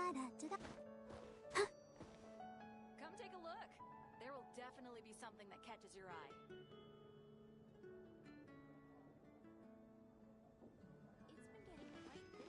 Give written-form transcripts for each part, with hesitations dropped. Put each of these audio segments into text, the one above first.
Come take a look. There will definitely be something that catches your eye. It's been getting quite busy.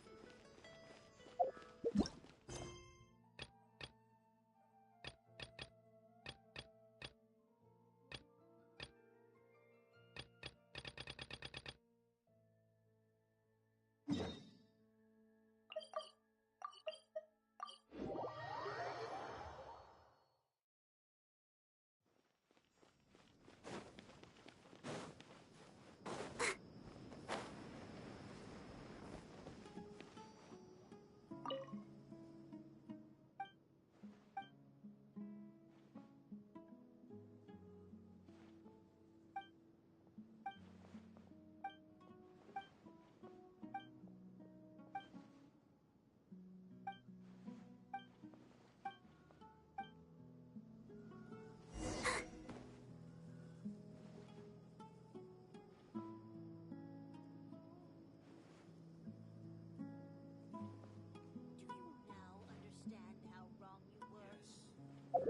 Do you now understand how wrong you were?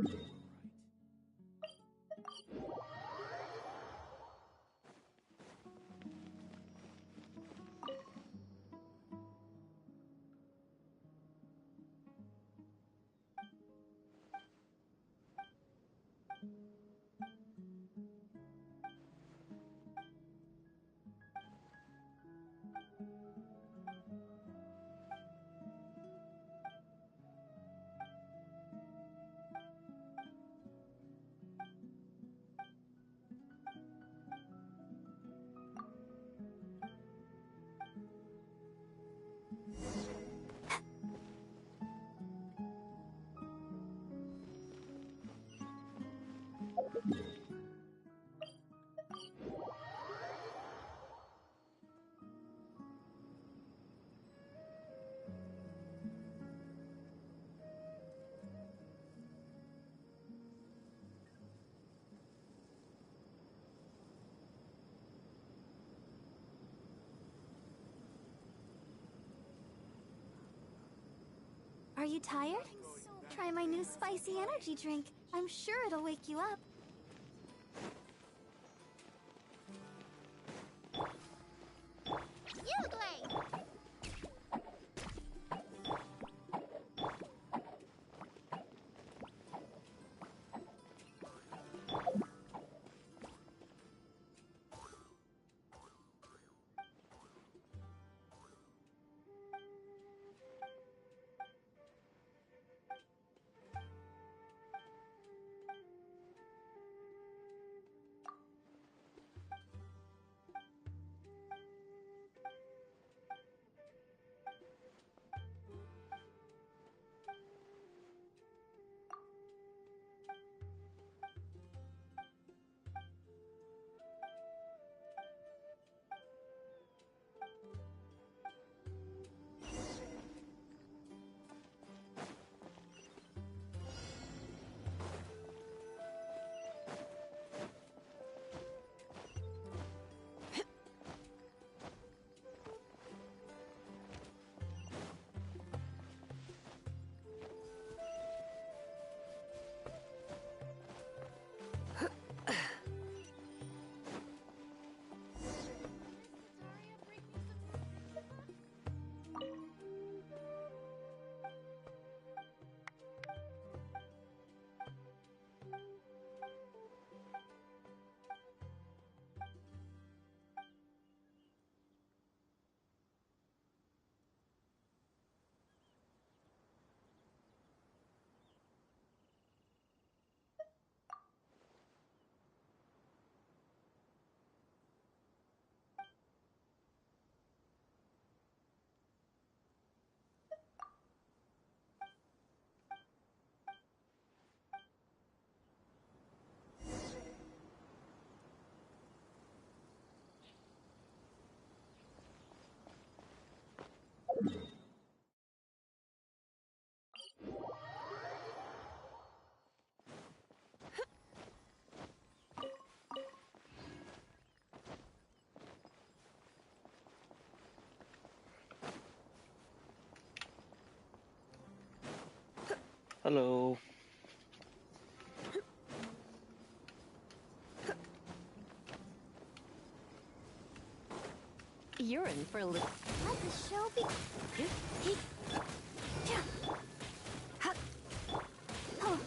Yes. You were right. Are you tired? Try my new spicy energy drink. I'm sure it'll wake you up. Hello. You're in for a little. Let the show be. Oh,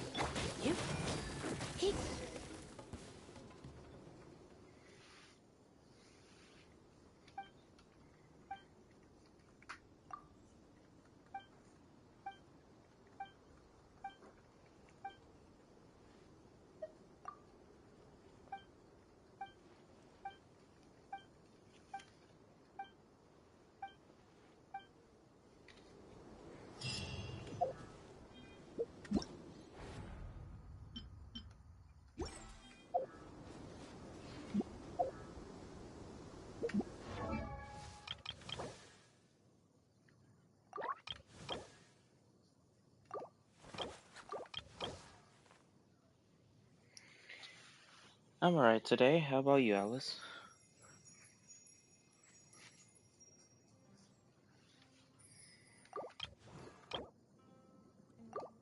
I'm alright today. How about you, Alice?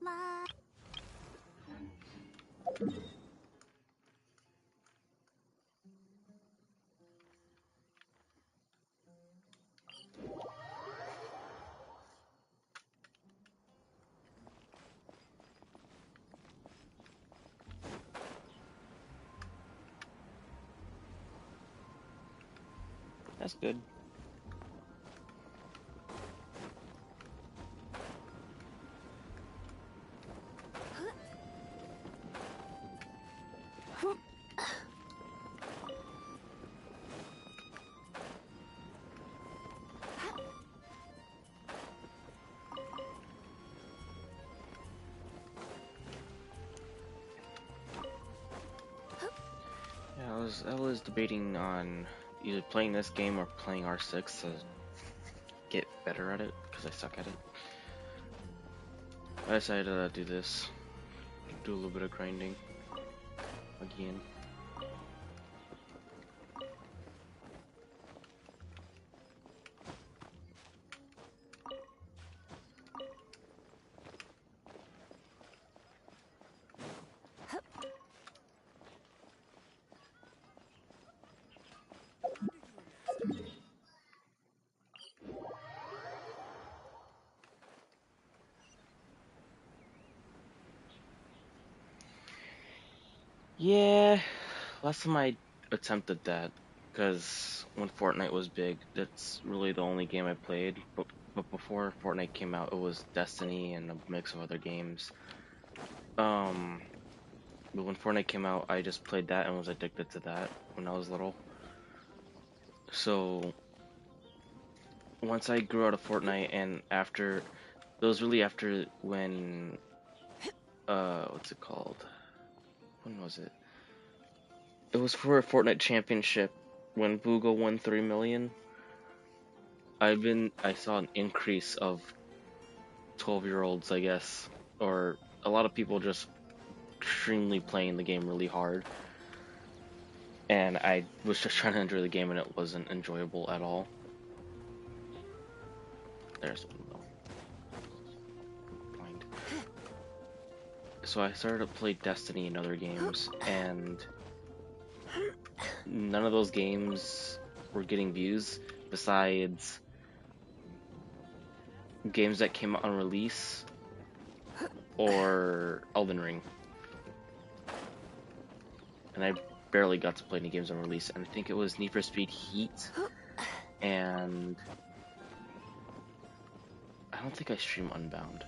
la. That's good. Yeah, I was debating on either playing this game or playing R6 to get better at it because I suck at it. I decided to do this, do a little bit of grinding again. Yeah, last time I attempted that, because when Fortnite was big, that's really the only game I played. But before Fortnite came out, it was Destiny and a mix of other games. Um, but when Fortnite came out, I just played that and was addicted to that when I was little. So once I grew out of Fortnite, and after, it was really after when, what's it called? When was it? It was for a Fortnite championship when Boogo won 3 million. I saw an increase of 12-year-olds, I guess, or a lot of people just extremely playing the game really hard. And I was just trying to enjoy the game and it wasn't enjoyable at all. There's one though. Blind. So I started to play Destiny and other games, and none of those games were getting views besides games that came out on release or Elden Ring. And I barely got to play any games on release, and I think it was Need for Speed Heat, and I don't think I stream Unbound.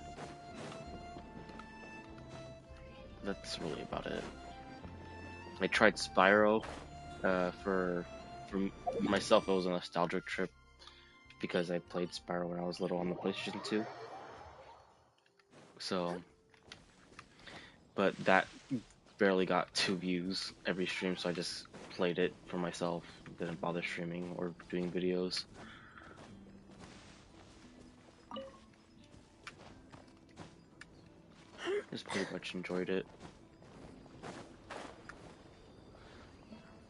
That's really about it. I tried Spyro. For myself, it was a nostalgic trip because I played Spyro when I was little on the PlayStation 2. So, but that barely got 2 views every stream, so I just played it for myself. Didn't bother streaming or doing videos. Just pretty much enjoyed it.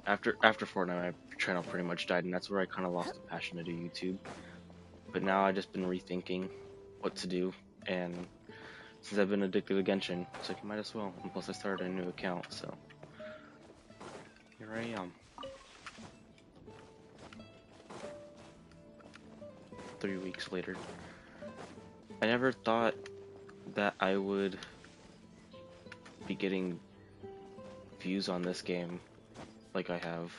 After Fortnite, my channel pretty much died, and that's where I kind of lost the passion to do YouTube. But now I've just been rethinking what to do, and since I've been addicted to Genshin. It's like, might as well. And plus, I started a new account, so here I am. 3 weeks later. I never thought that I would be getting views on this game like I have.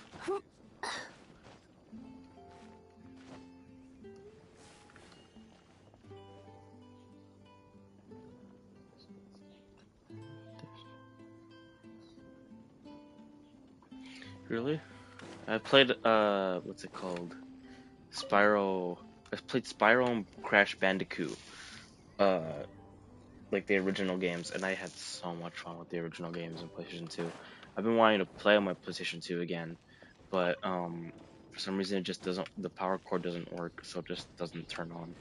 Really? I played what's it called? Spyro. I played Spyro and Crash Bandicoot. Like the original games, and I had so much fun with the original games on PlayStation 2. I've been wanting to play on my PlayStation 2 again, but for some reason it just doesn't. The power cord doesn't work, so it just doesn't turn on.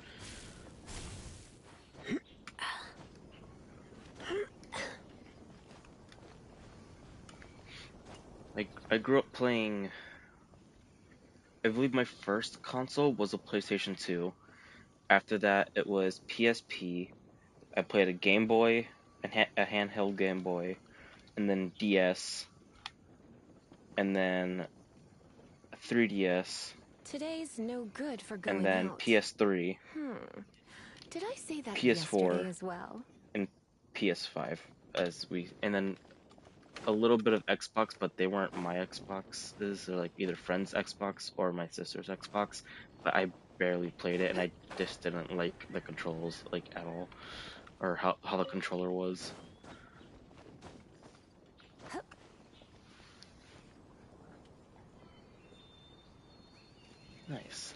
Like I grew up playing. I believe my first console was a PlayStation 2. After that, it was PSP. I played a Game Boy, a handheld Game Boy, and then DS, and then a 3DS, Today's no good for and going then out. PS3, Did I say that PS4, yesterday as well? and PS5 and then a little bit of Xbox, but they weren't my Xboxes. They're like either friend's Xbox or my sister's Xbox. But I barely played it, and I just didn't like the controls like at all, or how the controller was. Nice.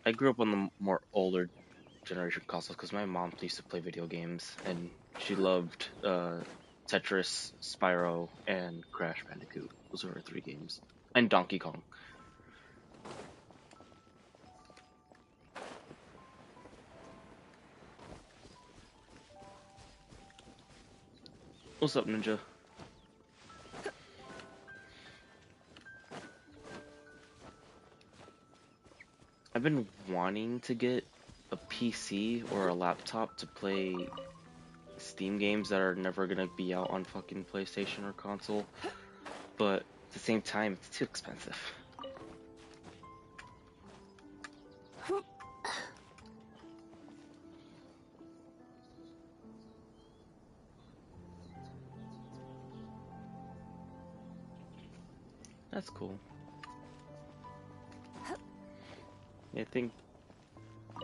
I grew up on the more older generation consoles because my mom used to play video games, and she loved Tetris, Spyro, and Crash Bandicoot. Those were her 3 games. And Donkey Kong. What's up, Ninja? I've been wanting to get a PC or a laptop to play Steam games that are never gonna be out on fucking PlayStation or console, but at the same time, it's too expensive. That's cool. Yeah, I think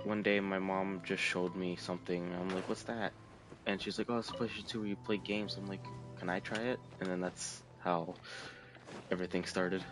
one day my mom just showed me something. I'm like, what's that? And she's like, oh, it's a PlayStation 2 where you play games. I'm like, can I try it? And then that's how everything started.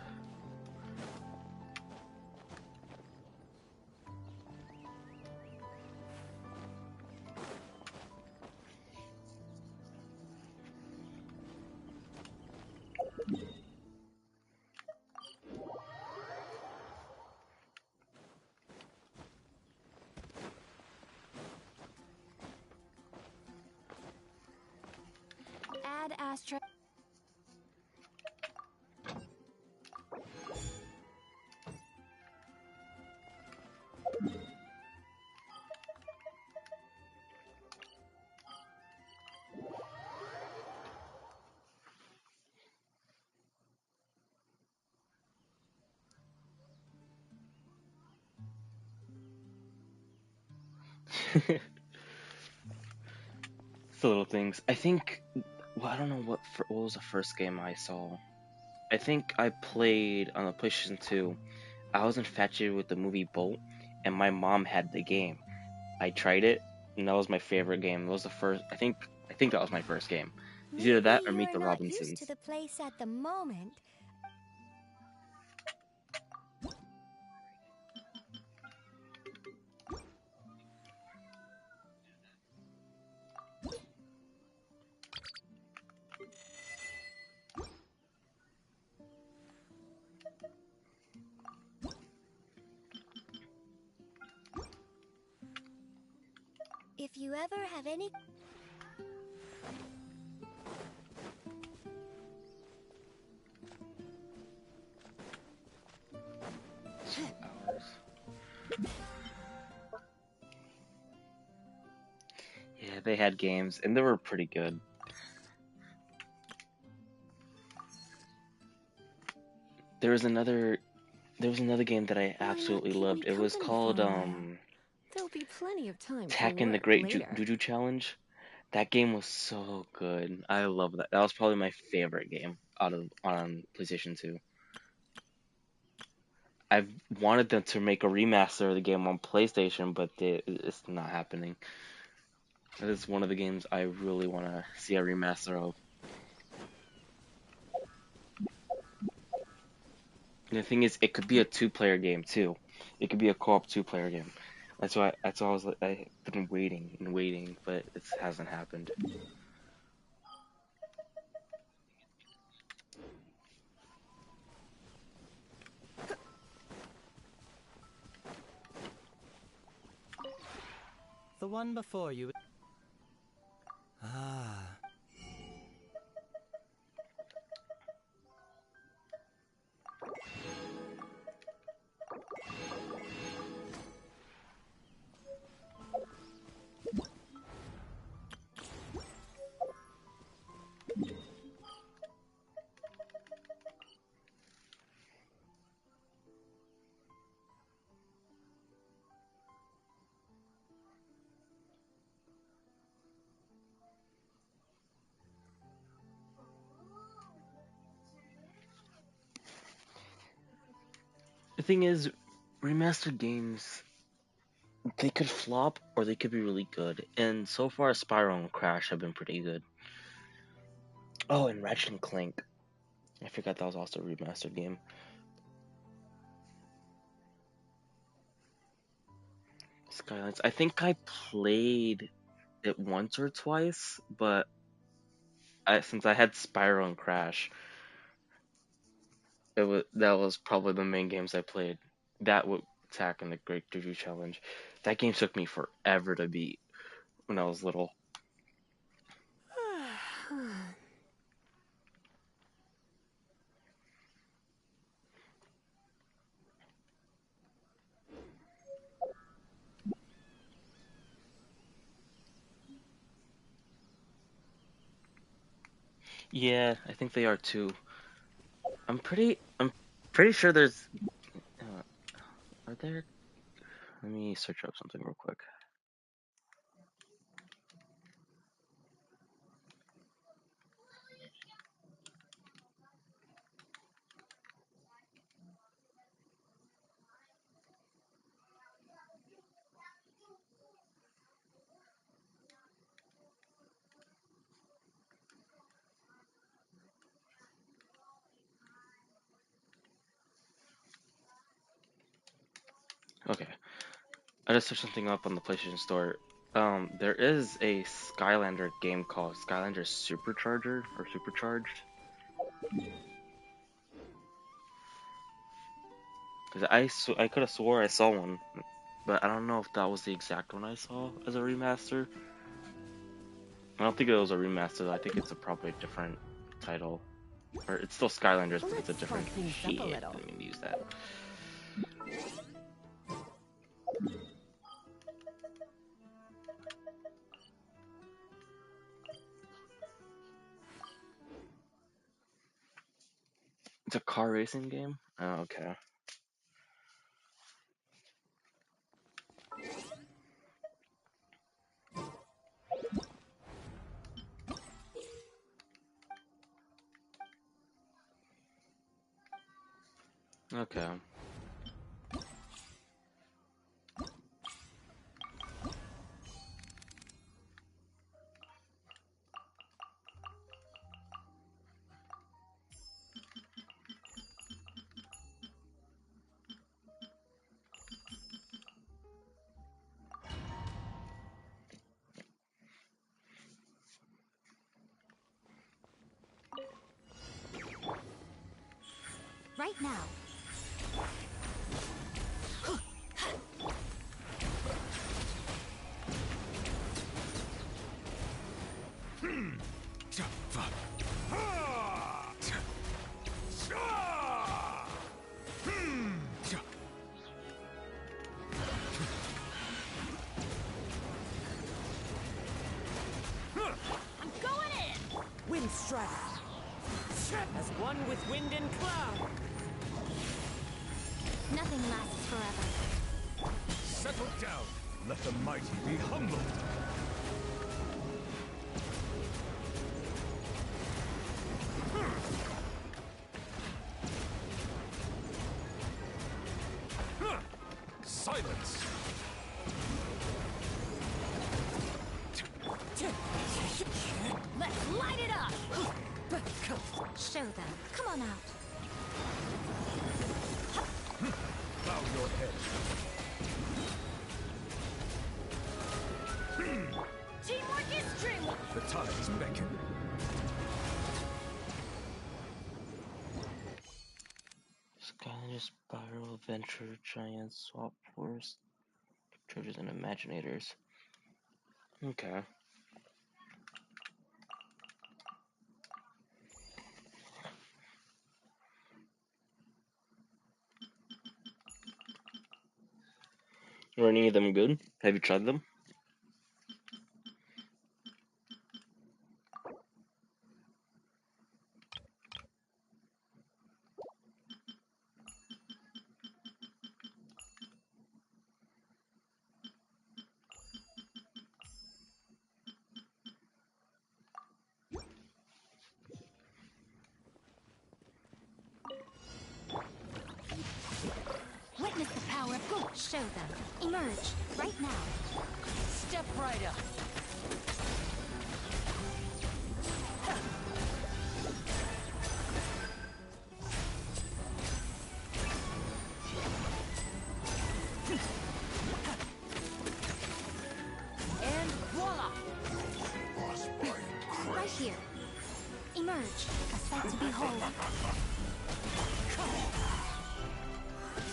Add Astra. It's the little things. I think, well, I don't know what was the first game I saw. I think I played on the PlayStation 2. I was infatuated with the movie Bolt, and my mom had the game. I tried it, and that was my favorite game. It was the first. I think that was my first game. It's either that or Maybe Meet the you're not used Robinsons. to the place at the moment. If you ever have any... they had games, and they were pretty good. There was another game that I absolutely loved. It was called There'll be plenty of time for Tekken the work Great later. Juju Challenge. That game was so good. I love that. That was probably my favorite game on PlayStation 2. I've wanted them to make a remaster of the game on PlayStation, but it's not happening. That is one of the games I really want to see a remaster of. And the thing is, it could be a 2-player game too. It could be a co-op 2-player game. That's why I was like, I've been waiting and waiting, but it hasn't happened. The one before you. Ah. The thing is, remastered games, they could flop or they could be really good. And so far, Spyro and Crash have been pretty good. Oh, and Ratchet and Clank. I forgot that was also a remastered game. Skylines. I think I played it once or twice, but since I had Spyro and Crash, that was probably the main games I played. That would Attack and the Great Juju Challenge. That game took me forever to beat when I was little. Yeah, I think they are too. I'm pretty sure there's. Are there? Let me search up something real quick. Okay, I just searched something up on the PlayStation Store. There is a Skylander game called Skylander Supercharger or Supercharged. Cause I could have swore I saw one, but I don't know if that was the exact one I saw as a remaster. I don't think it was a remaster. I think it's probably a different title, or it's still Skylanders, but it's a different. Shit, I didn't mean to use that. It's a car racing game? Oh, okay. Okay. Right now. strike. As one with wind and cloud. Nothing lasts forever. Settle down. Let the mighty be humbled. Silence. Let's light it up! Show them. Come on out. Bow your head. Teamwork is dreamwork! The tides beckon. Skylander Spiral Adventure Giant Swap Force Treasures and Imaginators. Okay. Are any of them good? Have you tried them? Witness the power of good. Show them. Emerge. Right now. Step right up. And voila! Right here. Emerge. A sight to behold.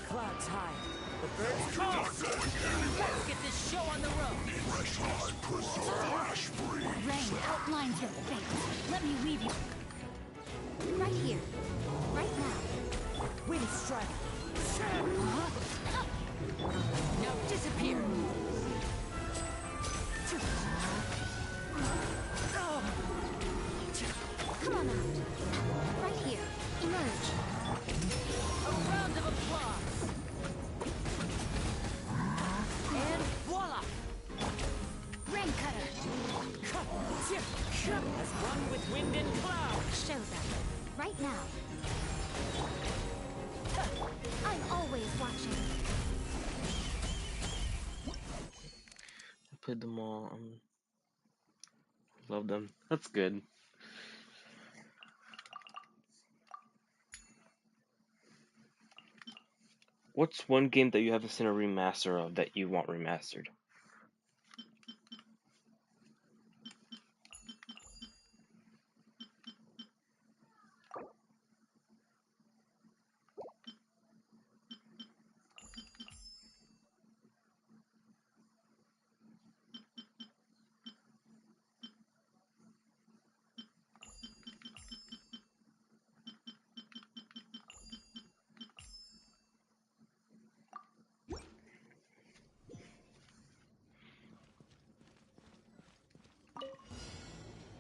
Clouds high. The birds call. Let's get this show on the road. Rain outlines your fate. Let me weave you. Right here. Right now. Wind strike. Now disappear. Come on out. Right here. Emerge. A round of applause. And voila! Rain cutter. As one with wind and cloud. Show them. Right now. I'm always watching. I played them all. Love them. That's good. What's one game that you haven't seen a remaster of that you want remastered?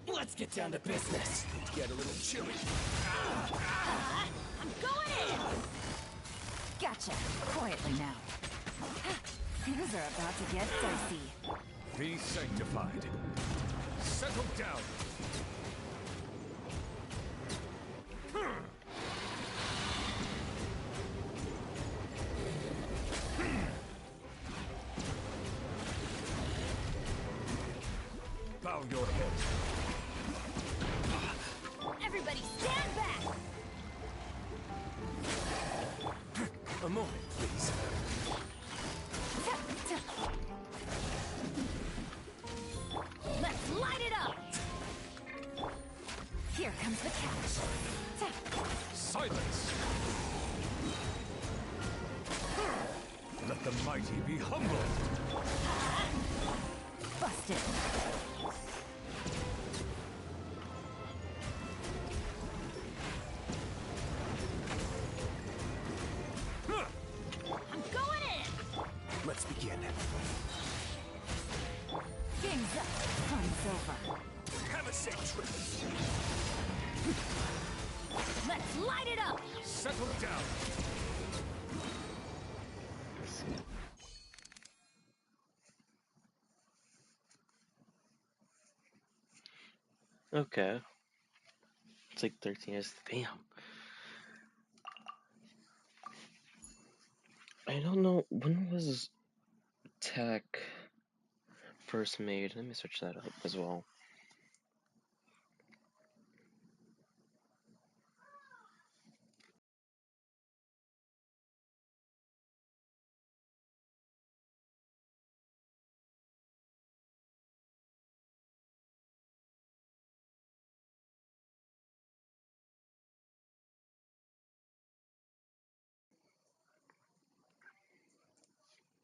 Let's get down to business. Get a little chilly. I'm going in! Gotcha. Quietly now. Things are about to get dicey. Be sanctified. Settle down. Bow your head. Everybody stand back! A moment, please. Let's light it up! Here comes the catch. Silence. Let the mighty be humbled. Busted. I'm going in! Let's begin. Game's up. Fun's over. Let's light it up! Settle down. Okay. It's like 13 years. Damn. I don't know. When was Tech first made? Let me search that up as well.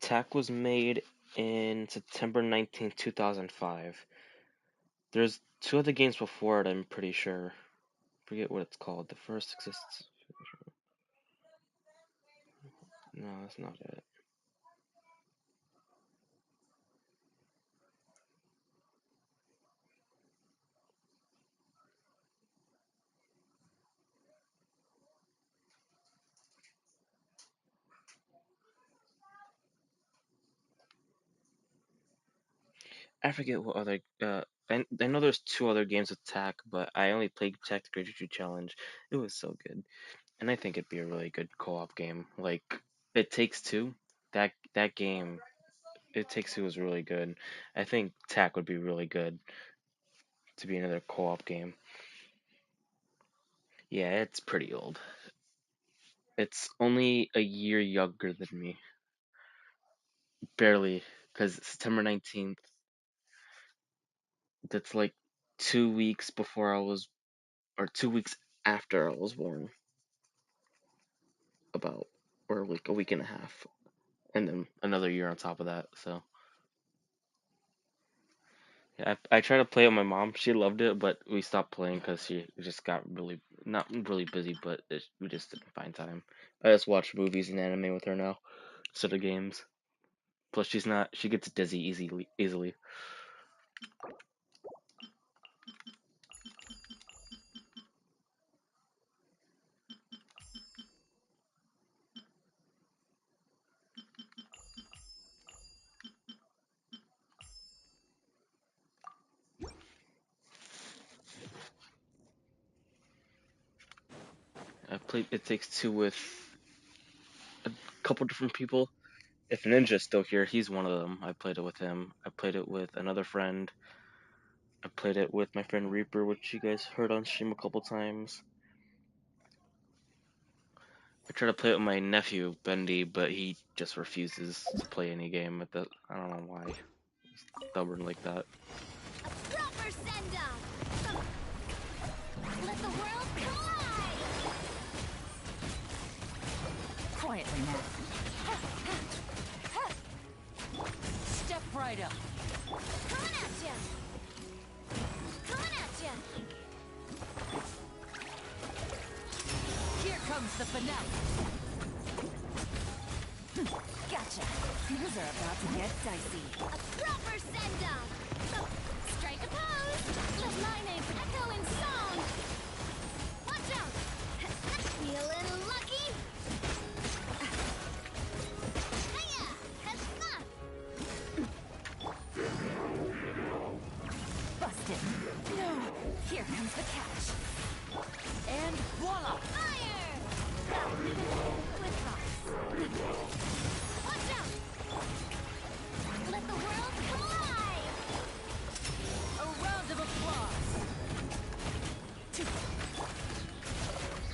Tech was made in September 19th, 2005. There's two other games before it, I'm pretty sure. Forget what it's called. The first exists. No, that's not it. I forget what other. I know there's two other games with Tech, but I only played Tech the Great Tree Challenge. It was so good, and I think it'd be a really good co-op game. Like It Takes Two. That game, It Takes Two was really good. I think Tech would be really good to be another co-op game. Yeah, it's pretty old. It's only a year younger than me, barely, because September 19th. That's like 2 weeks before I was, or 2 weeks after I was born, about, or like a week and a half, and then another year on top of that. So yeah, I tried to play it with my mom. She loved it, but we stopped playing because she just got really not really busy, but we just didn't find time. I just watch movies and anime with her now instead of games. Plus, she gets dizzy easily. I played It Takes Two with a couple different people. If Ninja's still here, he's one of them. I played it with him. I played it with another friend. I played it with my friend Reaper, which you guys heard on stream a couple times. I tried to play it with my nephew, Bendy, but he just refuses to play any game with it. I don't know why. He's stubborn like that. Proper send up! Let the world collide! Quietly now. Step right up. Coming at ya! Coming at ya! Here comes the finale. Gotcha. Things are about to get dicey. A proper send up! Strike a pose! Let my name echo in song! Watch out! Feeling lucky? Hiya! Hesma! Busted. No. Here comes the catch. And voila! Fire! With thoughts. Watch out! Let the world collide! A round of applause.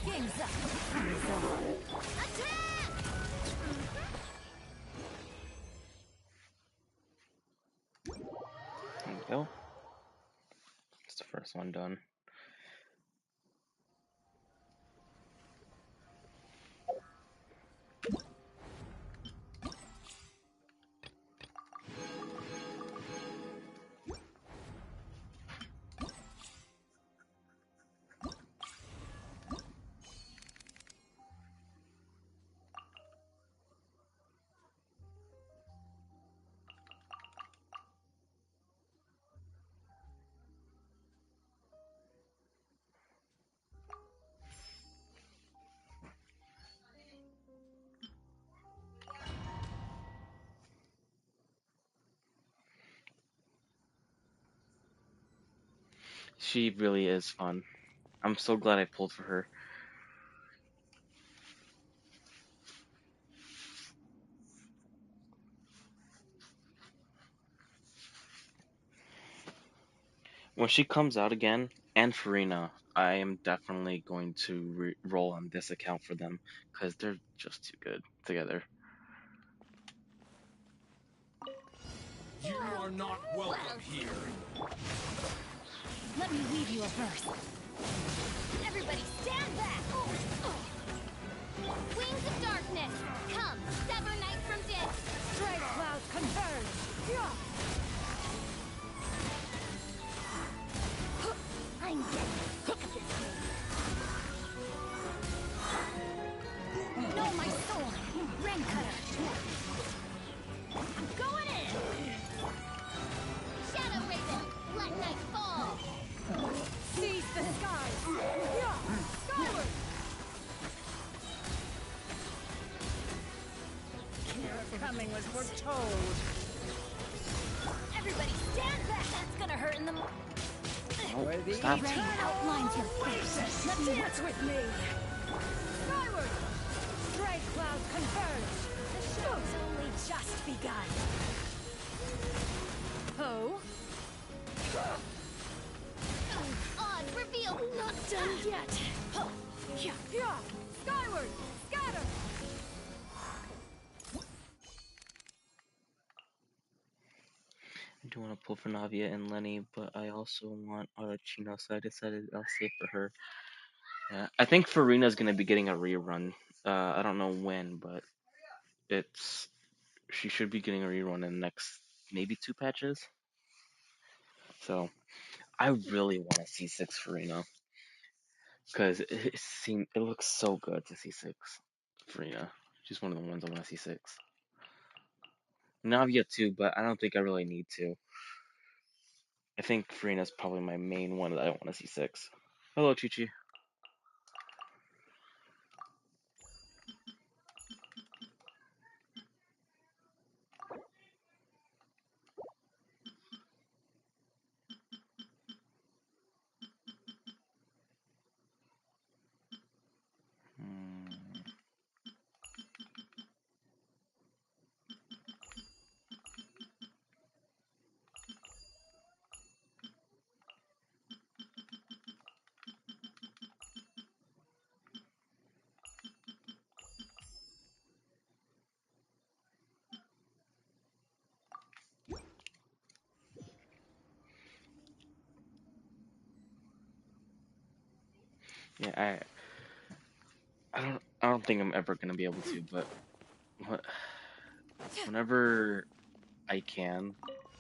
Game's up. Time's over. Attack! There we go. It's the first one done. She really is fun. I'm so glad I pulled for her. When she comes out again, and Farina, I am definitely going to roll on this account for them because they're just too good together. You are not welcome here. Let me weave you a verse. Everybody stand back! Wings of darkness, come, sever night from day. Strike clouds converge. I'm getting sick of this game. Know my sword, Ren Cutter. I'm going in. Shadow Raven, let night fall. Seize the skies. Skyward. Your coming was foretold. Everybody stand back. That's gonna hurt in the. Oh, stop. Rain outlines your face. Let me dance with me. Skyward. Strike clouds converge. The show's only just begun. Oh. Odd reveal. Not done yet. Skyward. Scatter. I do want to pull for Navia and Lenny, but I also want Arlecchino, so I decided I'll save for her. Yeah, I think Farina's gonna be getting a rerun. I don't know when, but she should be getting a rerun in the next maybe 2 patches. So I really want to see C6 Farina because it looks so good to see C6 Farina. She's one of the ones I want to see C6. Navia too, but I don't think I really need to. I think Farina's probably my main one that I want to see C6. Hello, Chi-Chi. Yeah, I don't think I'm ever gonna be able to, but whenever I can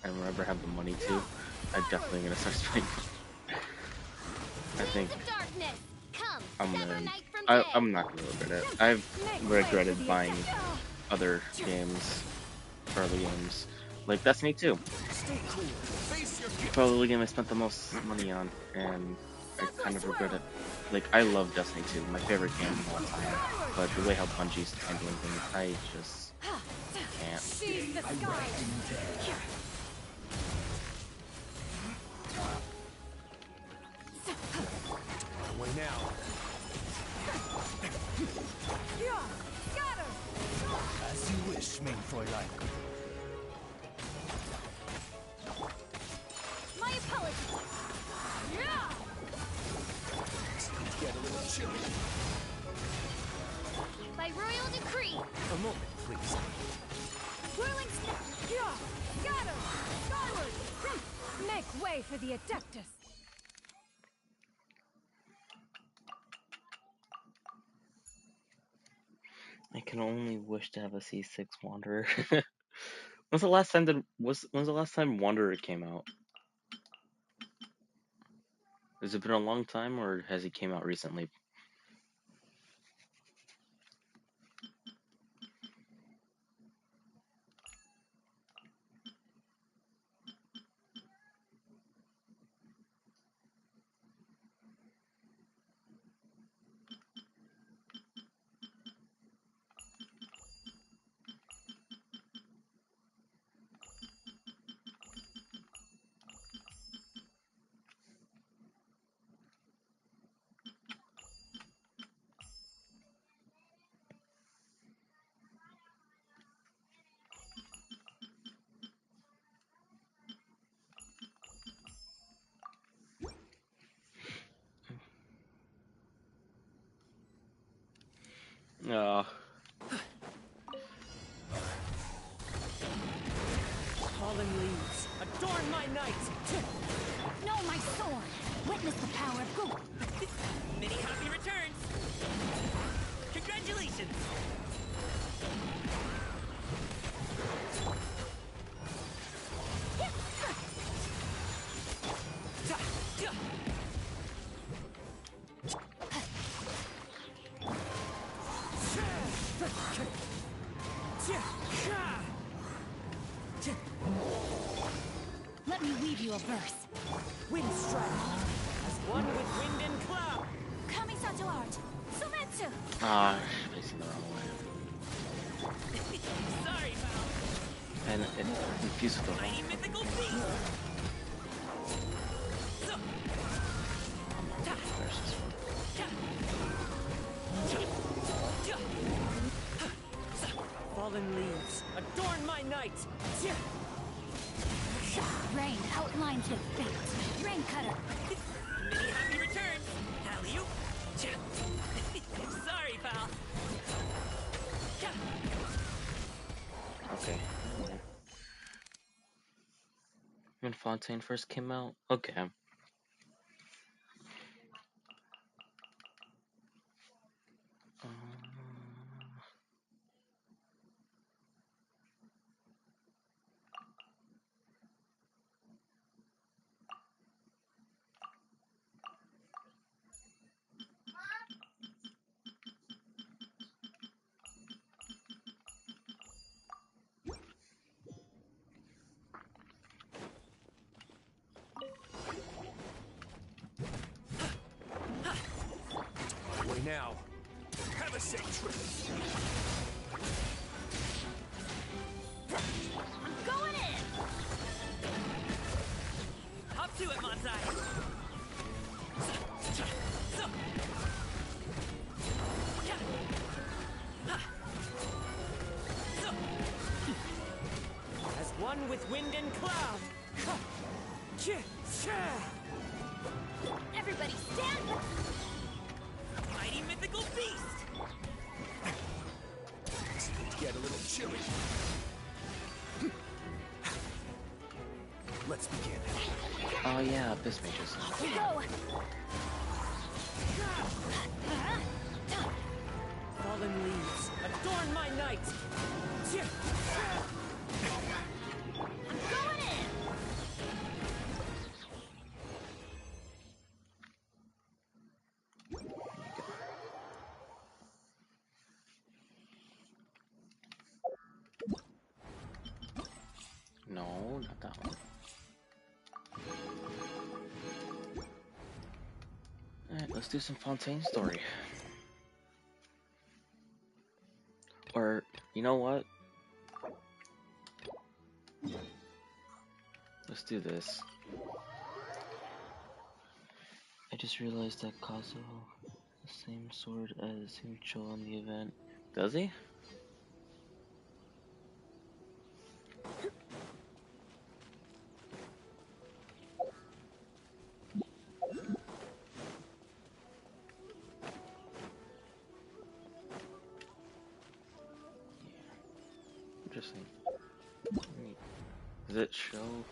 and whenever I have the money to, I'm definitely gonna start spending. I think Wings of darkness, come, I'm sever gonna. night from day. I'm not gonna regret it. I've regretted buying other games, early games, like Destiny 2. Stay cool. Face your fear. Probably the game I spent the most money on, and I kind of regret it. Like, I love Destiny 2, my favorite game of all time, but the way how Bungie's handling things, I just can't. Seize the skies. Away now. Scatter. As you wish, mein Fräulein. My apologies. Get a little chilly. By royal decree. A moment, please. Whirling scatter. Skyward. Make way for the Adeptus. I can only wish to have a C6 Wanderer. When's the last time Wanderer came out? Has it been a long time, or has it came out recently? Adorn my night! No, my sword! Witness the power of Google! Many happy returns! Congratulations! Let me weave you a verse. Wind strike! As one with wind and cloud! Kamisato art! Sumetsu! Ah, facing the wrong way. Sorry, pal! And it confused with the wrong Mighty one. mythical beast! There's this one. Fallen leaves, adorn my night! Rain outlines your fate. Rain cutter! Many happy returns! Alley-oop! Sorry, pal! Okay. When Fontaine first came out? Okay. Away now. Have a safe trip. I'm going in! Hop to it, Manzai! As one with wind and cloud! Everybody stand back! Mighty mythical beast! Get a little chilly. Let's begin. Oh yeah, this mages. We go! Fallen leaves, adorn my night! I'm going in! No, not that one. Alright, let's do some Fontaine story. Or, you know what? Let's do this. I just realized that Kazuo has the same sword as Himicho on the event. Does he? Interesting. Does it show?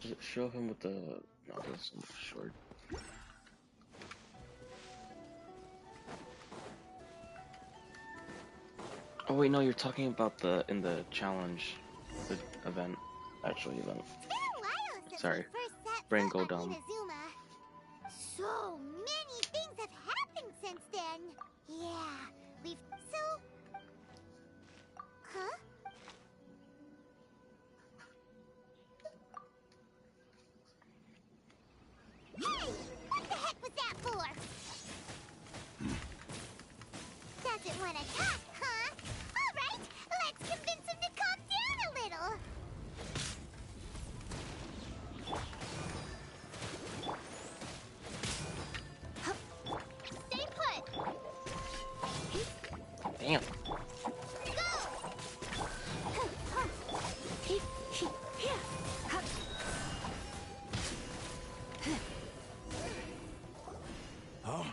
Does it show him with the? No, that's so much short. Oh wait, no, you're talking about in the challenge, the event, actual event. It's been a while since Sorry. we first set Brain foot go on dumb. Inazuma. So many things have happened since then. Yeah, we've Huh? Hey! What the heck was that for? Doesn't want to talk, huh? Alright, let's convince him to calm down a little. Stay put. Damn. Huh?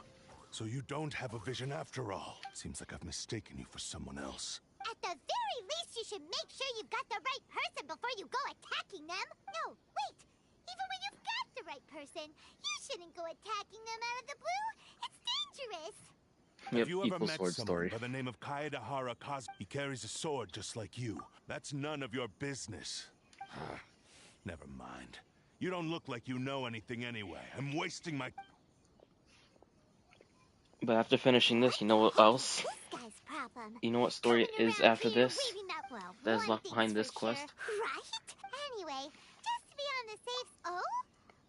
So you don't have a vision after all. Seems like I've mistaken you for someone else. At the very least, you should make sure you've got the right person before you go attacking them. No, wait. Even when you've got the right person, you shouldn't go attacking them out of the blue. It's dangerous. Yep, Have you ever equal met sword someone story. by the name of Kaedahara Kaz? He carries a sword just like you. That's none of your business. Never mind. You don't look like you know anything anyway. I'm wasting my... But after finishing this, you know what else? This guy's problem. You know what story Coming is around after here this? waving that, well, That is one left thing's behind this for quest? Sure, right? Anyway, just to be on the safe... Oh?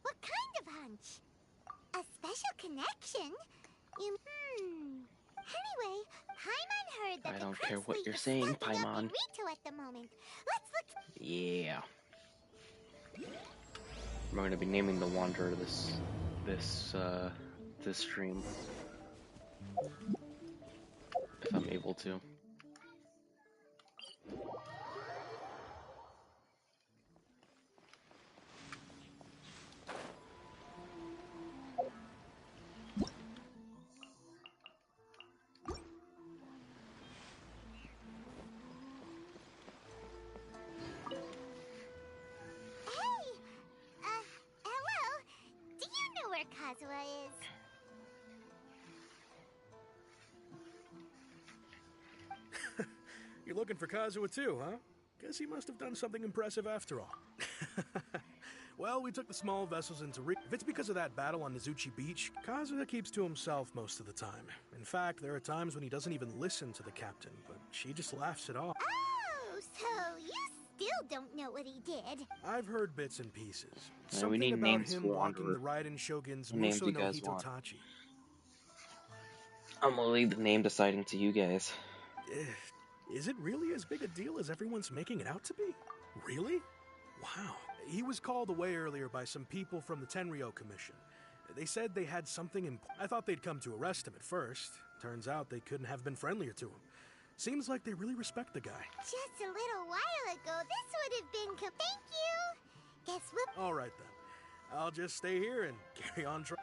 What kind of hunch? A special connection? Anyway, Paimon heard that I the don't care Crux what fleet you're is saying, stacking up in Paimon. Rito at the moment. Let's look... Yeah. We're going to be naming the Wanderer this stream, if I'm able to. Hello? Do you know where Kazuha is? You're looking for Kazuha too, huh? Guess he must have done something impressive after all. Well, we took the small vessels into If it's because of that battle on Nizuchi Beach, Kazuha keeps to himself most of the time. In fact, there are times when he doesn't even listen to the captain, but she just laughs it off. Oh, so you still don't know what he did. I've heard bits and pieces. Yeah, we Something need about names him for blocking Wanderer. the Raiden Shogun's What names Muso you no guys want? Hitotachi. I'm gonna leave the name deciding to you guys. Is it really as big a deal as everyone's making it out to be? Really? Wow. He was called away earlier by some people from the Tenryo Commission. They said they had something important. I thought they'd come to arrest him at first. Turns out they couldn't have been friendlier to him. Seems like they really respect the guy. Just a little while ago, this would have been... Thank you! Guess we'll... All right, then. I'll just stay here and carry on trying.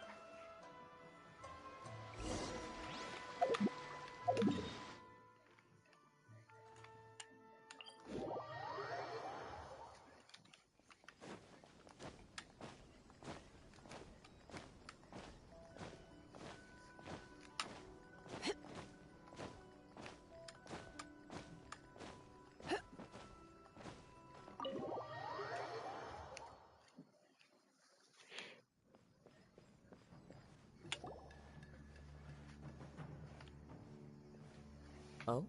Oh?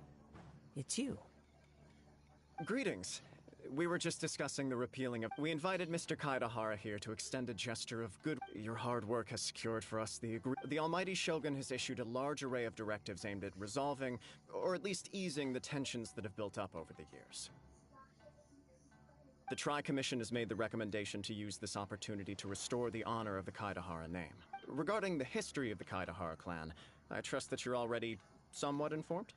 It's you. Greetings. We were just discussing the repealing of... We invited Mr. Kaedahara here to extend a gesture of good... Your hard work has secured for us the Almighty Shogun has issued a large array of directives aimed at resolving, or at least easing, the tensions that have built up over the years. The Tri-Commission has made the recommendation to use this opportunity to restore the honor of the Kaedahara name. Regarding the history of the Kaedahara clan, I trust that you're already somewhat informed?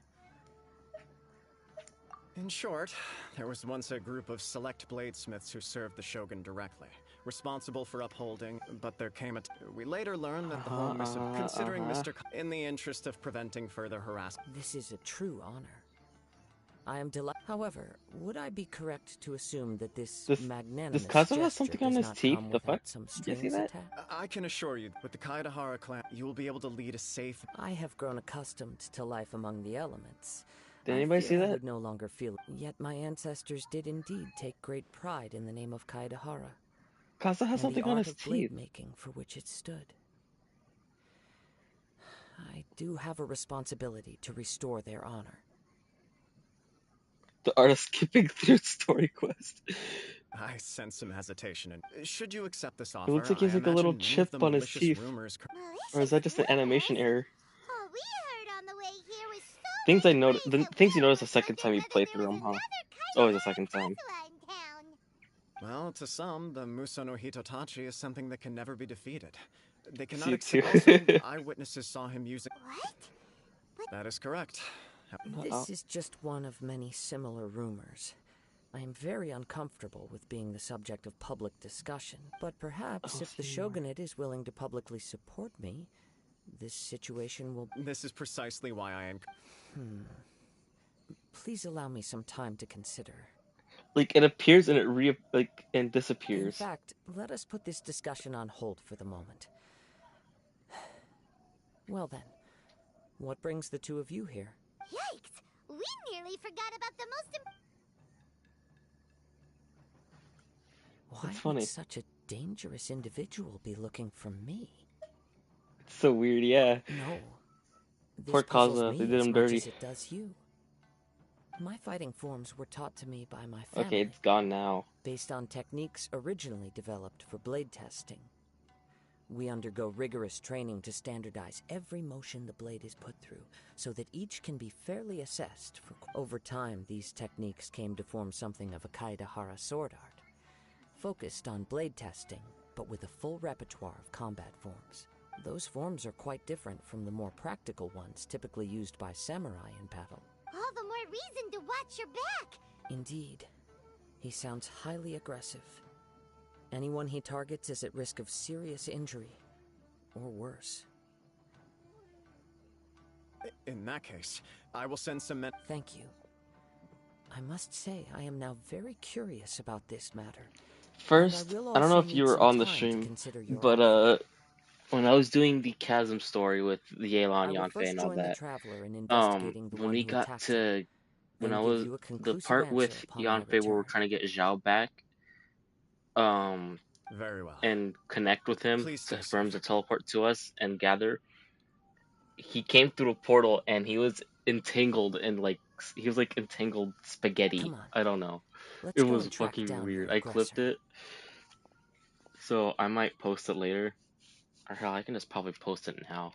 In short, there was once a group of select bladesmiths who served the Shogun directly, responsible for upholding, but there came a we later learned that the whole considering in the interest of preventing further harassment. This is a true honor. I am delighted. However, would I be correct to assume that this magnanimous Does Kazuha gesture have something on does his not teeth? come The without fuck? some Did you see strings that? attached? I can assure you, with the Kaedahara clan, you will be able to lead a safe... I have grown accustomed to life among the elements. Did anybody see I that? would no longer feel. Yet my ancestors did indeed take great pride in the name of Kaedahara. Kazuha has and something the on art his of blade teeth. making for which it stood. I do have a responsibility to restore their honor. The art of skipping through story quest. I sense some hesitation, and should you accept this offer, It looks like he has I like a little imagine many chip of the on his malicious teeth. rumors... Or is that just an animation error? All we heard on the way here was so Things many I noticed, praise the that things you we notice the almost second time you wondered play whether through there them, was huh? another It's always the Kaedahara second time. Kazuha in town. Well, to some, the Muso no Hitotachi is something that can never be defeated. They cannot See you accept... too. Also, eyewitnesses saw him using... What? That is correct. This is just one of many similar rumors. I am very uncomfortable with being the subject of public discussion, but perhaps if the Shogunate is willing to publicly support me, This situation will... This is precisely why I am... Please allow me some time to consider. Like, it appears and it and In disappears. fact, let us put this discussion on hold for the moment. Well then, what brings the two of you here? Yikes! We nearly forgot about the most Why That's funny. would such a dangerous individual be looking for me? It's so weird, yeah. No. This Poor puzzles Kaza, me they did as him much dirty. as it does you. My fighting forms were taught to me by my Okay, family, it's gone now. based on techniques originally developed for blade testing. We undergo rigorous training to standardize every motion the blade is put through, so that each can be fairly assessed. Over time, these techniques came to form something of a Kaidahara sword art, focused on blade testing, but with a full repertoire of combat forms. Those forms are quite different from the more practical ones typically used by samurai in battle. all the more reason to watch your back. Indeed. He sounds highly aggressive. Anyone he targets is at risk of serious injury, or worse. In that case, I will send some men... Thank you. I must say, I am now very curious about this matter. First, And I don't know also if you need were some on the time to stream, consider your but offer. when I was doing the chasm story with the Yelan I will Yanfei first and all join the that, traveler in investigating the when one we who got attacked him, when then I give was you a the conclusive part answer with upon my Yanfei where we're return. trying to get Zhao back, Very well. and connect with him Please stay for him safe. to teleport to us and gather. He came through a portal and he was entangled in entangled spaghetti. Come on. I don't know. Let's It go was and track fucking down weird. your I clipped aggressor. it, so I might post it later. Or hell, I can just probably post it now.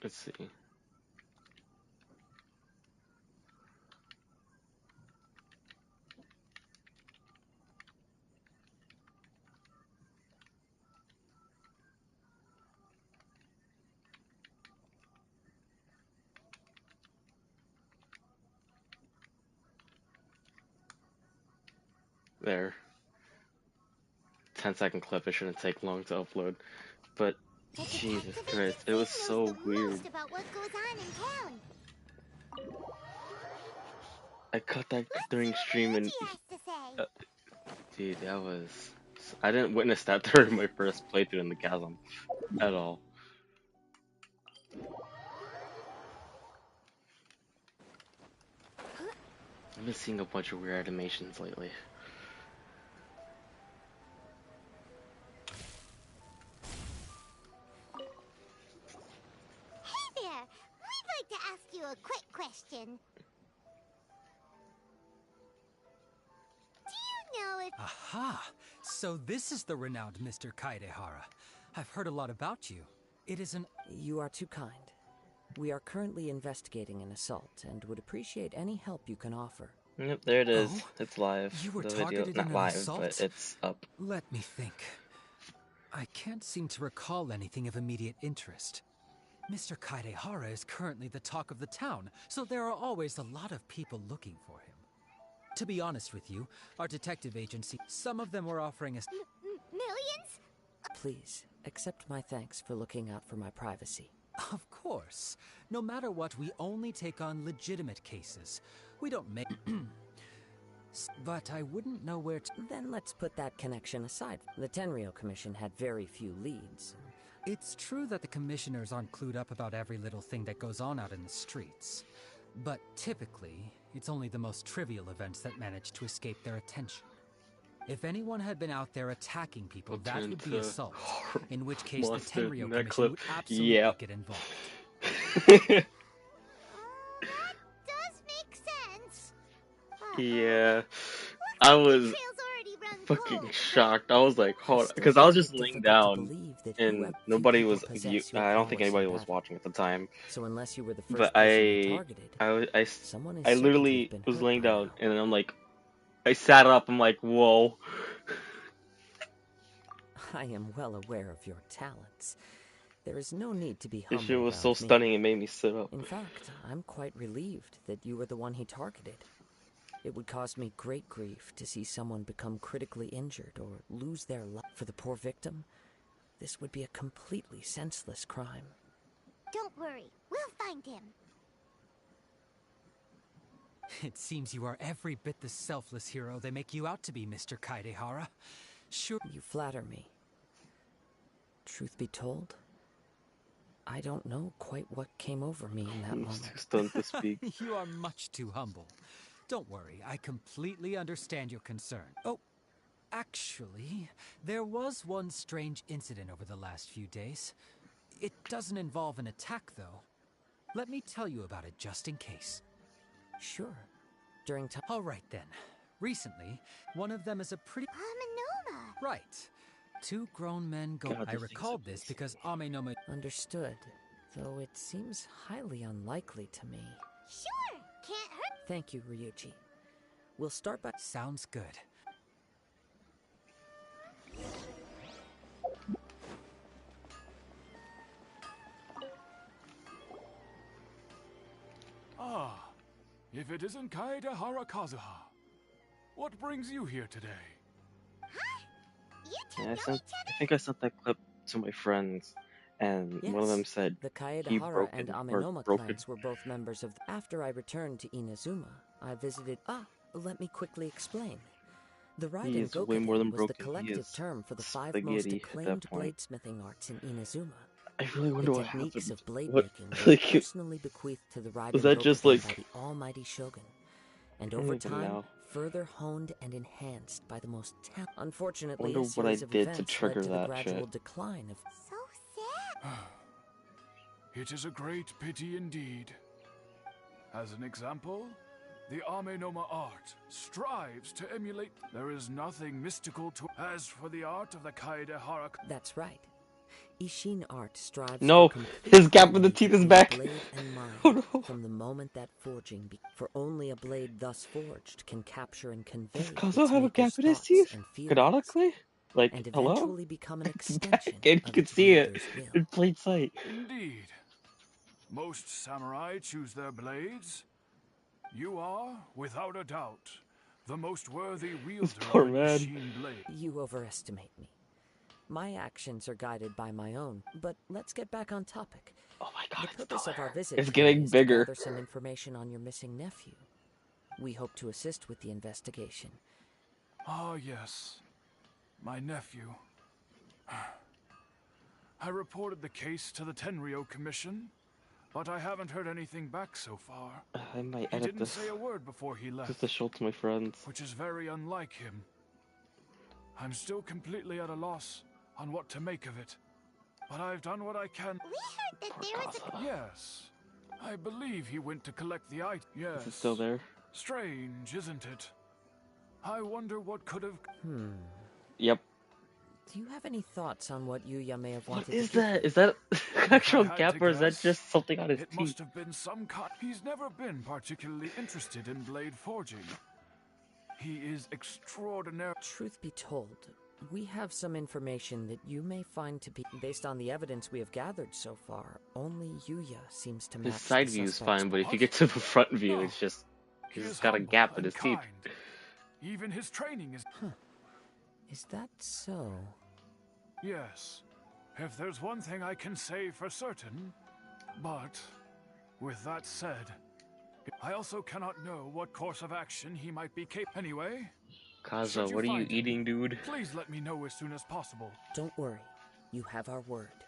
Let's see. There. 10-second clip. It shouldn't take long to upload. But The Jesus detective Christ, it agency was knows so the weird. most about what goes on in town. I caught that Let's during see stream what and Luigi has to say. dude, that was. I didn't witness that during my first playthrough in the chasm at all. I've been seeing a bunch of weird animations lately. Hey there! I'd like to ask you a quick question. Do you know if... Aha! So this is the renowned Mr. Kaidehara. I've heard a lot about you. It is an... You are too kind. We are currently investigating an assault and would appreciate any help you can offer. Yep, there it is. Oh, It's live. you were The video, targeted not in an live, assault? but it's up. Let me think. I can't seem to recall anything of immediate interest. Mr. Kaidehara is currently the talk of the town, so there are always a lot of people looking for him. To be honest with you, our detective agency, some of them were offering us... millions? Please, accept my thanks for looking out for my privacy. Of course. No matter what, we only take on legitimate cases. We don't make... But I wouldn't know where to... Then let's put that connection aside. The Tenryou Commission had very few leads. It's true that the commissioners aren't clued up about every little thing that goes on out in the streets. But typically, it's only the most trivial events that manage to escape their attention. If anyone had been out there attacking people, that would be assault. In which case, the Tenryou Commission would absolutely get involved. That does make sense. Yeah, I was Trail's already run fucking cold. shocked. I was like, I hold on, still because I was find just it laying difficult to down believe that and few nobody people was. possess your I don't think powers anybody in was battle. watching at the time. So unless you were the first But person they targeted, I someone is I certain to literally have been was hurt laying by down now. and I'm like, I sat up. I'm like, whoa. I am well aware of your talents. There is no need to be This humble shit was so about me. stunning it made me sit up. In fact, I'm quite relieved that you were the one he targeted. It would cause me great grief to see someone become critically injured or lose their life. For the poor victim, this would be a completely senseless crime. Don't worry, we'll find him. It seems you are every bit the selfless hero they make you out to be, Mr. Kaidehara. Sure. You flatter me. Truth be told, I don't know quite what came over me in that moment. Too stunned to speak. You are much too humble. Don't worry, I completely understand your concern. Oh, actually, there was one strange incident over the last few days. It doesn't involve an attack, though. Let me tell you about it just in case. Sure. During time. All right, then. Recently, one of them is a pretty... Amenoma! Right. Two grown men go... I recalled this because Amenoma... Understood. Though it seems highly unlikely to me. Sure! Can't hurt... Thank you, Ryuji. We'll start by... Sounds good. Ah, if it isn't Kaedehara Kazuha, what brings you here today? Huh? You two Yeah, know each other? I think I sent that clip to my friends, and Yes, one of them said the he Kaedehara broke and it, or Amenoma broke clans were both members of... After I returned to Inazuma, I visited... let me quickly explain. The He Raiden is way more Gokuden than was the broken. He collective is term for the 5 most spaghetti at that acclaimed point. bladesmithing arts in Inazuma. I really wonder The what techniques happened. of blade What, making were like, personally bequeathed to the Raiden was that just Gokuden by like... the almighty Shogun, and I over don't even time, know. further honed and enhanced by the most talented. I Unfortunately, wonder a what I series of did to events trigger led to the that gradual shit. decline of... So sad. It is a great pity indeed. As an example, the Amenoma art strives to emulate. There is nothing mystical to... As for the art of the Kaedehara... That's right. Ishin art strives No, for complete his gap in the harmony teeth is between back. blade and mind Oh no. from the moment that forging for only a blade thus forged can capture and convey Does its Kazuo have a gap maker's in his thoughts teeth? and feelings, Canonically? Like, and hello? eventually become an It's back, extension and you of can its see it wielder's will. in plain sight. Indeed. Most samurai choose their blades. You are, without a doubt, the most worthy wielder poor of an man. Ishin blade. You overestimate me. My actions are guided by my own, but let's get back on topic. Oh my god, The it's purpose still of our there. visit It's today getting is bigger. to gather some information on your missing nephew. We hope to assist with the investigation. Ah, yes. My nephew. I reported the case to the Tenryo Commission, but I haven't heard anything back so far. I might He edit didn't this say a word before he left, just to show it to my friends. which is very unlike him. I'm still completely at a loss on what to make of it, but I've done what I can. We heard that there was a... Yes, I believe he went to collect the item. Yes. Is it still there? Strange, isn't it? I wonder what could have... Yep. Do you have any thoughts on what Yuya may have wanted What is to do? that? Is that an actual If I had gap to or is that guess, just something on his It teeth? must have been some kind. He's never been particularly interested in blade forging. He is extraordinary. Truth be told, we have some information that you may find to be... Based on the evidence we have gathered so far, only Yuya seems to match His side the view is suspect's... fine, but if you get to the front view, No. it's just... He He's is got a humble gap in and his teeth. kind. Even his training is... Is that so? Yes. If there's one thing I can say for certain, but with that said, I also cannot know what course of action he might be capable. Anyway, Kazuo, should what are you find him, eating, dude? please let me know as soon as possible. Don't worry. You have our word.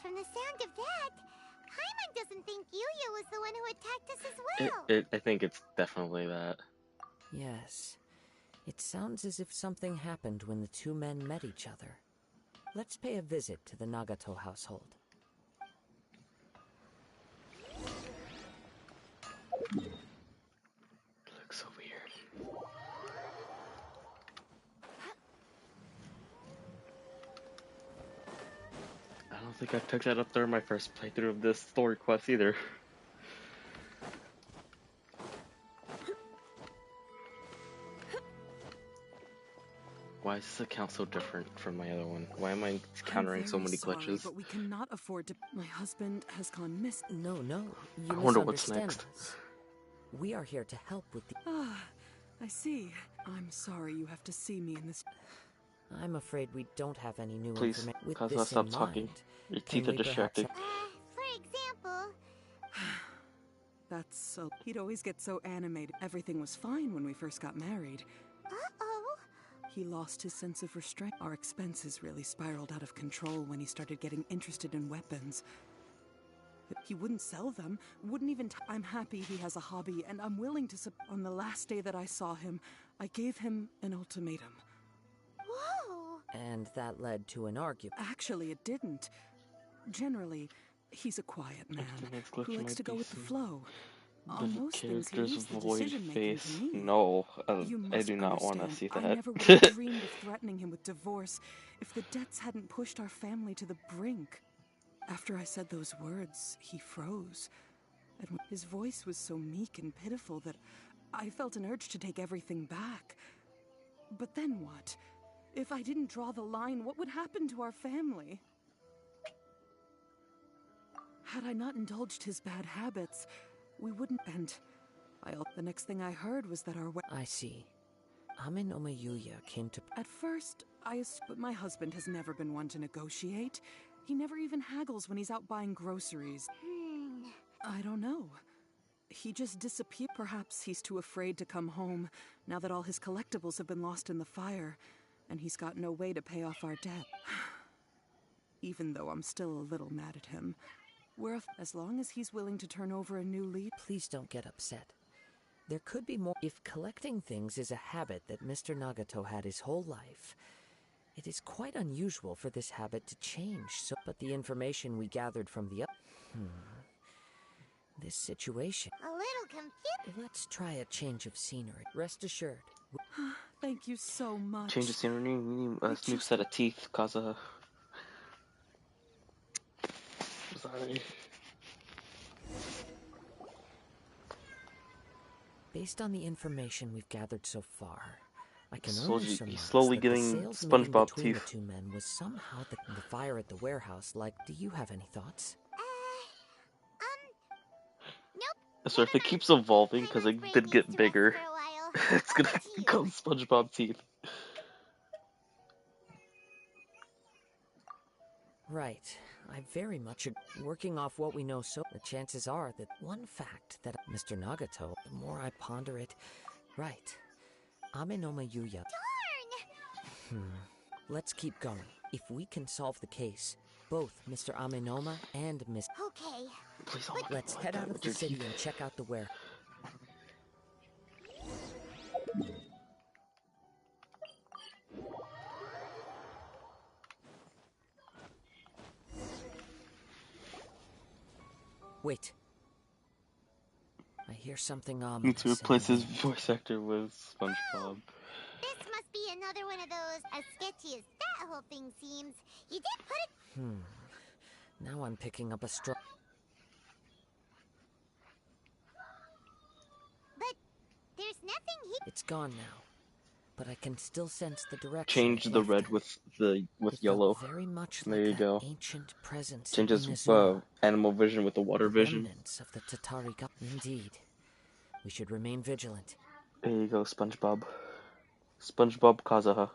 From the sound of that, Paimon doesn't think Yuya was the one who attacked us as well. I think it's definitely that. Yes. It sounds as if something happened when the two men met each other. Let's pay a visit to the Nagato household. Looks so weird. I don't think I took that up there in my first playthrough of this story quest either. Why is this account so different from my other one? Why am I I'm encountering so very many sorry, glitches? but we cannot afford to. My husband has gone missing. No, you I wonder what's misunderstand next. us. We are here to help with the... Ah, I see. I'm sorry you have to see me in this. I'm afraid we don't have any new Please, information. With Kazuha, this stop in talking. mind, Your can teeth are we perhaps... distracting. For example... That's so. He'd always get so animated. Everything was fine when we first got married. Uh-oh. He lost his sense of restraint. Our expenses really spiraled out of control when he started getting interested in weapons. He wouldn't sell them, wouldn't even I'm happy he has a hobby, and I'm willing to on the last day that I saw him, I gave him an ultimatum. Whoa! And that led to an argument. Actually, it didn't. Generally, he's a quiet man who likes to go with the flow. On most things, he leaves the decision-making to me. No, You I must do not want to understand, see I that. never would have dreamed of threatening him with divorce if the debts hadn't pushed our family to the brink. After I said those words, he froze. And his voice was so meek and pitiful that I felt an urge to take everything back. But then what? If I didn't draw the line, what would happen to our family? Had I not indulged his bad habits, we wouldn't. And the next thing I heard was that our I see. Ame no Yuya came to... At first, but my husband has never been one to negotiate. He never even haggles when he's out buying groceries. I don't know. He just disappeared. Perhaps he's too afraid to come home now that all his collectibles have been lost in the fire, and he's got no way to pay off our debt. Even though I'm still a little mad at him. As long as he's willing to turn over a new leaf... Please don't get upset. There could be more. If collecting things is a habit that Mr. Nagato had his whole life, it is quite unusual for this habit to change. But the information we gathered from the this situation... A little confused. Let's try a change of scenery. Rest assured. Thank you so much. Change of scenery, we need a new set of teeth, Kazuha. Sorry. Based on the information we've gathered so far, I can Slowly- only surmise slowly that getting the sales meeting SpongeBob between teeth. the two men was somehow the fire at the warehouse. Do you have any thoughts? Nope. So if it keeps evolving, because it did get bigger, it's gonna become SpongeBob teeth. Right. I very much working off what we know, so the chances are that one fact that Mr. Nagato, the more I ponder it, right. Ame no Yuya. Darn! Let's keep going. If we can solve the case, both Mr. Amenoma and Miss... Okay. Please don't Let's like head that out of with the your city teeth. and check out the warehouse. Wait. I hear something Need ominous. to replace his voice actor with SpongeBob. This must be another one of those, as sketchy as that whole thing seems. You did put it... Now I'm picking up a strong... But there's nothing here. It's gone now. But I can still sense the direction. Change it the left. red with It yellow. felt very much There like you that go. ancient presence Changes in Inazuma. animal vision with the water vision. Remnants of the Tatari. Indeed. We should remain vigilant. There you go, SpongeBob. SpongeBob Kazuha.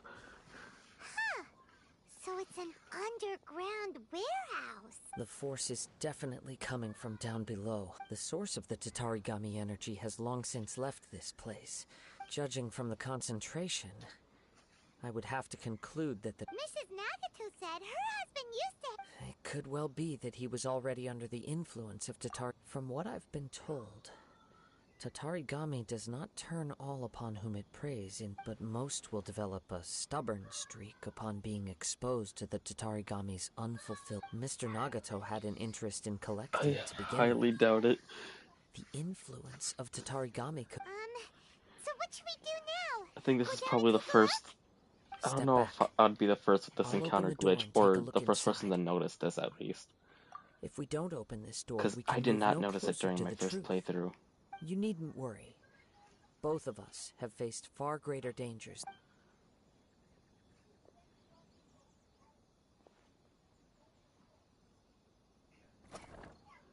So it's an underground warehouse. The force is definitely coming from down below. The source of the Tatarigami energy has long since left this place. Judging from the concentration, I would have to conclude that the... Mrs. Nagato said her husband used to... It could well be that he was already under the influence of Tatar... From what I've been told, Tatarigami does not turn all upon whom it preys, but most will develop a stubborn streak upon being exposed to the Tatarigami's unfulfilled... Mr. Nagato had an interest in collecting I to begin highly with. doubt it. The influence of Tatarigami could... So what should we do now? I think this Go is down probably and the take a look? first... I don't Step know back. if I'd be the first with this I'll open encounter the door glitch, and take a or look the first person to inside. notice this at least. If we don't open this door, Because we can I did move not no notice it closer during to my the first truth. playthrough. You needn't worry. Both of us have faced far greater dangers.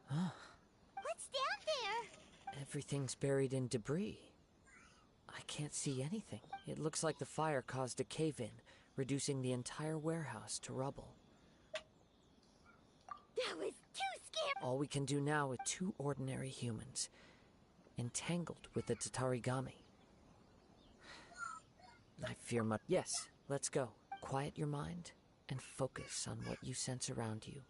What's down there? Everything's buried in debris. I can't see anything. It looks like the fire caused a cave-in, reducing the entire warehouse to rubble. That was too scary. All we can do now is 2 ordinary humans, entangled with the Tatarigami. I fear much. Yes, let's go. Quiet your mind and focus on what you sense around you.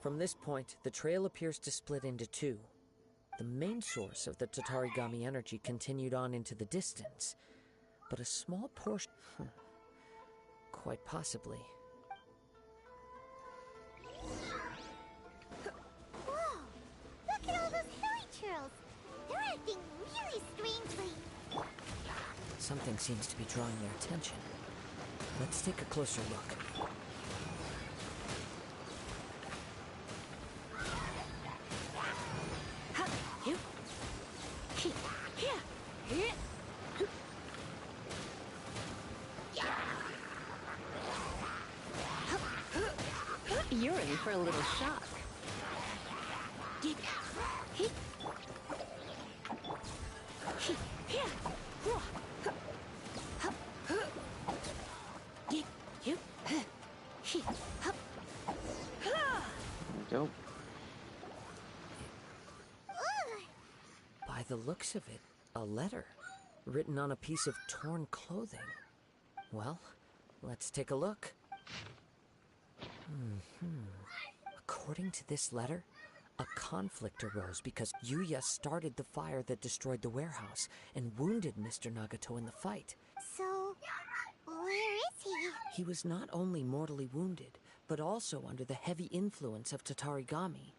From this point, the trail appears to split into 2. The main source of the Tatarigami energy continued on into the distance, but a small portion... quite possibly. Whoa! Look at all those hilly churls! They're acting really strangely. Something seems to be drawing their attention. Let's take a closer look. You're in for a little shock. Go. By the looks of it, a letter written on a piece of torn clothing. Well, let's take a look. According to this letter, a conflict arose because Yuya started the fire that destroyed the warehouse and wounded Mr. Nagato in the fight. So, where is he? He was not only mortally wounded, but also under the heavy influence of Tatarigami.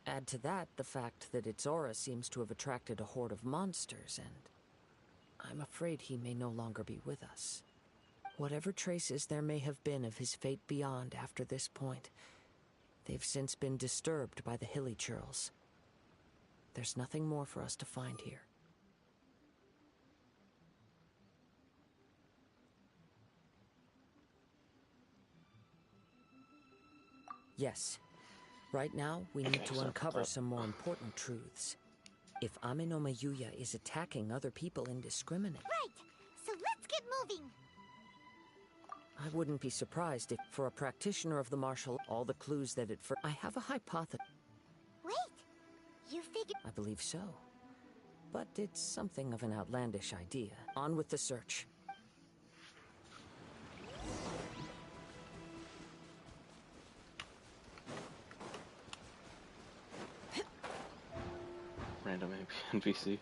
Add to that the fact that its aura seems to have attracted a horde of monsters, and I'm afraid he may no longer be with us. Whatever traces there may have been of his fate beyond after this point, they've since been disturbed by the hilly churls. There's nothing more for us to find here. Yes. Right now, we need to uncover some more important truths. If Amenoma Yuya is attacking other people indiscriminately... Right! So let's get moving! I wouldn't be surprised if, for a practitioner of the martial, all the clues that I have a hypothesis. Wait! You figured... I believe so. But it's something of an outlandish idea. On with the search. Random NPC.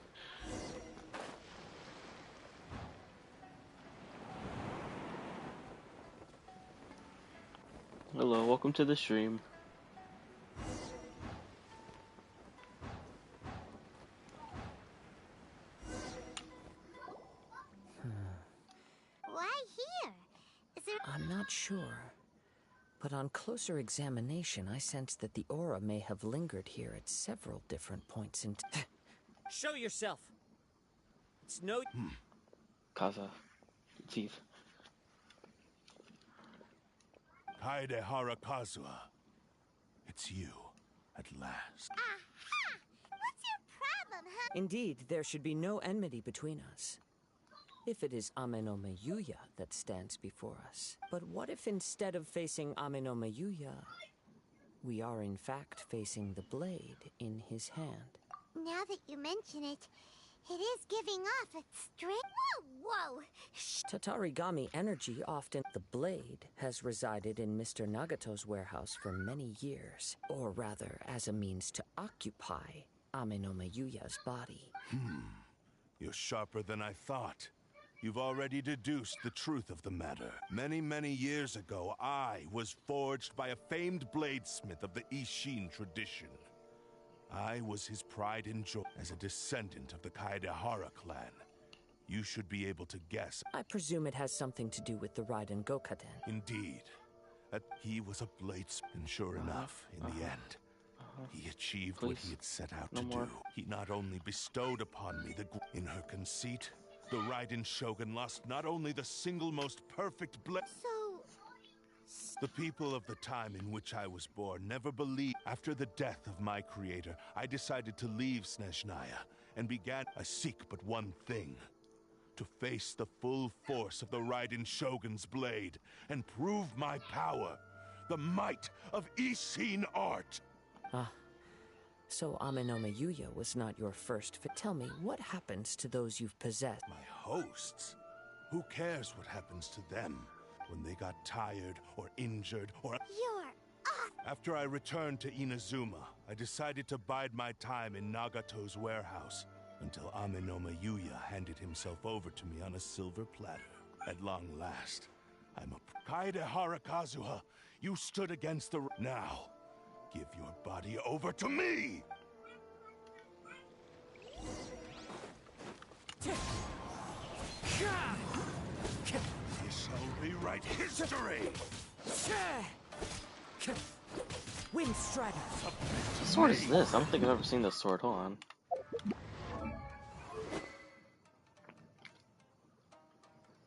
Hello, welcome to the stream. Why here? Is there... I'm not sure. But on closer examination, I sense that the aura may have lingered here at several different points in time. Show yourself! It's no... Kaza. Teeth. Kaede Harakazua. It's you, at last. Aha! What's your problem, huh? Indeed, there should be no enmity between us. If it is Amenoma Yuya that stands before us. But what if instead of facing Amenoma Yuya, we are in fact facing the blade in his hand? Now that you mention it, it is giving off a strange... Whoa, whoa! Tatarigami energy often... The blade has resided in Mr. Nagato's warehouse for many years. Or rather, as a means to occupy Amenoma Yuya's body. You're sharper than I thought. You've already deduced the truth of the matter. Many, many years ago, I was forged by a famed bladesmith of the Ishin tradition. I was his pride and joy as a descendant of the Kaedehara clan. You should be able to guess. I presume it has something to do with the Raiden Gokaden. Indeed. He was a bladesmith, and sure enough, in the end, he achieved what he had set out to do. He not only bestowed upon me in her conceit, the Raiden Shogun lost not only the single most perfect blade. The people of the time in which I was born never believed. After the death of my creator, I decided to leave Snezhnaya and began. I seek but one thing: to face the full force of the Raiden Shogun's blade and prove my power, the might of Ishin art. Ah, so Amenoma Yuya was not your first fit. Tell me, what happens to those you've possessed? My hosts? Who cares what happens to them when they got tired or injured or... You're off! After I returned to Inazuma, I decided to bide my time in Nagato's warehouse until Amenoma Yuya handed himself over to me on a silver platter. At long last, I'm a... Kaedehara Kazuha, you stood against the... Now, give your body over to me! You shall rewrite history! Wind Strider! What sword is this? I don't think I've ever seen this sword. Hold on.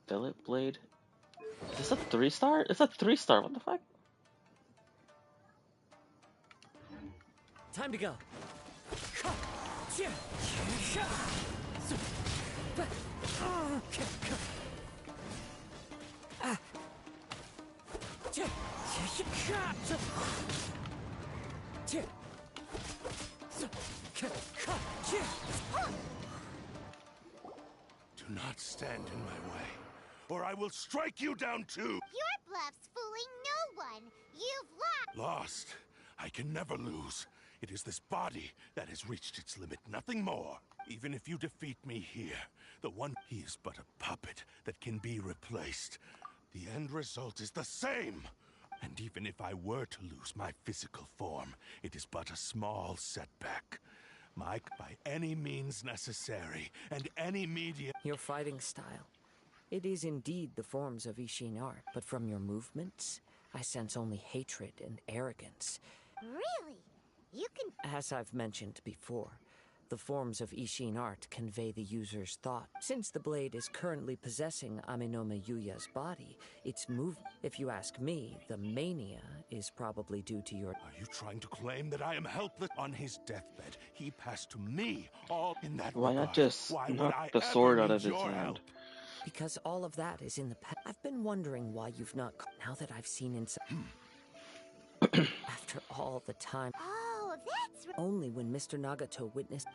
Billet Blade? Is this a 3-star? It's a 3-star, what the fuck? Time to go. Do not stand in my way, or I will strike you down too! Your bluff's fooling no one! You've lost! Lost? I can never lose. It is this body that has reached its limit, nothing more. Even if you defeat me here, the one... He is but a puppet that can be replaced. The end result is the same! And even if I were to lose my physical form, it is but a small setback. Mike, by any means necessary, and any media... Your fighting style. It is indeed the forms of Ishin art, but from your movements, I sense only hatred and arrogance. Really? You can... As I've mentioned before, the forms of Ishin art convey the user's thought. Since the blade is currently possessing Amenoma Yuya's body, its movement... If you ask me, the mania is probably due to your... Are you trying to claim that I am helpless? On his deathbed, he passed to me, all in that Why regard. not just Why knock the sword out of his hand? Help? Because all of that is in the past. I've been wondering why you've not... Now that I've seen inside... After all the time... Oh, that's... Only when Mr. Nagato witnessed...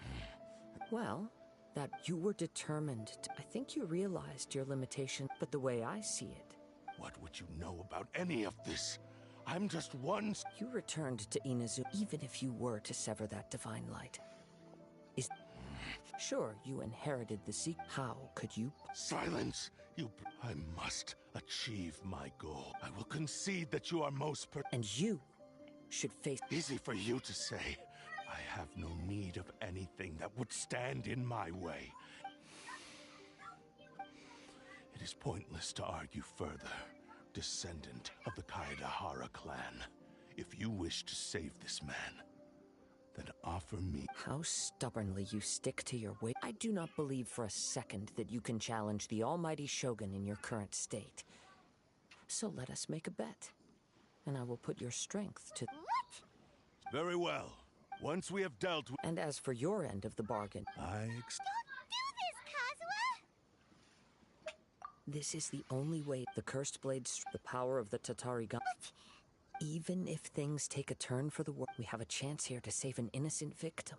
Well, that you were determined to... I think you realized your limitation, but the way I see it... What would you know about any of this? I'm just one... You returned to Inazuma even if you were to sever that divine light. Is... Sure, you inherited the secret. How could you... Silence! I must achieve my goal. I will concede that you are most And you should face... Easy for you to say. I have no need of anything that would stand in my way. It is pointless to argue further, descendant of the Kaedehara clan. If you wish to save this man, then offer me... How stubbornly you stick to your way. I do not believe for a second that you can challenge the almighty Shogun in your current state. So let us make a bet, and I will put your strength to... What? Very well. Once we have dealt with... And as for your end of the bargain... Don't do this, Kazuha! This is the only way. The cursed blade, the power of the Tatari gun... Even if things take a turn for the worse, we have a chance here to save an innocent victim.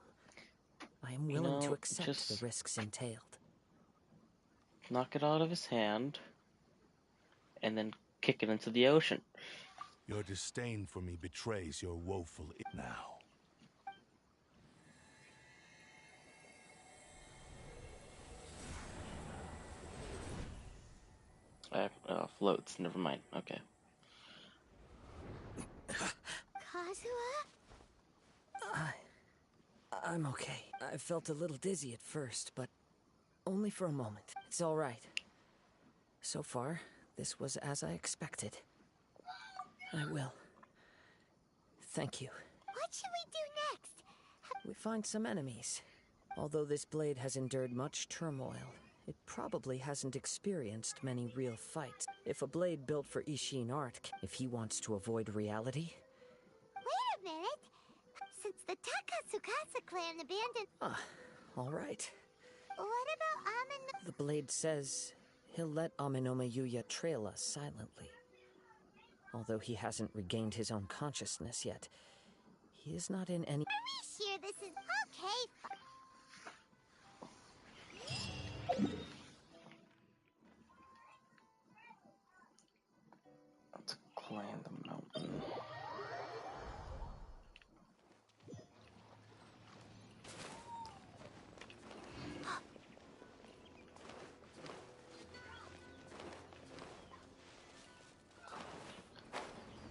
I am willing to accept the risks entailed. Knock it out of his hand, and then kick it into the ocean. Your disdain for me betrays your woeful... Now. Floats, never mind. Okay. Kazuha? I'm okay. I felt a little dizzy at first, but only for a moment. It's all right. So far, this was as I expected. I will. Thank you. What should we do next? We find some enemies. Although this blade has endured much turmoil, it probably hasn't experienced many real fights. If a blade built for Ishin art, if he wants to avoid reality... Wait a minute! Since the Takatsukasa clan abandoned... Ah, all right. What about Amin... The blade says he'll let Aminoma Yuya trail us silently. Although he hasn't regained his own consciousness yet, he is not in any... Are we sure this is... Okay, Let's climb the mountain.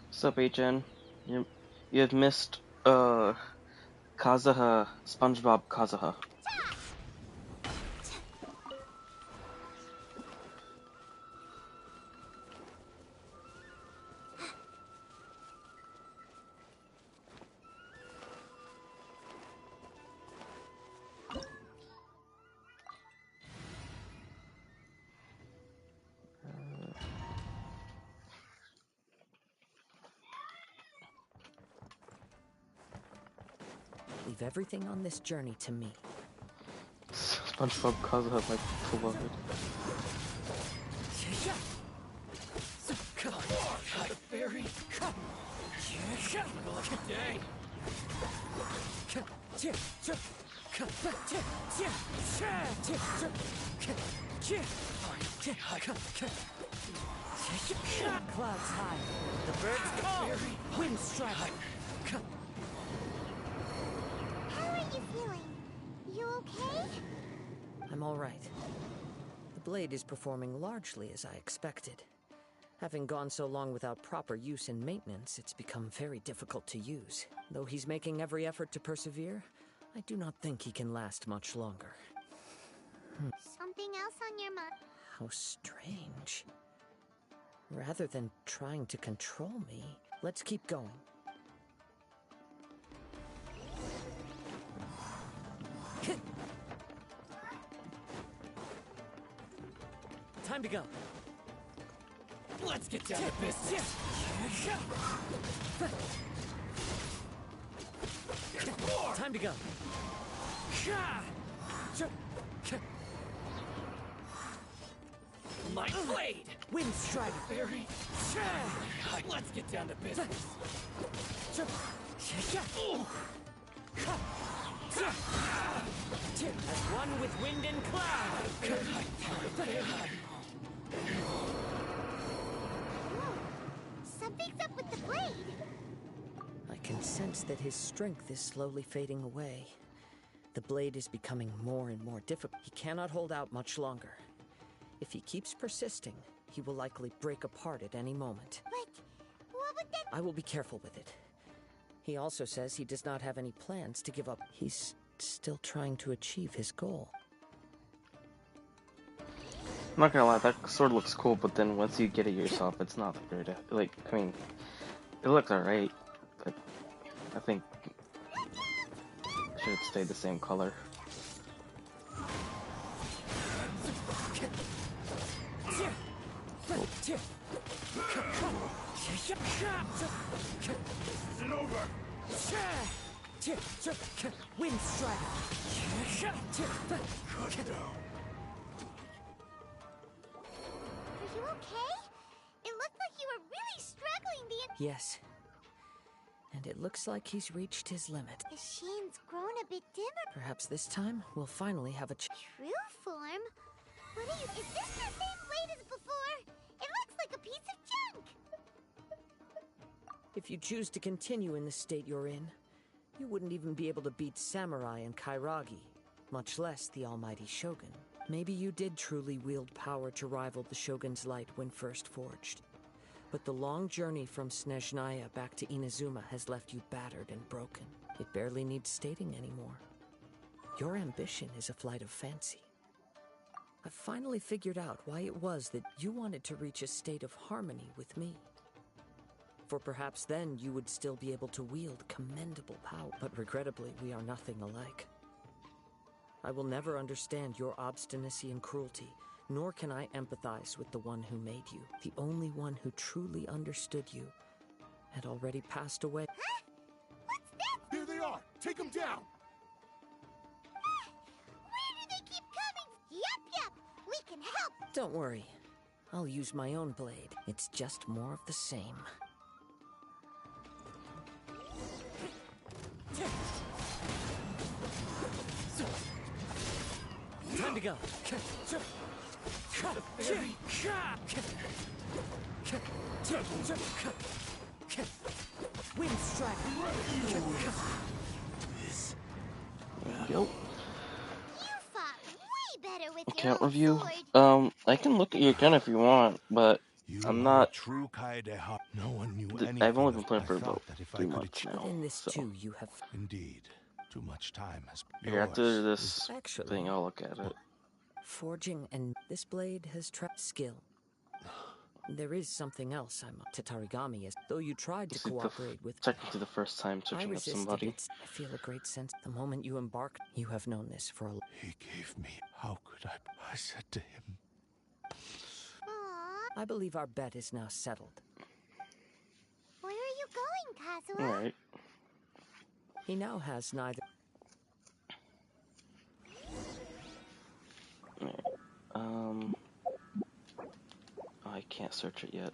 What's up, HN? You have missed, Kazuha, SpongeBob Kazuha. Leave everything on this journey to me. SpongeBob Kazuha, my beloved. Come on, Fairy. Come on. Like a day. Clouds high. The birds call. Wind strike. how are you feeling? You okay? I'm all right. The blade is performing largely as I expected. Having gone so long without proper use and maintenance, it's become very difficult to use. Though he's making every effort to persevere, I do not think he can last much longer. Something else on your mind? How strange. Rather than trying to control me, let's keep going. Time to go. Let's get down to business. Time to go. My blade! Wind strike. Fairy! Let's get down to business. As one with wind and cloud. Something's up with the blade. I can sense that his strength is slowly fading away. The blade is becoming more and more difficult. He cannot hold out much longer. If he keeps persisting, he will likely break apart at any moment. But what would that... I will be careful with it. He also says he does not have any plans to give up. He's still trying to achieve his goal. I'm not gonna lie, that sword looks cool, but then once you get it yourself, it's not very, like, I mean, it looks alright, but I think it should stay the same color. Isn't over. Wind strike. Cut down. Are you okay? It looked like you were really struggling the... Yes. And it looks like he's reached his limit. The sheen's grown a bit dimmer. Perhaps this time, we'll finally have a True form? What are you... Is this the same blade as before? It looks like a piece of junk! If you choose to continue in the state you're in, you wouldn't even be able to beat Samurai and Kairagi, much less the almighty Shogun. Maybe you did truly wield power to rival the Shogun's light when first forged. But the long journey from Snezhnaya back to Inazuma has left you battered and broken. It barely needs stating anymore. Your ambition is a flight of fancy. I've finally figured out why it was that you wanted to reach a state of harmony with me. For perhaps then you would still be able to wield commendable power. But regrettably, we are nothing alike. I will never understand your obstinacy and cruelty, nor can I empathize with the one who made you. The only one who truly understood you had already passed away. Huh? What's that? Here they are! Take them down! Where do they keep coming? Yup, we can help. Don't worry. I'll use my own blade. It's just more of the same. Time to go. Wind strike. Yo. You fought way better with your Can't own review. sword. I can look at your gun if you want, but I'm not. True Kaedeha. No one knew anything. I've only been playing for I thought about that if 3 I could months achieve. now. But in this So too, you have Indeed, too much time has. here, after this actually thing, I'll look at it. forging, and this blade has trapped skill. There is something else I'm up to. Tatarigami is, though you tried to This is cooperate with. technically the first time I searching up resisted somebody. it. I feel a great sense. The moment you embarked, you have known this for a. He gave me. How could I? I said to him. Aww. I believe our bet is now settled. Where are you going, Kazuha? Alright. He now has neither. Alright. Oh, I can't search it yet.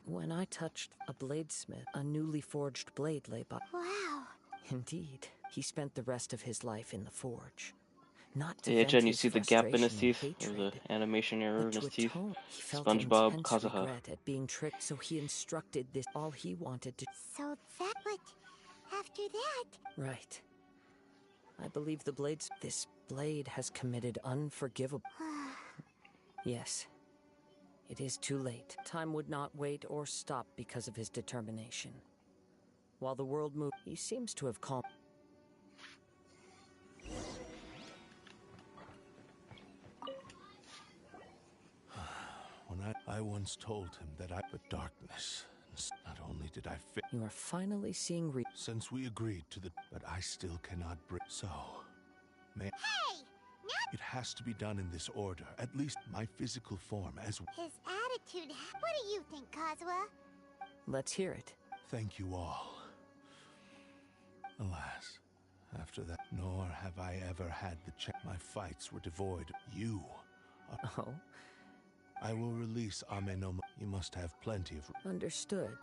When I touched a bladesmith, a newly forged blade lay by. Wow. Indeed, he spent the rest of his life in the forge. Not to Yeah, vent Jen, you his see the gap in his frustration and teeth? Or the hatred, animation error in but to his teeth? atone. He felt SpongeBob intense Kazuha. regret at being tricked, so he instructed this. All he wanted to. So that what? After that? Right. I believe the blades. This blade has committed unforgivable. Yes. It is too late. Time would not wait or stop because of his determination. While the world moved, he seems to have calmed. When I once told him that but darkness. Not only did I fit. You are finally seeing Since we agreed to the. But I still cannot bring. So. May. Hey! It has to be done in this order. At least my physical form as. His attitude. What do you think, Kazuha? Let's hear it. Thank you all. Alas, after that, nor have I ever had the chance. My fights were devoid. You. Oh? I will release Amenoma. You must have plenty of. Understood.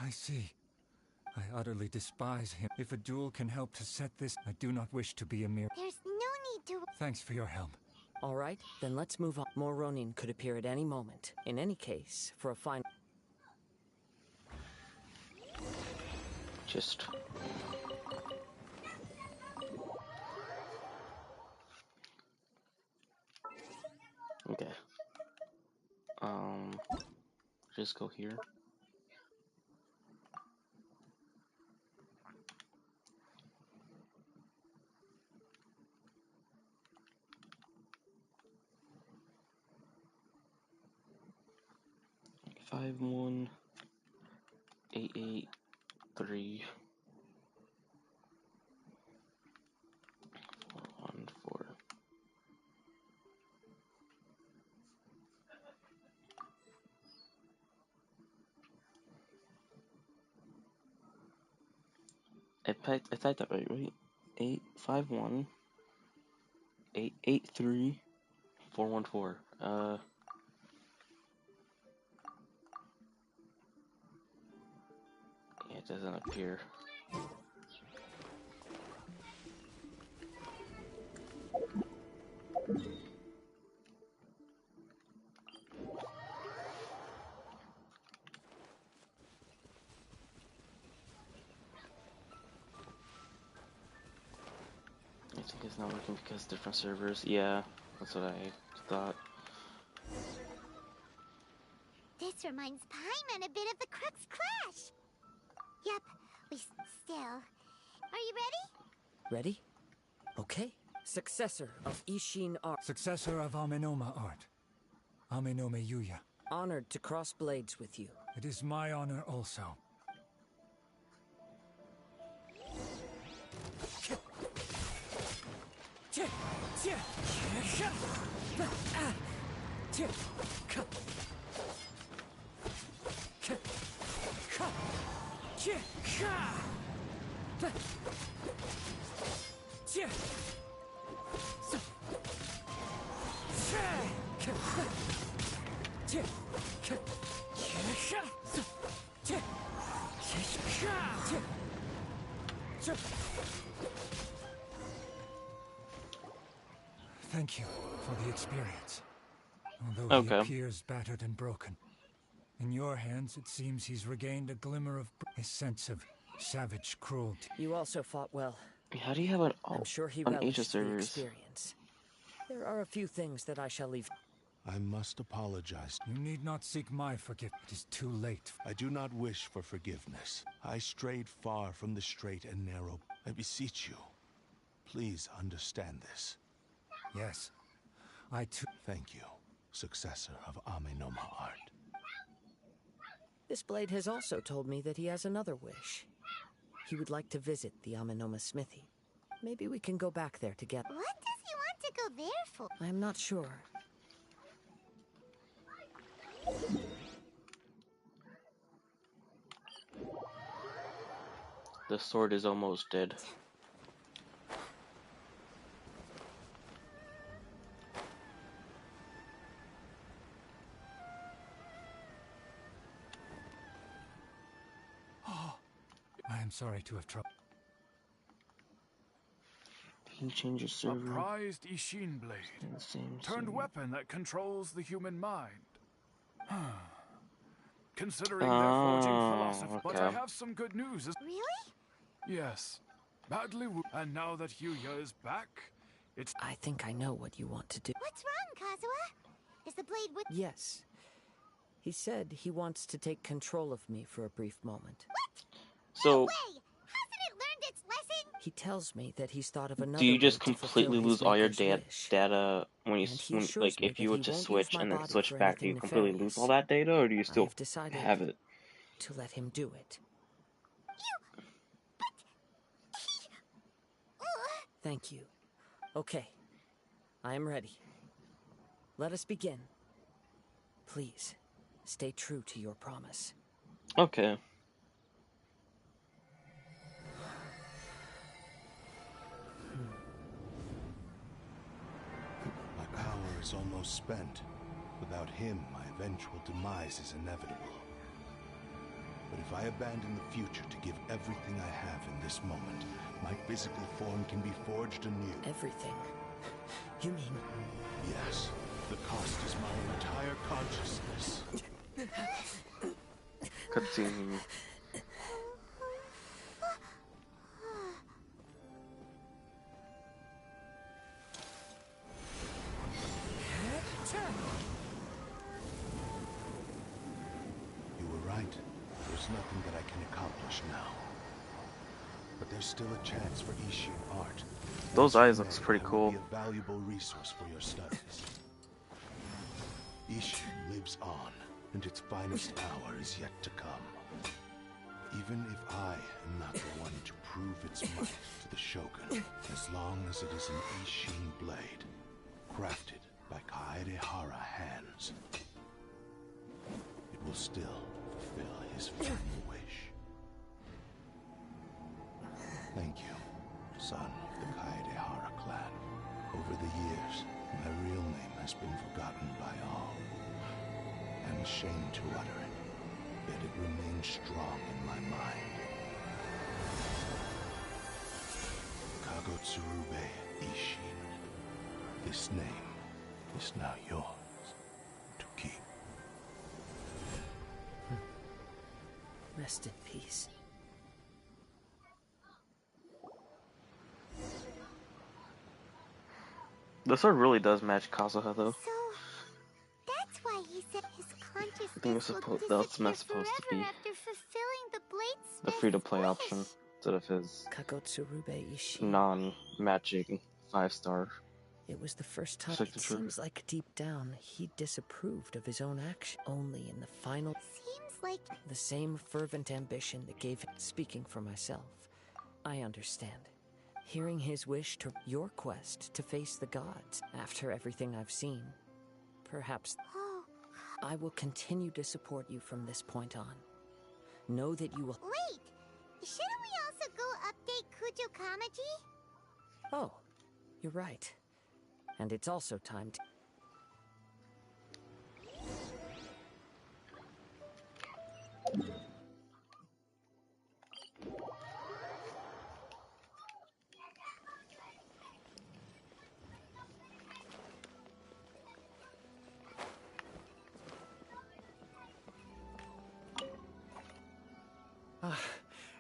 I see. I utterly despise him. If a duel can help to set this, I do not wish to be a mere. There's no need to. Thanks for your help. All right, then let's move on. More Ronin could appear at any moment. In any case, for a fine. Just. Okay. Just go here. Five 1 8 8 3 4 1 4. I typed that right? 8 5 1 8 8 3 4 1 4. Yeah, it doesn't appear. I think it's not working because different servers. Yeah, that's what I thought. This reminds Paimon a bit of the Crux Clash. Yep, still. Are you ready? Ready? Okay. Successor of Ishin art. Successor of Amenoma art. Amenome Yuya. Honored to cross blades with you. It is my honor also. Thank you for the experience. Although he appears battered and broken, in your hands it seems he's regained a glimmer of his sense of savage cruelty. You also fought well. How do you have I'm sure he an Asia relished the servers? experience. There are a few things that I shall leave. I must apologize. You need not seek my forgiveness. It is too late. I do not wish for forgiveness. I strayed far from the straight and narrow. I beseech you, please understand this. Yes, I too. Thank you, successor of Amenoma art. This blade has also told me that he has another wish. He would like to visit the Amenoma smithy. Maybe we can go back there together. What does he want to go there for? I'm not sure. The sword is almost dead. I am sorry to have troubled. He changes A server. prized Ishin blade. Turned weapon that controls the human mind. Considering their forging philosophy. Okay. But I have some good news. Really? Yes. Badly wounded. And now that Yuya is back, it's... I think I know what you want to do. What's wrong, Kazuha? Is the blade with... Yes. He said he wants to take control of me for a brief moment. What? So... No way! Hasn't it learned its lesson? He tells me that he's thought of another. Do you just way to completely fulfill his lose all your maker's wish. data when you And he assures like me if that you were he to won't switch use my and then body switch for back, do you anything completely nefarious. lose all that data, or do you I still have decided have it? to let him do it. Thank you. Okay. I am ready. Let us begin. Please, stay true to your promise. Okay. My power is almost spent. Without him, my eventual demise is inevitable. But if I abandon the future to give everything I have in this moment, my physical form can be forged anew. Everything? You mean... Yes. The cost is my entire consciousness. Cutscene. You were right. There's nothing that I can accomplish now. But there's still a chance for Ishin art. Those eyes looks pretty I will cool. be a valuable resource for your studies. Ishin lives on, and its finest hour is yet to come. Even if I am not the one to prove its might to the Shogun, as long as it is an Ishin blade, crafted by Kaedehara hands, it will still fulfill his final wish. Thank you, son of the Kaedehara clan. Over the years, my real name has been forgotten by all. I'm ashamed to utter it, yet it remains strong in my mind. Kagotsurube Ishin. This name is now yours to keep. Rest in peace. The sword really does match Kazuha, though. So, that's why he said his consciousness I think that's not supposed to be after fulfilling the bladesmith's the free-to-play wish. option instead of his Kagotsurube Ishi. non-matching 5-star. It was the first time. Signature. It seems like deep down he disapproved of his own action. Only in the final. Seems like the same fervent ambition that gave him. Speaking for myself, I understand. Hearing his wish to your quest to face the gods after everything I've seen, perhaps I will continue to support you from this point on. Know that you will. Wait, shouldn't we also go update Kujo Kamaji? Oh, you're right. And it's also time to.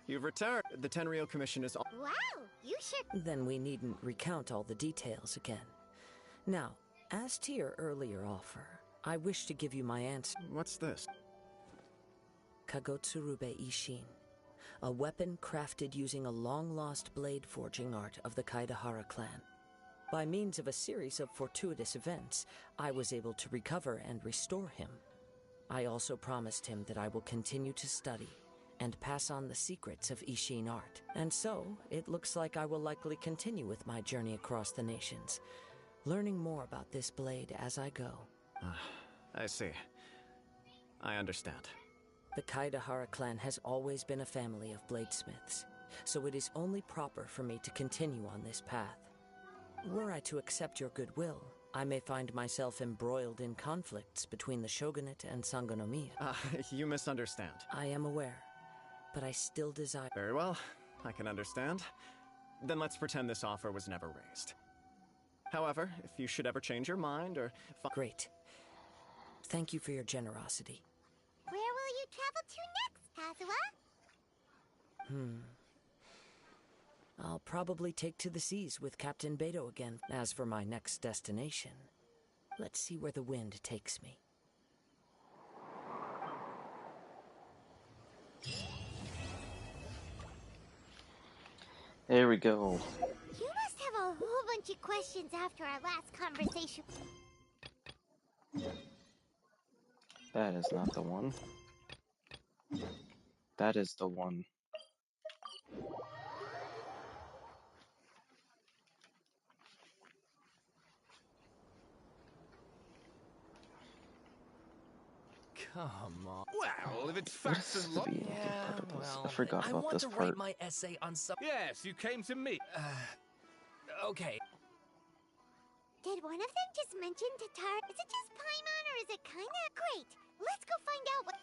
You've returned. The Tenryou Commission is. Wow, you sure. Then we needn't recount all the details again. Now, as to your earlier offer, I wish to give you my answer. What's this? Kagotsurube Ishin, a weapon crafted using a long-lost blade forging art of the Kaidahara clan. By means of a series of fortuitous events, I was able to recover and restore him. I also promised him that I will continue to study and pass on the secrets of Ishin art. And so, it looks like I will likely continue with my journey across the nations, learning more about this blade as I go. I see. I understand. The Kaidahara clan has always been a family of bladesmiths, so it is only proper for me to continue on this path. Were I to accept your goodwill, I may find myself embroiled in conflicts between the shogunate and Sangonomiya. You misunderstand. I am aware, but I still desire. Very well, I can understand. Then let's pretend this offer was never raised. However, if you should ever change your mind or... Great. Thank you for your generosity. Where will you travel to next, Kazuha? I'll probably take to the seas with Captain Beto again. As for my next destination, let's see where the wind takes me. There we go. You must have a whole bunch of questions after our last conversation. That is not the one. That is the one. Come on. Well, if it's facts and What is I forgot I about want this to part. write my essay on some. Yes, you came to me. Okay. Did one of them just mention Tatar? Is it just Paimon or is it kinda great? Let's go find out what.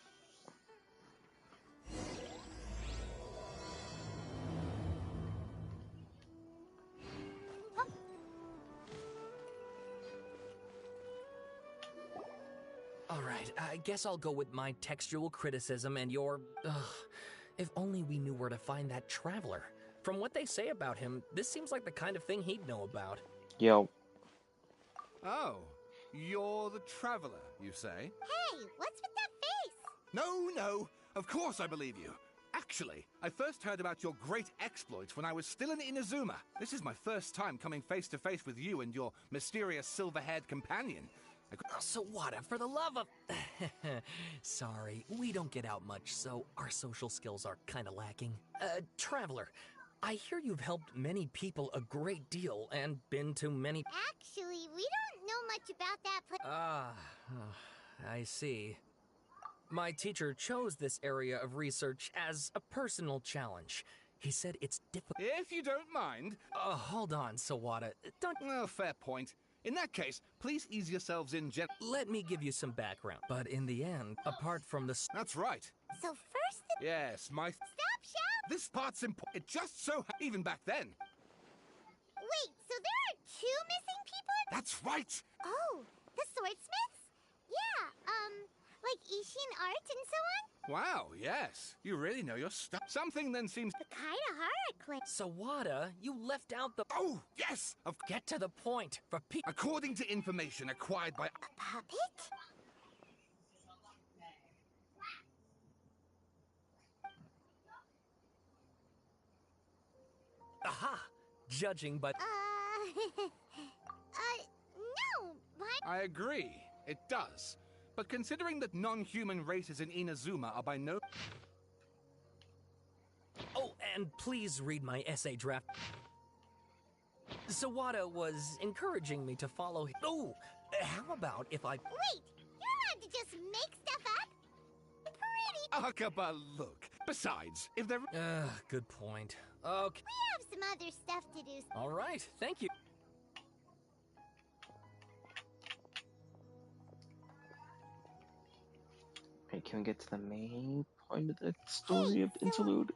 Alright, I guess I'll go with my textual criticism and your... if only we knew where to find that traveler. From what they say about him, this seems like the kind of thing he'd know about. Yo. Oh, you're the traveler, you say? Hey, what's with that face? No, of course I believe you. Actually, I first heard about your great exploits when I was still in Inazuma. This is my first time coming face to face with you and your mysterious silver-haired companion. Sawada, for the love of... Sorry, we don't get out much, so our social skills are kinda lacking. Traveler, I hear you've helped many people a great deal and been to many... Actually, we don't know much about that place. I see. My teacher chose this area of research as a personal challenge. He said it's difficult... If you don't mind... hold on, Sawada. Don't... Well, fair point. In that case, please ease yourselves in Let me give you some background. But in the end, apart from the... That's right. So first the... Yes, my... Stop shout! This part's important. It just so... Even back then. Wait, so there are two missing people? That's right! Oh, the swordsmiths? Yeah, like Ishin art and so on? Wow, yes. You really know your stuff. Something then seems... The Kaidahara clan. Sawada, you left out the... Oh, yes! Get to the point. For According to information acquired by... A puppet? Aha! Judging by... no, what? I agree, it does. But considering that non-human races in Inazuma are by no... Oh, and please read my essay draft. Sawada was encouraging me to follow... Oh, how about if I... Wait, you're allowed to just make stuff up? Pretty... Akaba, look. Besides, if there... good point. Okay. We have some other stuff to do. All right, thank you. Okay, can we get to the main point of the story of the interlude?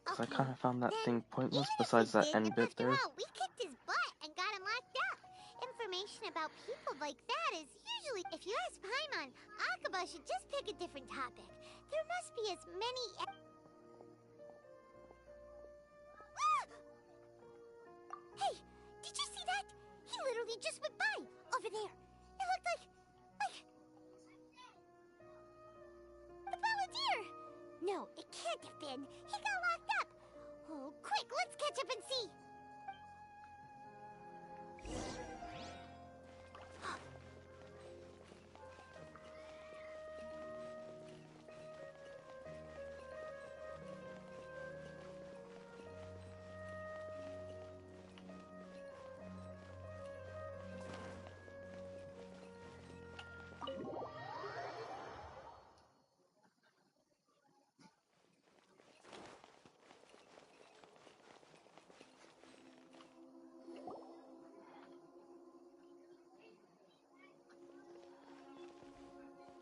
Because I kind of found that thing pointless besides that end bit there. We kicked his butt and got him locked up. Information about people like that is usually... If you ask Paimon, Akaba should just pick a different topic. There must be as many... Hey, did you see that? He literally just went by, over there. It looked like... the Balladeer! No, it can't have been. He got locked up. Oh, quick, let's catch up and see.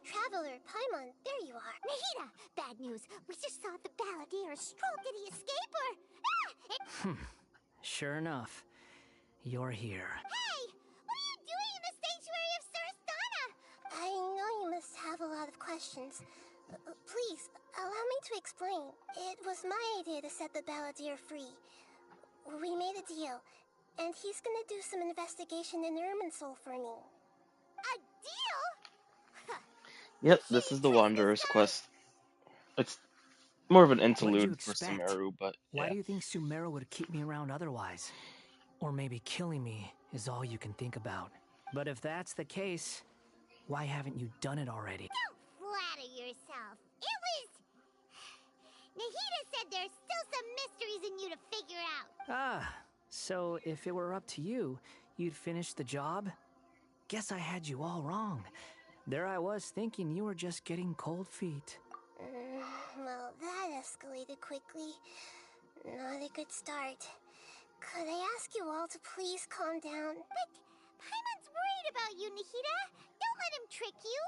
Traveler, Paimon, there you are. Nahida! Bad news. We just saw the Balladeer stroll. Did he escape or... Sure enough. You're here. Hey! What are you doing in the sanctuary of Surastana? I know you must have a lot of questions. Please, allow me to explain. It was my idea to set the Balladeer free. We made a deal, and he's gonna do some investigation in Irminsul for me. A deal? Yep, this is the Wanderer's quest. It's more of an interlude for Sumeru, but yeah. Why do you think Sumeru would keep me around otherwise? Or maybe killing me is all you can think about. But if that's the case, why haven't you done it already? Don't flatter yourself. It was... Nahida said there's still some mysteries in you to figure out. Ah, so if it were up to you, you'd finish the job? Guess I had you all wrong. There I was thinking you were just getting cold feet. Well, that escalated quickly. Not a good start. Could I ask you all to please calm down? But Paimon's worried about you, Nahida. Don't let him trick you.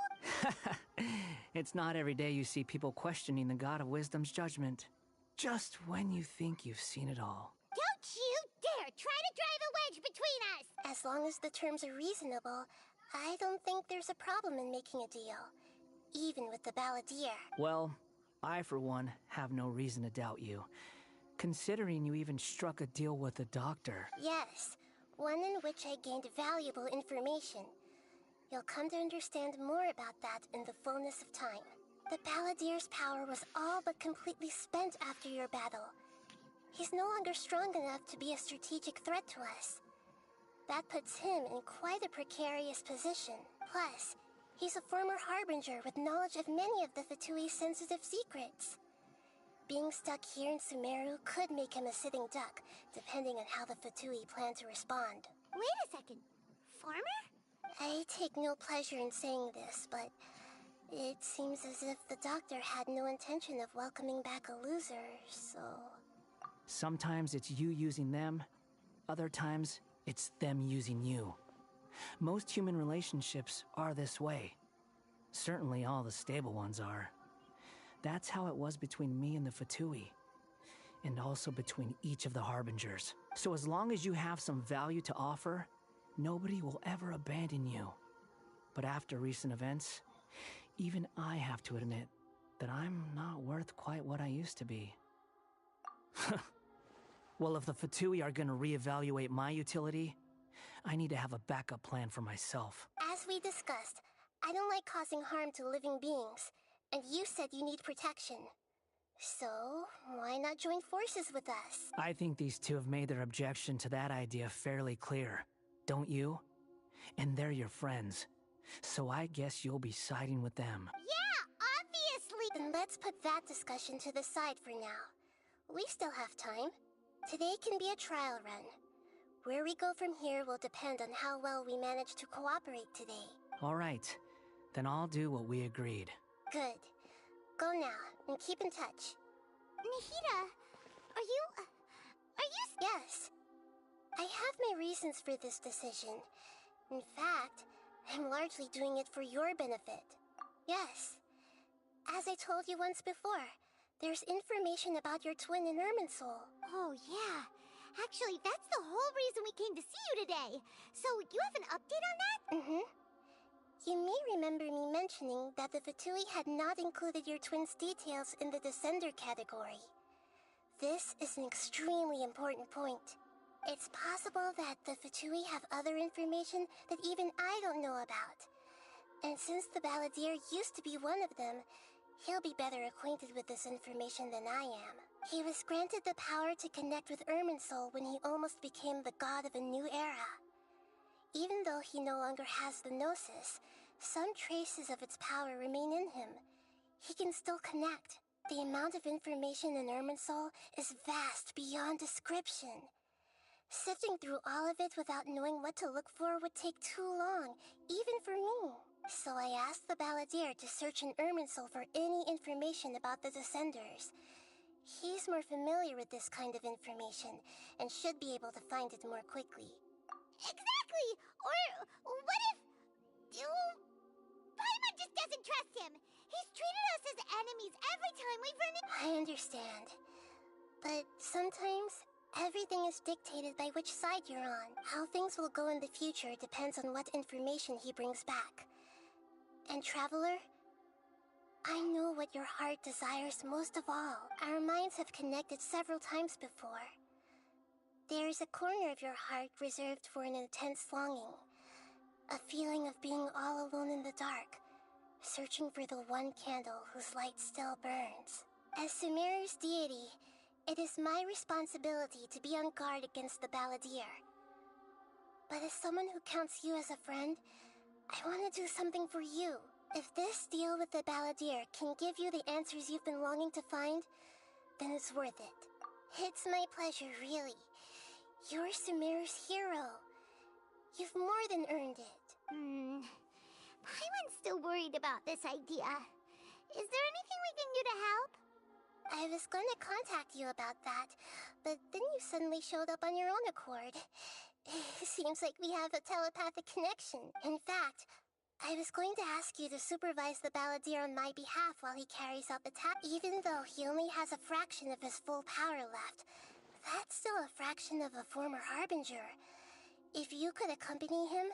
It's not every day you see people questioning the God of Wisdom's judgment. Just when you think you've seen it all. Don't you dare try to drive a wedge between us! As long as the terms are reasonable, I don't think there's a problem in making a deal. Even with the Balladeer. Well, I for one have no reason to doubt you. Considering you even struck a deal with the doctor. Yes, one in which I gained valuable information. You'll come to understand more about that in the fullness of time. The Balladeer's power was all but completely spent after your battle. He's no longer strong enough to be a strategic threat to us. That puts him in quite a precarious position. Plus, he's a former Harbinger with knowledge of many of the Fatui's sensitive secrets. Being stuck here in Sumeru could make him a sitting duck, depending on how the Fatui plan to respond. Wait a second. Farmer? I take no pleasure in saying this, but it seems as if the doctor had no intention of welcoming back a loser, so... Sometimes it's you using them, other times it's them using you. Most human relationships are this way. Certainly all the stable ones are. That's how it was between me and the Fatui, and also between each of the Harbingers. So as long as you have some value to offer, nobody will ever abandon you. But after recent events, even I have to admit that I'm not worth quite what I used to be. Well, if the Fatui are gonna reevaluate my utility, I need to have a backup plan for myself. As we discussed, I don't like causing harm to living beings, and you said you need protection. So, why not join forces with us? I think these two have made their objection to that idea fairly clear, don't you? And they're your friends, so I guess you'll be siding with them. Yeah, obviously! Then let's put that discussion to the side for now. We still have time. Today can be a trial run. Where we go from here will depend on how well we manage to cooperate today. All right, then I'll do what we agreed. Good. Go now, and keep in touch. Nahida, are you... Yes. I have my reasons for this decision. In fact, I'm largely doing it for your benefit. Yes. As I told you once before, there's information about your twin in Irminsul. Oh, yeah. Actually, that's the whole reason we came to see you today. So, you have an update on that? Mm-hmm. You may remember me mentioning that the Fatui had not included your twin's details in the Descender category. This is an extremely important point. It's possible that the Fatui have other information that even I don't know about. And since the Balladeer used to be one of them, he'll be better acquainted with this information than I am. He was granted the power to connect with Irminsul when he almost became the god of a new era. Even though he no longer has the Gnosis, some traces of its power remain in him. He can still connect. The amount of information in Irminsul is vast beyond description. Sifting through all of it without knowing what to look for would take too long, even for me. So I asked the Balladeer to search in Irminsul for any information about the Descenders. He's more familiar with this kind of information, and should be able to find it more quickly. Exactly! Or what if... Paimon just doesn't trust him! He's treated us as enemies every time we've run into... I understand. But sometimes, everything is dictated by which side you're on. How things will go in the future depends on what information he brings back. And Traveler, I know what your heart desires most of all. Our minds have connected several times before. There is a corner of your heart reserved for an intense longing. A feeling of being all alone in the dark, searching for the one candle whose light still burns. As Sumeru's deity, it is my responsibility to be on guard against the Balladeer. But as someone who counts you as a friend, I want to do something for you. If this deal with the Balladeer can give you the answers you've been longing to find, then it's worth it. It's my pleasure, really. You're Sumeru's hero. You've more than earned it. Paimon's still worried about this idea. Is there anything we can do to help? I was going to contact you about that, but then you suddenly showed up on your own accord. Seems like we have a telepathic connection. In fact, I was going to ask you to supervise the Balladeer on my behalf while he carries out the task. Even though he only has a fraction of his full power left, that's still a fraction of a former Harbinger. If you could accompany him,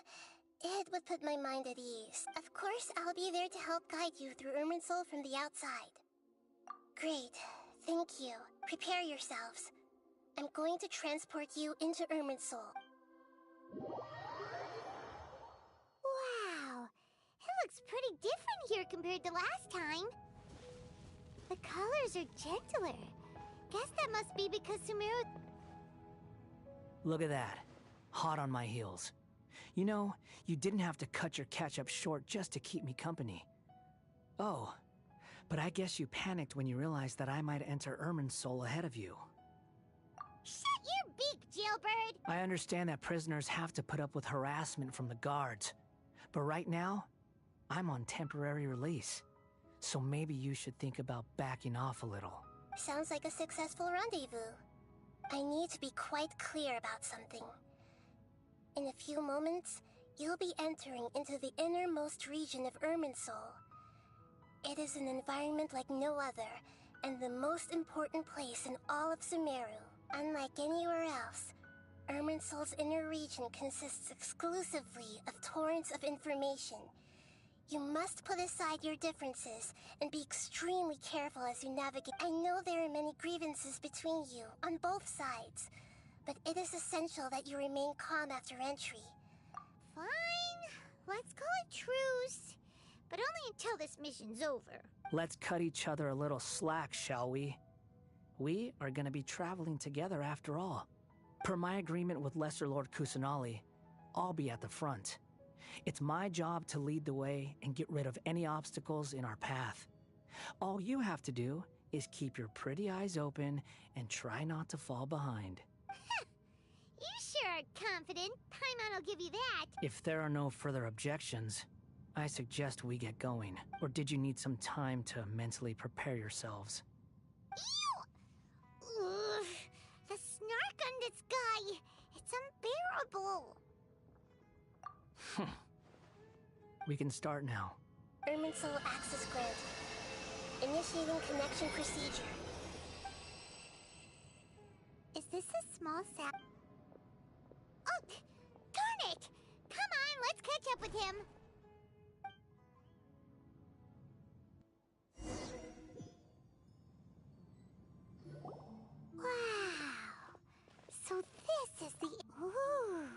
it would put my mind at ease. Of course, I'll be there to help guide you through Irminsul from the outside. Great. Thank you. Prepare yourselves. I'm going to transport you into Irminsul. Wow. It looks pretty different here compared to last time. The colors are gentler. Guess that must be because Sumeru... Look at that. Hot on my heels. You know, you didn't have to cut your catch-up short just to keep me company. Oh, but I guess you panicked when you realized that I might enter Irminsul ahead of you. Shut your beak, jailbird! I understand that prisoners have to put up with harassment from the guards. But right now, I'm on temporary release. So maybe you should think about backing off a little. Sounds like a successful rendezvous. I need to be quite clear about something. In a few moments, you'll be entering into the innermost region of Irminsul. It is an environment like no other, and the most important place in all of Sumeru. Unlike anywhere else, Irminsul's inner region consists exclusively of torrents of information. You must put aside your differences and be extremely careful as you navigate. I know there are many grievances between you, on both sides, but it is essential that you remain calm after entry. Fine. Let's call it truce. but only until this mission's over. Let's cut each other a little slack, shall we? We are going to be traveling together after all. Per my agreement with Lesser Lord Kusanali, I'll be at the front. It's my job to lead the way and get rid of any obstacles in our path. All you have to do is keep your pretty eyes open and try not to fall behind. You sure are confident. Paimon will give you that. If there are no further objections, I suggest we get going. Or did you need some time to mentally prepare yourselves? Ew! Ugh, the snark on this guy. It's unbearable. We can start now. Irminsul access granted. Initiating connection procedure. Is this a small sap? Oh, darn it! Come on, let's catch up with him. Wow. So this is the... Ooh.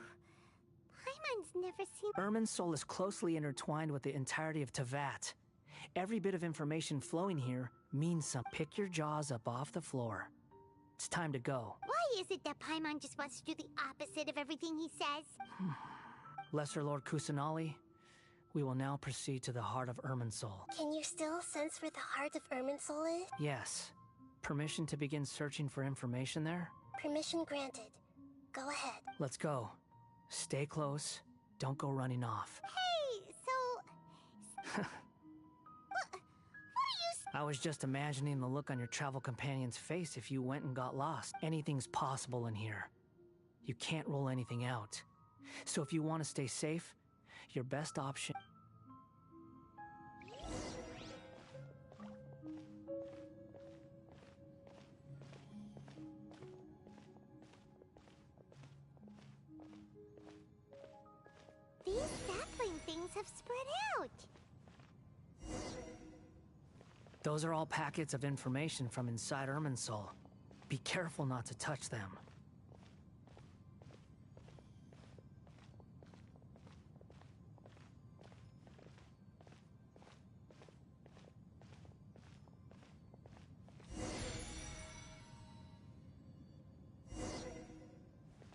Paimon's never seen... Irminsul is closely intertwined with the entirety of Teyvat. Every bit of information flowing here means something. Pick your jaws up off the floor. It's time to go. Why is it that Paimon just wants to do the opposite of everything he says? Lesser Lord Kusanali, we will now proceed to the heart of Irminsul. Can you still sense where the heart of Irminsul is? Yes. Permission to begin searching for information there? Permission granted. Go ahead. Let's go. Stay close. Don't go running off. Hey, so... what are you... I was just imagining the look on your travel companion's face if you went and got lost. Anything's possible in here. You can't rule anything out. So if you want to stay safe, your best option... These sapling things have spread out. Those are all packets of information from inside Irminsul. Be careful not to touch them.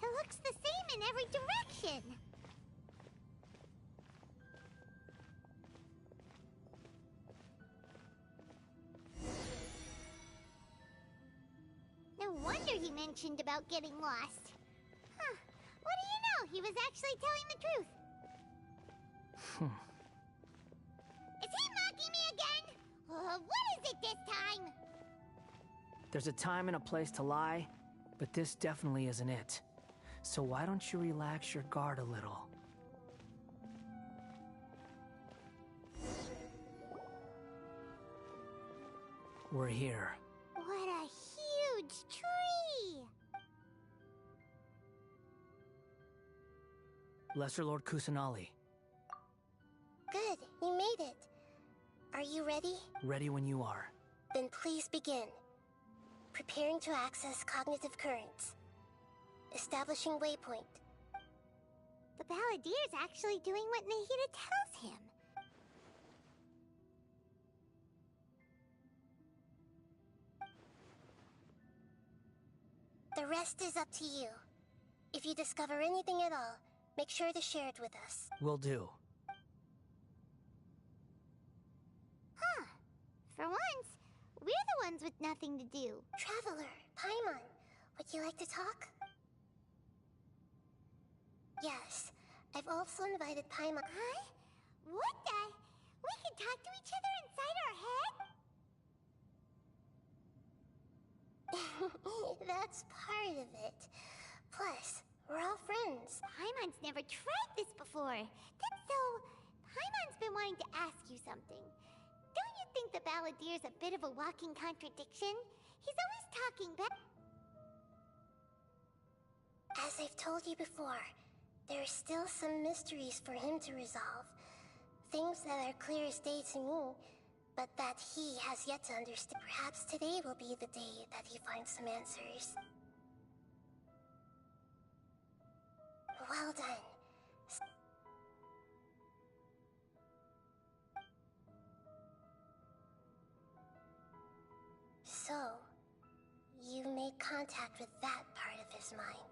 It looks the same in every direction. No wonder he mentioned about getting lost. Huh. What do you know? He was actually telling the truth. Is he mocking me again? What is it this time? There's a time and a place to lie, but this definitely isn't it. So why don't you relax your guard a little? We're here. What a huge tree! Lesser Lord Kusanali. Good, you made it. Are you ready? Ready when you are. Then please begin. Preparing to access cognitive currents. Establishing waypoint. The Balladeer's actually doing what Nahida tells him. The rest is up to you. If you discover anything at all, make sure to share it with us. Will do. Huh. For once, we're the ones with nothing to do. Traveler, Paimon, would you like to talk? Yes, I've also invited Paimon. Huh? What the? We can talk to each other inside our head? That's part of it. Plus, we're all friends. Paimon's never tried this before. That's so... Paimon's been wanting to ask you something. Don't you think the Balladeer's a bit of a walking contradiction? He's always talking back. As I've told you before, there are still some mysteries for him to resolve. Things that are clear as day to me, but that he has yet to understand. Perhaps today will be the day that he finds some answers. Well done. contact with that part of his mind.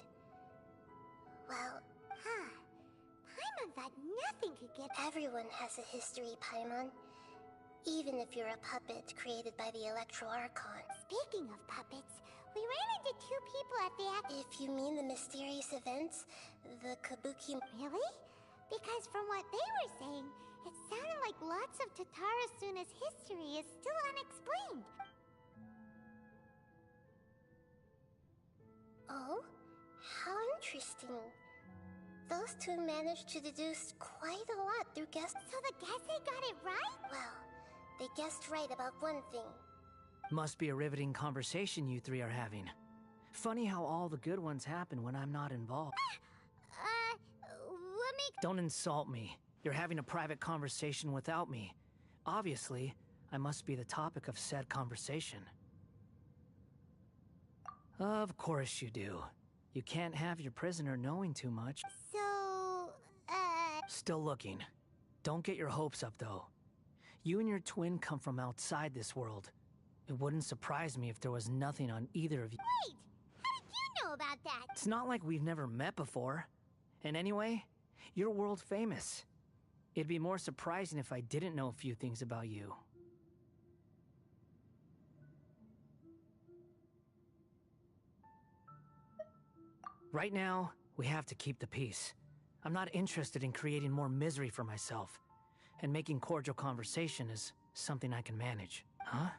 Well, Paimon thought nothing could get... Everyone has a history, Paimon. Even if you're a puppet created by the Electro Archon. Speaking of puppets, we ran into 2 people at the If you mean the mysterious events, the Kabuki... Really? Because from what they were saying, it sounded like lots of Tatara Suna's history is still unexplained. Oh? How interesting. Those 2 managed to deduce quite a lot through guess... So the Genshin got it right? Well, they guessed right about one thing. Must be a riveting conversation you 3 are having. Funny how all the good ones happen when I'm not involved. What makes... Don't insult me. You're having a private conversation without me. Obviously, I must be the topic of said conversation. Of course you do. You can't have your prisoner knowing too much. So, Still looking. Don't get your hopes up, though. You and your twin come from outside this world. It wouldn't surprise me if there was nothing on either of you. Wait! How did you know about that? It's not like we've never met before. And anyway, you're world famous. It'd be more surprising if I didn't know a few things about you. Right now, we have to keep the peace. I'm not interested in creating more misery for myself. And making cordial conversation is something I can manage. Huh?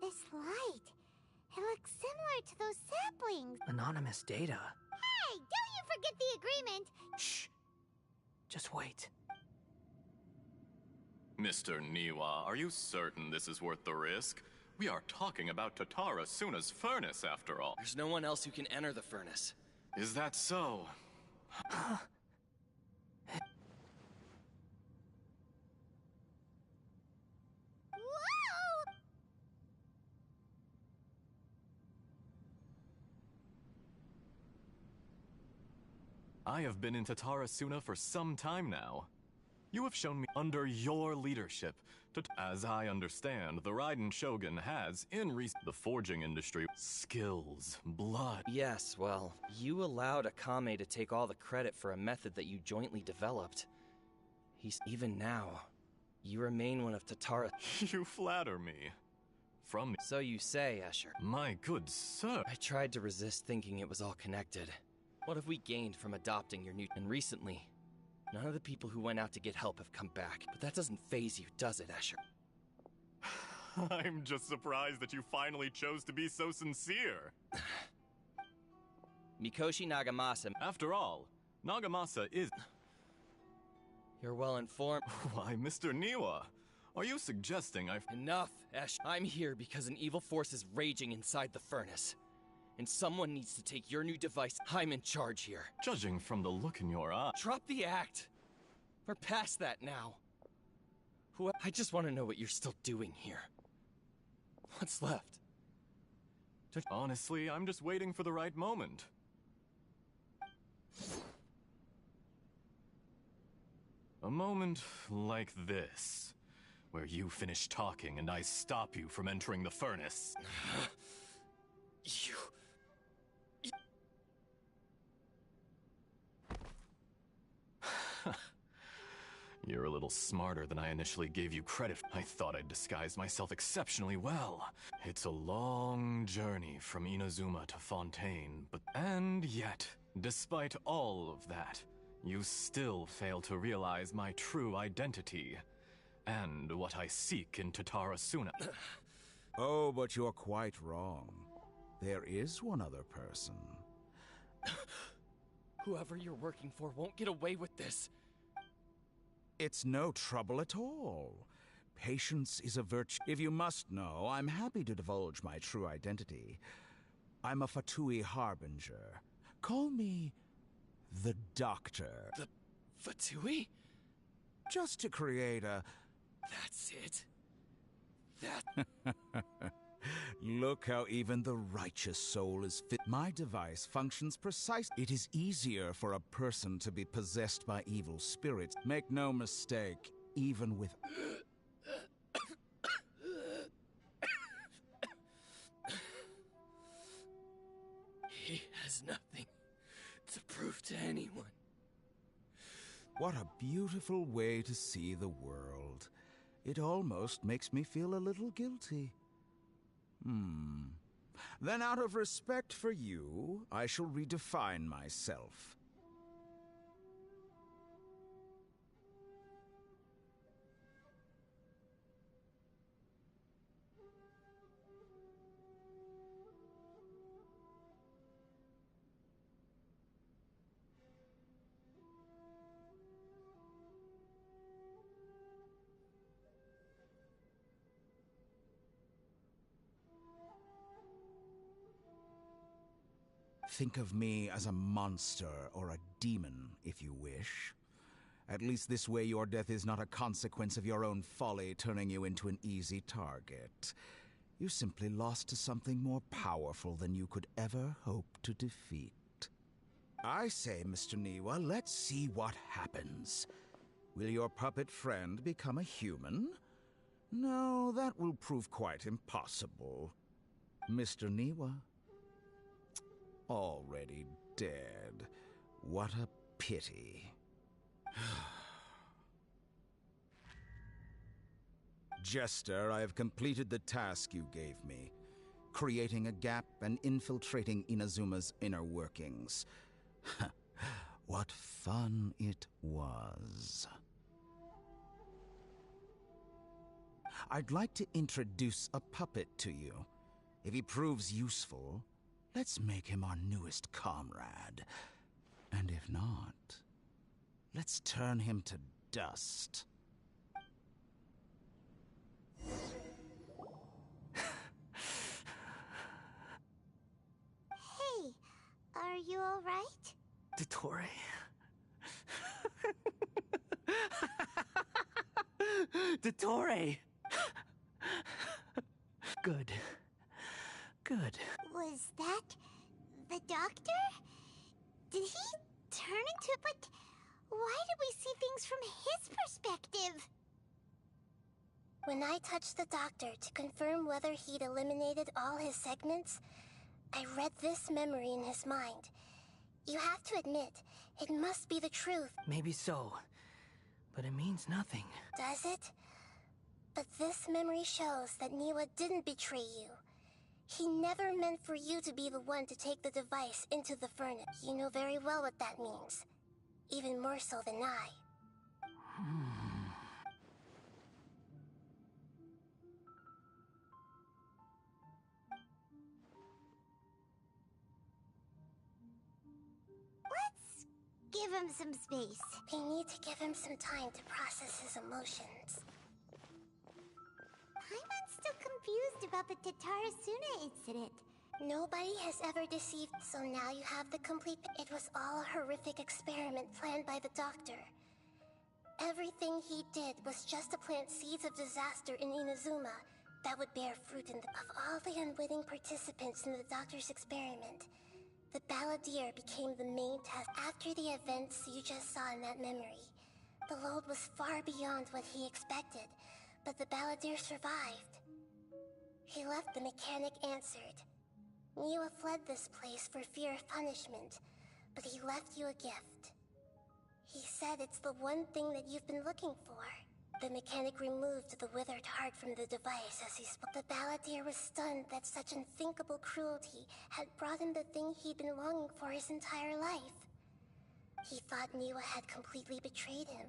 This light. It looks similar to those saplings. Anonymous data. Hey, don't you forget the agreement. Shh. Just wait. Mr. Niwa, are you certain this is worth the risk? We are talking about Tatara Suna's furnace, after all. There's no one else who can enter the furnace. Is that so? Whoa! I have been in Tatara Suna for some time now. You have shown me under your leadership. As I understand, the Raiden Shogun has, in the forging industry, skills, blood. Yes, well, you allowed Akame to take all the credit for a method that you jointly developed. Even now, you remain one of Tatara. You flatter me. From me. So you say, Escher. My good sir. I tried to resist thinking it was all connected. What have we gained from adopting your new... And recently, none of the people who went out to get help have come back. But that doesn't faze you, does it, Escher? I'm just surprised that you finally chose to be so sincere. Mikoshi Nagamasa... After all, Nagamasa is... You're well informed. Why, Mr. Niwa, are you suggesting I've... Enough, Escher. I'm here because an evil force is raging inside the furnace. And someone needs to take your new device. I'm in charge here. Judging from the look in your eye... Drop the act! We're past that now. I just want to know what you're still doing here. What's left? Honestly, I'm just waiting for the right moment. A moment like this, where you finish talking and I stop you from entering the furnace. You... You're a little smarter than I initially gave you credit for. I thought I'd disguised myself exceptionally well. It's a long journey from Inazuma to Fontaine, but... And yet, despite all of that, you still fail to realize my true identity, and what I seek in Tatara Suna. Oh, but you're quite wrong. There is one other person. Whoever you're working for won't get away with this. It's no trouble at all. Patience is a virtue. If you must know, I'm happy to divulge my true identity. I'm a Fatui Harbinger. Call me the Doctor. The Fatui? Just to create a... That's it? That... Look how even the righteous soul is fit. My device functions precisely. It is easier for a person to be possessed by evil spirits. Make no mistake, even with... He has nothing to prove to anyone. What a beautiful way to see the world. It almost makes me feel a little guilty. Then out of respect for you, I shall redefine myself. Think of me as a monster or a demon, if you wish. At least this way your death is not a consequence of your own folly turning you into an easy target. You simply lost to something more powerful than you could ever hope to defeat. I say, Mr. Niwa, let's see what happens. Will your puppet friend become a human? No, that will prove quite impossible. Mr. Niwa? Already dead. What a pity. Jester, I have completed the task you gave me, creating a gap and infiltrating Inazuma's inner workings. What fun it was. I'd like to introduce a puppet to you. If he proves useful, let's make him our newest comrade. And if not, let's turn him to dust. Hey, are you alright? Dottore? Dottore! Good. Good. Was that the doctor? Did he turn into... But why did we see things from his perspective? When I touched the doctor to confirm whether he'd eliminated all his segments, I read this memory in his mind. You have to admit, it must be the truth. Maybe so, but it means nothing. Does it? But this memory shows that Niwa didn't betray you. He never meant for you to be the one to take the device into the furnace. You know very well what that means. Even more so than I. Let's give him some space. We need to give him some time to process his emotions. I'm still confused about the Tatarasuna incident. Nobody has ever deceived, so now you have the complete... It was all a horrific experiment planned by the doctor. Everything he did was just to plant seeds of disaster in Inazuma that would bear fruit in the... Of all the unwitting participants in the doctor's experiment, the balladeer became the main test. After the events you just saw in that memory, the load was far beyond what he expected, but the balladeer survived. He left, the mechanic answered. Niwa fled this place for fear of punishment, but he left you a gift. He said it's the one thing that you've been looking for. The mechanic removed the withered heart from the device as he spoke. The balladeer was stunned that such unthinkable cruelty had brought him the thing he'd been longing for his entire life. He thought Niwa had completely betrayed him,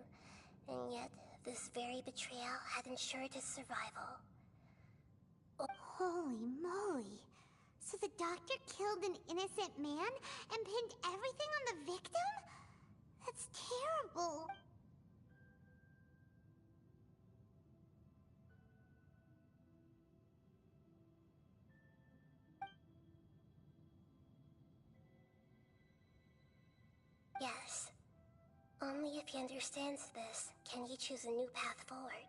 and yet this very betrayal had ensured his survival. Oh, holy moly! So the doctor killed an innocent man and pinned everything on the victim? That's terrible. Yes. Only if he understands this can he choose a new path forward.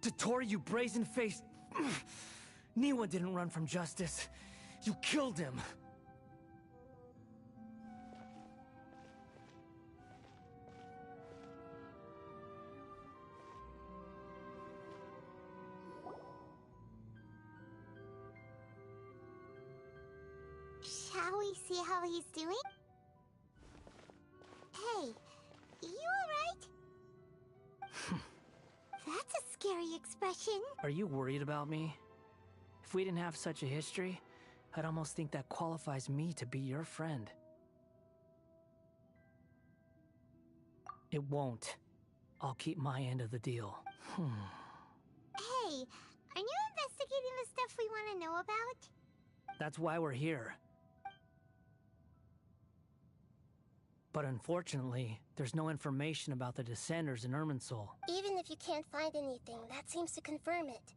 Dottore, you brazen-faced... Niwa didn't run from justice. You killed him. we see how he's doing? Hey, you alright? That's a scary expression. Are you worried about me? If we didn't have such a history, I'd almost think that qualifies me to be your friend. It won't. I'll keep my end of the deal. Hey, are you investigating the stuff we want to know about? That's why we're here. But unfortunately, there's no information about the Descenders in Irminsul. Even if you can't find anything, that seems to confirm it.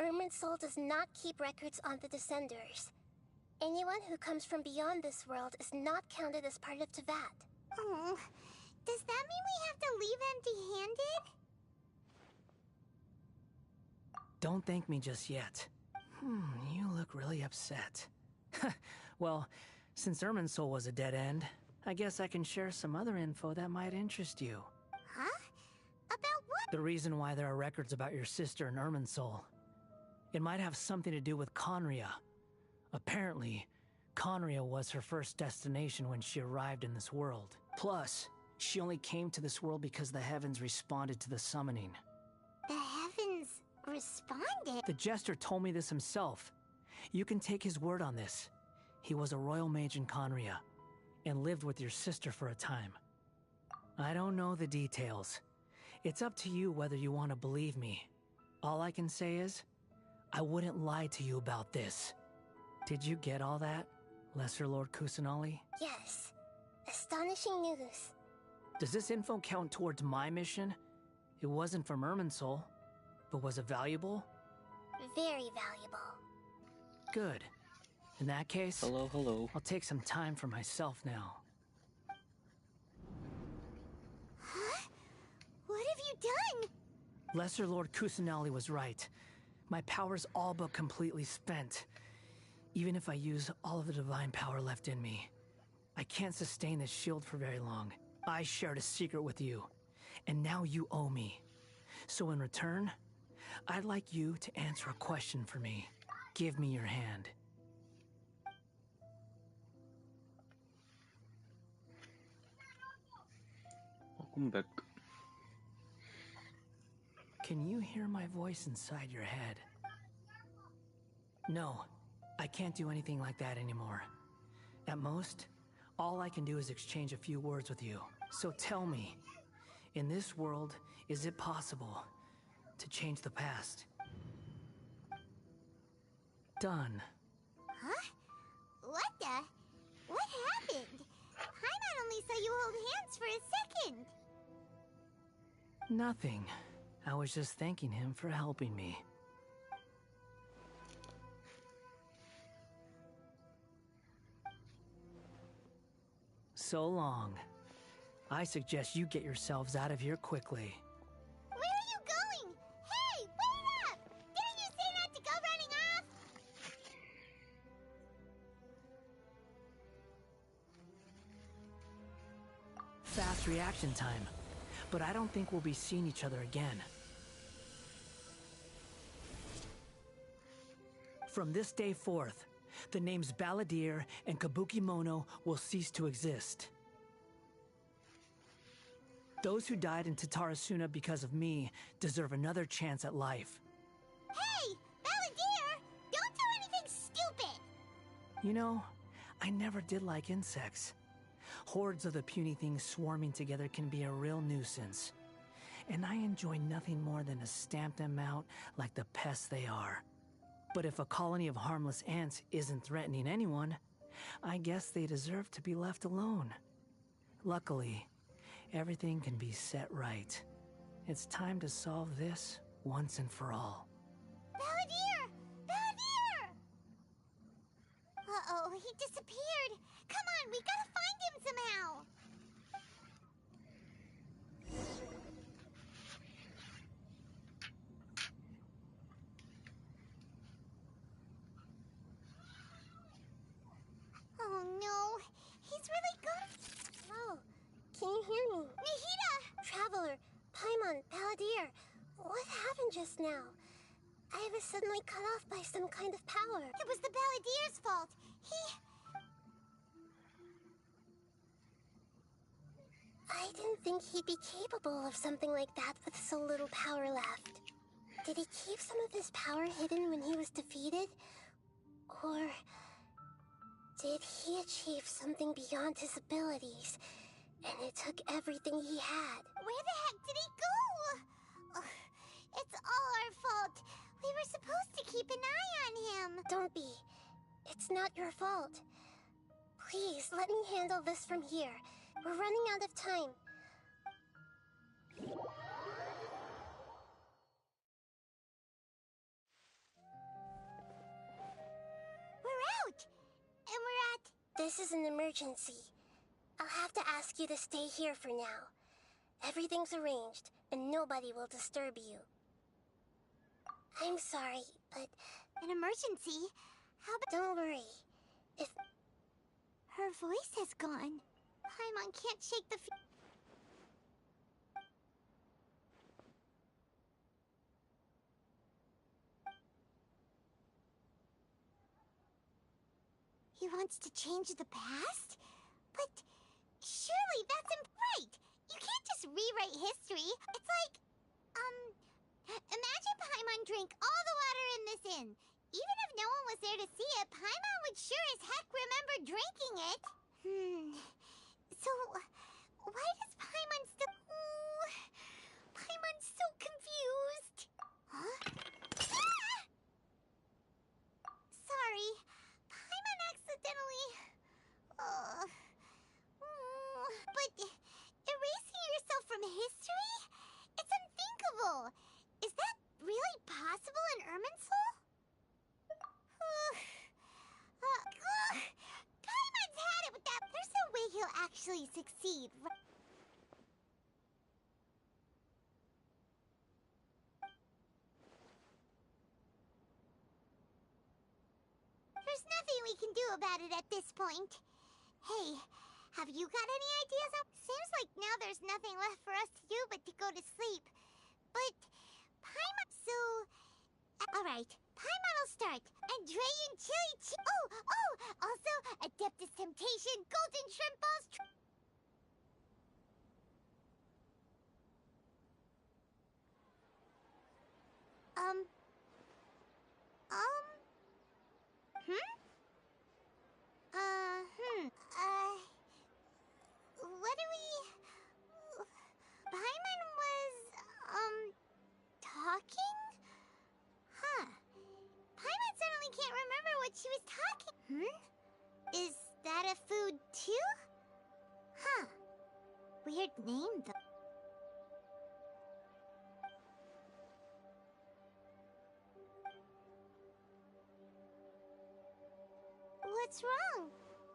Irminsul does not keep records on the Descenders. Anyone who comes from beyond this world is not counted as part of Teyvat. Oh, does that mean we have to leave empty-handed? Don't thank me just yet. You look really upset. Well, since Irminsul was a dead end, I guess I can share some other info that might interest you. Huh? About what? The reason why there are records about your sister in Irminsul. It might have something to do with Conria. Apparently, Conria was her first destination when she arrived in this world. Plus, she only came to this world because the heavens responded to the summoning. The heavens responded? The Jester told me this himself. You can take his word on this. He was a royal mage in Conria, and lived with your sister for a time. I don't know the details. It's up to you whether you want to believe me. All I can say is, I wouldn't lie to you about this. Did you get all that, Lesser Lord Kusanali? Yes. Astonishing news. Does this info count towards my mission? It wasn't from Irminsul, but was it valuable? Very valuable. Good. In that case, hello. I'll take some time for myself now. Huh? What have you done? Lesser Lord Kusanali was right. My power's all but completely spent. Even if I use all of the divine power left in me, I can't sustain this shield for very long. I shared a secret with you, and now you owe me. So in return, I'd like you to answer a question for me. Give me your hand. Welcome back. Can you hear my voice inside your head? No, I can't do anything like that anymore. At most, all I can do is exchange a few words with you. So tell me, in this world, is it possible to change the past? Done. Huh? What the? What happened? Paimon only saw you hold hands for a second. Nothing. I was just thanking him for helping me. So long. I suggest you get yourselves out of here quickly. Where are you going? Hey, wait up! Didn't you say not to go running off? Fast reaction time. But I don't think we'll be seeing each other again. From this day forth, the names Balladeer and Kabukimono will cease to exist. Those who died in Tatarasuna because of me deserve another chance at life. Hey, Balladeer! Don't do anything stupid! You know, I never did like insects. Hordes of the puny things swarming together can be a real nuisance. And I enjoy nothing more than to stamp them out like the pests they are. But if a colony of harmless ants isn't threatening anyone, I guess they deserve to be left alone. Luckily, everything can be set right. It's time to solve this once and for all. Balladeer! Balladeer! Uh-oh, he disappeared. Come on, we gotta find him somehow. Oh no, he's really gone. Oh, can you hear me? Nahida! Traveler, Paimon, Balladeer, what happened just now? I was suddenly cut off by some kind of power. It was the Balladeer's fault. I didn't think he'd be capable of something like that with so little power left. Did he keep some of his power hidden when he was defeated? Or did he achieve something beyond his abilities, and it took everything he had? Where the heck did he go? Ugh, it's all our fault. We were supposed to keep an eye on him. Don't be. It's not your fault. Please, let me handle this from here. We're running out of time. We're out! And we're at... This is an emergency. I'll have to ask you to stay here for now. Everything's arranged, and nobody will disturb you. I'm sorry, but... An emergency? How about... Don't worry. If... Her voice has gone. Paimon can't shake the... He wants to change the past? But surely that's right! You can't just rewrite history. It's like, imagine Paimon drank all the water in this inn. Even if no one was there to see it, Paimon would sure as heck remember drinking it. So, why does Paimon still... Paimon's so confused. Huh? Ah! Sorry. Paimon accidentally... But erasing yourself from history? It's unthinkable. Is that really possible in Irminsul? Paimon's had it with that. There's no way he'll actually succeed. There's nothing we can do about it at this point. Hey, have you got any ideas? Seems like now there's nothing left for us to do but to go to sleep. But Paimon... So... Alright, Paimon will start. Andrean Chili also, Adeptus Temptation, Golden Shrimp Balls... What do we... Paimon was, talking? Huh. Paimon suddenly can't remember what she was talking... Is that a food too? Huh. Weird name, though. What's wrong?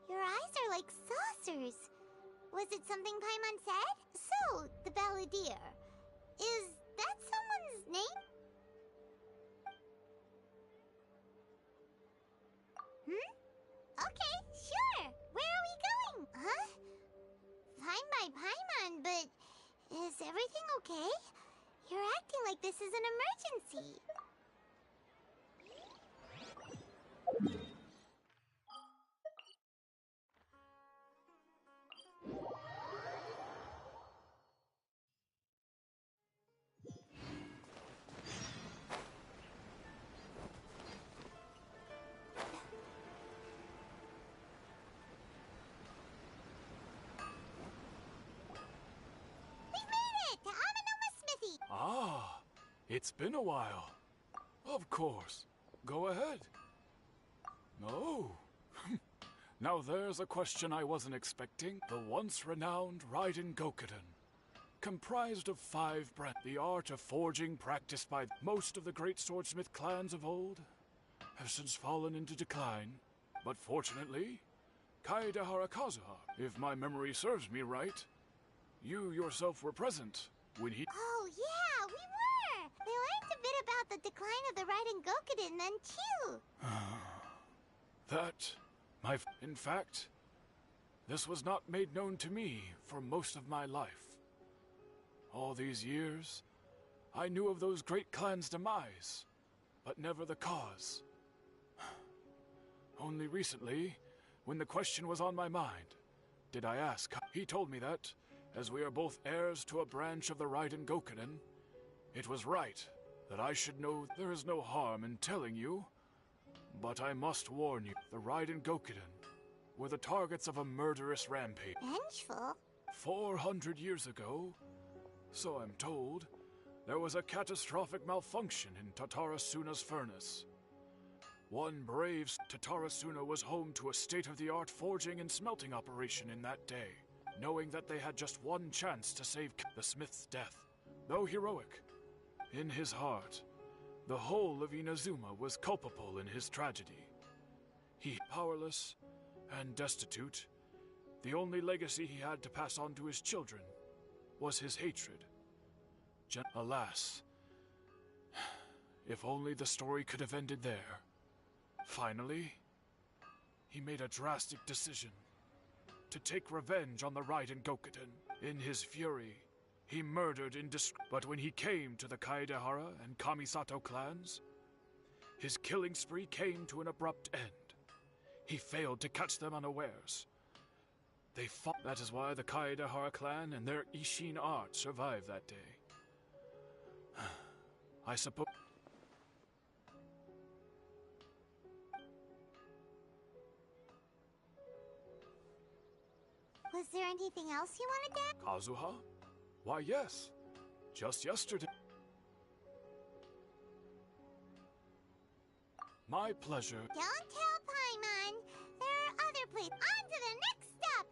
Your eyes are like saucers. Was it something Paimon said? So, the Balladeer. Is that someone's name? Okay, sure. Where are we going? Huh? Fine by Paimon, but is everything okay? You're acting like this is an emergency. Ah, it's been a while. Of course. Go ahead. Oh. Now there's a question I wasn't expecting. The once renowned Raiden Gokuden, comprised of 5 branches. The art of forging practiced by most of the great swordsmith clans of old have since fallen into decline. But fortunately, Kaedehara Kazuha, if my memory serves me right, you yourself were present when he... Oh, yeah, we were! They learned a bit about the decline of the Raiden Gokuden then, too. In fact, this was not made known to me for most of my life. All these years, I knew of those great clans' demise, but never the cause. Only recently, when the question was on my mind, did I ask. He told me that, As we are both heirs to a branch of the Raiden Gokunin, it was right that I should know there is no harm in telling you. But I must warn you, the Raiden Gokunin were the targets of a murderous rampage. Vengeful? 400 years ago, so I'm told, there was a catastrophic malfunction in Tatarasuna's furnace. One brave Tatarasuna was home to a state-of-the-art forging and smelting operation in that day, knowing that they had just one chance to save the smith's death. Though heroic, in his heart, the whole of Inazuma was culpable in his tragedy. He, powerless and destitute, the only legacy he had to pass on to his children was his hatred. Alas, if only the story could have ended there. Finally, he made a drastic decision to take revenge on the Raiden Gokunin. In his fury, he murdered but when he came to the Kaedehara and Kamisato clans, his killing spree came to an abrupt end. He failed to catch them unawares. They fought. That is why the Kaedehara clan and their Ishin art survived that day. I suppose... Was there anything else you wanted to add? Kazuha? Why, yes. Just yesterday. My pleasure. Don't tell Paimon. There are other places. On to the next step!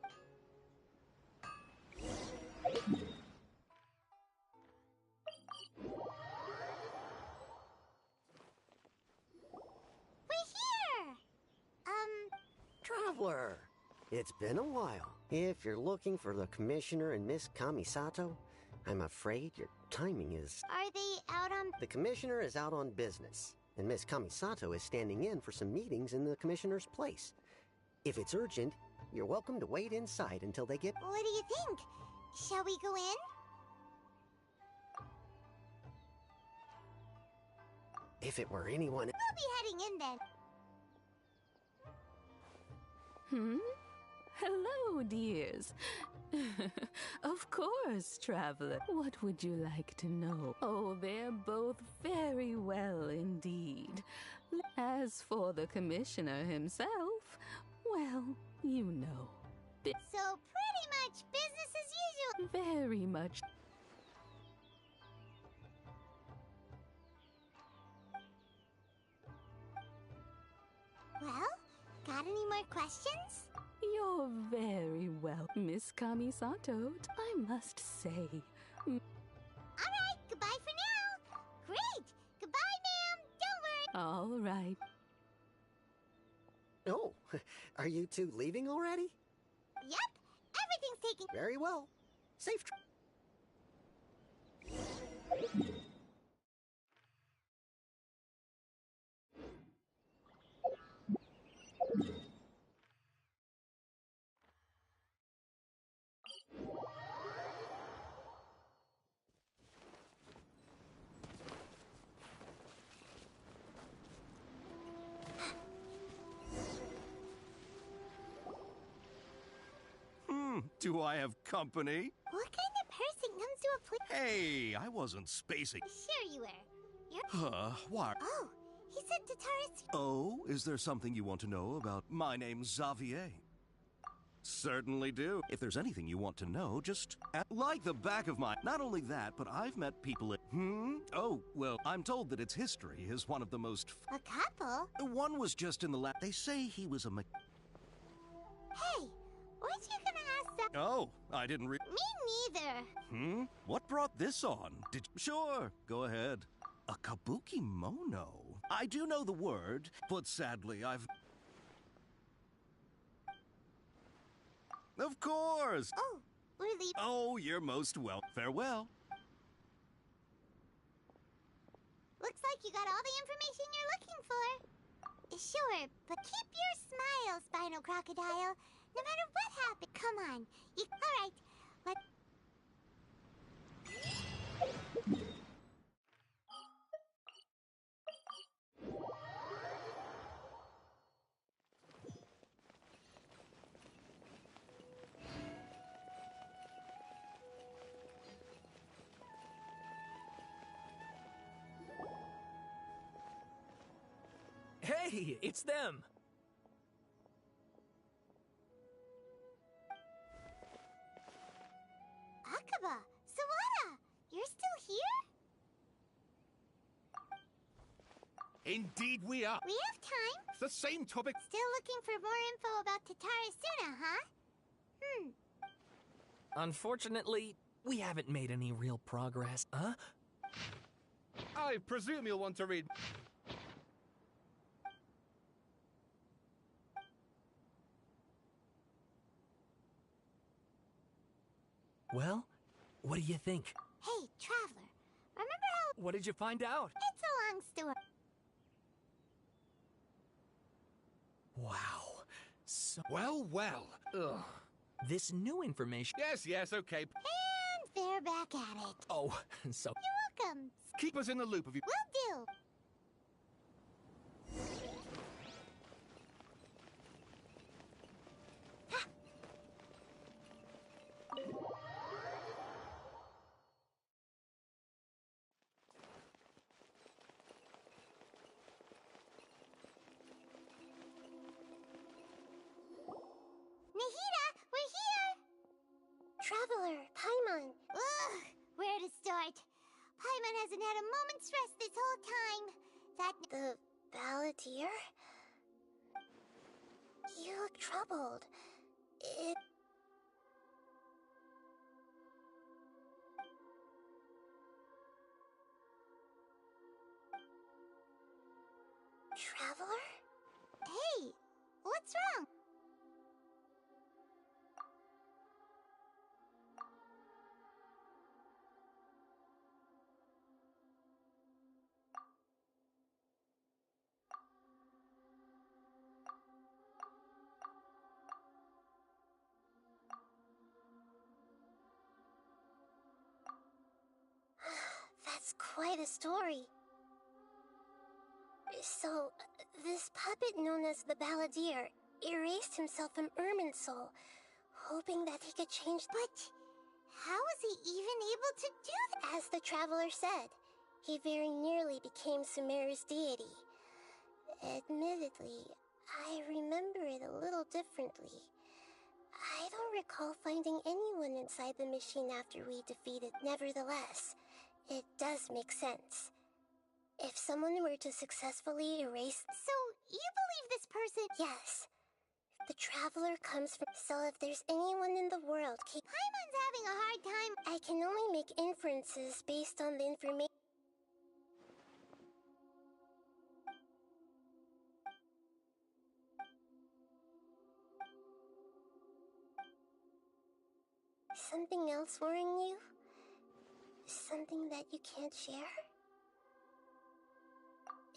We're here! Traveler! It's been a while. If you're looking for the Commissioner and Miss Kamisato, I'm afraid your timing is... Are they out on... The Commissioner is out on business, and Miss Kamisato is standing in for some meetings in the Commissioner's place. If it's urgent, you're welcome to wait inside until they get... What do you think? Shall we go in? If it were anyone... We'll be heading in then. Hello, dears. Of course, traveler. What would you like to know? Oh, they're both very well indeed. As for the commissioner himself, well, you know. So pretty much business as usual. Very much. Well, got any more questions? You're very well, Miss Kamisato, I must say. Alright, goodbye for now. Great! Goodbye, ma'am. Don't worry. All right. Oh, are you two leaving already? Yep, everything's taken... Very well. Safe Do I have company? What kind of person comes to a place... Hey, I wasn't spacing. Sure you were. You're... What? Oh, he said Tataris... Oh, is there something you want to know about my name's Xavier? Certainly do. If there's anything you want to know, just like the back of my... Not only that, but I've met people at... Oh, well, I'm told that its history is one of the most... A couple? One was just in the lab. They say he was a... Hey, weren't you gonna ask that? Oh, I didn't Me neither. What brought this on? Sure, go ahead. A kabuki mono. I do know the word, but sadly I've... Of course! Oh, we're leaving. Oh, you're most well. Farewell. Looks like you got all the information you're looking for. Sure, but keep your smile, Spinal Crocodile. No matter what happens. Come on. All right. Hey, it's them! Akaba, Sawada, you're still here? Indeed we are. We have time. It's the same topic. Still looking for more info about Tatarasuna, huh? Unfortunately, we haven't made any real progress. Huh? I presume you'll want to read. Well, what do you think? Hey, Traveler, remember how... What did you find out? It's a long story. Wow. So... Well. Ugh. This new information... Yes, okay. And they're back at it. Oh, so... You're welcome. Keep us in the loop of you. Will do. Nahida, we're here! Traveler, Paimon. Ugh, where to start? Paimon hasn't had a moment's rest this whole time. The Balladeer? You look troubled. Traveler? Hey, what's wrong? That's quite a story. So, this puppet known as the Balladeer erased himself from Irminsul, hoping that he could change. But how was he even able to do that? As the Traveler said, he very nearly became Sumeru's deity. Admittedly, I remember it a little differently. I don't recall finding anyone inside the machine after we defeated. Nevertheless, it does make sense. If someone were to successfully erase... So, you believe this person... Yes. The Traveler comes from... So if there's anyone in the world... Paimon's having a hard time... I can only make inferences based on the information... Something else worrying you? Something that you can't share?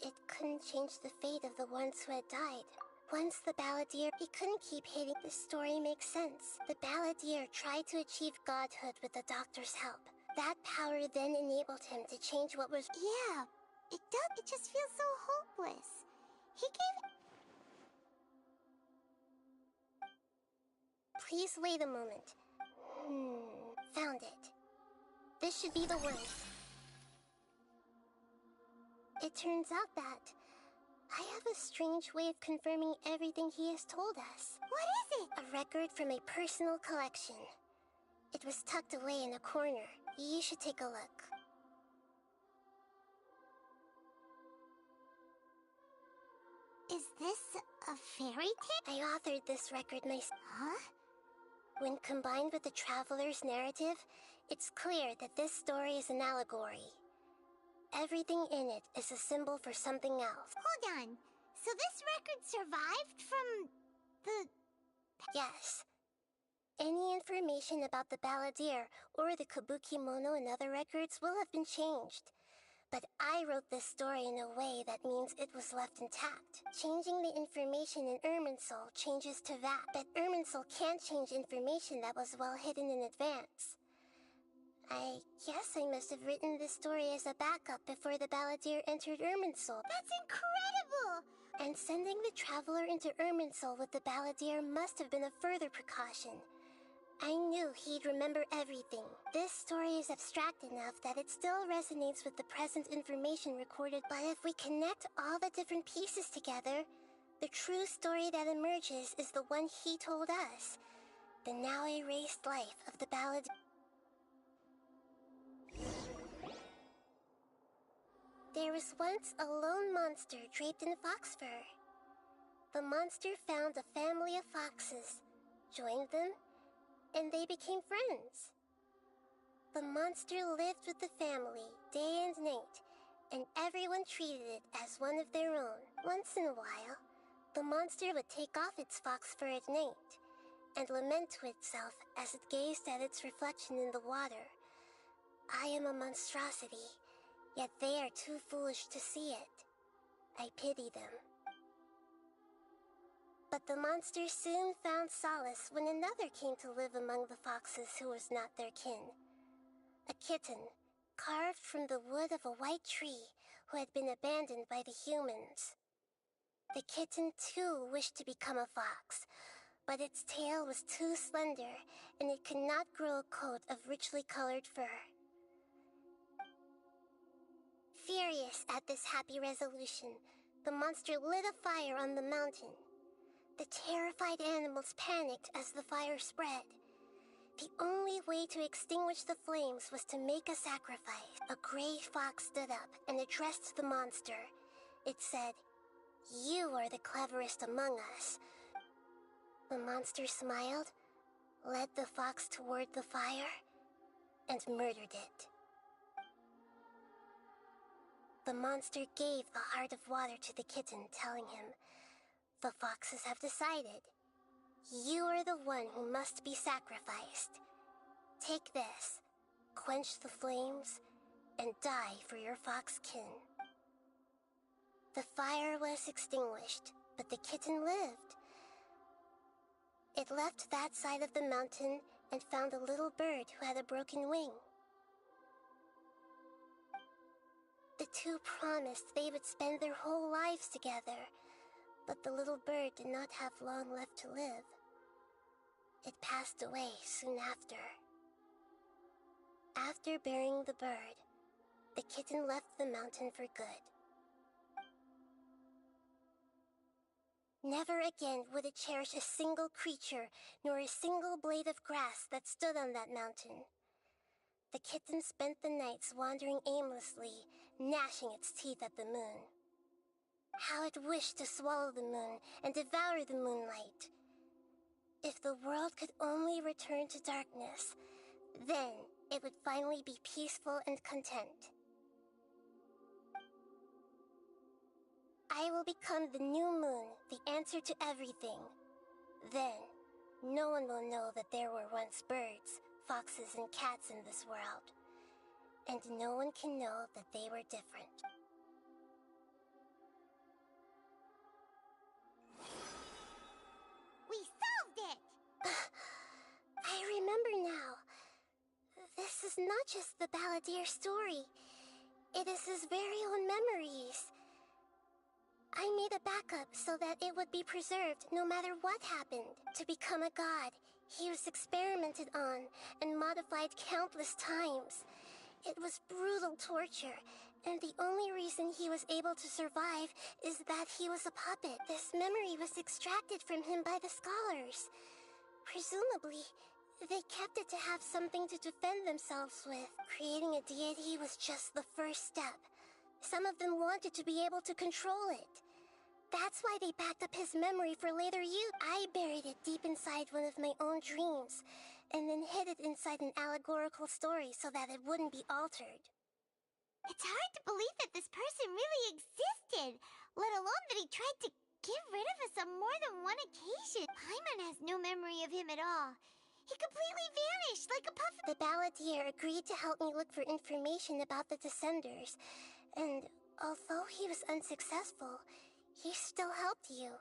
It couldn't change the fate of the ones who had died. Once the Balladeer, he couldn't keep hitting. The story makes sense. The Balladeer tried to achieve godhood with the Doctor's help. That power then enabled him to change what was... Yeah, it does. It just feels so hopeless. He gave... Please wait a moment. Found it. This should be the one. It turns out that I have a strange way of confirming everything he has told us. What is it? A record from a personal collection. It was tucked away in a corner. You should take a look. Is this a fairy tale? I authored this record myself. Huh? When combined with the Traveler's narrative, it's clear that this story is an allegory. Everything in it is a symbol for something else. Hold on. So this record survived from the... Yes. Any information about the Balladeer or the Kabuki Mono and other records will have been changed. But I wrote this story in a way that means it was left intact. Changing the information in Irminsul changes to that, but Irminsul can't change information that was well hidden in advance. I guess I must have written this story as a backup before the Balladeer entered Irminsul. That's incredible! And sending the Traveler into Irminsul with the Balladeer must have been a further precaution. I knew he'd remember everything. This story is abstract enough that it still resonates with the present information recorded. But if we connect all the different pieces together, the true story that emerges is the one he told us. The now erased life of the ballad. There was once a lone monster draped in fox fur. The monster found a family of foxes, joined them, and they became friends. The monster lived with the family day and night, and everyone treated it as one of their own. Once in a while, the monster would take off its fox fur at night and lament to itself as it gazed at its reflection in the water. I am a monstrosity, yet they are too foolish to see it. I pity them. But the monster soon found solace when another came to live among the foxes who was not their kin. A kitten, carved from the wood of a white tree, who had been abandoned by the humans. The kitten too wished to become a fox, but its tail was too slender, and it could not grow a coat of richly colored fur. Furious at this happy resolution, the monster lit a fire on the mountain. The terrified animals panicked as the fire spread. The only way to extinguish the flames was to make a sacrifice. A gray fox stood up and addressed the monster. It said, "You are the cleverest among us." The monster smiled, led the fox toward the fire, and murdered it. The monster gave the heart of water to the kitten, telling him, "The foxes have decided. You are the one who must be sacrificed. Take this, quench the flames, and die for your fox kin." The fire was extinguished, but the kitten lived. It left that side of the mountain and found a little bird who had a broken wing. The two promised they would spend their whole lives together, but the little bird did not have long left to live. It passed away soon after. After burying the bird, the kitten left the mountain for good. Never again would it cherish a single creature, nor a single blade of grass that stood on that mountain. The kitten spent the nights wandering aimlessly, gnashing its teeth at the moon. How it wished to swallow the moon and devour the moonlight. If the world could only return to darkness, then it would finally be peaceful and content. I will become the new moon, the answer to everything. Then, no one will know that there were once birds, foxes, and cats in this world. And no one can know that they were different. We solved it! I remember now. This is not just the balladeer story. It is his very own memories. I made a backup so that it would be preserved no matter what happened. To become a god, he was experimented on and modified countless times. It was brutal torture, and the only reason he was able to survive is that he was a puppet. This memory was extracted from him by the scholars. Presumably, they kept it to have something to defend themselves with. Creating a deity was just the first step. Some of them wanted to be able to control it. That's why they backed up his memory for later use. I buried it deep inside one of my own dreams, and then hid it inside an allegorical story so that it wouldn't be altered. It's hard to believe that this person really existed, let alone that he tried to get rid of us on more than one occasion. Paimon has no memory of him at all. He completely vanished like a puff. The balladeer agreed to help me look for information about the Descenders, and although he was unsuccessful, he still helped you.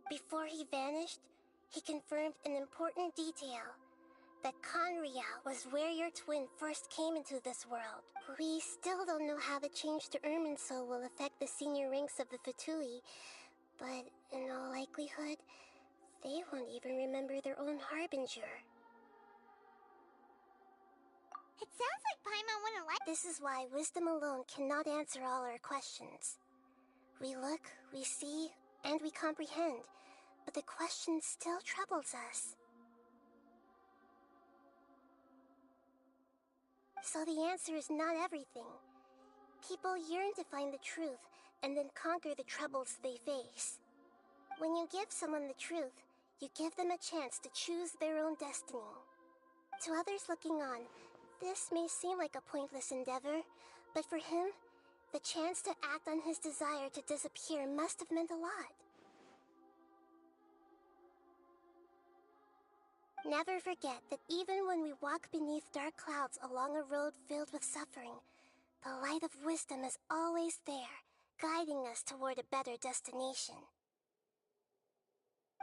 Before he vanished, he confirmed an important detail. That Conria was where your twin first came into this world. We still don't know how the change to Irminsul will affect the senior ranks of the Fatui, but in all likelihood, They won't even remember their own harbinger. It sounds like Paimon wouldn't like— This is why wisdom alone cannot answer all our questions. We look, we see, and we comprehend, but the question still troubles us. So the answer is not everything. People yearn to find the truth and then conquer the troubles they face. When you give someone the truth, you give them a chance to choose their own destiny. To others looking on, this may seem like a pointless endeavor, but for him, the chance to act on his desire to disappear must have meant a lot. Never forget that even when we walk beneath dark clouds along a road filled with suffering, the light of wisdom is always there, guiding us toward a better destination.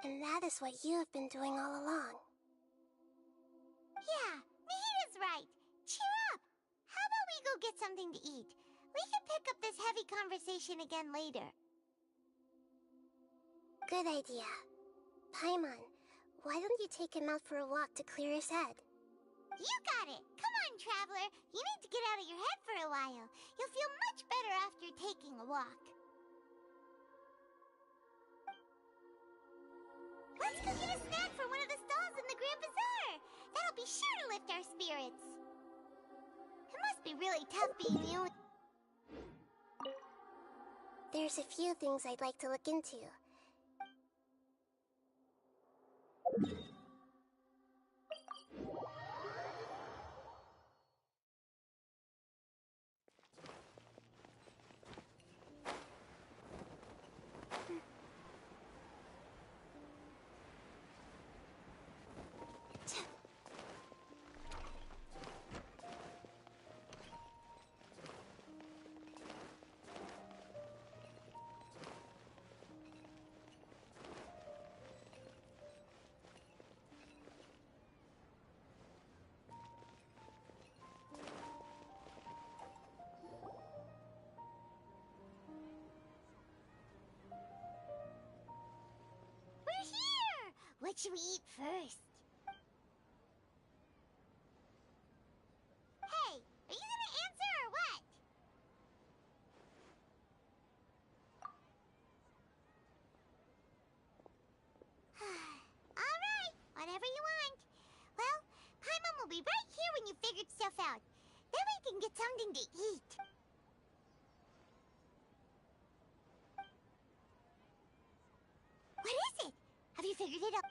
And that is what you have been doing all along. Yeah, Mihida's right. Cheer up! How about we go get something to eat? We can pick up this heavy conversation again later. Good idea. Paimon, why don't you take him out for a walk to clear his head? You got it! Come on, Traveler! You need to get out of your head for a while. You'll feel much better after taking a walk. Let's go get a snack from one of the stalls in the Grand Bazaar! That'll be sure to lift our spirits. It must be really tough being the only— There's a few things I'd like to look into. We're here! What should we eat first? Hey, are you gonna answer or what? Alright, whatever you want. Well, Paimon will be right here when you figured stuff out. Then we can get something to eat. What is it? Have you figured it out?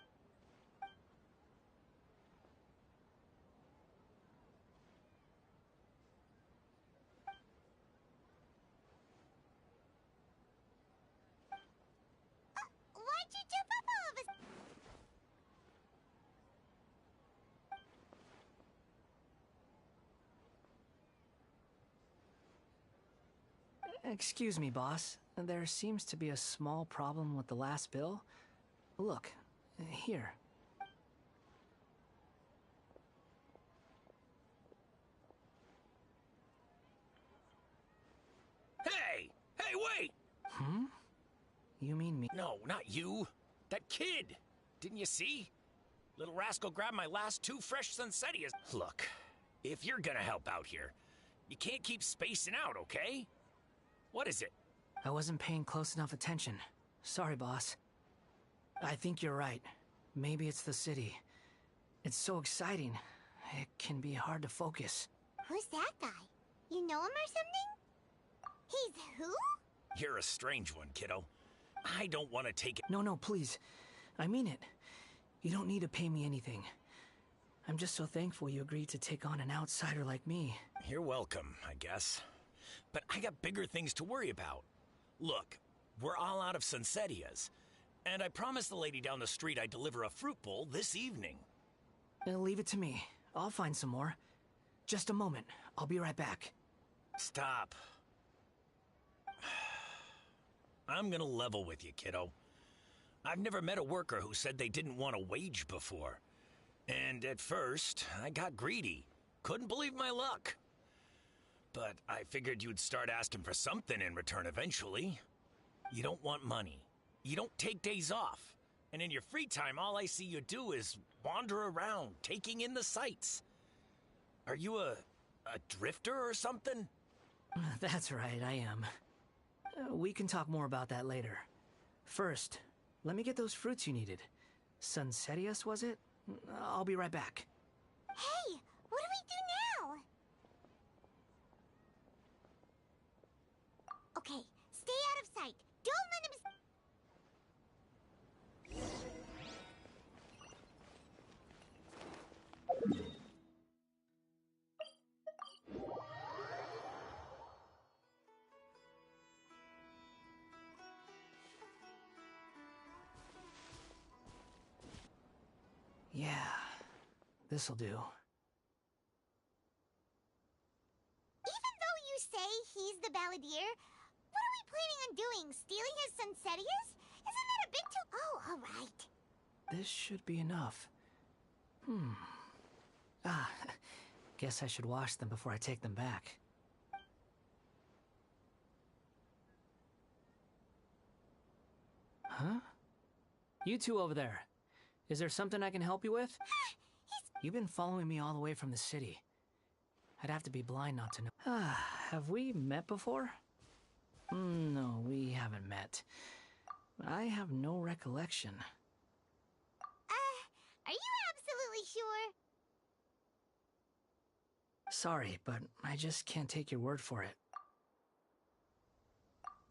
Why'd you jump up all of a— Excuse me, boss. There seems to be a small problem with the last bill. Look, here. Hey! Hey, wait! Hmm? You mean me? No, not you. That kid! Didn't you see? Little rascal grabbed my last 2 fresh Sunsettias. Look, if you're gonna help out here, you can't keep spacing out, okay? What is it? I wasn't paying close enough attention. Sorry, boss. I think you're right. Maybe it's the city. It's so exciting. It can be hard to focus. Who's that guy? You know him or something? He's who? You're a strange one, kiddo. I don't want to take it. No, please. I mean it. You don't need to pay me anything. I'm just so thankful you agreed to take on an outsider like me. You're welcome, I guess. But I got bigger things to worry about. Look, we're all out of Sunsettias. And I promised the lady down the street I'd deliver a fruit bowl this evening. Leave it to me. I'll find some more. Just a moment. I'll be right back. Stop. I'm gonna level with you, kiddo. I've never met a worker who said they didn't want a wage before. And at first, I got greedy. Couldn't believe my luck. But I figured you'd start asking for something in return eventually. You don't want money. You don't take days off. And in your free time, all I see you do is wander around, taking in the sights. Are you a drifter or something? That's right, I am. We can talk more about that later. First, let me get those fruits you needed. Sunsetius, was it? I'll be right back. Hey, what do we do now? Okay, stay out of sight. Don't let him... Yeah, this'll do. Even though you say he's the balladeer, what are we planning on doing? Stealing his Sunsetius? Isn't that a bit too... Oh, alright. This should be enough. Guess I should wash them before I take them back. Huh? You two over there. Is there something I can help you with? You've been following me all the way from the city. I'd have to be blind not to know. Have we met before? No, we haven't met. I have no recollection. Are you absolutely sure? Sorry, but I just can't take your word for it.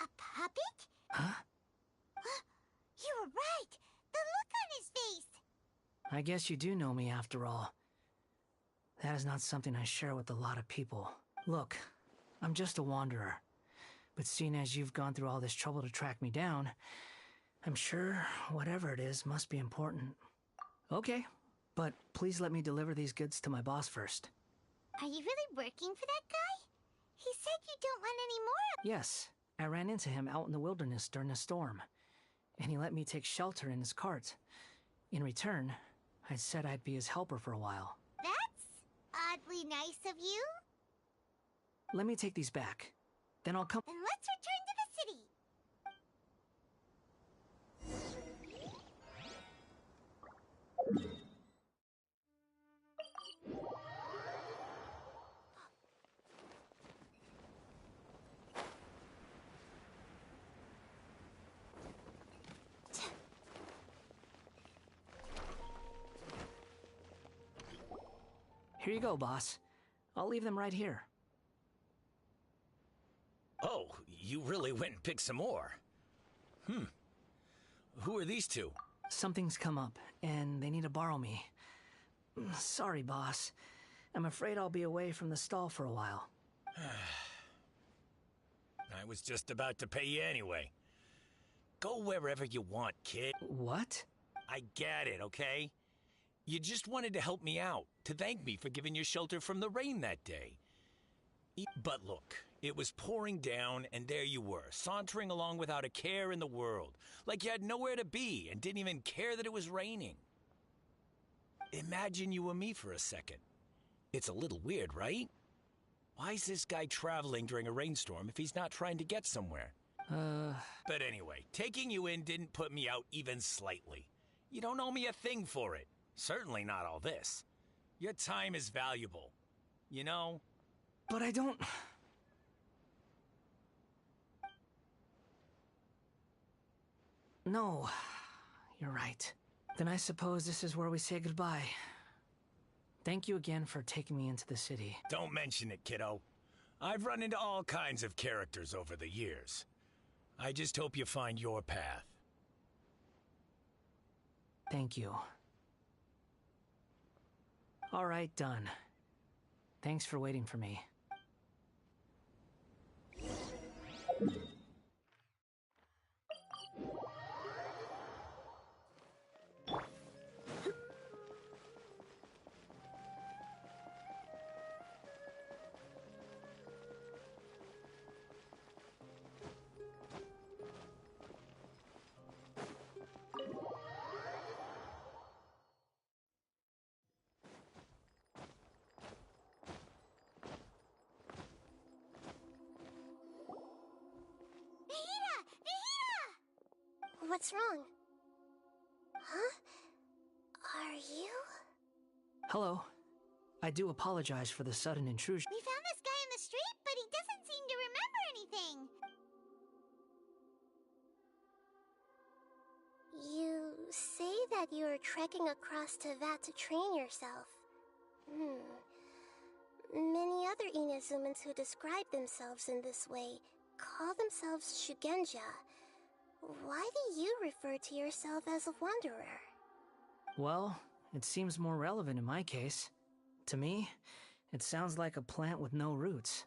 A puppet? Huh? You were right! The look on his face! I guess you do know me after all. That is not something I share with a lot of people. Look, I'm just a wanderer. But seeing as you've gone through all this trouble to track me down, I'm sure whatever it is must be important. Okay, but please let me deliver these goods to my boss first. Are you really working for that guy? He said you don't want any more. Yes, I ran into him out in the wilderness during a storm, and he let me take shelter in his cart. In return, I said I'd be his helper for a while. That's oddly nice of you. Let me take these back. Then I'll come. Then let's return to the city. Here you go, boss. I'll leave them right here. Oh, you really went and picked some more. Who are these two? Something's come up, and they need to borrow me. Sorry, boss. I'm afraid I'll be away from the stall for a while. I was just about to pay you anyway. Go wherever you want, kid. What? I get it, okay? You just wanted to help me out, to thank me for giving you shelter from the rain that day. But look, it was pouring down, and there you were, sauntering along without a care in the world, like you had nowhere to be and didn't even care that it was raining. Imagine you were me for a second. It's a little weird, right? Why is this guy traveling during a rainstorm if he's not trying to get somewhere? But anyway, taking you in didn't put me out even slightly. You don't owe me a thing for it. Certainly not all this. Your time is valuable. You know? But I don't... No, you're right. Then I suppose this is where we say goodbye. Thank you again for taking me into the city. Don't mention it, kiddo. I've run into all kinds of characters over the years. I just hope you find your path. Thank you. All right, done. Thanks for waiting for me. What's wrong? Huh? Are you? Hello. I do apologize for the sudden intrusion. We found this guy in the street, but he doesn't seem to remember anything. You say that you are trekking across Teyvat to train yourself. Many other Inazumans who describe themselves in this way call themselves Shugenja. Why do you refer to yourself as a wanderer? Well, it seems more relevant in my case. To me, it sounds like a plant with no roots.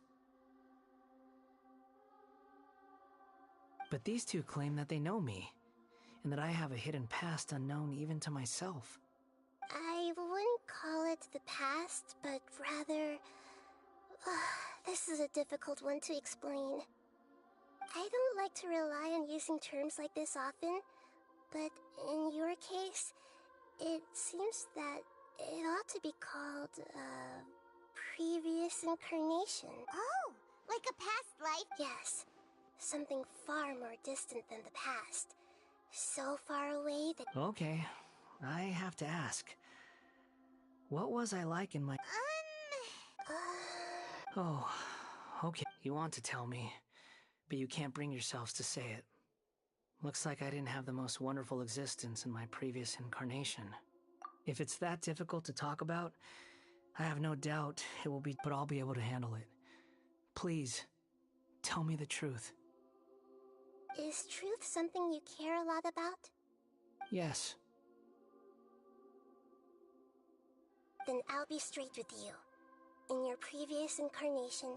But these two claim that they know me, and that I have a hidden past unknown even to myself. I wouldn't call it the past, but rather... this is a difficult one to explain. I don't like to rely on using terms like this often, but in your case, it seems that it ought to be called, previous incarnation. Oh, like a past life? Yes, something far more distant than the past. So far away that... Okay, I have to ask. What was I like in my... Oh, okay. You want to tell me, but you can't bring yourselves to say it. Looks like I didn't have the most wonderful existence in my previous incarnation. If it's that difficult to talk about, I have no doubt it will be, but I'll be able to handle it. Please, tell me the truth. Is truth something you care a lot about? Yes. Then I'll be straight with you. In your previous incarnation,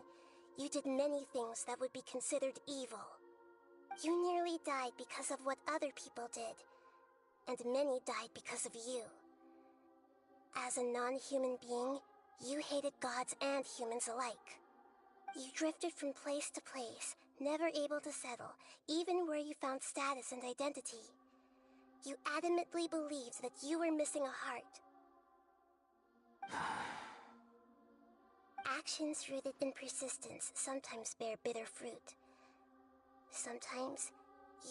you did many things that would be considered evil. You nearly died because of what other people did, and many died because of you. As a non-human being, you hated gods and humans alike. You drifted from place to place, never able to settle, even where you found status and identity. You adamantly believed that you were missing a heart. Actions rooted in persistence sometimes bear bitter fruit. Sometimes,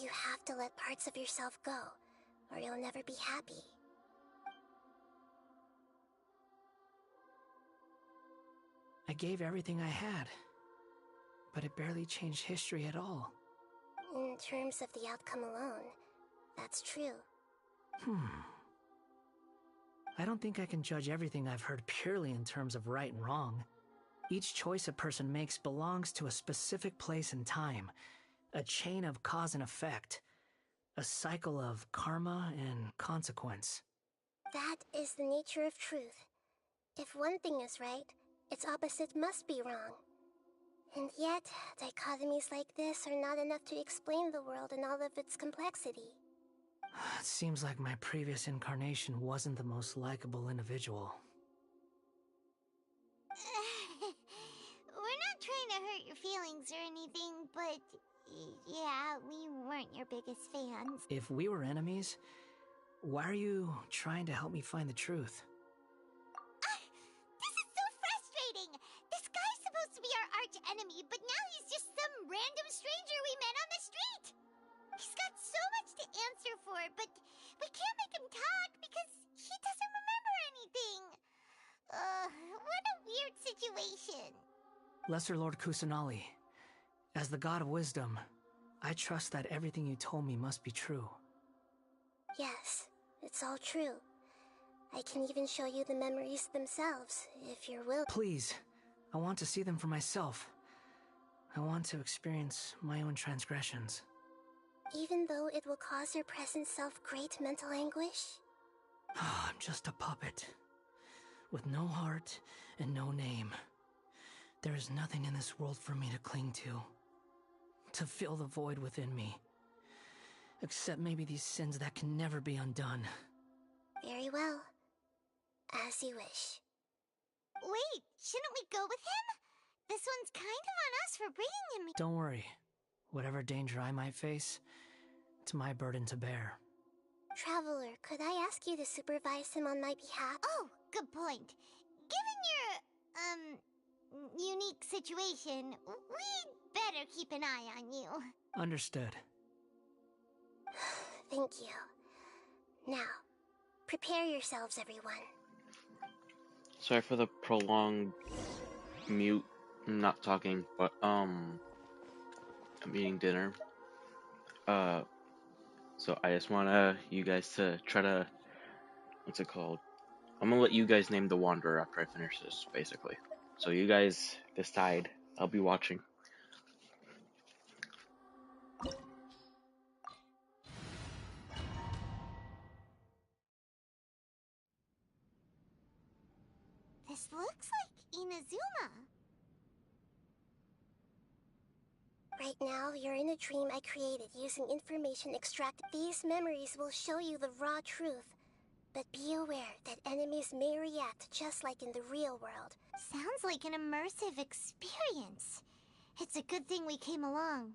you have to let parts of yourself go, or you'll never be happy. I gave everything I had, but it barely changed history at all. In terms of the outcome alone, that's true. I don't think I can judge everything I've heard purely in terms of right and wrong. Each choice a person makes belongs to a specific place and time, a chain of cause and effect, a cycle of karma and consequence. That is the nature of truth. If one thing is right, its opposite must be wrong. And yet, dichotomies like this are not enough to explain the world in all of its complexity. It seems like my previous incarnation wasn't the most likable individual. We're not trying to hurt your feelings or anything, but yeah, we weren't your biggest fans. If we were enemies, why are you trying to help me find the truth? This is so frustrating! This guy's supposed to be our arch enemy, but now he's just some random stranger we met on the street! He's got so much to answer for, but we can't make him talk because he doesn't remember anything. What a weird situation. Lesser Lord Kusanali, as the god of wisdom, I trust that everything you told me must be true. Yes, it's all true. I can even show you the memories themselves, if you're willing. Please, I want to see them for myself. I want to experience my own transgressions. Even though it will cause your present self great mental anguish? I'm just a puppet, with no heart and no name. There is nothing in this world for me to cling to fill the void within me. Except maybe these sins that can never be undone. Very well. As you wish. Wait, shouldn't we go with him? This one's kind of on us for bringing him here. Don't worry. Whatever danger I might face, it's my burden to bear. Traveler, could I ask you to supervise him on my behalf? Oh, good point. Given your, unique situation, we'd better keep an eye on you. Understood. Thank you. Now, Prepare yourselves, everyone. Sorry for the prolonged mute, not talking, but I'm eating dinner. So I just want you guys to try to, what's it called? I'm gonna let you guys name the Wanderer after I finish this, basically. So you guys decide. I'll be watching. This looks like Inazuma. Right now, you're in a dream I created using information extracted. These memories will show you the raw truth. But be aware that enemies may react just like in the real world. Sounds like an immersive experience. It's a good thing we came along.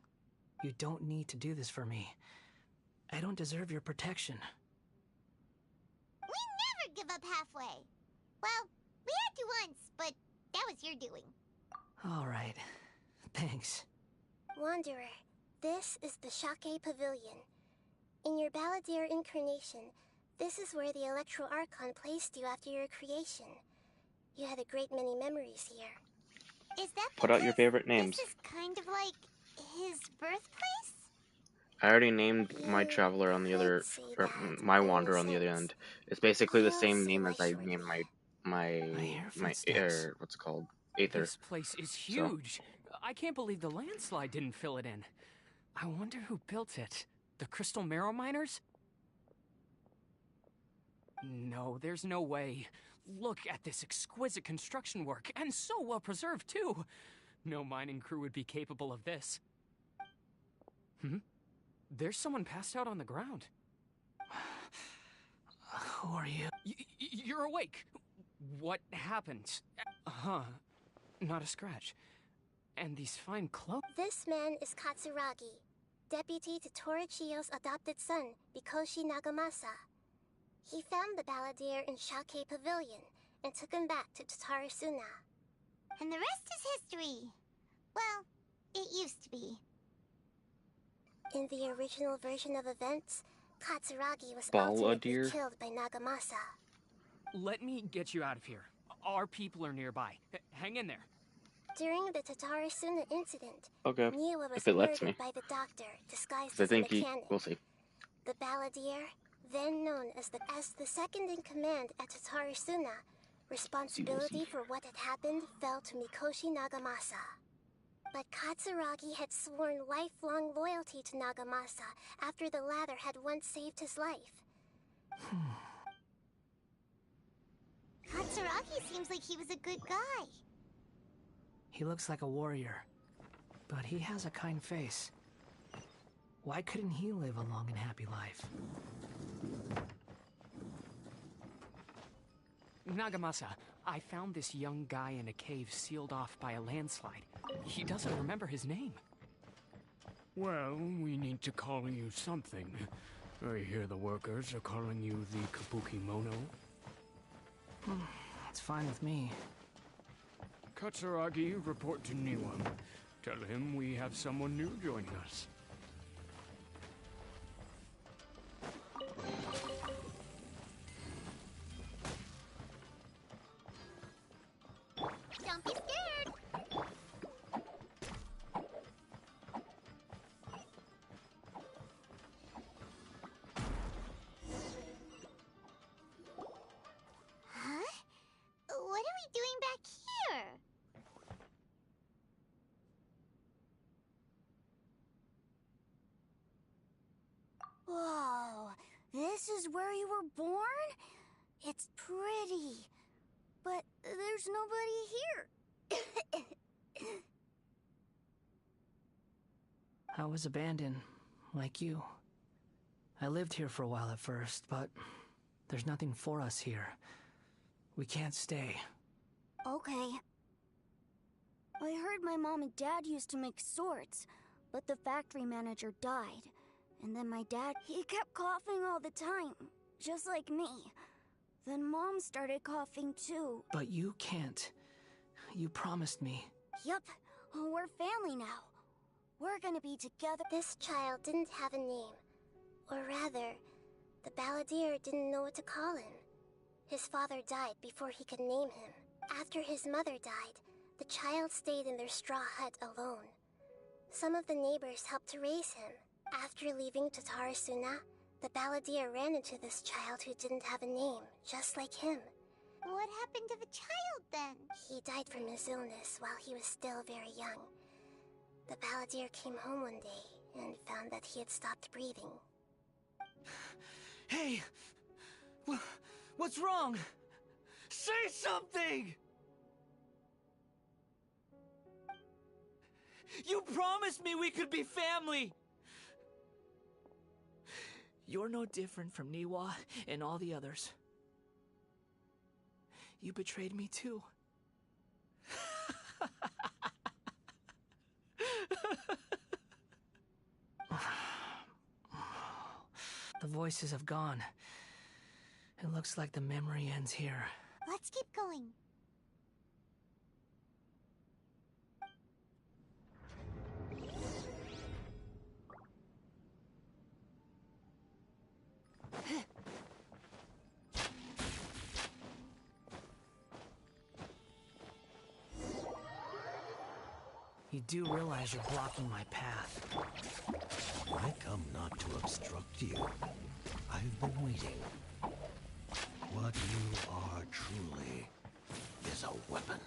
You don't need to do this for me. I don't deserve your protection. We never give up halfway. Well, we had to once, but that was your doing. All right. Thanks. Wanderer, this is the Shake Pavilion. In your Balladeer incarnation, this is where the Electro Archon placed you after your creation. You had a great many memories here. Is that Put out your favorite names. This is kind of like his birthplace? I already named my traveler on the other, or my wanderer on the other end. It's basically the same name as I named my what's it called? Aether. This place is huge. So. I can't believe the landslide didn't fill it in. I wonder who built it. The Crystal Marrow Miners? No, there's no way. Look at this exquisite construction work, and so well preserved, too. No mining crew would be capable of this. There's someone passed out on the ground. Who are you? You're awake. What happened? Not a scratch. And these fine clothes. This man is Katsuragi, deputy to Torichiyo's adopted son, Mikoshi Nagamasa. He found the Balladeer in Shake Pavilion and took him back to Tatarasuna. And the rest is history. Well, it used to be. In the original version of events, Katsuragi was ultimately killed by Nagamasa. Let me get you out of here. Our people are nearby. Hang in there. During the Tatarasuna incident, okay. Niwa was if it lets murdered me. by the doctor, disguised I as think a mechanic. we'll see. The Balladeer, then known as the second in command at Tatarasuna, responsibility for what had happened fell to Mikoshi Nagamasa. But Katsuragi had sworn lifelong loyalty to Nagamasa after the latter had once saved his life. Katsuragi seems like he was a good guy. He looks like a warrior, but he has a kind face. Why couldn't he live a long and happy life? Nagamasa, I found this young guy in a cave sealed off by a landslide. He doesn't remember his name. Well, we need to call you something. I hear the workers are calling you the Kabuki Mono. It's fine with me. Katsuragi, report to Niwa. Tell him we have someone new joining us. Don't be scared. Huh? What are we doing back here? Whoa, this is where you were born? It's pretty, but there's nobody here. I was abandoned, like you. I lived here for a while at first, but there's nothing for us here. We can't stay. Okay. I heard my mom and dad used to make swords, but the factory manager died. And then my dad, he kept coughing all the time, just like me. Then Mom started coughing too. But you can't. You promised me. Yup, we're family now. We're gonna be together. This child didn't have a name. Or rather, The balladeer didn't know what to call him. His father died before he could name him. After his mother died, the child stayed in their straw hut alone. Some of the neighbors helped to raise him. After leaving Tatarasuna, the balladeer ran into this child who didn't have a name, just like him. What happened to the child then? He died from his illness while he was still very young. The balladeer came home one day and found that he had stopped breathing. Hey! What's wrong? Say something! You promised me we could be family! You're no different from Niwa and all the others. You betrayed me too. The voices have gone. It looks like the memory ends here. Let's keep going. You do realize you're blocking my path. I come not to obstruct you. I've been waiting. What you are truly is a weapon.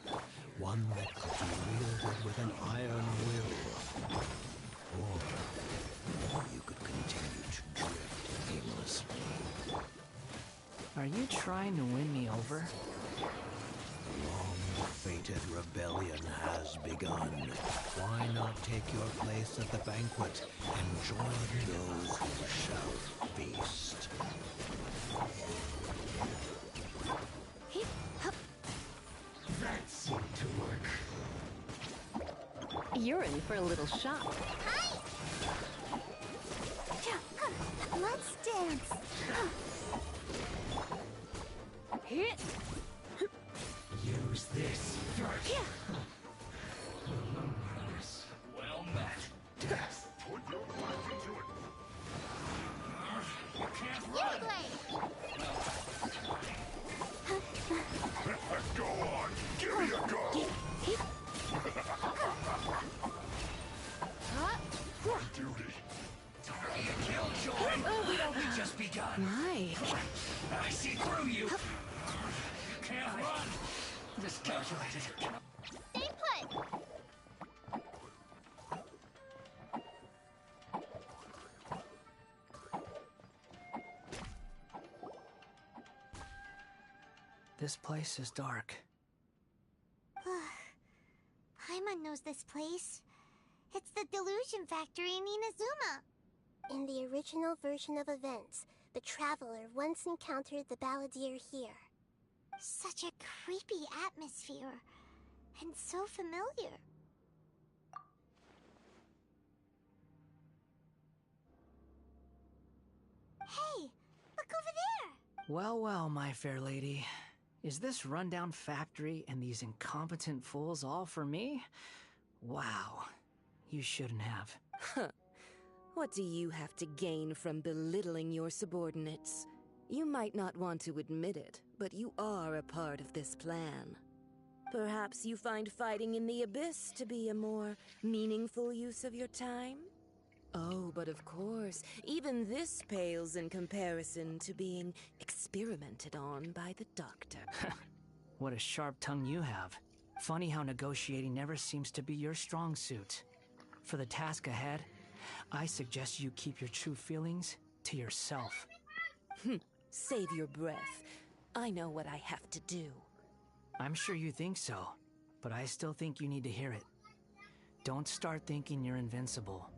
One that could be wielded with an iron will. Or you could continue to drift aimlessly. Are you trying to win me over? Long-fated rebellion has begun. Why not take your place at the banquet and join those who shall feast? That seemed to work. You're in for a little shock. Hi! Let's dance. Hit! Use this first. Well met. Yes. Put your life into it. You can't run. Go on. Give me a go. For duty. Target killjoy. It'll be just begun. My. I see through you. You can't run. Miscalculated. Stay put. This place is dark. Paimon knows this place. It's the Delusion Factory in Inazuma. In the original version of events, the Traveler once encountered the balladeer here. Such a creepy atmosphere. And so familiar. Hey, look over there! Well, well, my fair lady. Is this rundown factory and these incompetent fools all for me? Wow. You shouldn't have. Huh. What do you have to gain from belittling your subordinates? You might not want to admit it, but you are a part of this plan. Perhaps you find fighting in the Abyss to be a more meaningful use of your time? Oh, but of course, even this pales in comparison to being experimented on by the doctor. What a sharp tongue you have. Funny how negotiating never seems to be your strong suit. For the task ahead, I suggest you keep your true feelings to yourself. Save your breath. I know what I have to do. I'm sure you think so, but I still think you need to hear it. Don't start thinking you're invincible.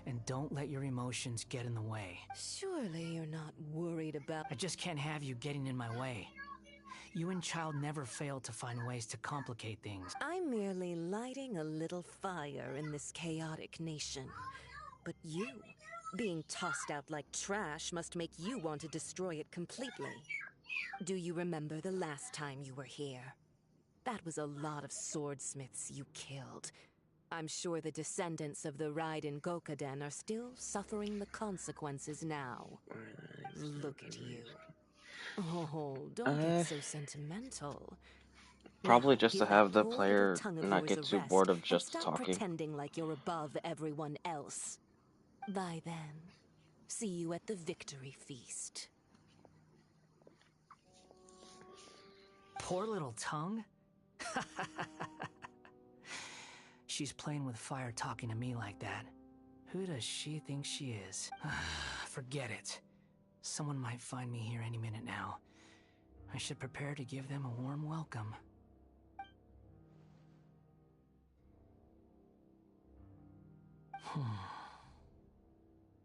And don't let your emotions get in the way. Surely you're not worried about... I just can't have you getting in my way. You and Child never fail to find ways to complicate things. I'm merely lighting a little fire in this chaotic nation. But you, being tossed out like trash, must make you want to destroy it completely. Do you remember the last time you were here? That was a lot of swordsmiths you killed. I'm sure the descendants of the Raiden Gokaden are still suffering the consequences now. Look at you. Oh, don't get so sentimental. Probably Now, just to give that have the poor little player tongue of not yours get a too rest bored of and just stop talking. pretending like you're above everyone else. Bye then. See you at the victory feast. Poor little tongue? She's playing with fire talking to me like that. Who does she think she is? Forget it. Someone might find me here any minute now. I should prepare to give them a warm welcome.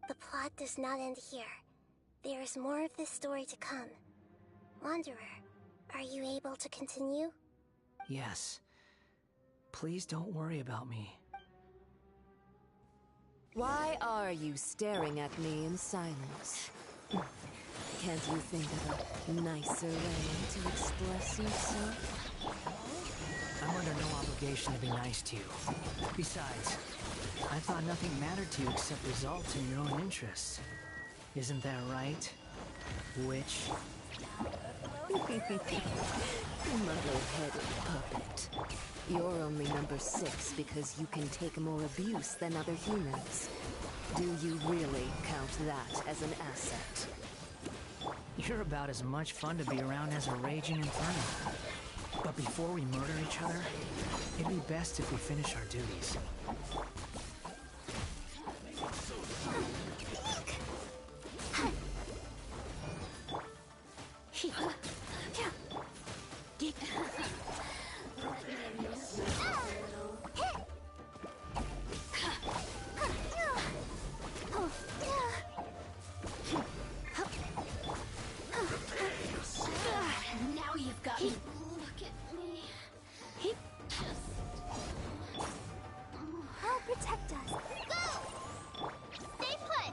The plot does not end here. There is more of this story to come. Wanderer, are you able to continue? Yes. Please don't worry about me. Why are you staring at me in silence? Can't you think of a nicer way to express yourself? I'm under no obligation to be nice to you. Besides, I thought nothing mattered to you except results in your own interests. Isn't that right, witch? Muddle-headed puppet. You're only number 6 because you can take more abuse than other humans. Do you really count that as an asset? You're about as much fun to be around as a raging inferno. But before we murder each other, it'd be best if we finish our duties. Now you've got me. Look at me. Help protect us. Go! Stay put!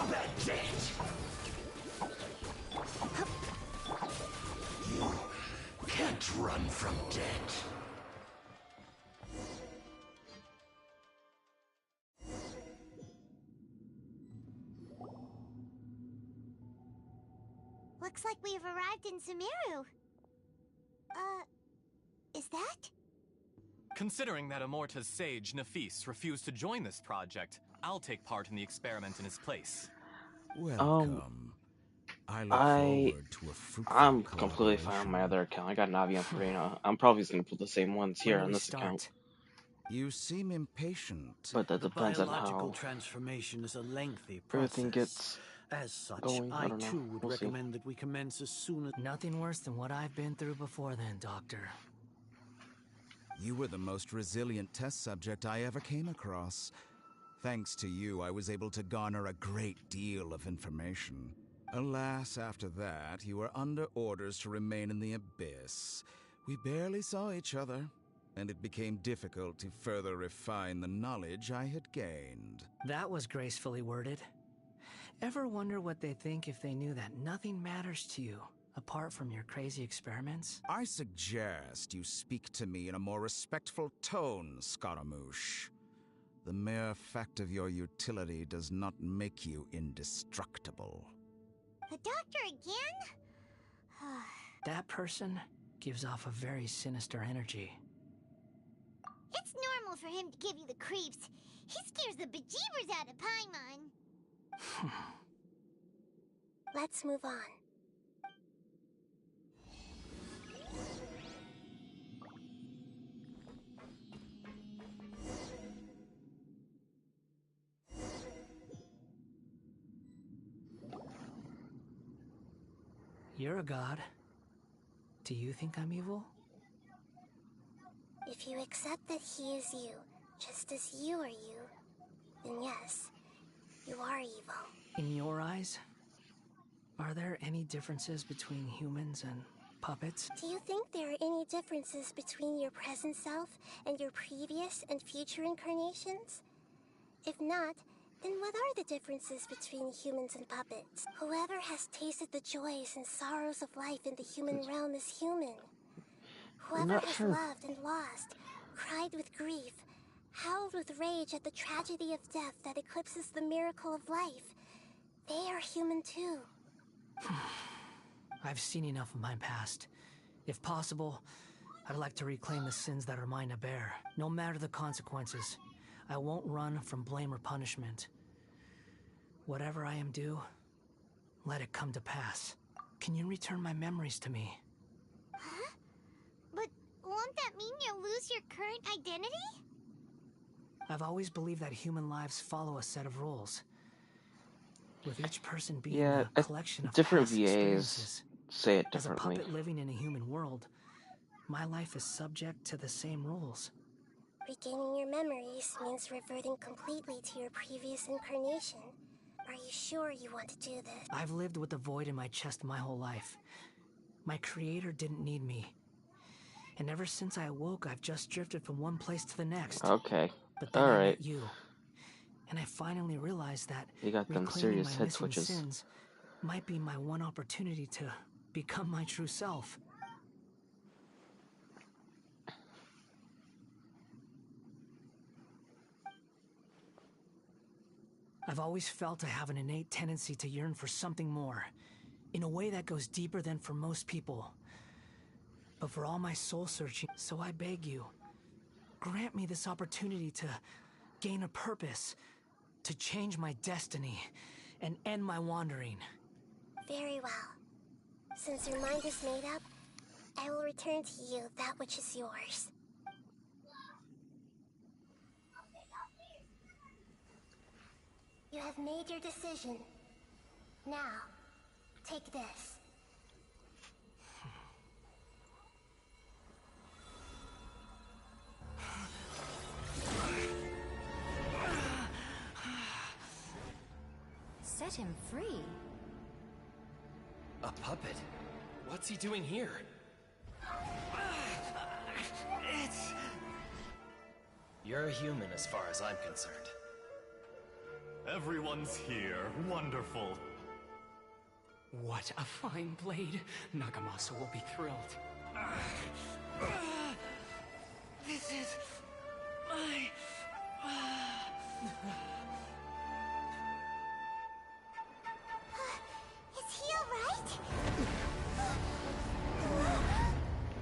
That's it! You can't run from death. Looks like we've arrived in Sumeru. Is that? Considering that Amorta's sage, Nafis, refused to join this project, I'll take part in the experiment in his place. Welcome. I look forward to a fruitful I'm completely fine collaboration. on my other account. I got Navi and Farina. I'm probably just gonna put the same ones here on this account. You seem impatient. But that depends on Biological how transformation is a lengthy everything process. gets As such, going. I I don't know. too would We'll see. recommend that we commence as soon as... Nothing worse than what I've been through before then, Doctor. You were the most resilient test subject I ever came across. Thanks to you, I was able to garner a great deal of information. Alas, after that, you were under orders to remain in the abyss. We barely saw each other, and it became difficult to further refine the knowledge I had gained. That was gracefully worded. Ever wonder what they think if they knew that nothing matters to you, apart from your crazy experiments? I suggest you speak to me in a more respectful tone, Scaramouche. The mere fact of your utility does not make you indestructible. The doctor again? That person gives off a very sinister energy. It's normal for him to give you the creeps. He scares the bejeebers out of Paimon. Let's move on. You're a god. Do you think I'm evil? If you accept that he is you, just as you are you, then yes, you are evil. In your eyes, are there any differences between humans and puppets? Do you think there are any differences between your present self and your previous and future incarnations? If not, then what are the differences between humans and puppets? Whoever has tasted the joys and sorrows of life in the human realm is human. Whoever has loved and lost, cried with grief, howled with rage at the tragedy of death that eclipses the miracle of life, they are human too. I've seen enough of my past. If possible, I'd like to reclaim the sins that are mine to bear, no matter the consequences. I won't run from blame or punishment. Whatever I am due, let it come to pass. Can you return my memories to me? Huh? But won't that mean you'll lose your current identity? I've always believed that human lives follow a set of rules, with each person being Yeah, a collection of different past VAs experiences. say it As a differently. puppet living in a human world, my life is subject to the same rules. Regaining your memories means reverting completely to your previous incarnation. Are you sure you want to do this? I've lived with the void in my chest my whole life. My creator didn't need me. And ever since I awoke, I've just drifted from one place to the next. Okay. But then I Alright. met you. And I finally realized that You got them reclaiming serious my head missing switches. sins might be my one opportunity to become my true self. I've always felt I have an innate tendency to yearn for something more, in a way that goes deeper than for most people. But for all my soul searching, so I beg you, grant me this opportunity to gain a purpose, to change my destiny, and end my wandering. Very well. Since your mind is made up, I will return to you that which is yours. You have made your decision. Now, take this. Set him free. A puppet? What's he doing here? You're a human as far as I'm concerned. Everyone's here. Wonderful. What a fine blade. Nagamasa will be thrilled. This is my... Is he alright? No way!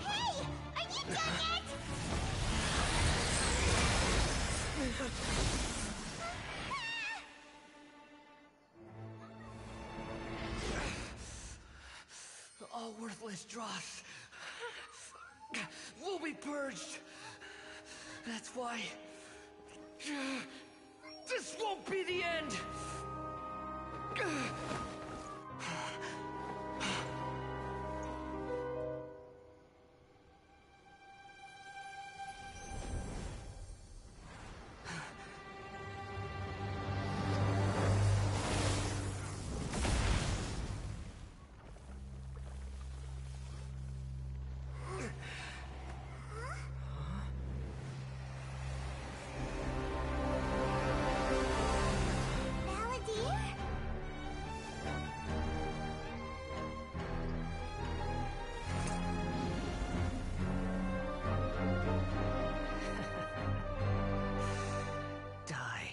Hey! Are you done yet? All worthless dross will be purged. That's why this won't be the end. Maladeer? Die.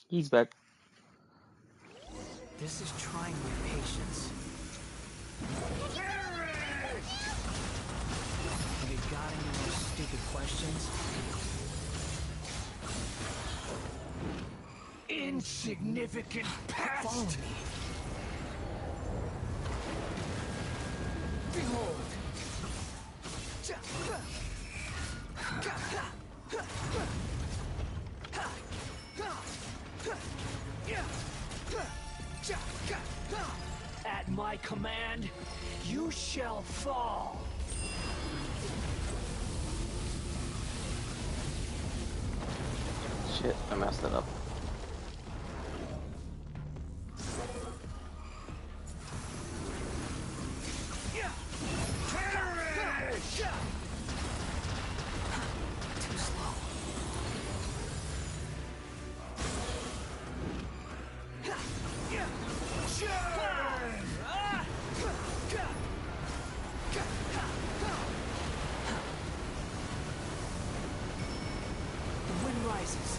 He's back. This is trying my patience. Have you got any more stupid questions? Insignificant pest! Follow me. Behold! At my command, you shall fall! Shit, I messed it up. Too slow. The wind rises.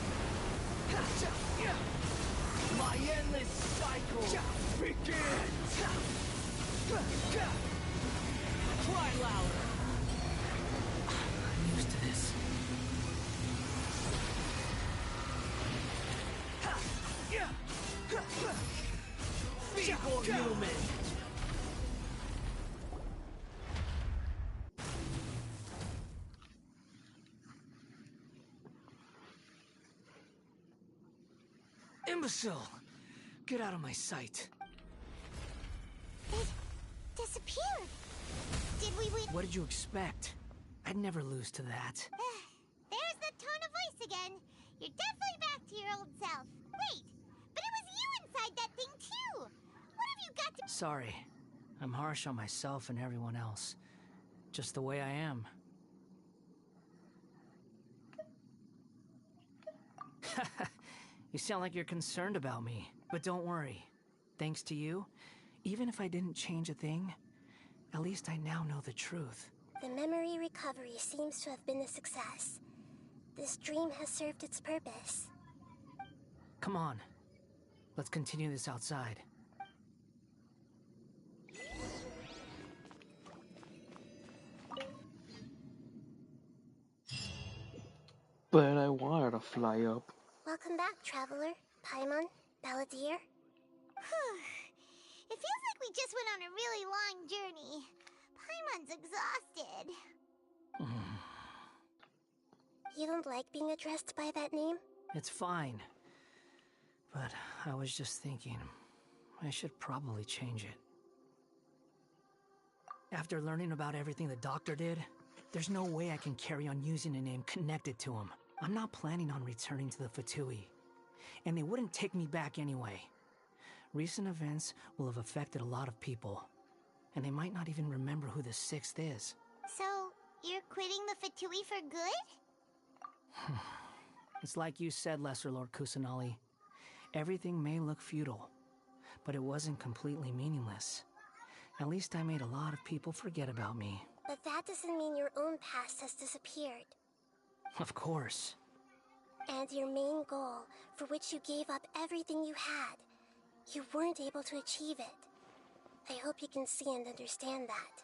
My endless cycle begins. Cry louder. I'm used to this. Feeble human. Imbecile! Get out of my sight. It disappeared. Did we win? What did you expect? I'd never lose to that. There's the tone of voice again. You're definitely back to your old self. Wait, but it was you inside that thing too. What have you got to... Sorry. I'm harsh on myself and everyone else. Just the way I am. You sound like you're concerned about me. But don't worry. Thanks to you, even if I didn't change a thing, at least I now know the truth. The memory recovery seems to have been a success. This dream has served its purpose. Come on. Let's continue this outside. But I wanted to fly up. Welcome back, Traveler, Paimon, Balladeer. It feels like we just went on a really long journey. Paimon's exhausted. You don't like being addressed by that name? It's fine. But I was just thinking, I should probably change it. After learning about everything the doctor did, there's no way I can carry on using a name connected to him. I'm not planning on returning to the Fatui, and they wouldn't take me back anyway. Recent events will have affected a lot of people, and they might not even remember who the Sixth is. So, you're quitting the Fatui for good? It's like you said, Lesser Lord Kusanali. Everything may look futile, but it wasn't completely meaningless. At least I made a lot of people forget about me. But that doesn't mean your own past has disappeared. Of course. And your main goal, for which you gave up everything you had, you weren't able to achieve it. I hope you can see and understand that.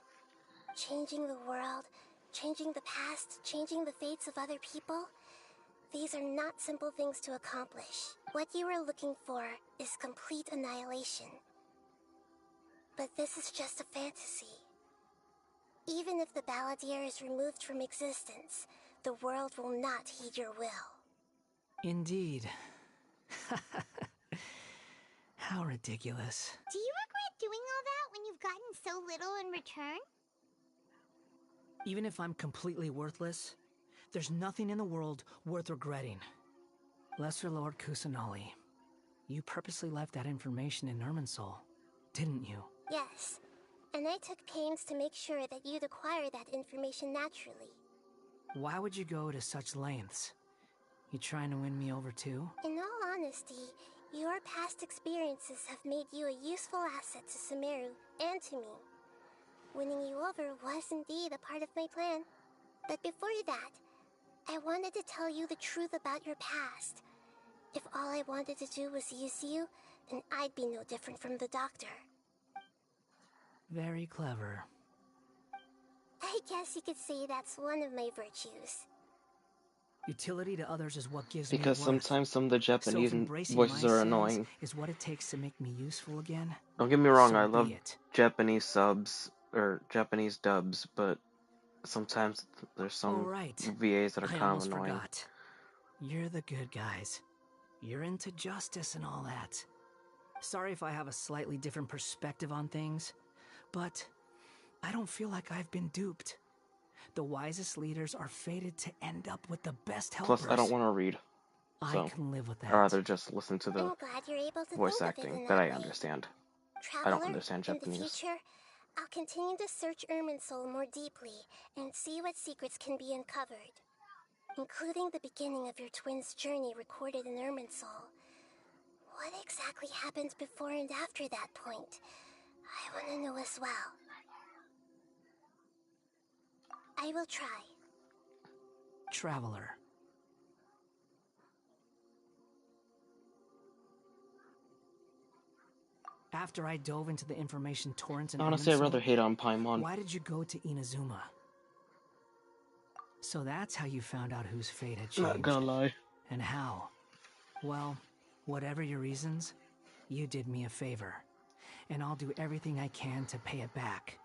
Changing the world, changing the past, changing the fates of other people, these are not simple things to accomplish. What you are looking for is complete annihilation. But this is just a fantasy. Even if the Balladeer is removed from existence, the world will not heed your will. Indeed. How ridiculous. Do you regret doing all that when you've gotten so little in return? Even if I'm completely worthless, there's nothing in the world worth regretting. Lesser Lord Kusanali, you purposely left that information in Irminsul, didn't you? Yes, and I took pains to make sure that you'd acquire that information naturally. Why would you go to such lengths? You trying to win me over too? In all honesty, your past experiences have made you a useful asset to Sumeru and to me. Winning you over was indeed a part of my plan. But before that, I wanted to tell you the truth about your past. If all I wanted to do was use you, then I'd be no different from the doctor. Very clever. I guess you could say that's one of my virtues. Utility to others is what gives me Because worth. sometimes some of the Japanese So if embracing voices my are sins annoying. is what it takes to make me useful again. Don't get me wrong, so I love be it. Japanese subs or Japanese dubs, but sometimes there's some All right. VAs that are I kind of almost annoying. forgot. You're the good guys. You're into justice and all that. Sorry if I have a slightly different perspective on things, but I don't feel like I've been duped. The wisest leaders are fated to end up with the best helpers. Plus, I don't want to read. So, I can live with I'd that. rather just listen to the I'm glad you're able to voice think of it acting in that that I way. understand. I Traveler, don't understand in the Japanese. future, I'll continue to search Irminsul more deeply and see what secrets can be uncovered, including the beginning of your twins' journey recorded in Irminsul. What exactly happened before and after that point? I want to know as well. I will try. Traveler. After I dove into the information torrents in Honestly, I'd Irminsul, rather hate on Paimon. why did you go to Inazuma? So that's how you found out whose fate had changed. Not gonna lie. And how? Well, whatever your reasons, you did me a favor. And I'll do everything I can to pay it back.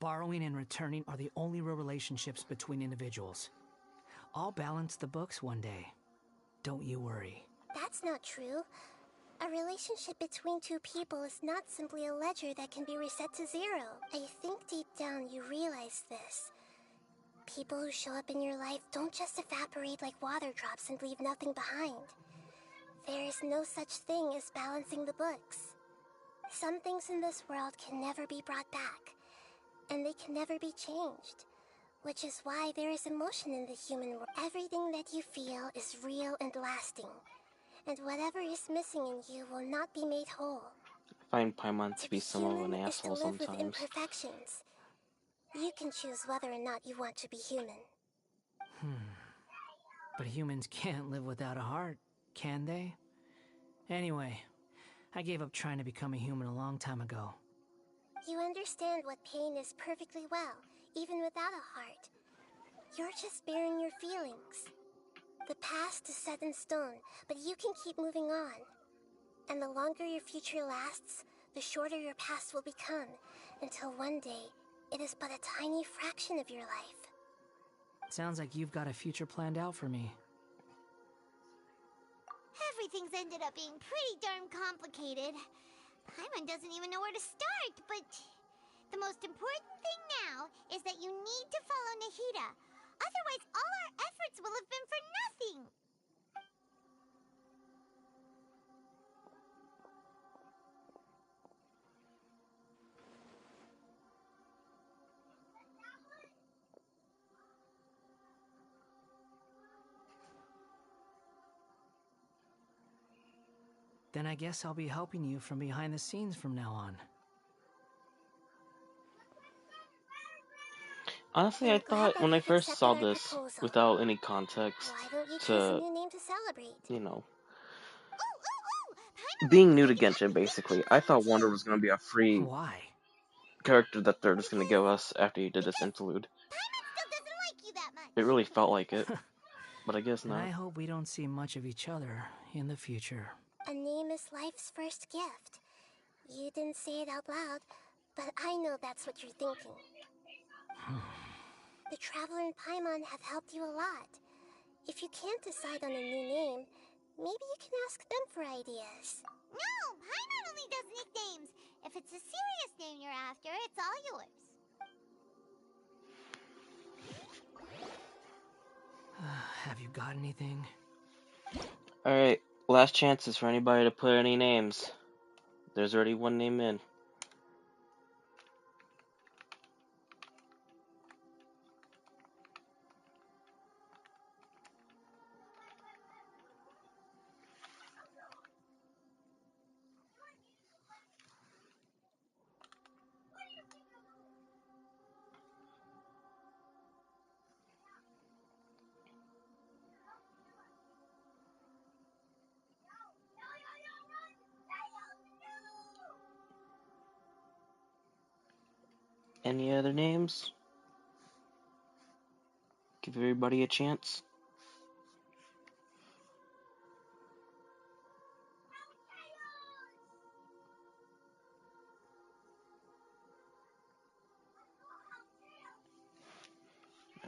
Borrowing and returning are the only real relationships between individuals. I'll balance the books one day. Don't you worry. That's not true. A relationship between two people is not simply a ledger that can be reset to zero. I think deep down you realize this. People who show up in your life don't just evaporate like water drops and leave nothing behind. There is no such thing as balancing the books. Some things in this world can never be brought back, and they can never be changed. Which is why there is emotion in the human world. Everything that you feel is real and lasting. And whatever is missing in you will not be made whole. I find Paimon to be some of an Human is to asshole live with sometimes. imperfections. You can choose whether or not you want to be human. But humans can't live without a heart, can they? Anyway, I gave up trying to become a human a long time ago. You understand what pain is perfectly well, even without a heart. You're just bearing your feelings. The past is set in stone, but you can keep moving on. And the longer your future lasts, the shorter your past will become, until one day, it is but a tiny fraction of your life. Sounds like you've got a future planned out for me. Everything's ended up being pretty darn complicated. Paimon doesn't even know where to start, but the most important thing now is that you need to follow Nahida. Otherwise, all our efforts will have been for nothing. Then I guess I'll be helping you from behind the scenes from now on. Honestly, I thought when I first saw this, without any context, Why don't you choose a to, new name to celebrate? you know, being new to Genshin, basically, I thought Wander was going to be a free character that they're just going to give us after you did this interlude. It really felt like it, but I guess And not. I hope we don't see much of each other in the future. A name is life's first gift. You didn't say it out loud, but I know that's what you're thinking. The Traveler and Paimon have helped you a lot. If you can't decide on a new name, maybe you can ask them for ideas. No, Paimon only does nicknames. If it's a serious name you're after, it's all yours. Have you got anything? Alright, last chances for anybody to put any names. There's already one name in. Any other names? Give everybody a chance.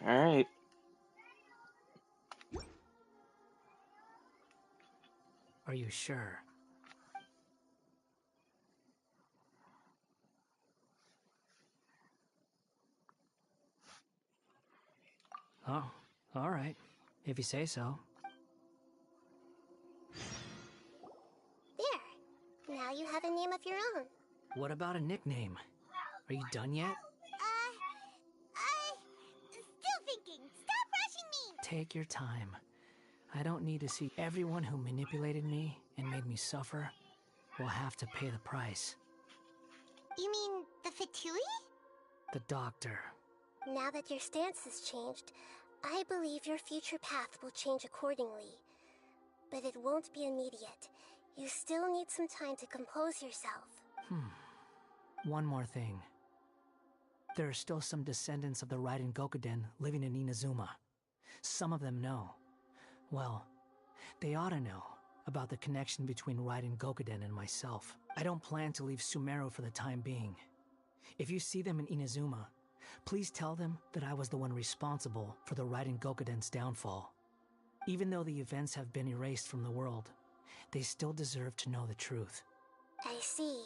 Alright. Are you sure? Oh, alright. If you say so. There. Now you have a name of your own. What about a nickname? Are you done yet? Still thinking. Stop rushing me! Take your time. I don't need to see everyone who manipulated me and made me suffer will have to pay the price. You mean the Fatui? The doctor. Now that your stance has changed, I believe your future path will change accordingly. But it won't be immediate. You still need some time to compose yourself. One more thing. There are still some descendants of the Raiden Gokuden living in Inazuma. Some of them know. Well, they ought to know about the connection between Raiden Gokuden and myself. I don't plan to leave Sumeru for the time being. If you see them in Inazuma, please tell them that I was the one responsible for the Raiden Gokuden's downfall. Even though the events have been erased from the world, they still deserve to know the truth. I see.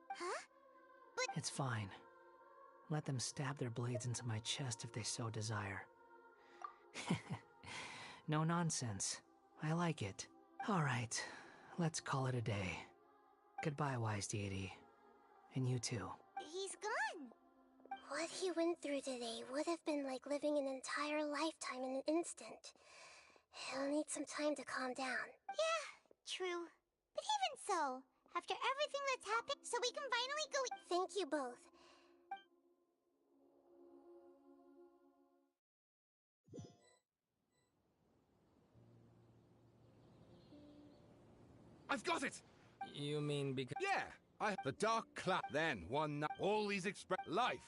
Huh? But It's fine. Let them stab their blades into my chest if they so desire. No nonsense. I like it. Alright, let's call it a day. Goodbye, wise deity. And you too. he's gone. What he went through today would have been like living an entire lifetime in an instant. He'll need some time to calm down. Yeah, true. But even so, after everything that's happened, so we can finally go. Thank you both. I've got it! You mean because... Yeah! The Dark Cloud. Then, one night, all these life.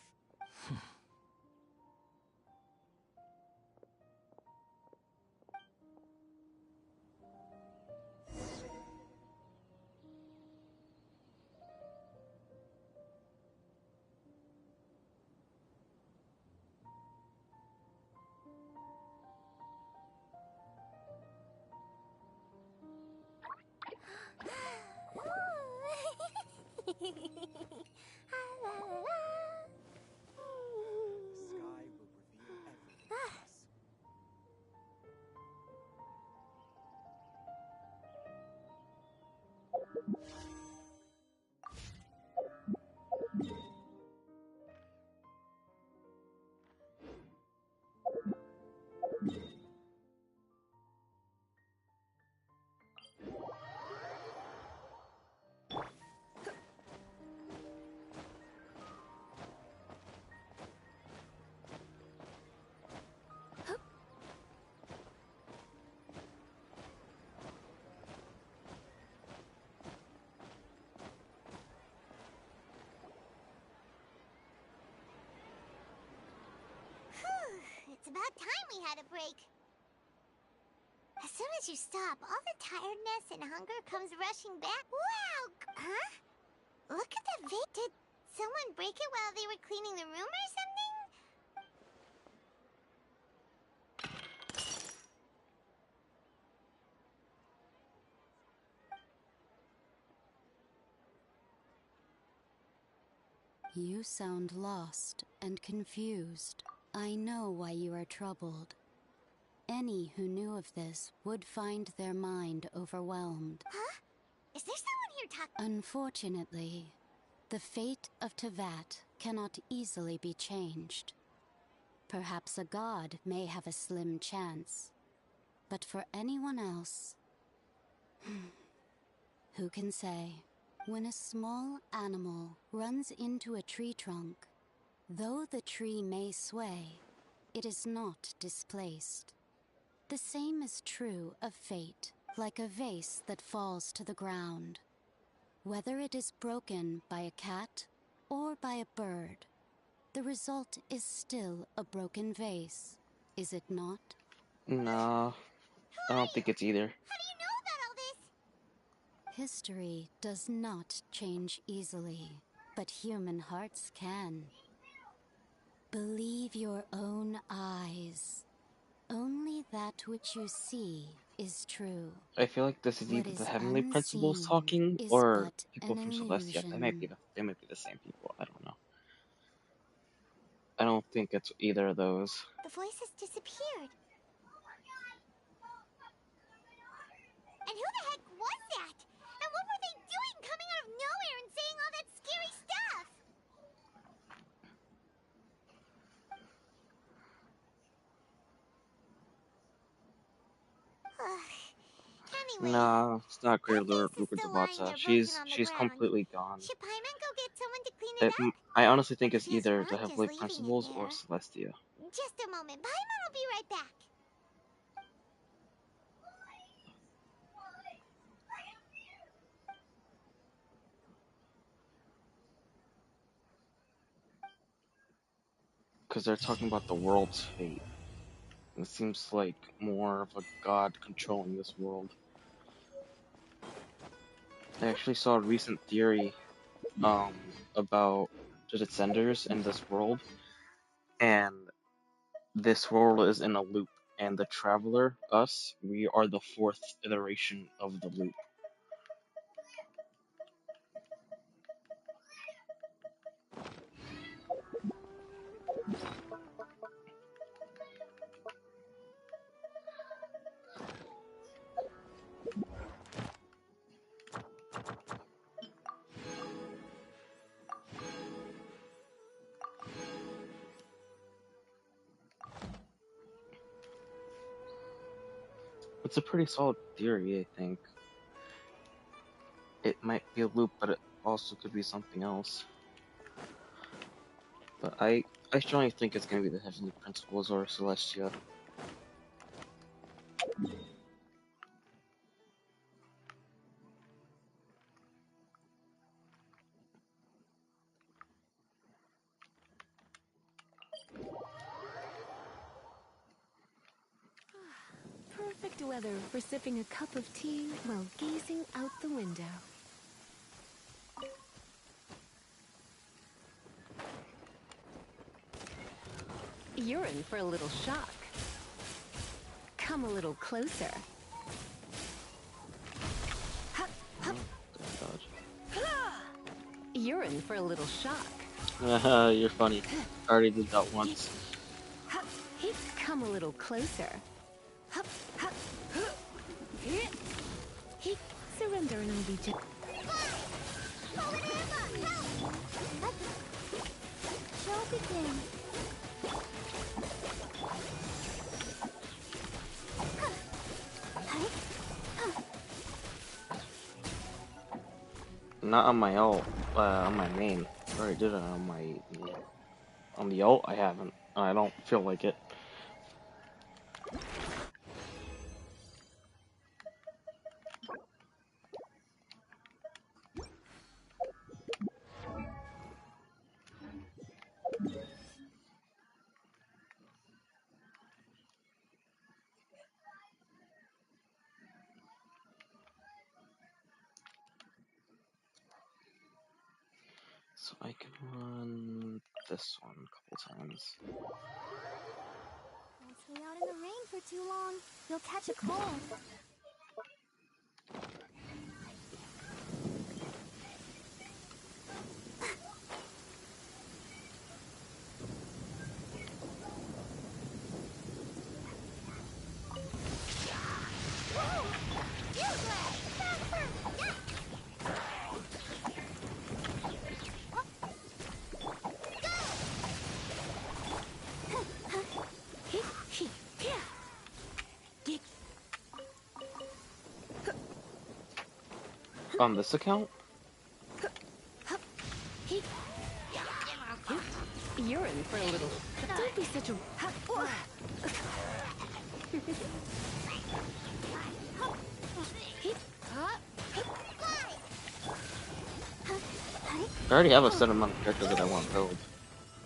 It's about time we had a break. As soon as you stop, all the tiredness and hunger comes rushing back. Wow! Huh? Look at the Did someone break it while they were cleaning the room or something? You sound lost and confused. I know why you are troubled. Any who knew of this would find their mind overwhelmed. Huh? Is there someone here talking? Unfortunately, the fate of Tevat cannot easily be changed. Perhaps a god may have a slim chance, but for anyone else, who can say? When a small animal runs into a tree trunk, though the tree may sway, it is not displaced. The same is true of fate, like a vase that falls to the ground. Whether it is broken by a cat or by a bird, the result is still a broken vase, is it not? No, I don't think it's either. How do you know about all this? History does not change easily, but human hearts can. Believe your own eyes. Only that which you see is true. I feel like this is either the Heavenly Principles talking or people from Celestia. They might be the same people. I don't know. I don't think it's either of those. The voices disappeared. And who the heck was that? And what were they doing coming out of nowhere and saying all that scary stuff? Anyway, Nah, it's not clear that Luca still lying Devata. there broken on the She's ground. completely gone. Should Paimon go get someone to clean it up? I honestly think it's He has either fun the just Heavenly leaving it Principles or there. Celestia. Just a moment. Paimon will be right back. Because they're talking about the world's fate. It seems like more of a god controlling this world. I actually saw a recent theory about the Descenders in this world, and this world is in a loop, and the Traveler, us, we are the fourth iteration of the loop. It's a pretty solid theory, I think. It might be a loop, but it also could be something else. But I strongly think it's going to be the Heavenly Principles or Celestia. Perfect weather for sipping a cup of tea while gazing out the window. You're in for a little shock. Come a little closer. You're in for a little shock. You're funny. I already did that once. Come a little closer. Surrender and I'll be just. Show begin. Not on my ult, on my main. I already did it on the ult. I haven't. I don't feel like it. So I can run this one a couple times. Don't stay out in the rain for too long. You'll catch a cold. On this account? You're in for a little. Don't be such a. I already have a set amount of characters that I want to build.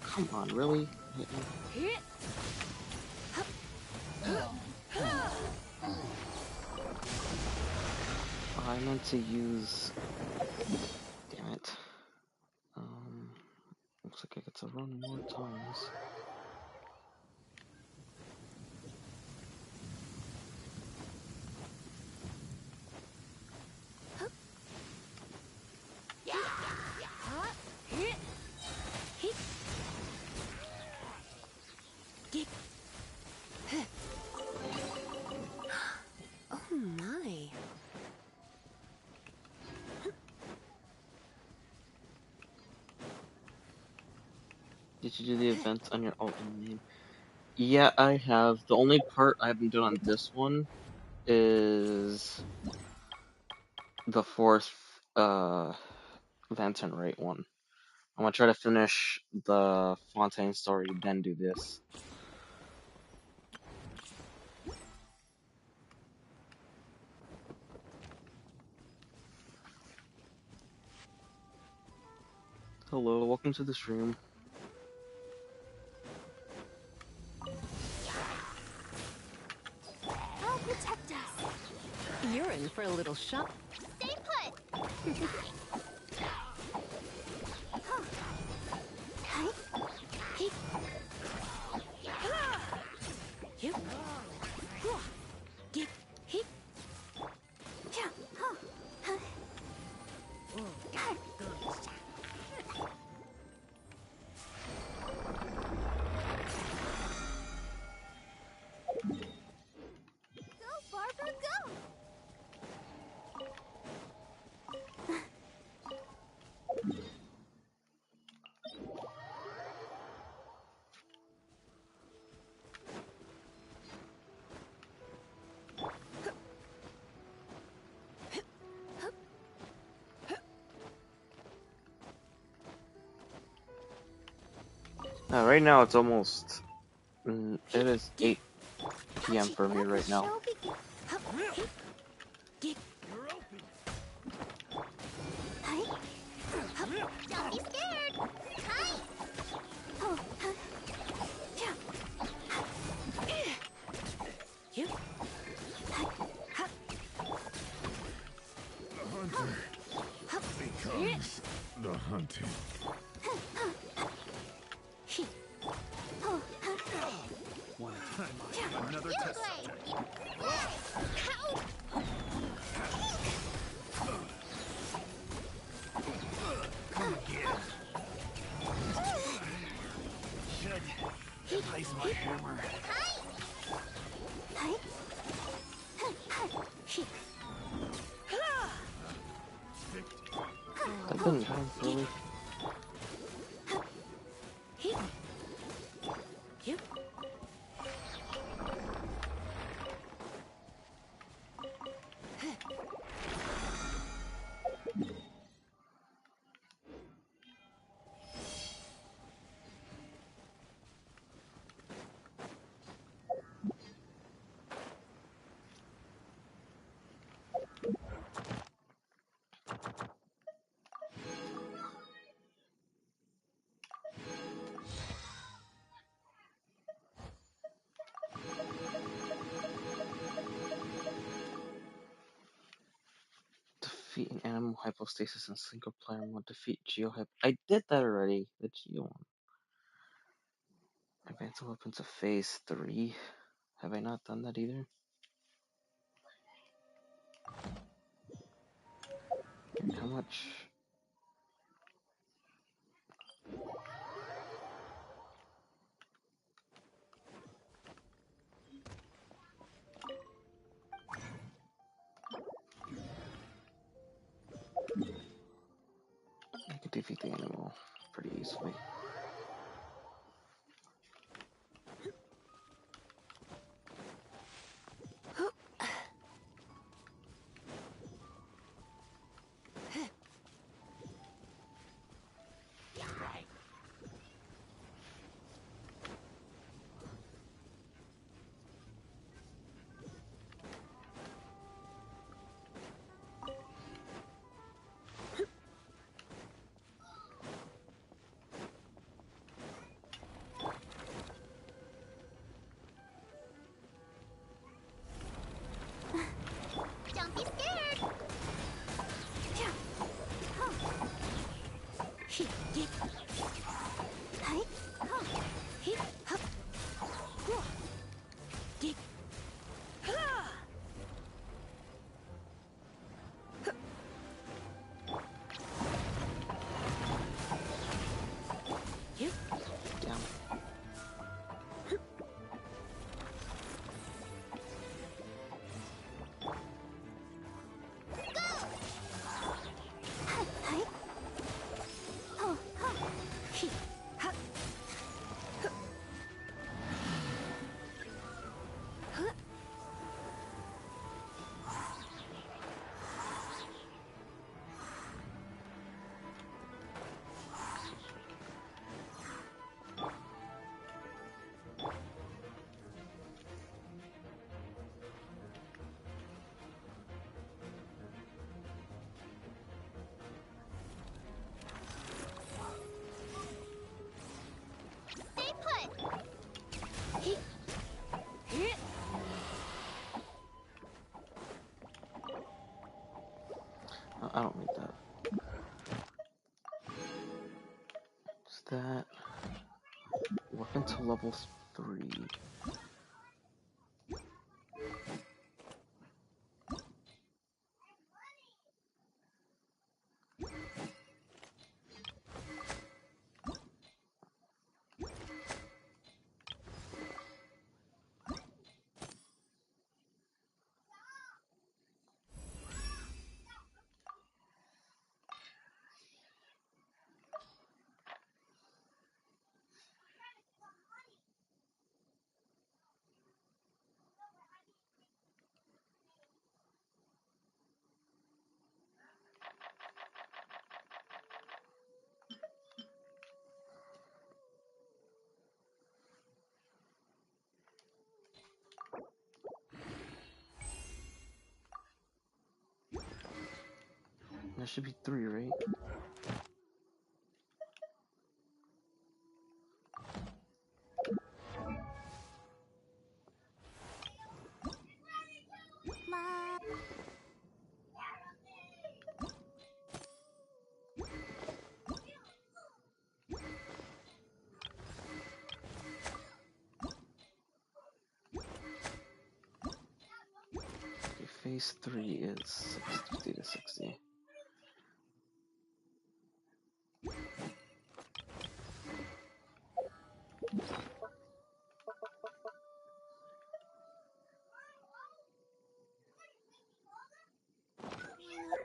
Come on, really? I meant to use. Damn it. Looks like I get to run more times. Oh my. Did you do the events on your alt name? Yeah, I have. The only part I haven't done on this one is the fourth Lantern Rate one. I'm gonna try to finish the Fontaine story, then do this. Hello, welcome to the stream. I'll protect us. You're in for a little shock. Stay put. Go, Barbara, go! Right now it's almost. It is 8 p.m. for me right now. Don't be scared. Hi. Becomes the hunted. One time, another test subject. Come again. Should replace my hammer. I've been trying really. Defeat an animal hypostasis in single player mode. Defeat geohyp. I did that already. The geo one. Advance weapons of phase 3. Have I not done that either? How much? I could defeat the animal pretty easily. I don't need that. Is that weapon to level 3? There should be 3, right? Okay, phase 3 is 60 to 60.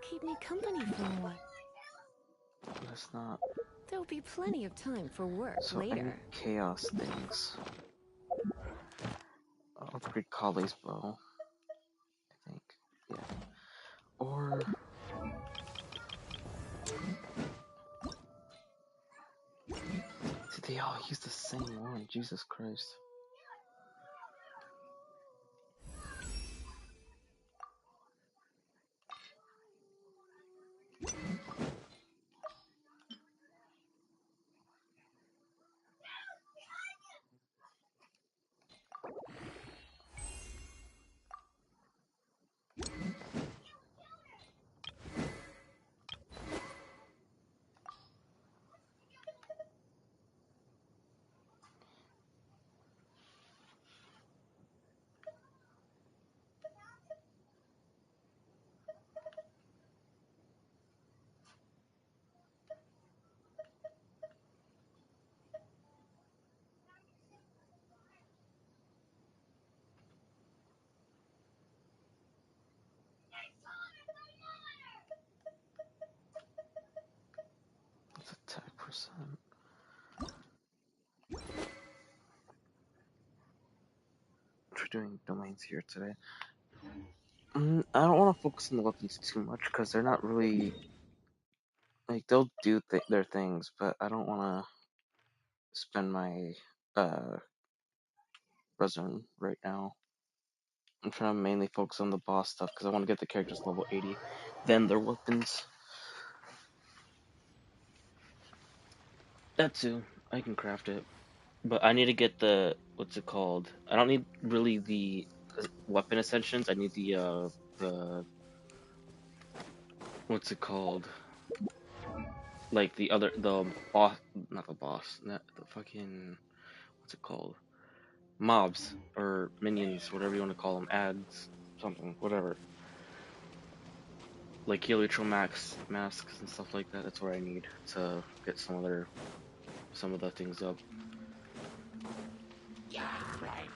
Keep me company for a while. That's not. There'll be plenty of time for work So I need later. chaos things. I'll upgrade Kale's bow, I think. Yeah. Or see, they all use the same one. Jesus Christ. What's attack percent? We're doing domains here today. I don't want to focus on the weapons too much because they're not really like they'll do their things, but I don't want to spend my resin right now. I'm trying to mainly focus on the boss stuff because I want to get the characters level 80, then their weapons. That too, I can craft it, but I need to get the what's it called? I don't need really the weapon ascensions. I need the what's it called? Like the boss, not the boss, not the fucking what's it called? Mobs or minions, whatever you want to call them, ads, something, whatever. Like Heliotrope masks and stuff like that. That's where I need to get some of the things up. Yeah, right.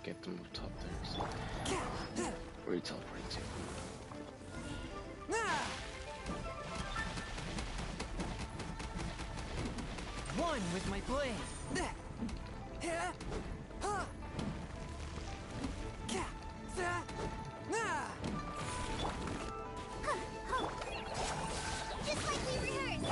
can't get to move top there, so... Where are you teleporting to? One with my blade. Just like we rehearsed.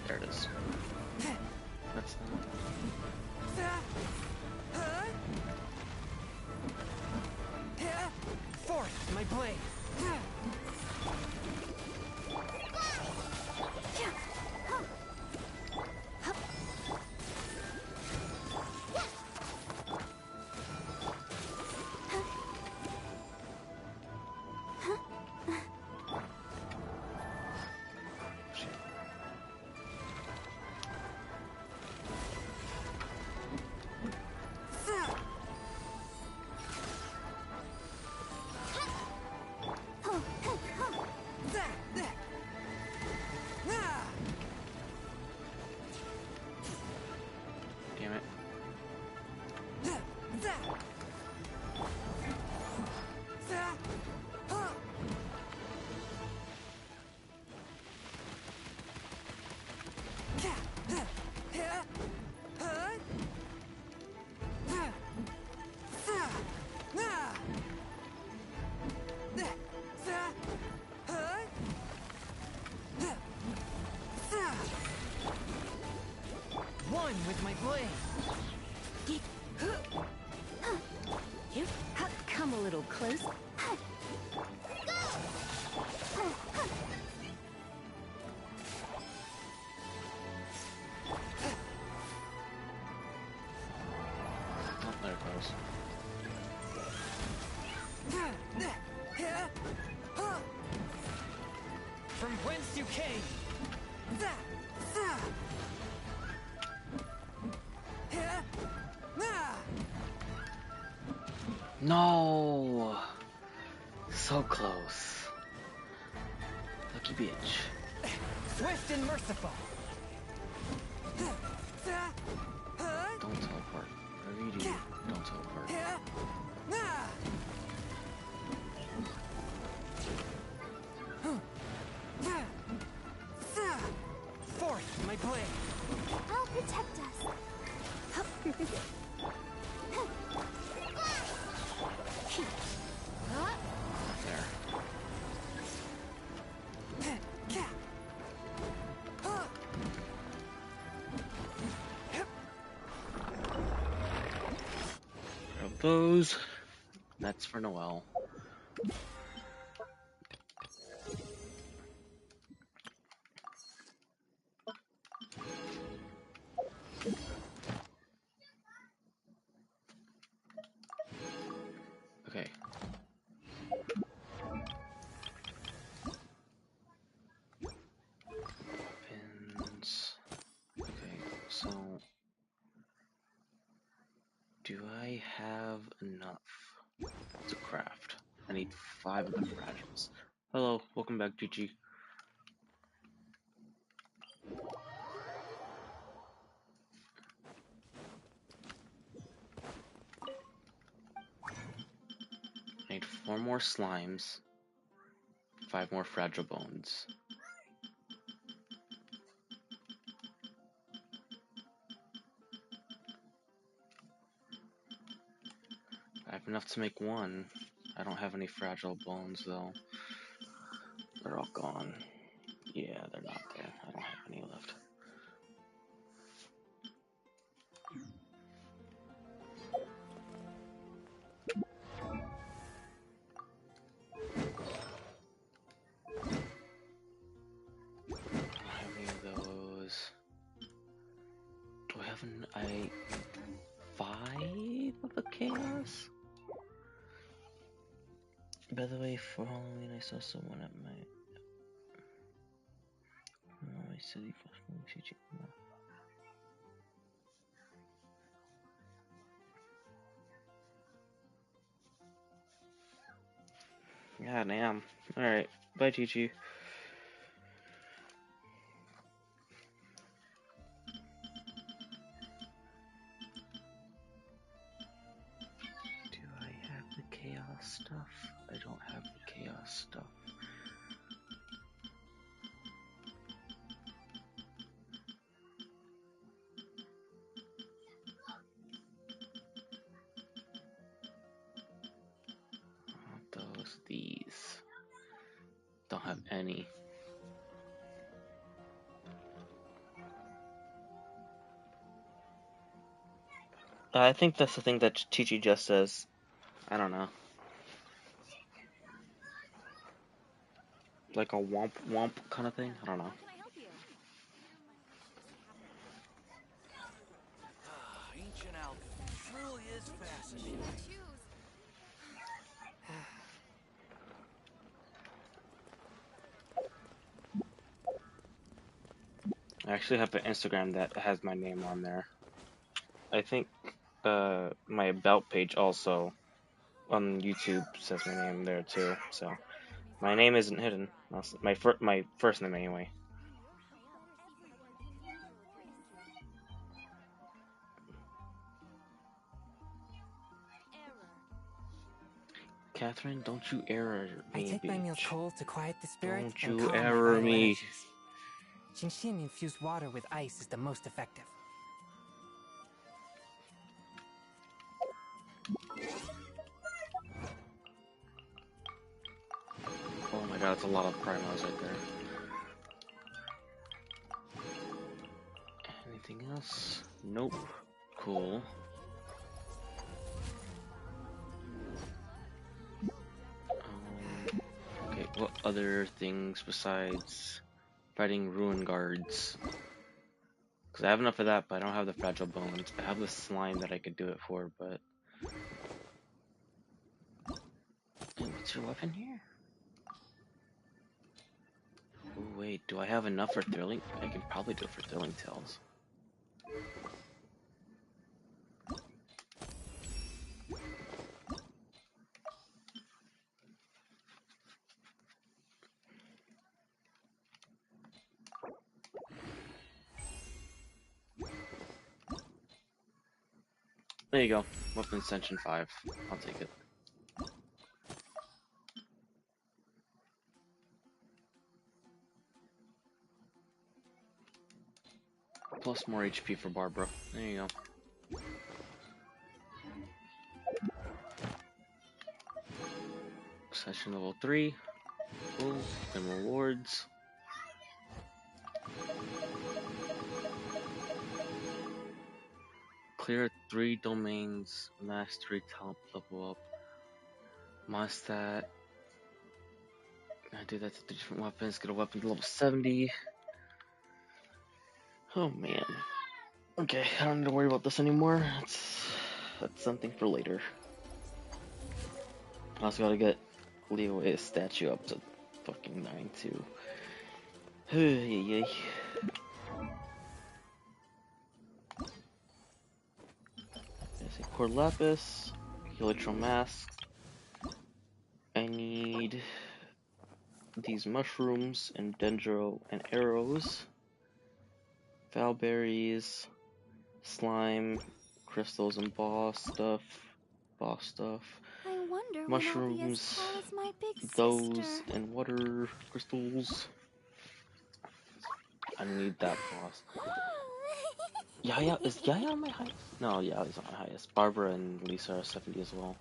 There it is. That's not... Fourth, my blade. Damn it. One with my blade. Come a little close. Oh, there it goes. From whence you came. No! So close. Lucky bitch. Swift and merciful. Don't teleport. Whatever you do, don't teleport. Fourth, my blade. I'll protect us. There. Grab those. That's for Noelle. Okay. Pins. Okay, so do I have enough to craft? I need 5 of the fragiles. Hello, welcome back, GG. I need 4 more slimes, 5 more fragile bones. I have enough to make 1. I don't have any fragile bones though. They're all gone. Yeah, they're not there. I don't have any left. How many of those? Do I have an 5 of the chaos? By the way, for Halloween I saw someone at my Yeah, damn. Alright. Bye, Chi-Chi. Do I have the chaos stuff? I don't have the chaos stuff. These. Don't have any. I think that's the thing that Chi-Chi just says. I don't know. Like a womp womp kind of thing? I don't know. Ancient alchemy truly is fascinating. I actually have an Instagram that has my name on there. I think my about page also on YouTube says my name there too. So my name isn't hidden. My first name anyway. Catherine, don't you error me, I take bitch. my meals cold to quiet the spirit Don't and you calm my error vital me. energies. Genshin infused water with ice is the most effective. Oh my god, that's a lot of primos right there. Anything else? Nope. Cool. Okay, what other things besides fighting ruin guards? Because I have enough of that, but I don't have the fragile bones. I have the slime that I could do it for, but... Hey, what's your weapon here? Oh wait, do I have enough for thrilling? I can probably do it for thrilling tales. There you go. Weapon Ascension 5. I'll take it. Plus more HP for Barbara. There you go. Session level 3. Cool. Then rewards. Clear 3 domains. Mastery talent level up. Mondstadt. I do that to different weapons. Get a weapon to level 70. Oh man. Okay, I don't need to worry about this anymore. That's something for later. I also gotta get Leo's statue up to fucking 9 too. There's a core lapis, helitral mask. I need these mushrooms and dendro and arrows, valberries, slime, crystals and boss stuff. I wonder Mushrooms, when I'll be as tall as my big those sister. and water crystals. I need that boss. Yaya, is Yaya on my highest? No, Yaya's on my highest. Barbara and Lisa are 70 as well.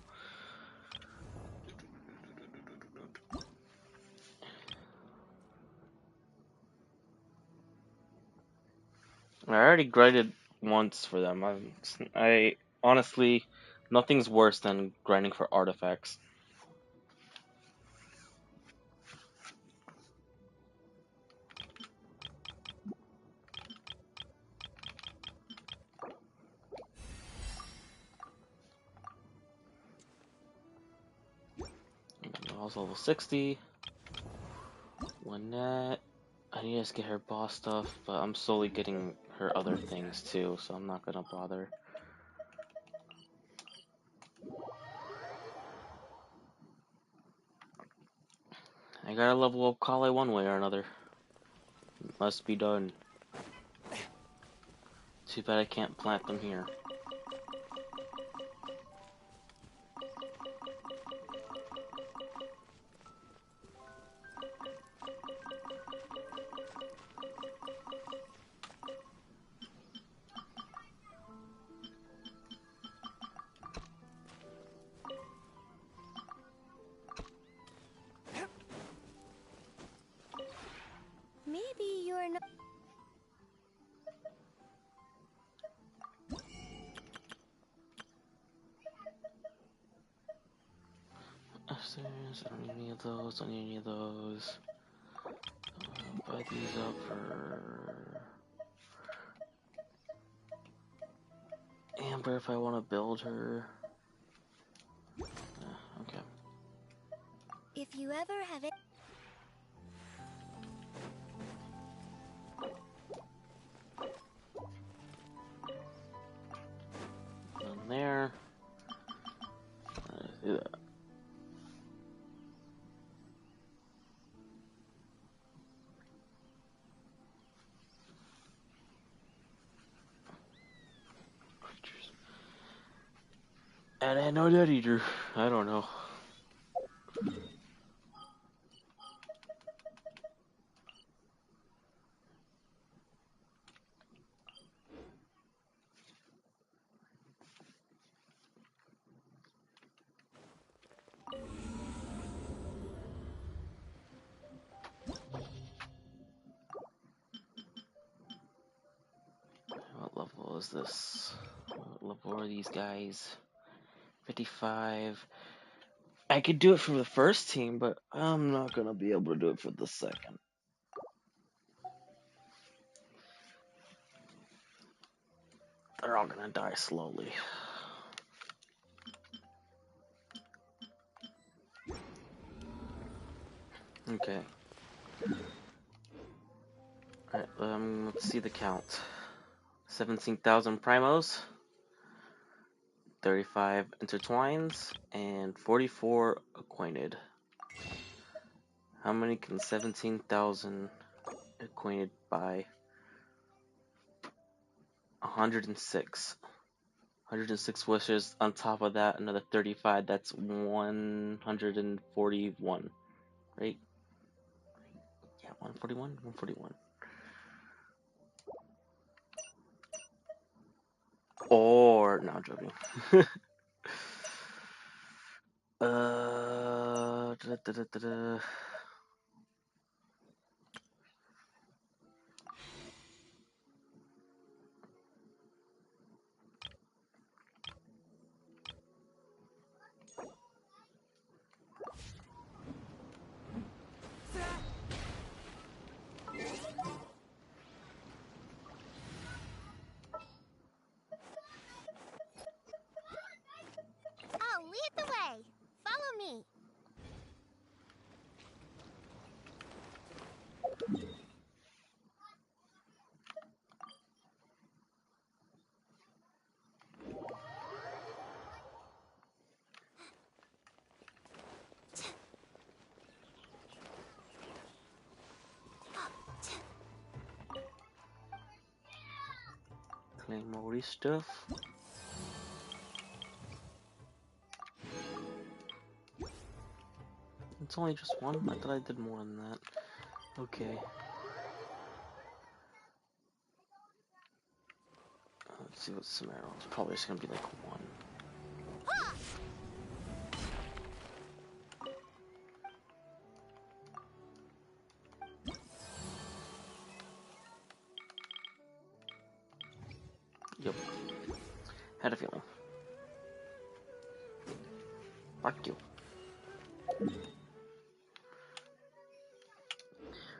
I already grinded once for them. I honestly, nothing's worse than grinding for artifacts. I was level 60. One net. I need to get her boss stuff, but I'm slowly getting her other things too, so I'm not gonna bother. I gotta level up Kale one way or another. Must be done. Too bad I can't plant them here. Maybe you're not. Upstairs, I don't need any of those, don't need any of those. Buy these up for Amber if I want to build her. Okay. If you ever have it. Done there. Do that. And I know that eater. I don't know. What level is this? What level are these guys? 55. I could do it for the first team, but I'm not gonna be able to do it for the second. They're all gonna die slowly. Okay. Alright, let's see the count. 17,000 primos, 35 intertwines, and 44 acquainted. How many can 17,000 acquainted buy? 106. 106 wishes. On top of that, another 35. That's 141. Right? Yeah, 141? 141. Or, no, I'm joking. Da, da, da, da, da. I'll lead the way. Follow me. Claymore stuff. It's only just one? I thought I did more than that. Okay. Let's see what's some arrows. Probably just gonna be like one. Yep. Had a feeling. Fuck you.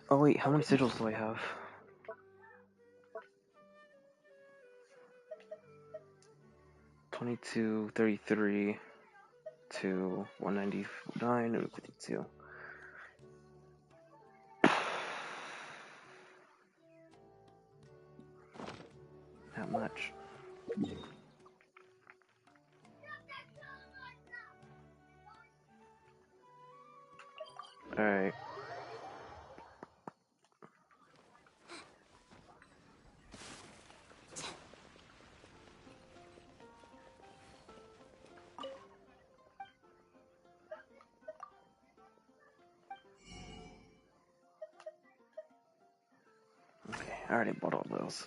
Oh wait, how many sigils do I have? $22, $33 to $199 and $52. that much. Alright. Okay, I already bought all those.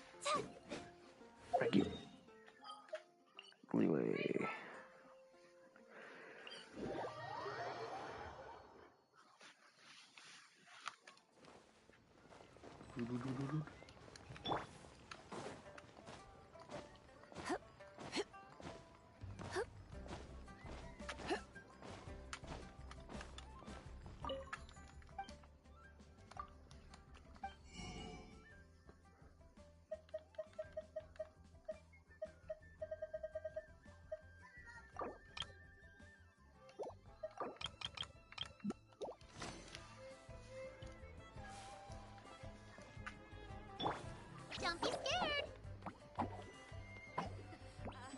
Thank you. Leeway. Don't be scared.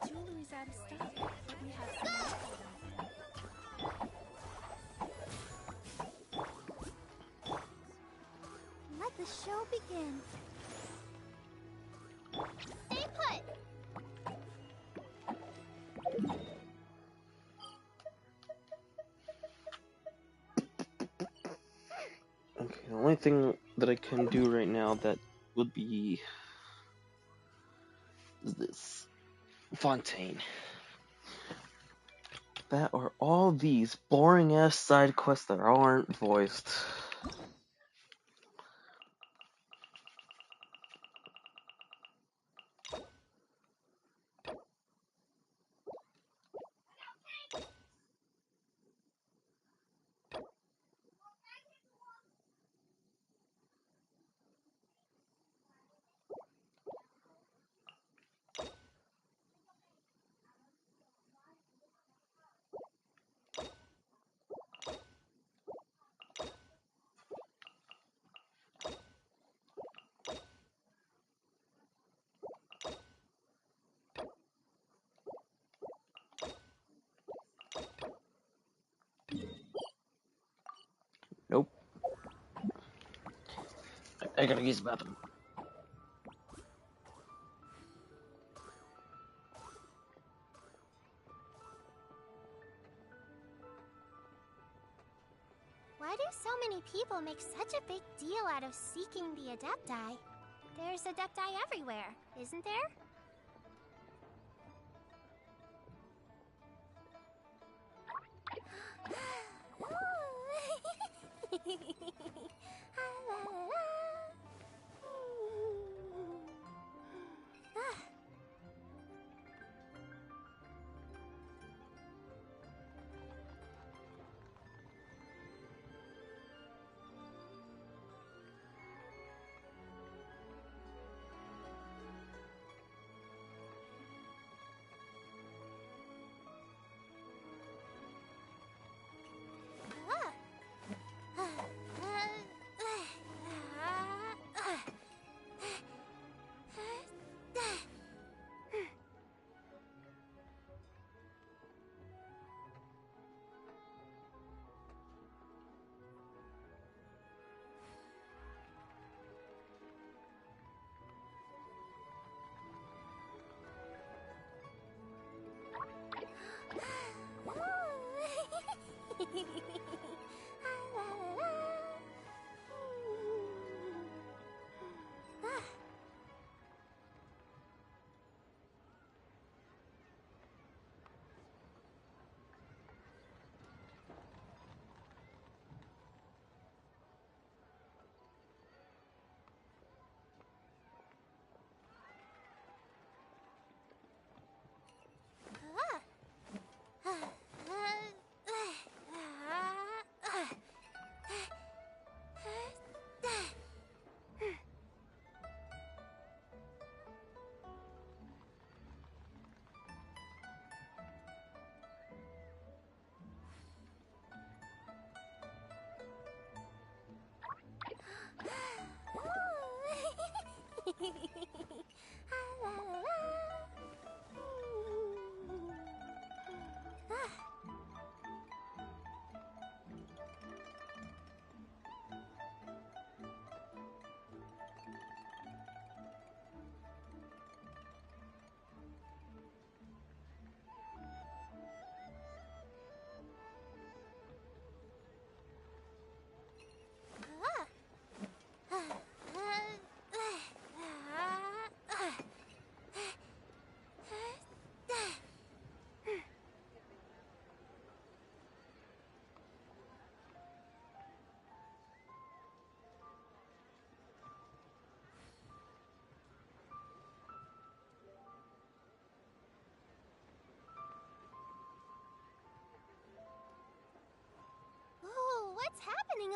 Jewelry's out of stock, but we have some more items. Let the show begin. Stay put. Okay, the only thing that I can do right now that would be is this Fontaine. That or all these boring ass side quests that aren't voiced. Nope. I gotta use the bathroom. Why do so many people make such a big deal out of seeking the Adepti? There's Adepti everywhere, isn't there?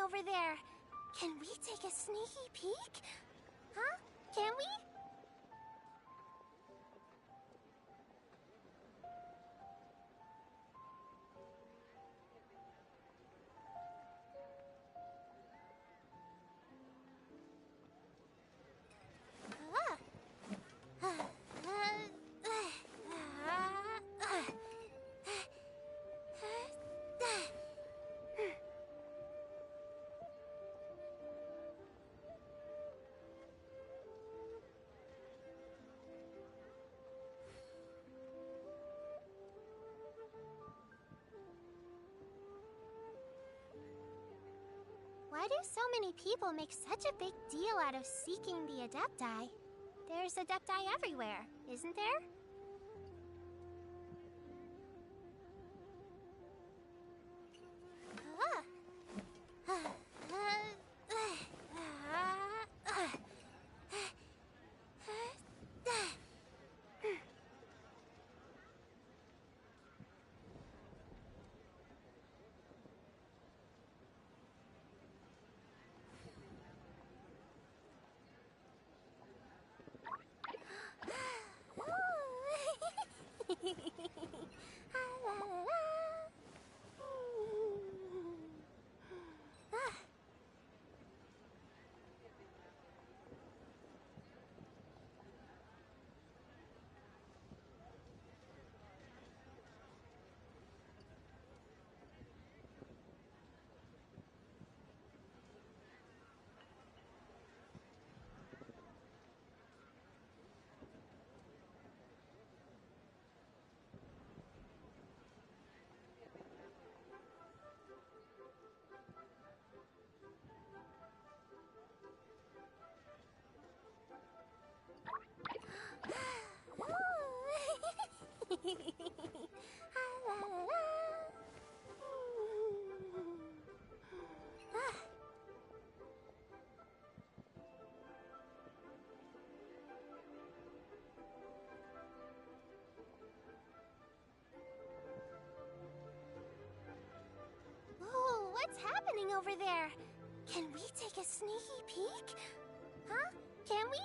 over there? Can we take a sneaky peek? Huh? Can we? Why do so many people make such a big deal out of seeking the Adepti? There's Adepti everywhere, isn't there? Whoa, what's happening over there? Can we take a sneaky peek? Huh? Can we?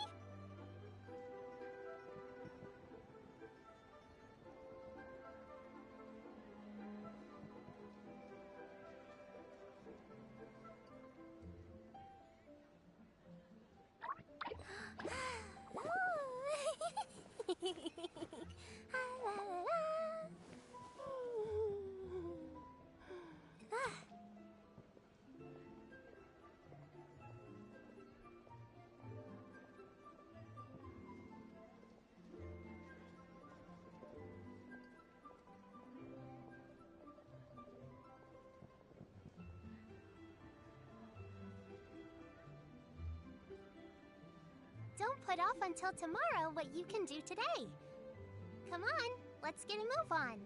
Don't put off until tomorrow what you can do today. Come on, let's get a move on.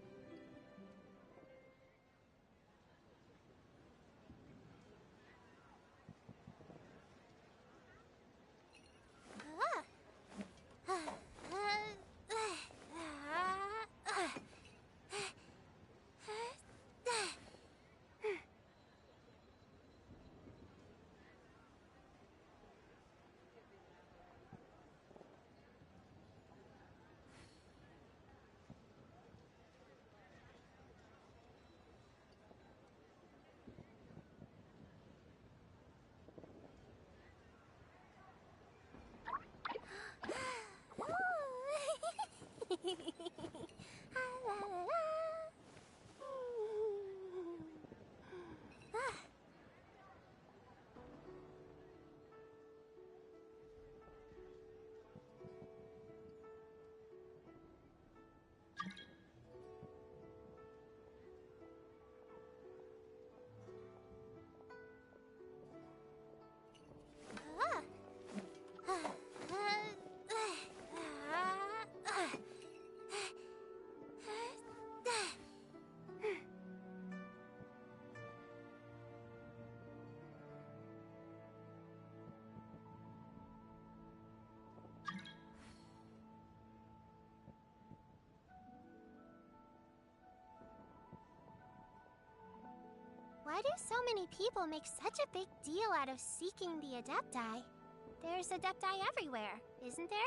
Why do so many people make such a big deal out of seeking the Adepti? There's Adepti everywhere, isn't there?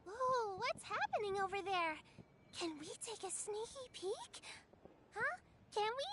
Whoa, what's happening over there? Can we take a sneaky peek? Huh? Can we?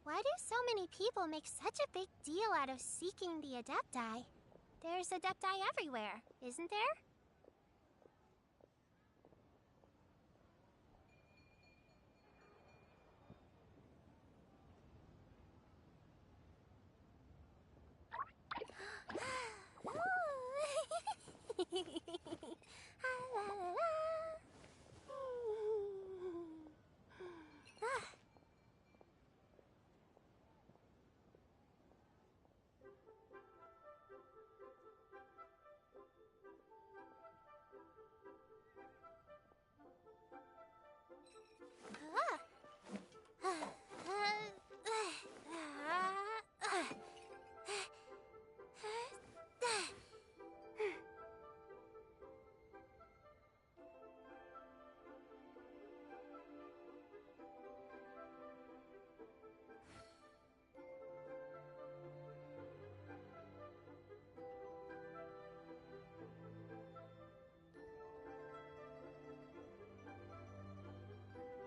Why do so many people make such a big deal out of seeking the Adepti? There's Adepti everywhere, isn't there?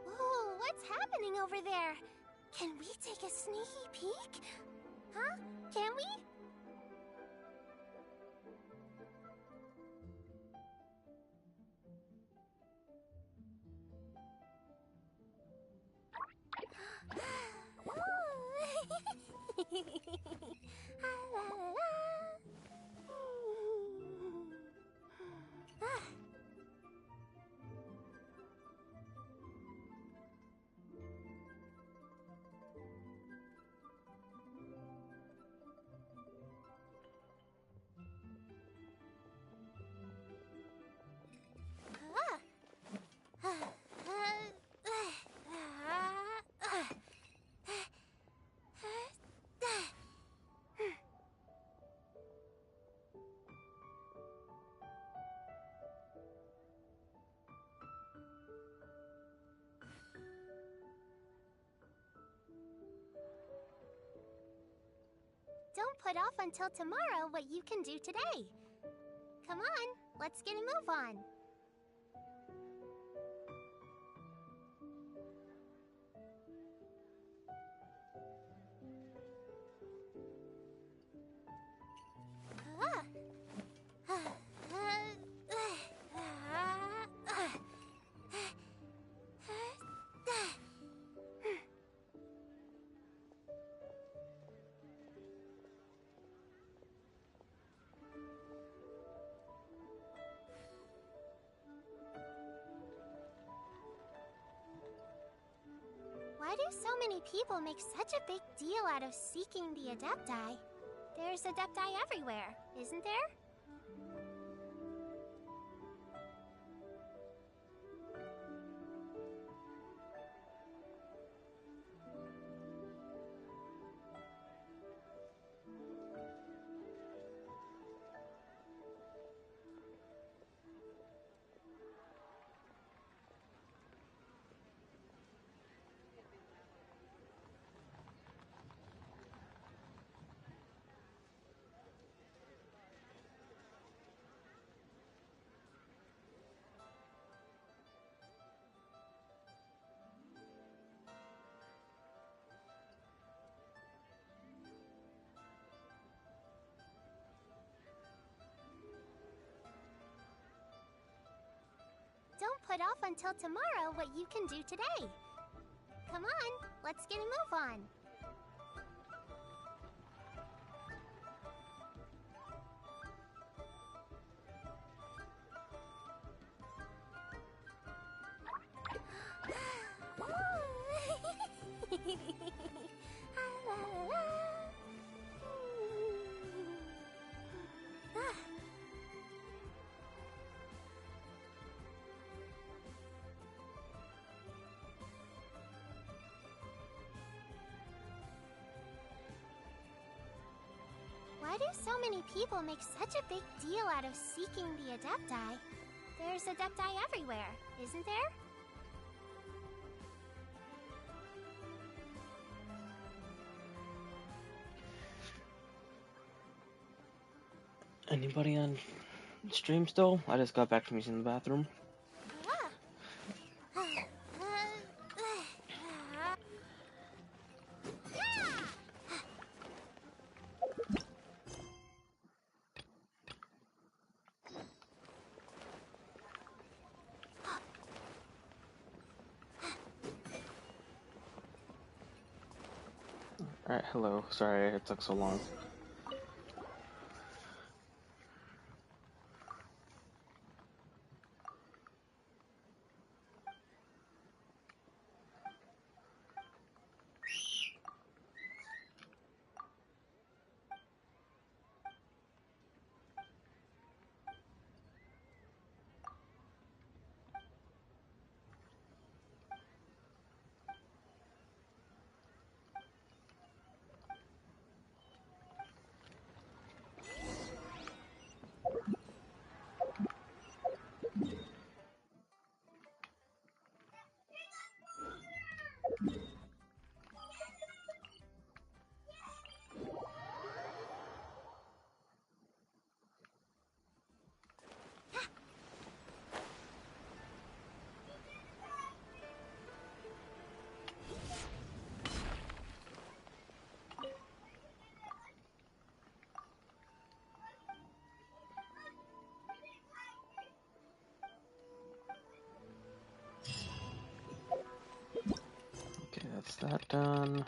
Whoa, what's happening over there? Can we take a sneaky peek? Huh? Can we? put off until tomorrow what you can do today. Come on, let's get a move on. Why do so many people make such a big deal out of seeking the Adepti? There's Adepti everywhere, isn't there? Don't put off until tomorrow what you can do today. Come on, let's get a move on. Why do so many people make such a big deal out of seeking the Adepti? There's Adepti everywhere, isn't there? Anybody on stream still? I just got back from using the bathroom. Alright, hello. Sorry it took so long. Okay, that's that done.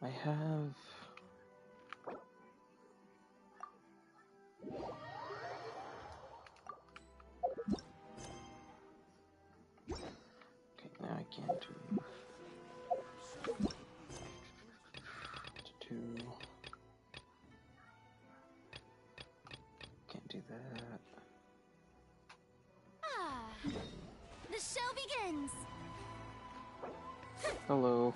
I have... Okay, now I can't do... Can't do that. The show begins! Hello.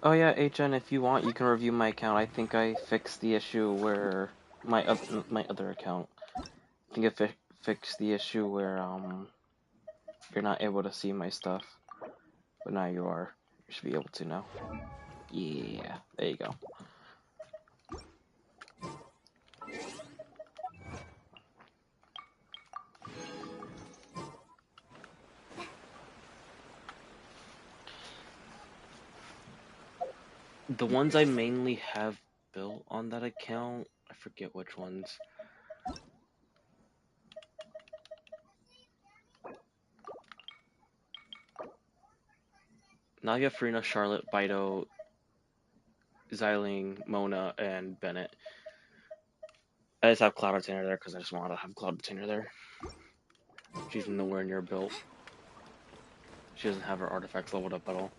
Oh yeah, HN, if you want, you can review my account. I think I fixed the issue where my other account. I think I fixed the issue where you're not able to see my stuff, but now you are. You should be able to now. Yeah, there you go. The ones I mainly have built on that account, I forget which ones. Now you have Farina, Charlotte, Bido, Xiling, Mona, and Bennett. I just have Cloud Retainer there because I just wanted to have Cloud Retainer there. She's nowhere near built. She doesn't have her artifacts leveled up at all.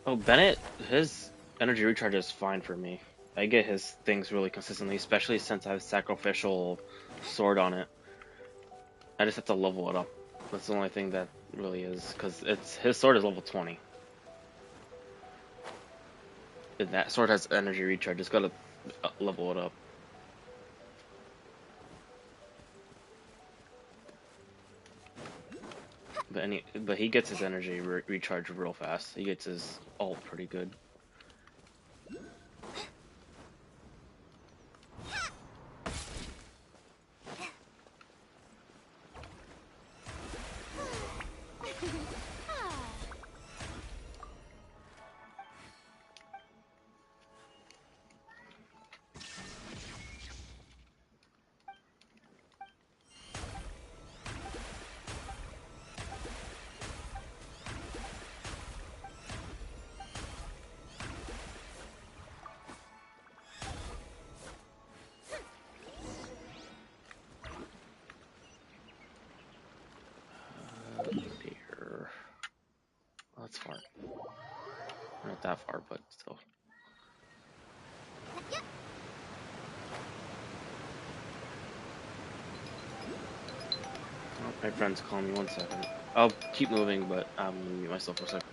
Oh, Bennett, his energy recharge is fine for me. I get his things really consistently, especially since I have sacrificial sword on it. I just have to level it up. That's the only thing that really is, because his sword is level 20. And that sword has energy recharge. Just gotta level it up. But he gets his energy recharge real fast. He gets his ult pretty good. Dear. Well, that's far. Not that far, but still. Oh, my friend's calling me. 1 second. I'll keep moving, but I'm gonna mute myself for a second.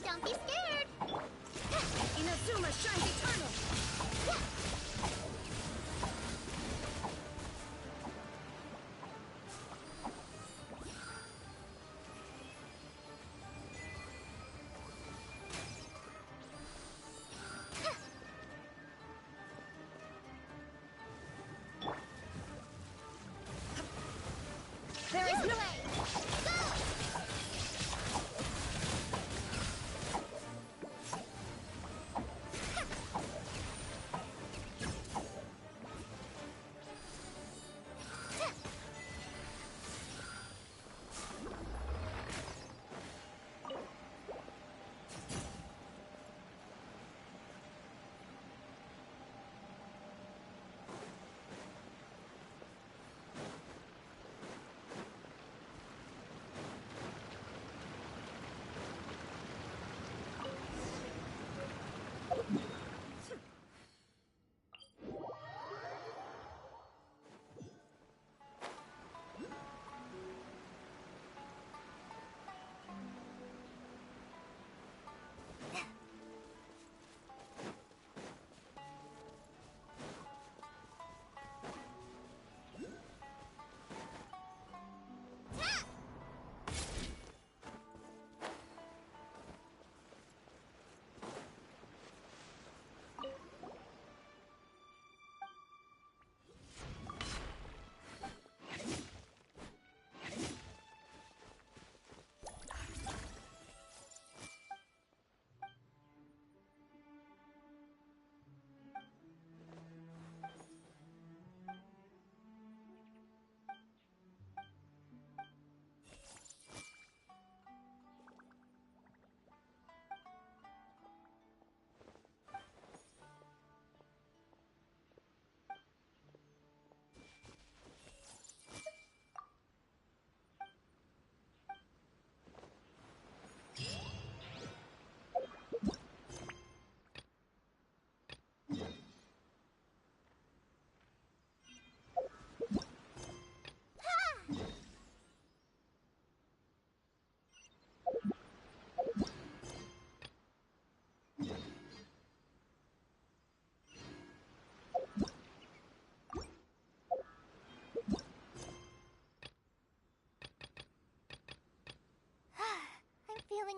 Don't be scared! Inazuma shines eternal!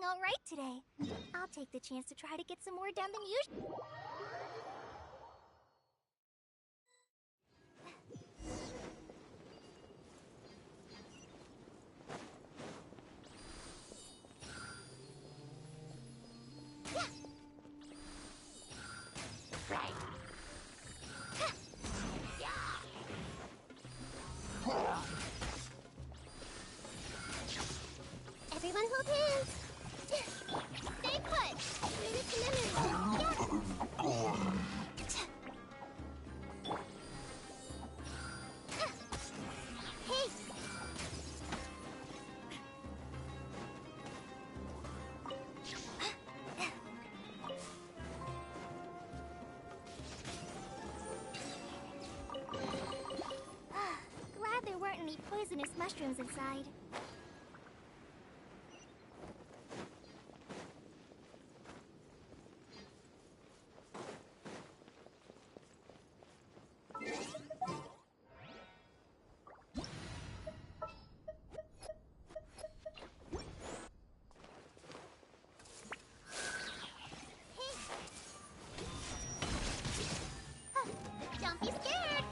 all right today. I'll take the chance to try to get some more done than usual. Everyone hold hands. Stay put. Minute to memory. Hey. Glad there weren't any poisonous mushrooms inside. Don't be scared!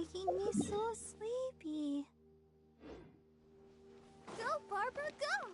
making me so sleepy. Go, Barbara, go!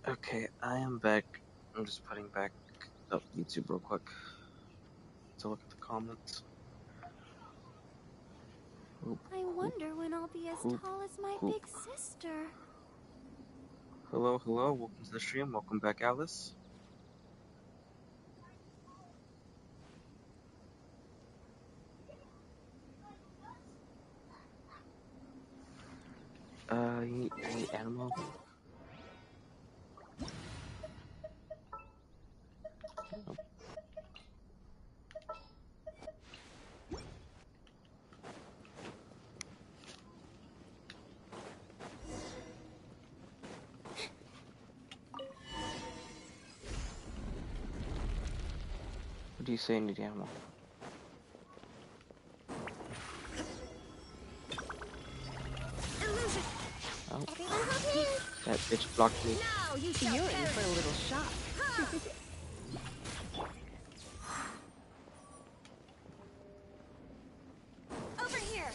Okay, I am back. I'm just putting back up YouTube real quick to look at the comments. I wonder when I'll be as tall as my big sister. Hello, hello, welcome to the stream, welcome back, Alice. You need animal? What do you say you need animal? Oh. That bitch blocked me. Now you're in for a little shock. Over here.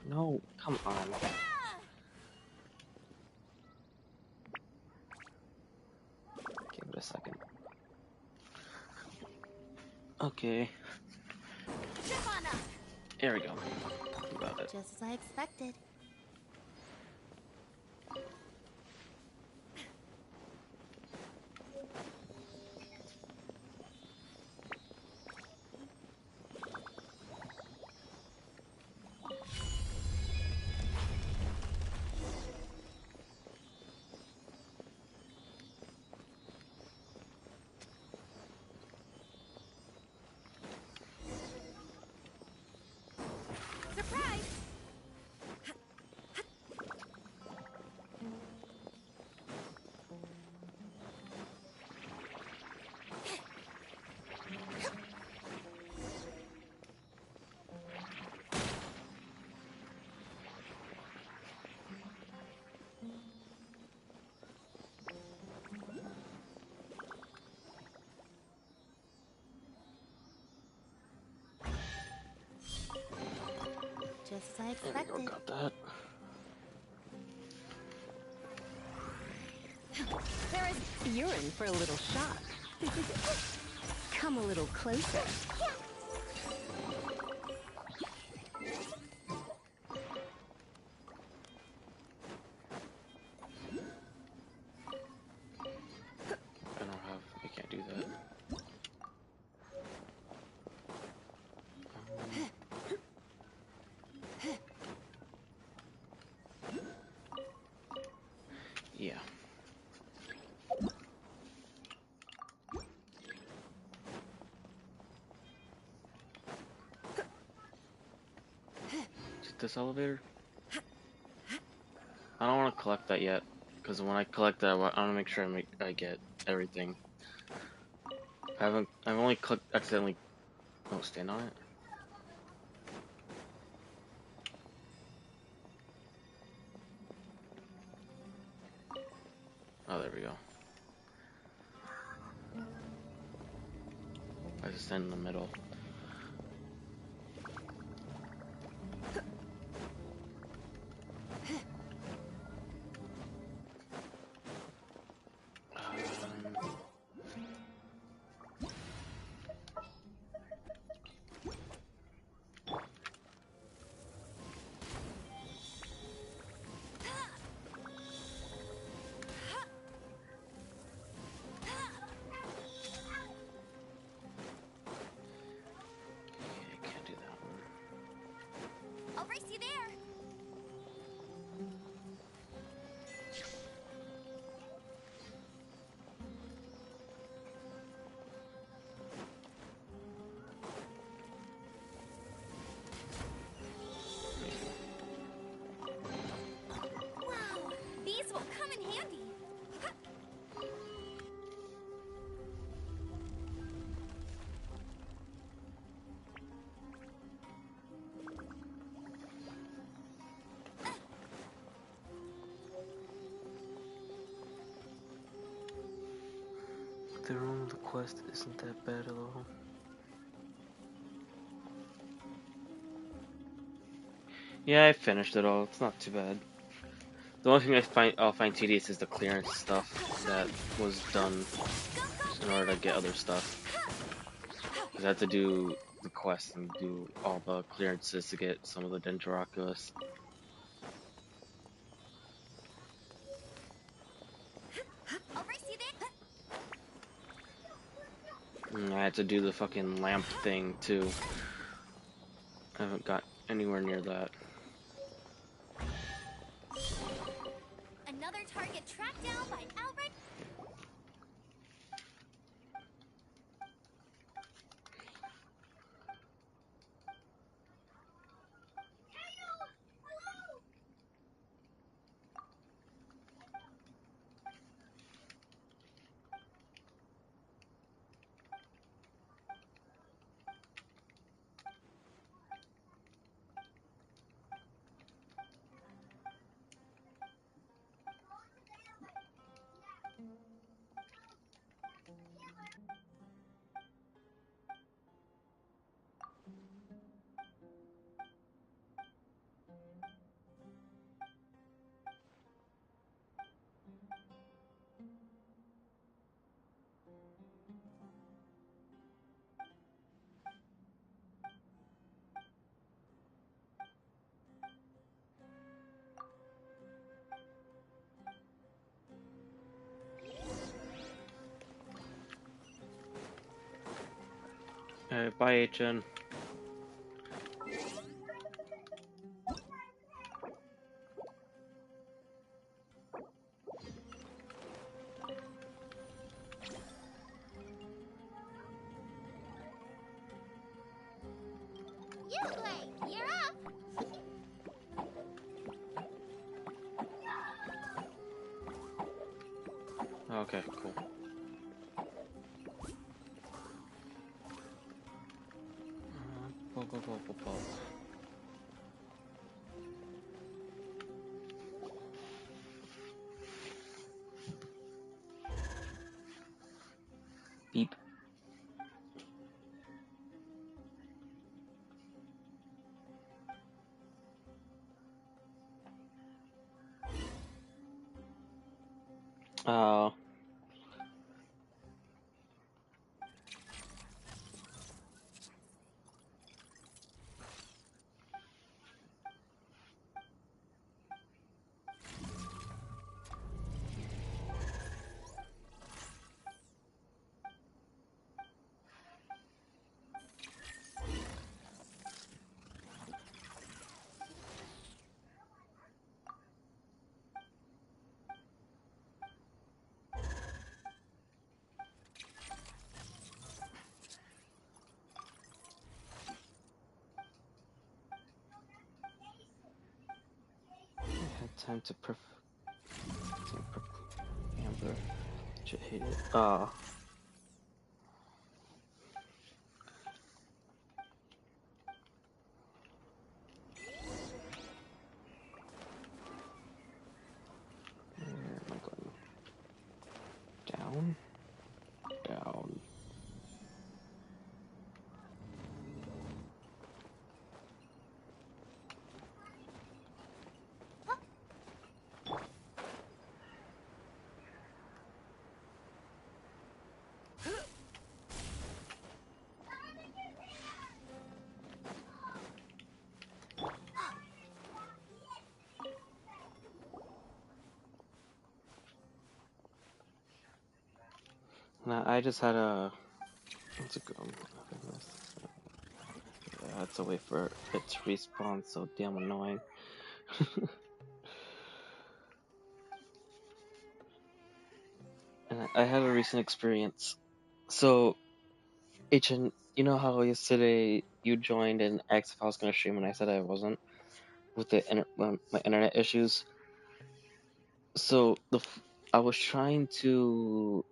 No, come on. Give it a second. Okay. There we go. Got it. Just as I expected. Just as I expected. There we go, got that. You're in for a little shock. Come a little closer. I can't do that. Yeah. This elevator? I don't want to collect that yet, because when I collect that, I want to make sure I get everything. I've only clicked accidentally. Oh, stand on it. Oh, there we go. I just stand in the middle. I'll race you there. Wow, these will come in handy. The room, the quest isn't that bad at all. Yeah, I finished it all. It's not too bad. The only thing I'll find tedious is the clearance stuff that was done in order to get other stuff. Because I had to do the quest and do all the clearances to get some of the Dendroculus. I'll race you there. And I had to do the fucking lamp thing too. I haven't got anywhere near that. Another target tracked down by Albert. Bye, HN. You're up. Okay, cool. Go. Beep. Oh. I had time to Amber. Shit, hate it. Ah. Where am I going? Down? Down. Nah, I just had a. What's it called? I had to wait for it to respawn, so damn annoying. And I had a recent experience. So, HN, you know how yesterday you joined and asked if I was gonna stream and I said I wasn't with my internet issues? So I was trying to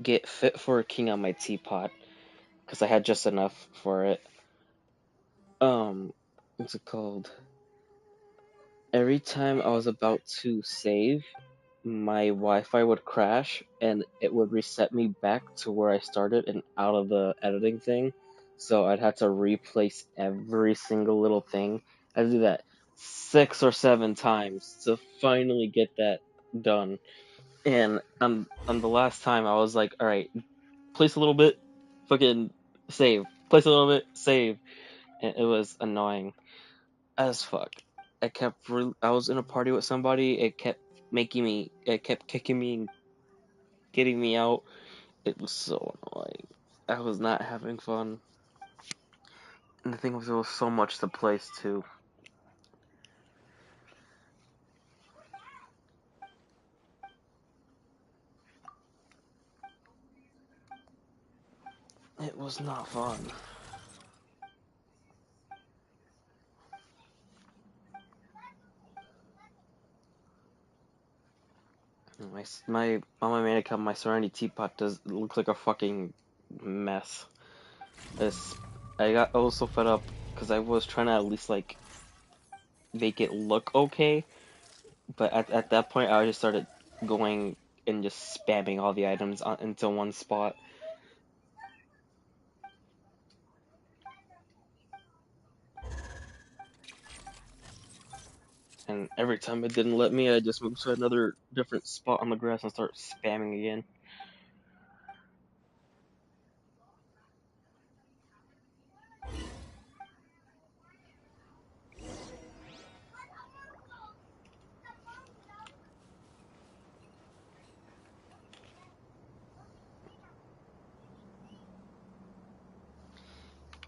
get fit for a king on my teapot because I had just enough for it. What's it called? Every time I was about to save, my Wi-Fi would crash and it would reset me back to where I started and out of the editing thing. So I'd have to replace every single little thing. I had to do that 6 or 7 times to finally get that done. And on the last time I was like, all right, place a little bit, fucking save. place a little bit, save. And it was annoying as fuck. I was in a party with somebody, it kept kicking me and getting me out. It was so annoying. I was not having fun. And the thing was, there was so much to place too. It was not fun. My on my main account, my Serenity Teapot looks like a fucking mess. I got so fed up because I was trying to at least like make it look okay, but at that point I just started going and just spamming all the items into one spot. And every time it didn't let me, I just moved to another different spot on the grass and start spamming again.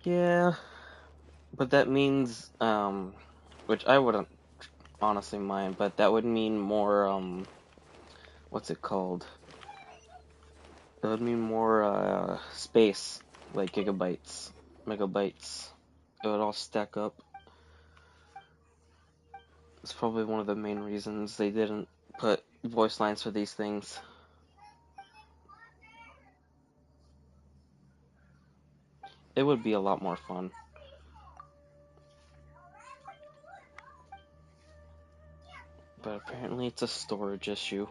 Yeah, but that means, which I wouldn't honestly mind, but that would mean more, what's it called? That would mean more, space, like gigabytes, megabytes. It would all stack up. It's probably one of the main reasons they didn't put voice lines for these things. It would be a lot more fun. But apparently it's a storage issue.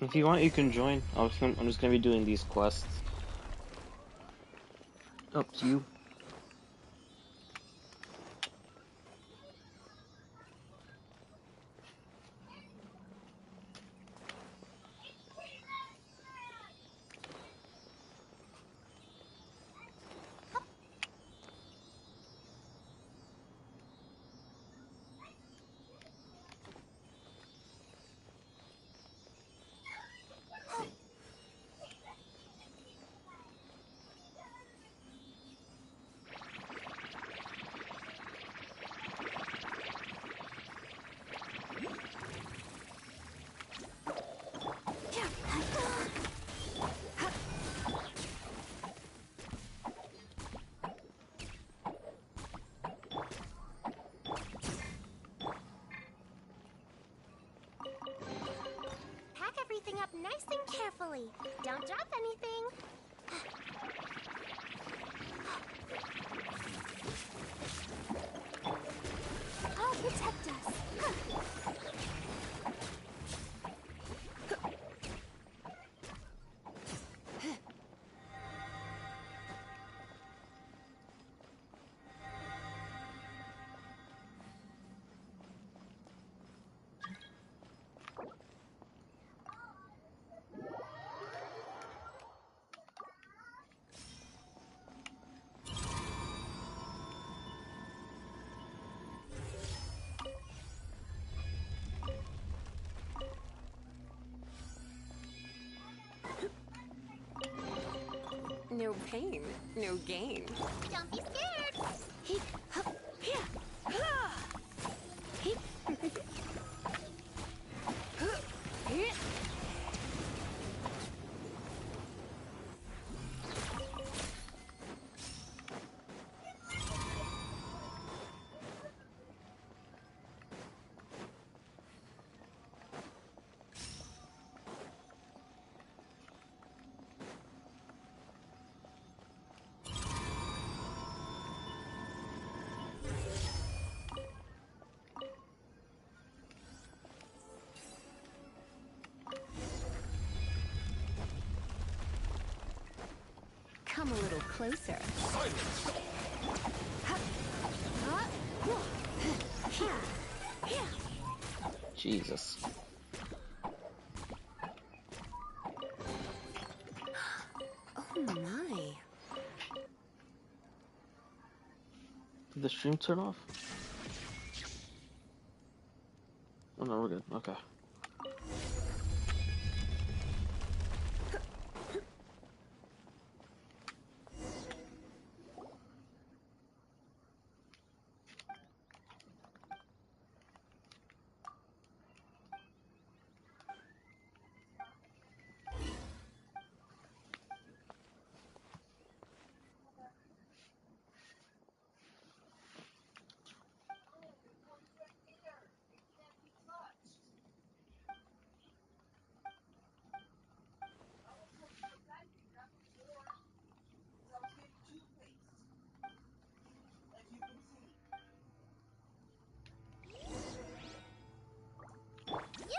If you want, you can join. I'm just gonna be doing these quests. Up to you. Pack everything up nice and carefully. Don't drop anything. I'll protect us. No pain, no gain. Don't be scared. Come a little closer. Jesus. Oh my. Did the stream turn off? Oh no, we're good. Okay.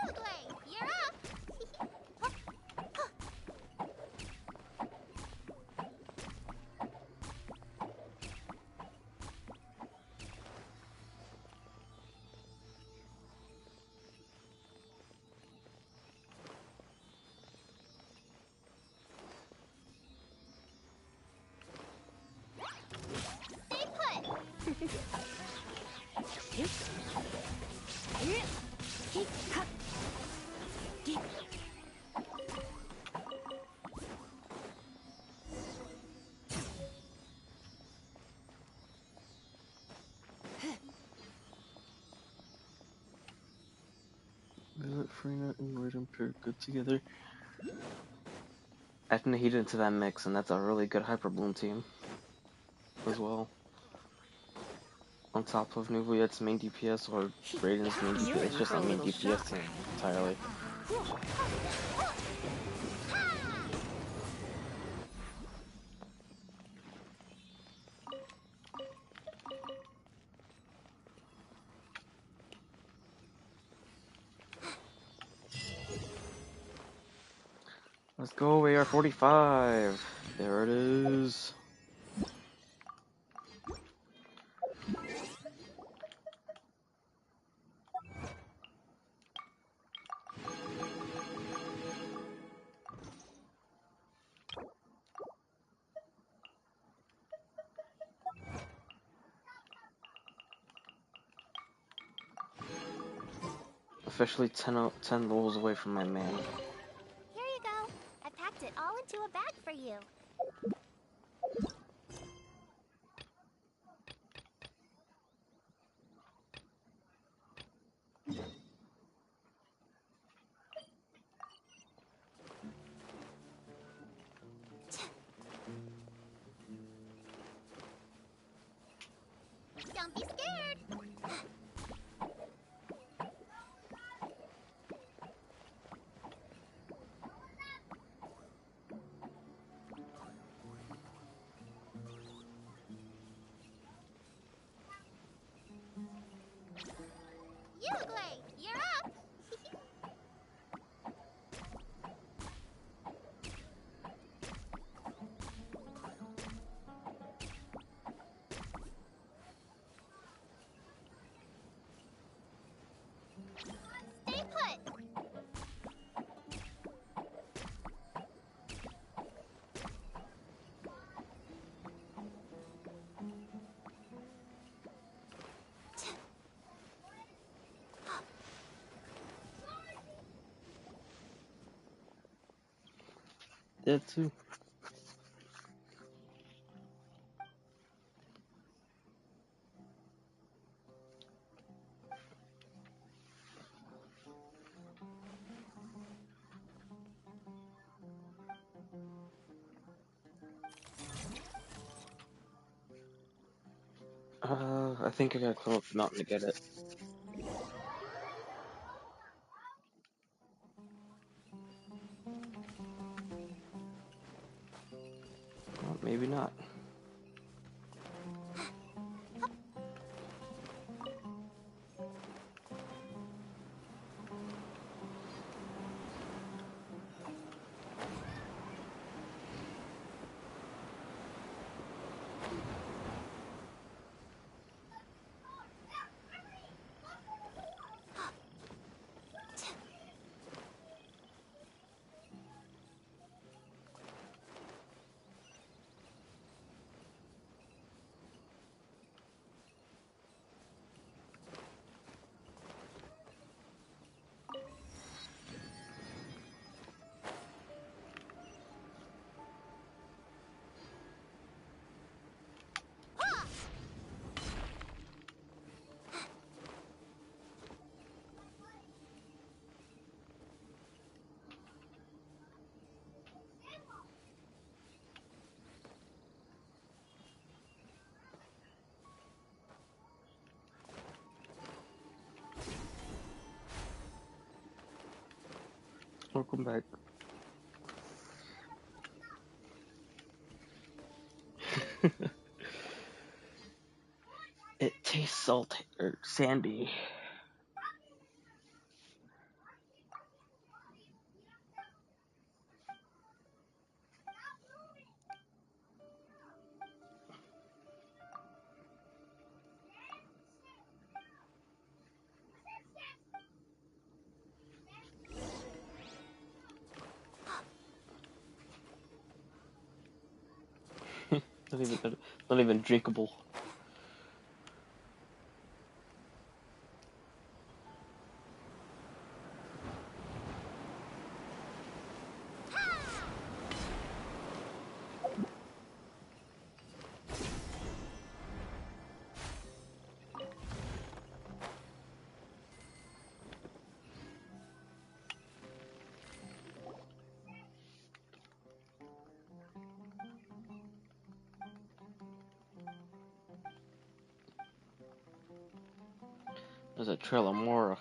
Uglay, you're up! Stay put! Violet, Freenet, and Rhythm pair good together. Adding the heat into that mix, and that's a really good Hyper Bloom team as well. On top of Nuviet's main DPS or Raiden's main DPS, it's just a main DPS team entirely. Let's go, AR-45. There it is. Officially 10 levels away from my man. Here you go. I packed it all into a bag for you. Don't be scared. Uglay, you're up! Stay put! Dead too. I think I gotta climb up the mountain to get it. Well, maybe not. Welcome back. It tastes salty or sandy. Not even drinkable. There's a trail of Mora.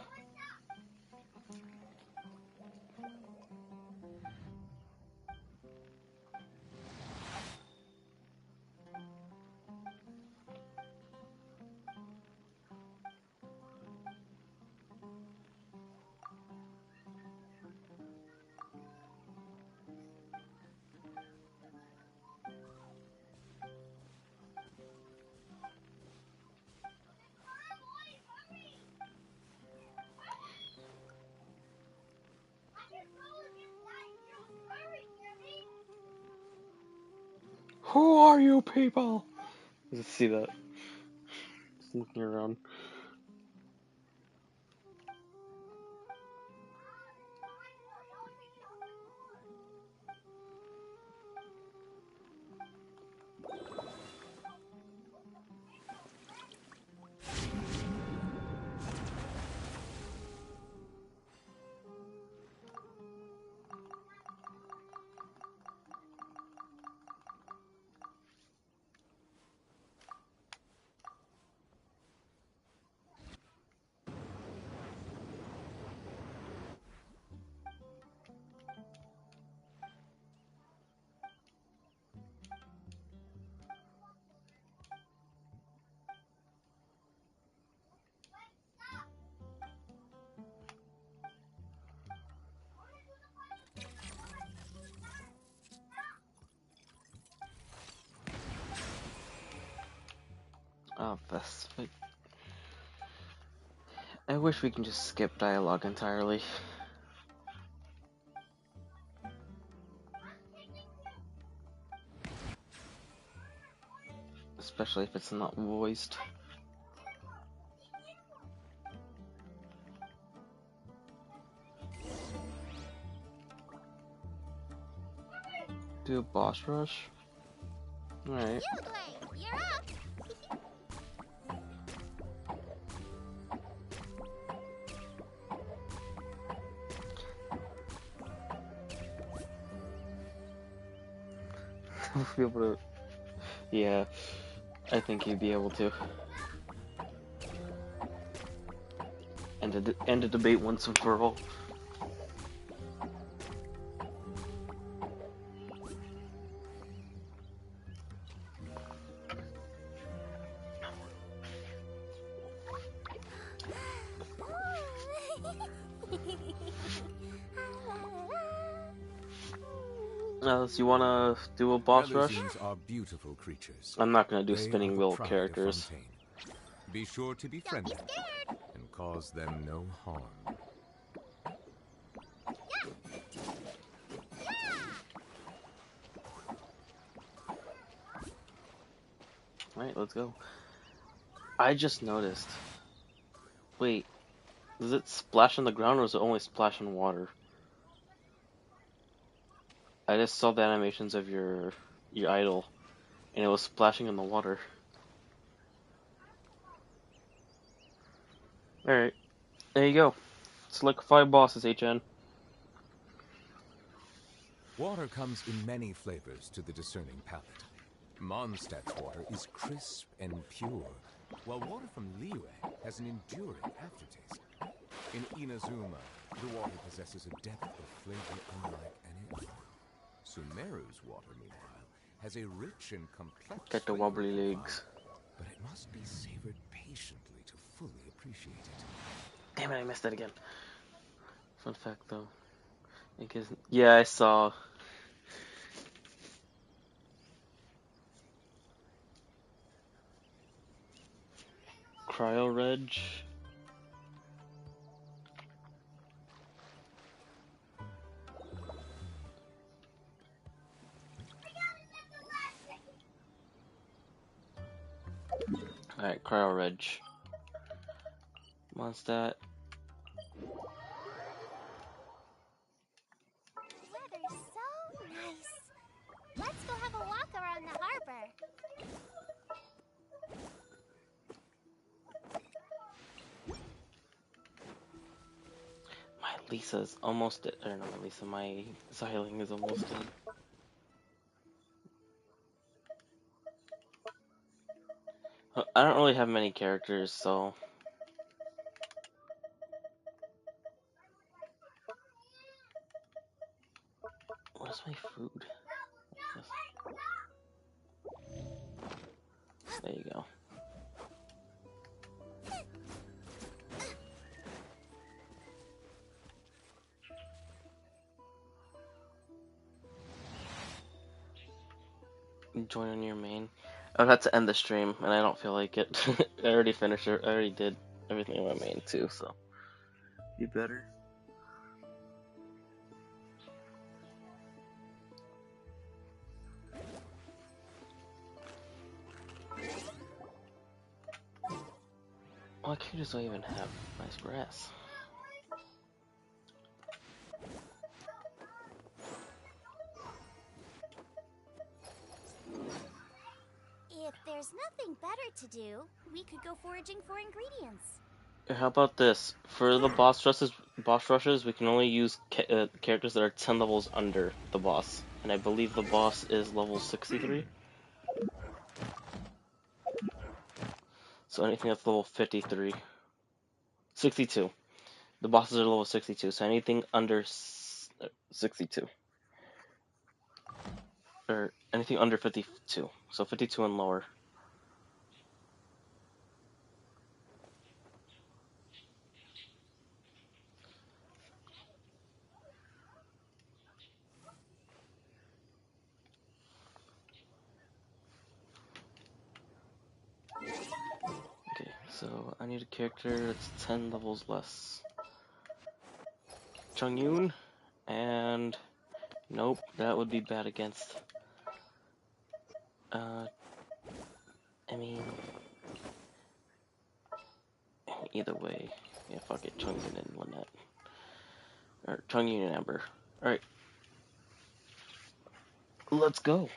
Who are you people? Let's see that. Sneaking around. Oh, that's. I wish we can just skip dialogue entirely. Especially if it's not voiced. Do a boss rush? Alright. You're up. I'll be able to. Yeah, I think you'd be able to. End the debate once and for all. So you wanna do a boss rush? Are beautiful creatures. I'm not gonna do They spinning are the wheel pride of characters. Fontaine. Be sure to be friendly and cause them no harm. Alright, let's go. I just noticed. Wait, does it splash on the ground or does it only splash in water? I just saw the animations of your idol, and it was splashing in the water. Alright, there you go. Select 5 bosses, HN. Water comes in many flavors to the discerning palate. Mondstadt's water is crisp and pure, while water from Liyue has an enduring aftertaste. In Inazuma, The water possesses a depth of flavor unlike any other. Sumeru's water, meanwhile, has a rich and complex Get the wobbly legs. but it must be savored patiently to fully appreciate it. Damn it, I missed that again. Fun fact though. Yeah, I saw. Cryo Reg. Alright, Cryo Reg. Mondstadt. Weather's so nice. Let's go have a walk around the harbor. My Lisa's almost dead. Or no, my Lisa, my Xiling is almost dead. I don't really have many characters, so. Where's my food? There you go. Join on your main. I've had to end the stream, and I don't feel like it. I already finished it. I already did everything in my main too, so. You better. Why characters don't even have nice grass? If there's nothing better to do, we could go foraging for ingredients. How about this? For the boss rushes, we can only use characters that are 10 levels under the boss, and I believe the boss is level 63. So anything that's level 53, 62. The bosses are level 62, so anything under 62. Or anything under 52. So 52 and lower. Okay, so I need a character that's 10 levels less. Chongyun, and nope, that would be bad against. I mean, either way, yeah, fuck it, Chongyun and Lynette. Or Chongyun and Amber. Alright. Let's go.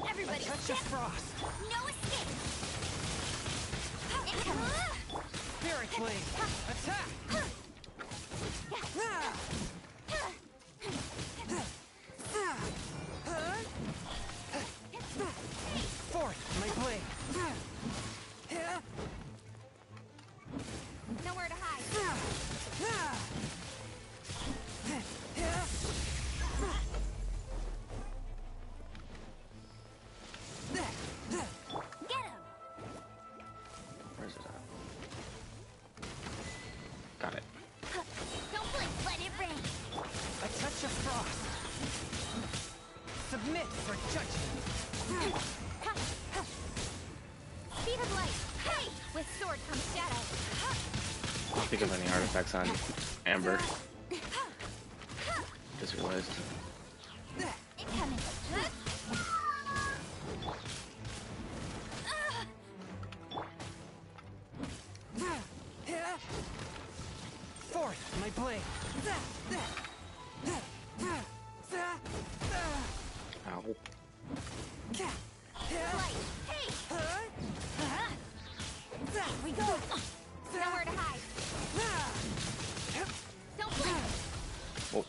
Everybody, touch of frost. No escape. Spirit Blade, attack! Forth, my blade. Nowhere to hide. Get him. Where's it at? Got it. Don't blink, let it rain. A touch of frost. Submit for judgment. Speed of light. Hey! With sword comes shadow. I don't think of any artifacts on Amber. Just realized. Incoming. Forth, my blade. Ow. Light. Hey! Here we go. Nowhere to hide. Don't blink. Oh.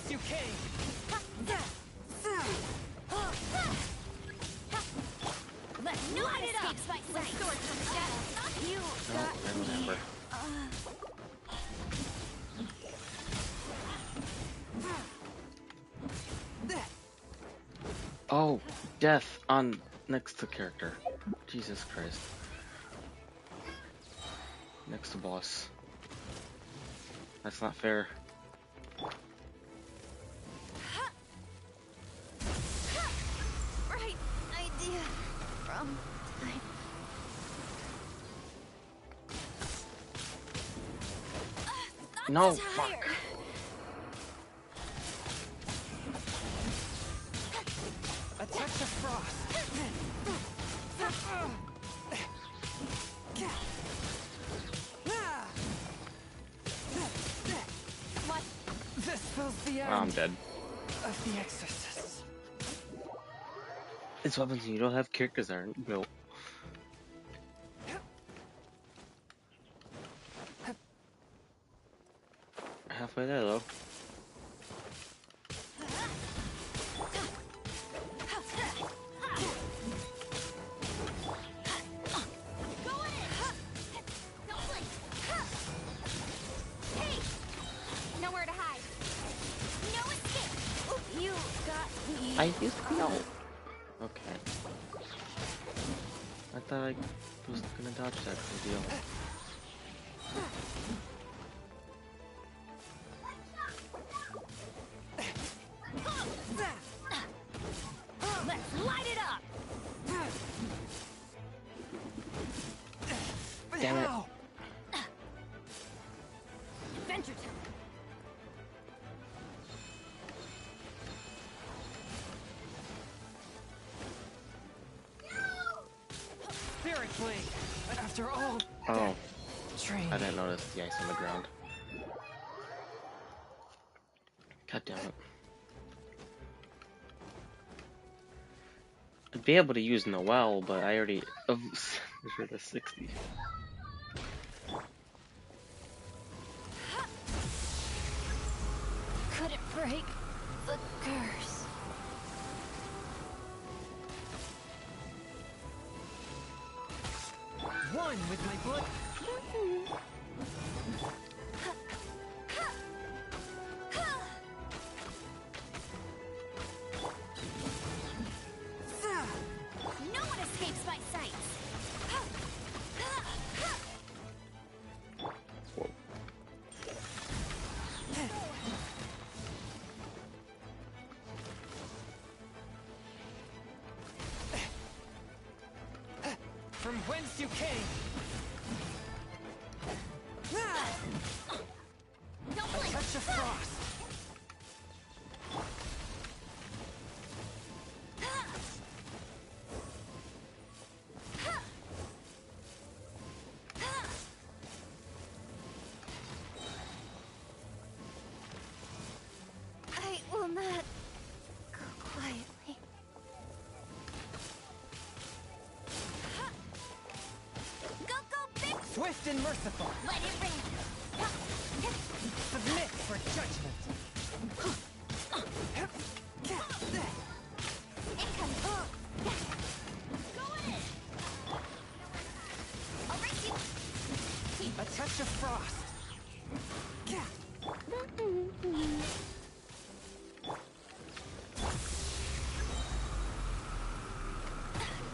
whence you came. No one escapes my sight. You got I remember. Oh, death on next to character. Jesus Christ. Next to boss. That's not fair. Right idea from time. No, tired. fuck. A touch of frost. What? This spells the end I'm dead. of the exorcists. It's weapons you don't have characters that aren't built. Halfway there though. Nowhere to hide. No escape. You got me. I used to know. Okay. I thought I was gonna dodge that deal. Let's light it up. Damn it. Adventure time. Spirit blade. After all. Oh. Train. I didn't notice the ice on the ground. God damn it. I'd be able to use Noel, but I already measured a 60. Couldn't break the curse. One with my blood. No one escapes my sight. From whence you came. Don't A blink. touch of frost. I will not go quietly. Go, big! Swift and merciful. Let it rain. Submit for judgment. Incoming. Go in. I'll race you. A touch of frost.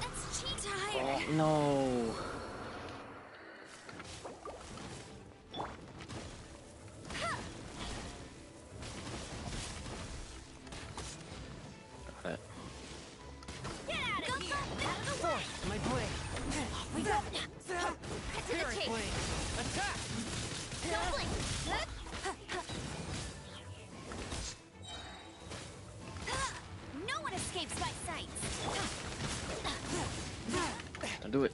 That's cheat time. Oh, no. Got it. Get out of here. Out of the way. Force my blade. We go. Cut to the Spirit chase. blade. Attack. Don't blink. No one escapes my sight. I'll do it.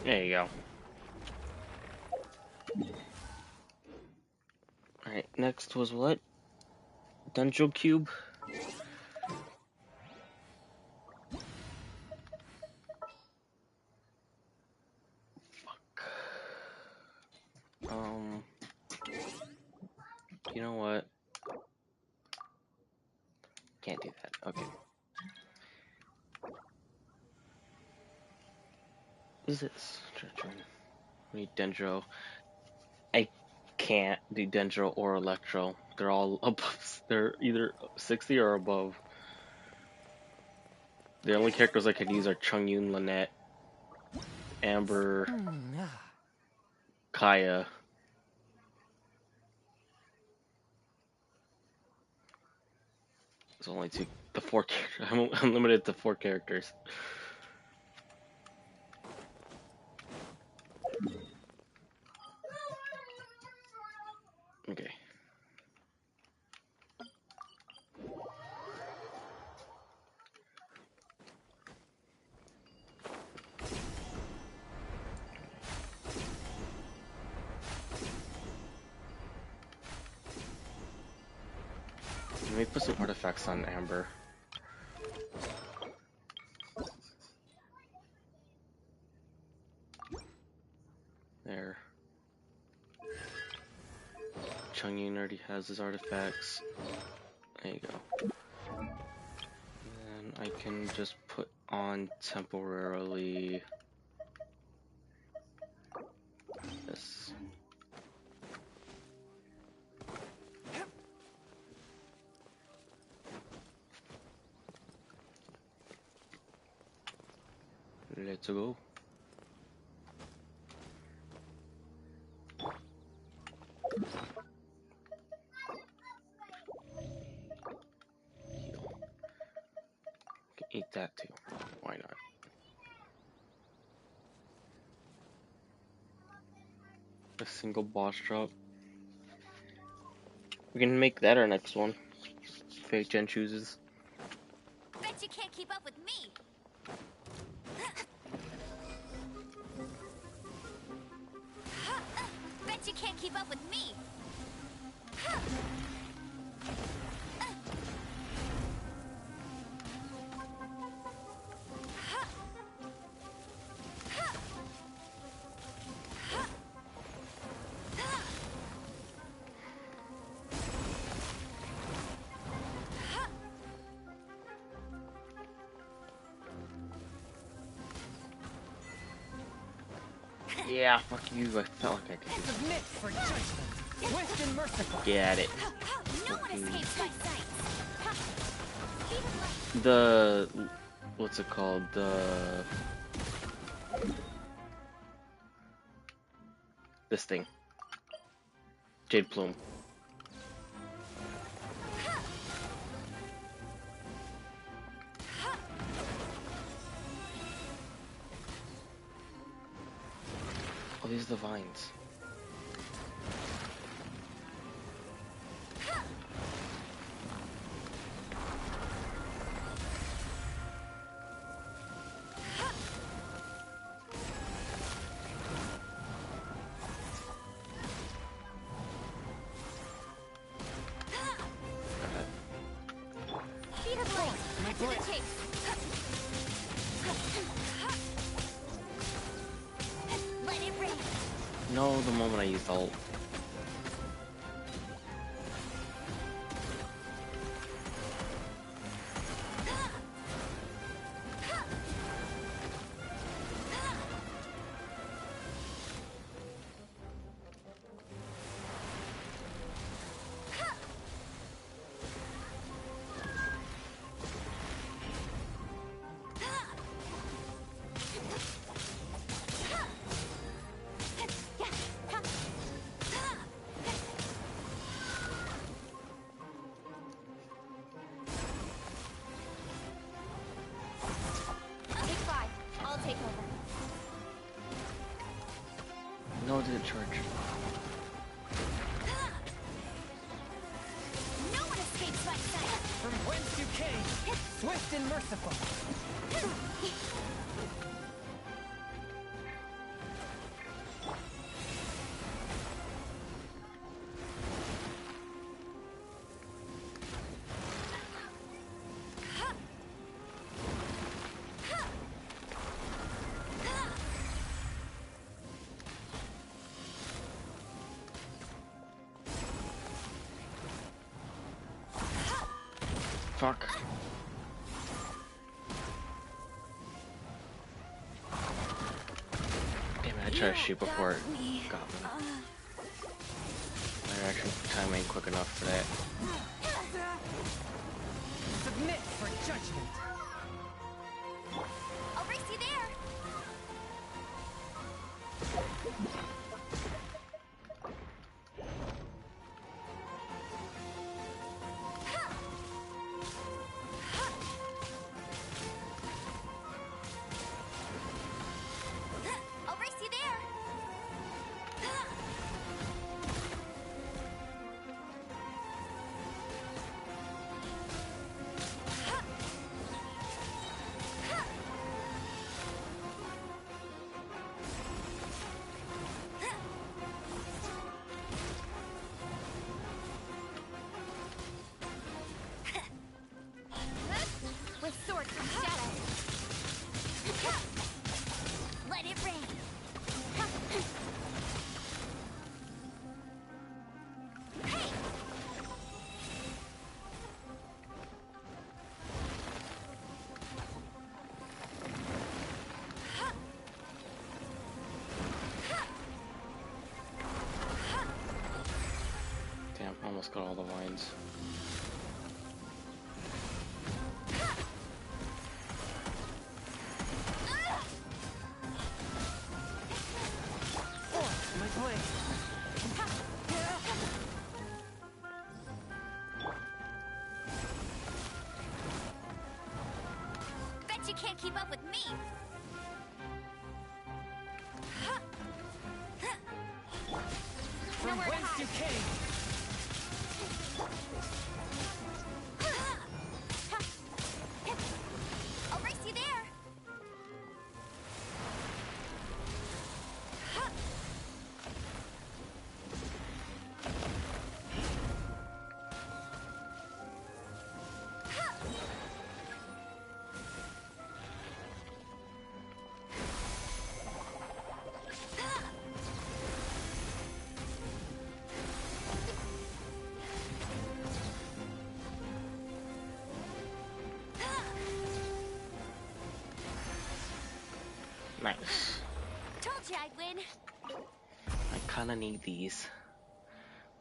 There you go. Alright, Next was what? Dendro Cube? You know what? Can't do that. Okay. What is this? We need Dendro. I can't do Dendro or Electro. They're all above. They're either 60 or above. The only characters I can use are Chungyun, Lynette, Amber, Kaya. There's only two. The 4 characters. I'm limited to 4 characters. Okay. Let me put some artifacts on Amber. There. Chungyun already has his artifacts. There you go. And I can just put on temporarily this. Let's go. Eat that too. Why not? A single boss drop. We can make that our next one. If Jen chooses. Bet you can't keep up with me. Bet you can't keep up with me. Yeah, fuck you. I felt like I could do Submit for judgment. Swift and merciful. Get it. No one escapes my sight. The what's it called? This thing. Jade Plume. Oh, these are the vines. No, the moment I used ult. No, it didn't charge. No one escapes my sight. From whence you came, swift and merciful. Fuck. Damn it, I tried to shoot before it got me. My reaction time ain't quick enough for that. Submit for judgment. I'll race you there. I'll race you there. With sword from shadow. Let it rain. Hey! Damn, almost got all the lines. My blade. Bet you can't keep up with me. From Nowhere to whence hide. you came. I'll race you there. Nice. Told you I'd win. I kinda need these,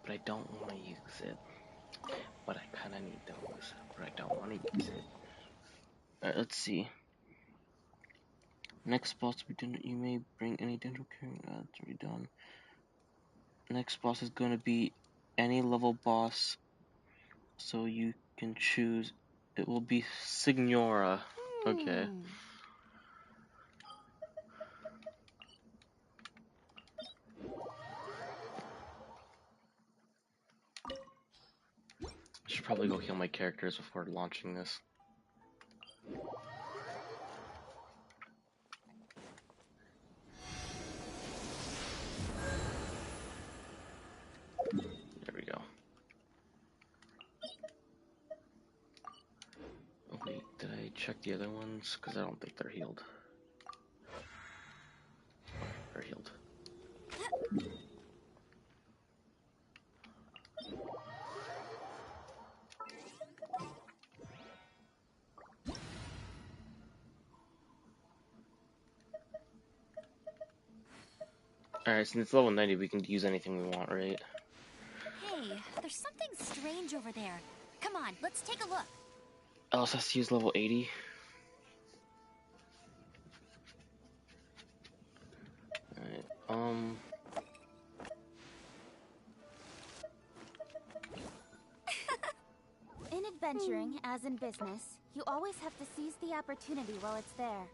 but I don't want to use it. But I kinda need those, but I don't want to use it. Alright, let's see. Next boss we didn't. You may bring any dental care. That's already done. Next boss is going to be any level boss, so you can choose. It will be Signora. Okay. I should probably go heal my characters before launching this. There we go. Oh wait, did I check the other ones? Because I don't think they're healed. They're healed. Alright, since it's level 90, we can use anything we want, right? Hey, there's something strange over there. Come on, let's take a look. Else has to use level 80. Alright, In adventuring, as in business, you always have to seize the opportunity while it's there.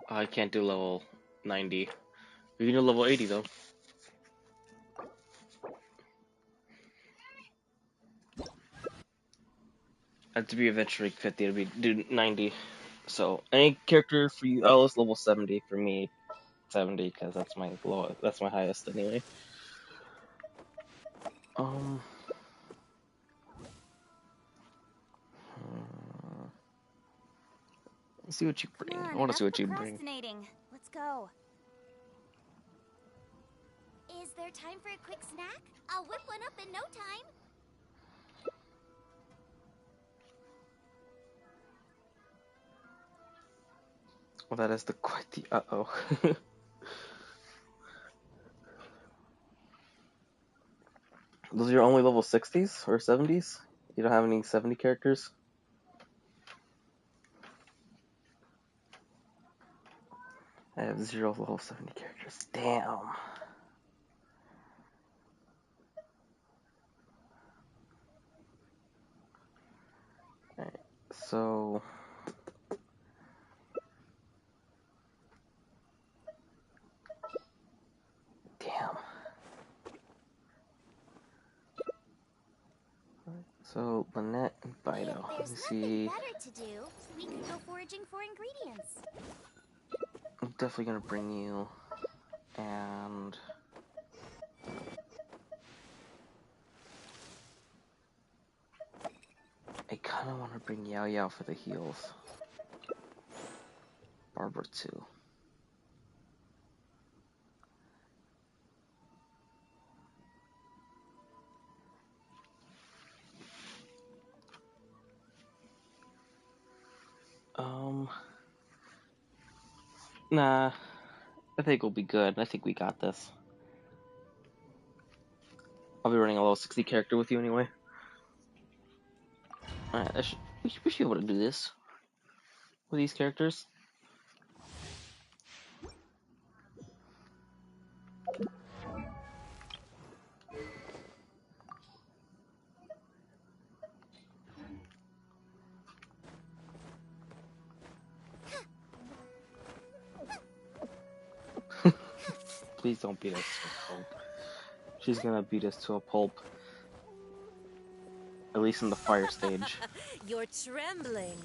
I can't do level 90. We can do level 80 though. Have to be adventuring 50 to be do 90. So any character for you, Alice level 70 for me, 70 because that's my lowest, that's my highest anyway. Let's see what you bring. Come on, I want to see enough what you bring. procrastinating. Let's go. Is there time for a quick snack? I'll whip one up in no time. Well, that is quite the uh-oh. Those are your only level 60s or 70s? You don't have any 70 characters? I have 0 level 70 characters. Damn. Alright, so... Damn. So, Lynette and Bido. Let me see. Better to do. We could go foraging for ingredients. I'm definitely gonna bring you. And... I kinda wanna bring Yao Yao for the heals. Barbara too. Nah, I think we'll be good. I think we got this. I'll be running a level 60 character with you anyway. Alright, we should be able to do this with these characters. Please don't beat us to a pulp. She's gonna beat us to a pulp. At least in the fire stage. You're trembling.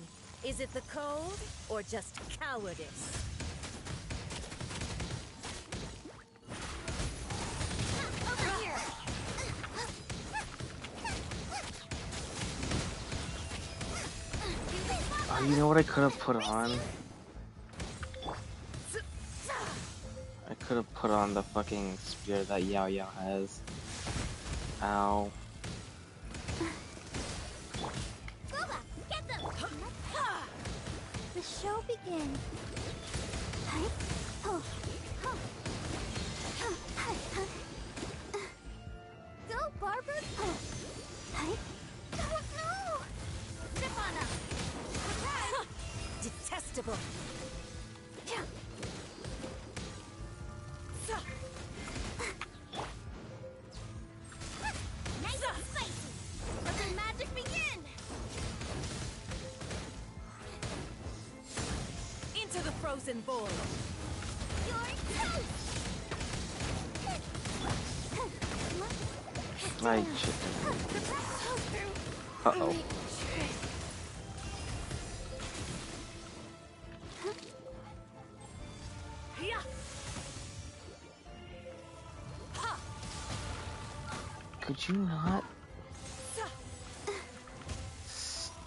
Is it the cold or just cowardice? Over here. Oh, you know what I could have put on? I could have put on the fucking spear that Yao Yao has. Ow. Get them. The show begins. Go, Barbara. No. Zip on up. Surprise. Detestable. Nice and spicy. Let the magic begin. Into the frozen void. You're toast. I chicken. Uh-oh. Could you not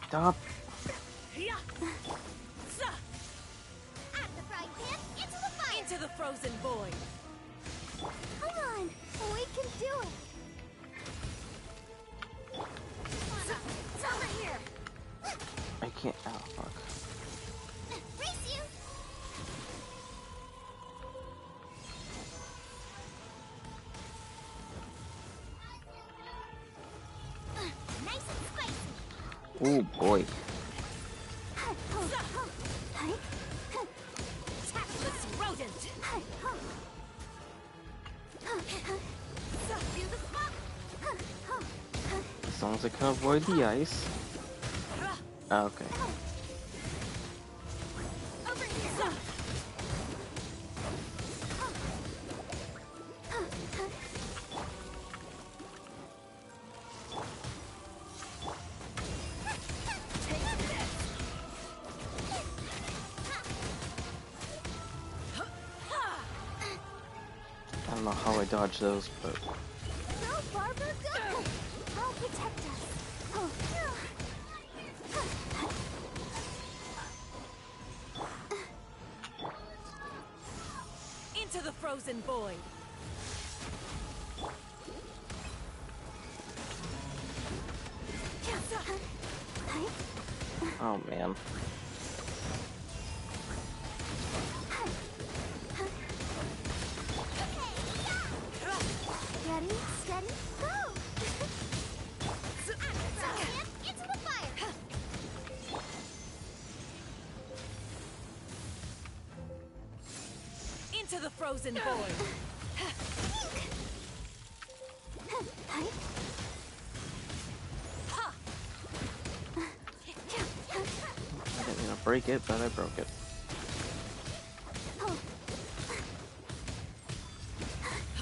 stop? At the frying pan, into the fire. Into the frozen void. Come on, we can do it. It's over here. I can't. Oh, fuck. Race you. Nice and spicy. Oh boy. Tactless rodent. As long as I can avoid the ice. Okay. Over here. I don't know how I dodge those, but Go, Barbara, go! I'll protect us. frozen void. Oh man. Ready, steady, go! Into the fire! Into the frozen void. I didn't mean to break it, but I broke it.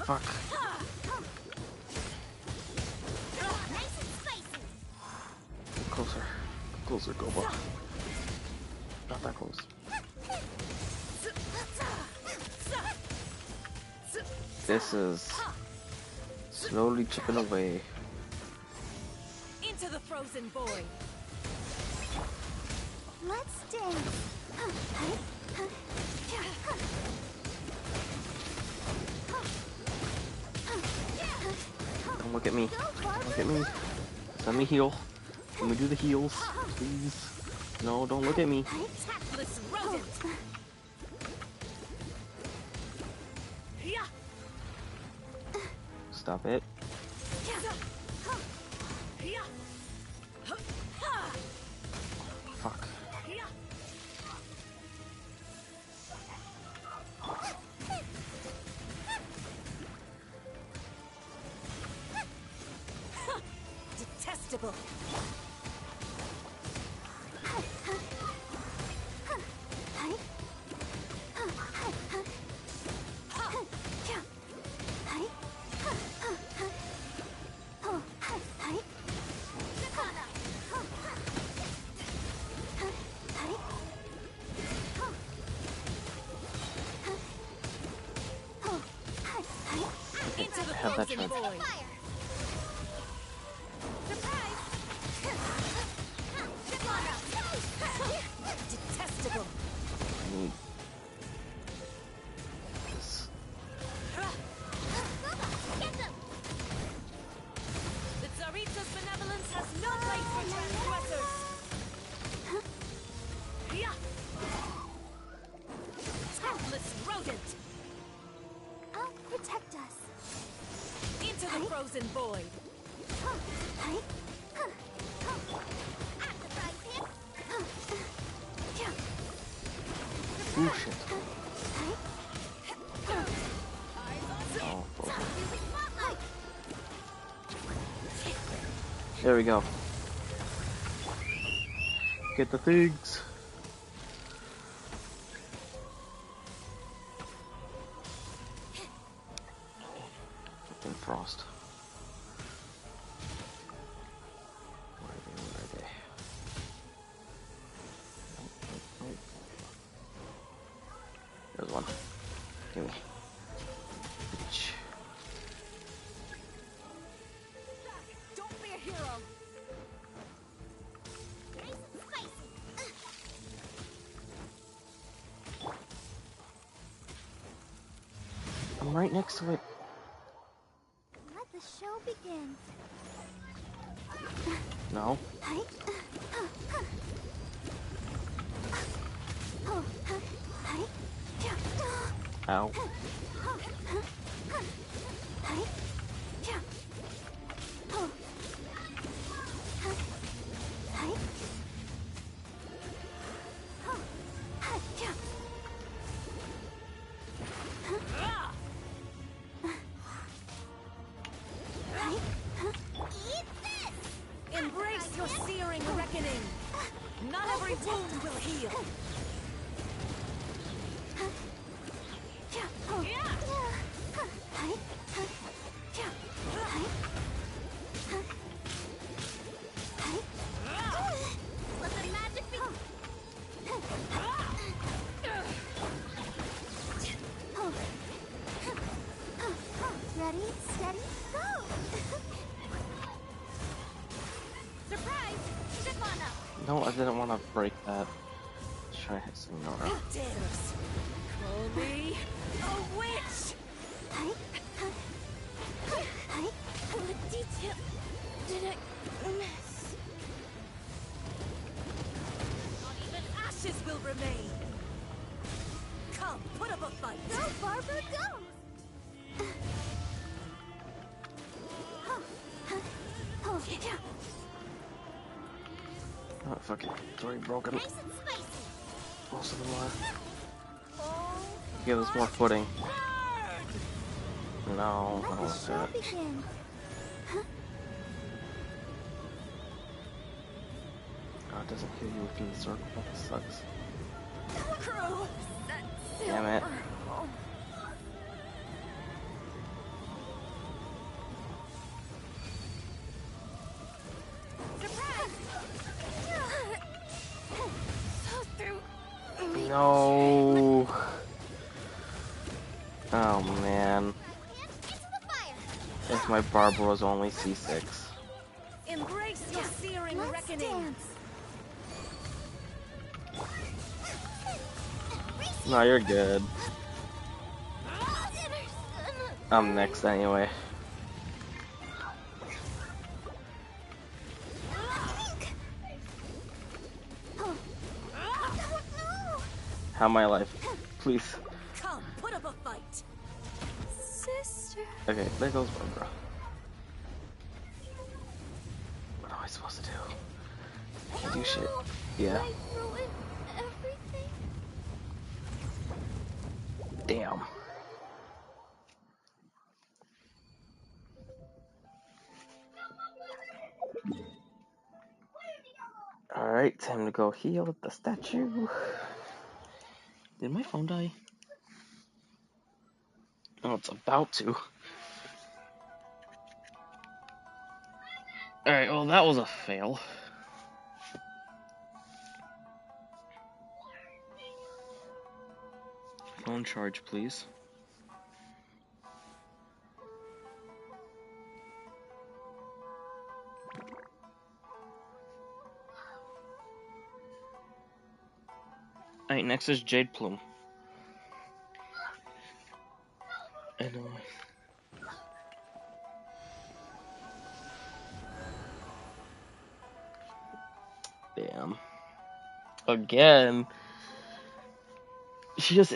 Fuck. Get closer. Get closer, Goba. Not that close. This is slowly chipping away. Into the frozen void. Let's dance. Don't look at me. Don't look at me. Let me heal. Let me do the heals, please. No, don't look at me. Tactless rodent. Stop it. Fuck. Detestable. Have that charge. Detestable. I need this. The Tsarita's benevolence has no place for transgressors. Tactless rodent. I'll protect us. Into the frozen void. Ooh, shit. Oh, bullshit. There we go. Get the things. Fucking frost. Where are they? Where are they? Nope. There's one. Give me. Bitch. Don't be a hero. I'm right next to it. Let the show begin. No. Ow. Embrace your searing reckoning. Not every wound will heal. Let the magic be. Ready, steady, go! Surprise! Zip on up! No, I didn't want to break that. Try to hit Signora. Who dares call me a witch? What detail did I miss? Not even ashes will remain. Come, put up a fight. Go, Barbara, go! Oh, fuck it. It's already broken. Nice and spicy. Most of them are. Give us more footing. No, I don't want that. Oh, it doesn't kill you within the circle. That sucks. Damn it. No. Oh man. If my Barbara was only C6. Embrace your searing reckoning. No, you're good. I'm next anyway. How my life, please. Come, put up a fight. Sister. Okay, there goes Barbara. What am I supposed to do? Can't do shit. Yeah. Damn. Alright, time to go heal at the statue. Did my phone die? Oh, it's about to. Alright, well that was a fail. Phone charge, please. Alright, next is Jade Plume. I know. Damn. Again. She just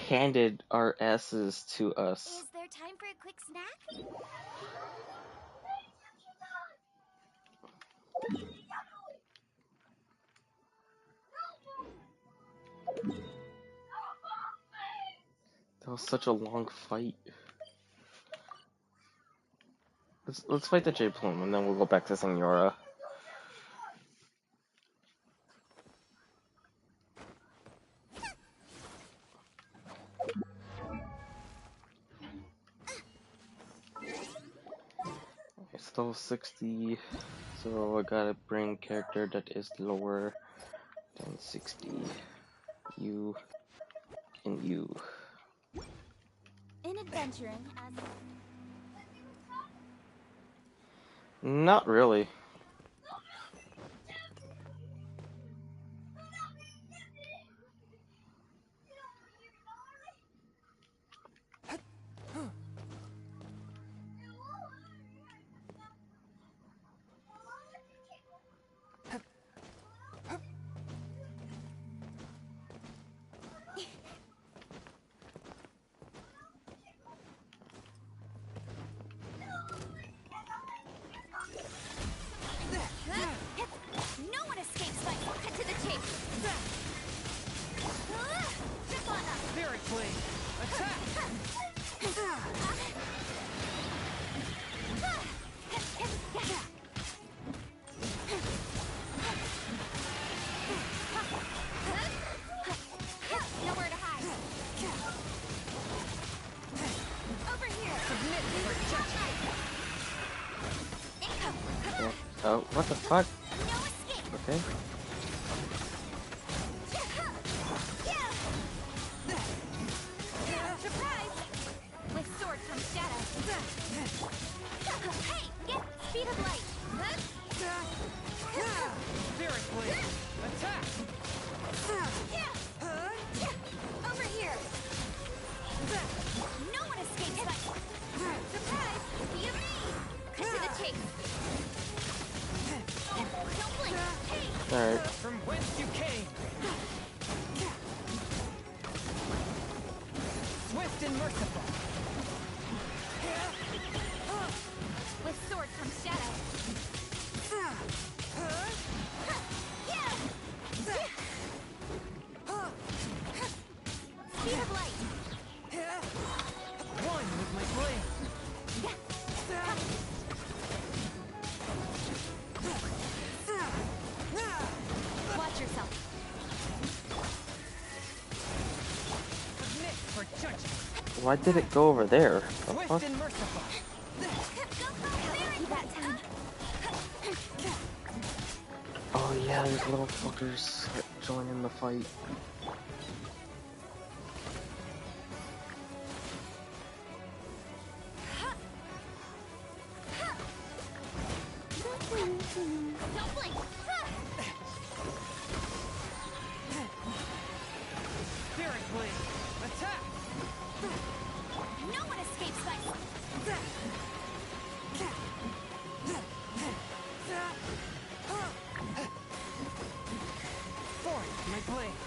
handed our asses to us. Is there time for a quick snack? That was such a long fight. Let's fight the Jade Plume and then we'll go back to Senora. It's still 60, so I gotta bring character that is lower than 60. You and you. In adventuring as Not really. no one escapes my cut to the chase. Step on up. Very clean. Attack! Nowhere to hide. Over here. Submit for judgment. Oh, what the fuck? No escape. Okay. Surprise! With sword comes shadow. Hey, get speed of light. Very clean. Attack! Over here. No one Alright. From whence you came. Swift and merciful. With sword comes shadow. Speed of light. One with my blade. Watch yourself. Submit for judgment. Why did it go over there? The fuck? Swift and merciful. That time. Oh yeah, these little fuckers joining the fight. Don't blink. Spirit blade. Attack. No one escapes this. Forth my blade.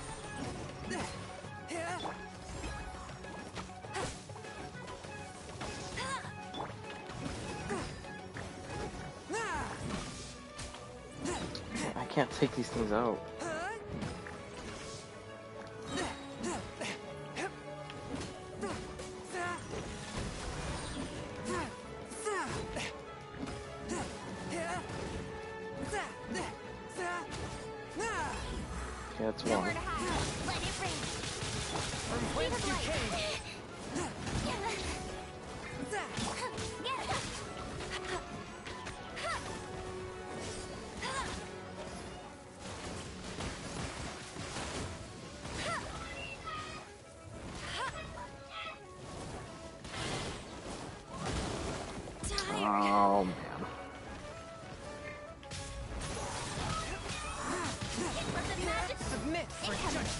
I can't take these things out. Yeah, it's one. Nowhere to hide. Let it rain. From whence you came. Oh man. Submit for judgment.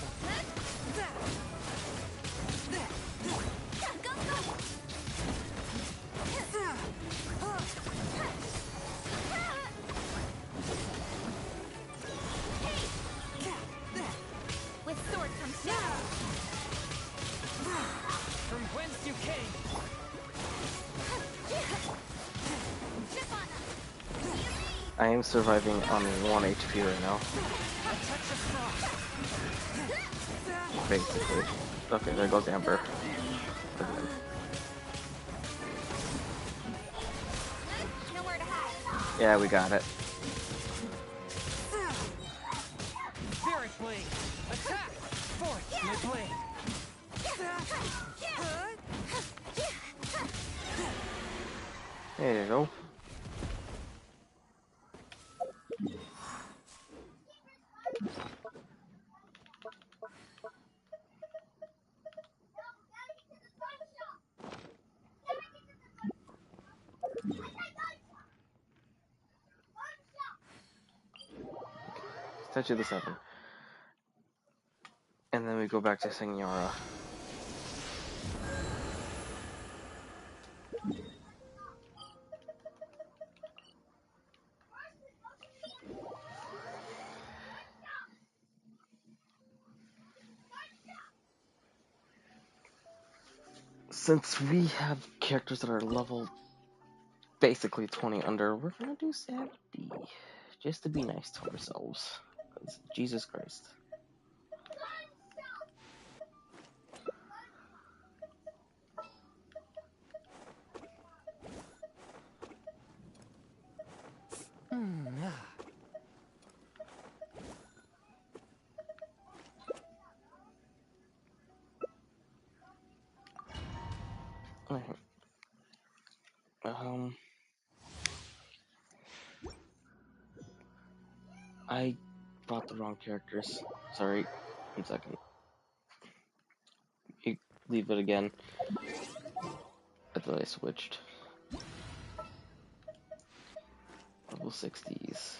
With sword comes shadow. From whence you came. I am surviving on 1 HP right now. A touch of frost. Basically. Okay, there goes Amber. Nowhere to hide. Yeah, we got it. Spirit blade. Attack. Forth my blade. There you go. Statue of the Seven. And then we go back to Senora. Since we have characters that are level basically 20 under, we're gonna do 70. Just to be nice to ourselves. Because Jesus Christ. Alright. I bought the wrong characters. Sorry. 1 second. You leave it again. I thought I switched. Level 60s.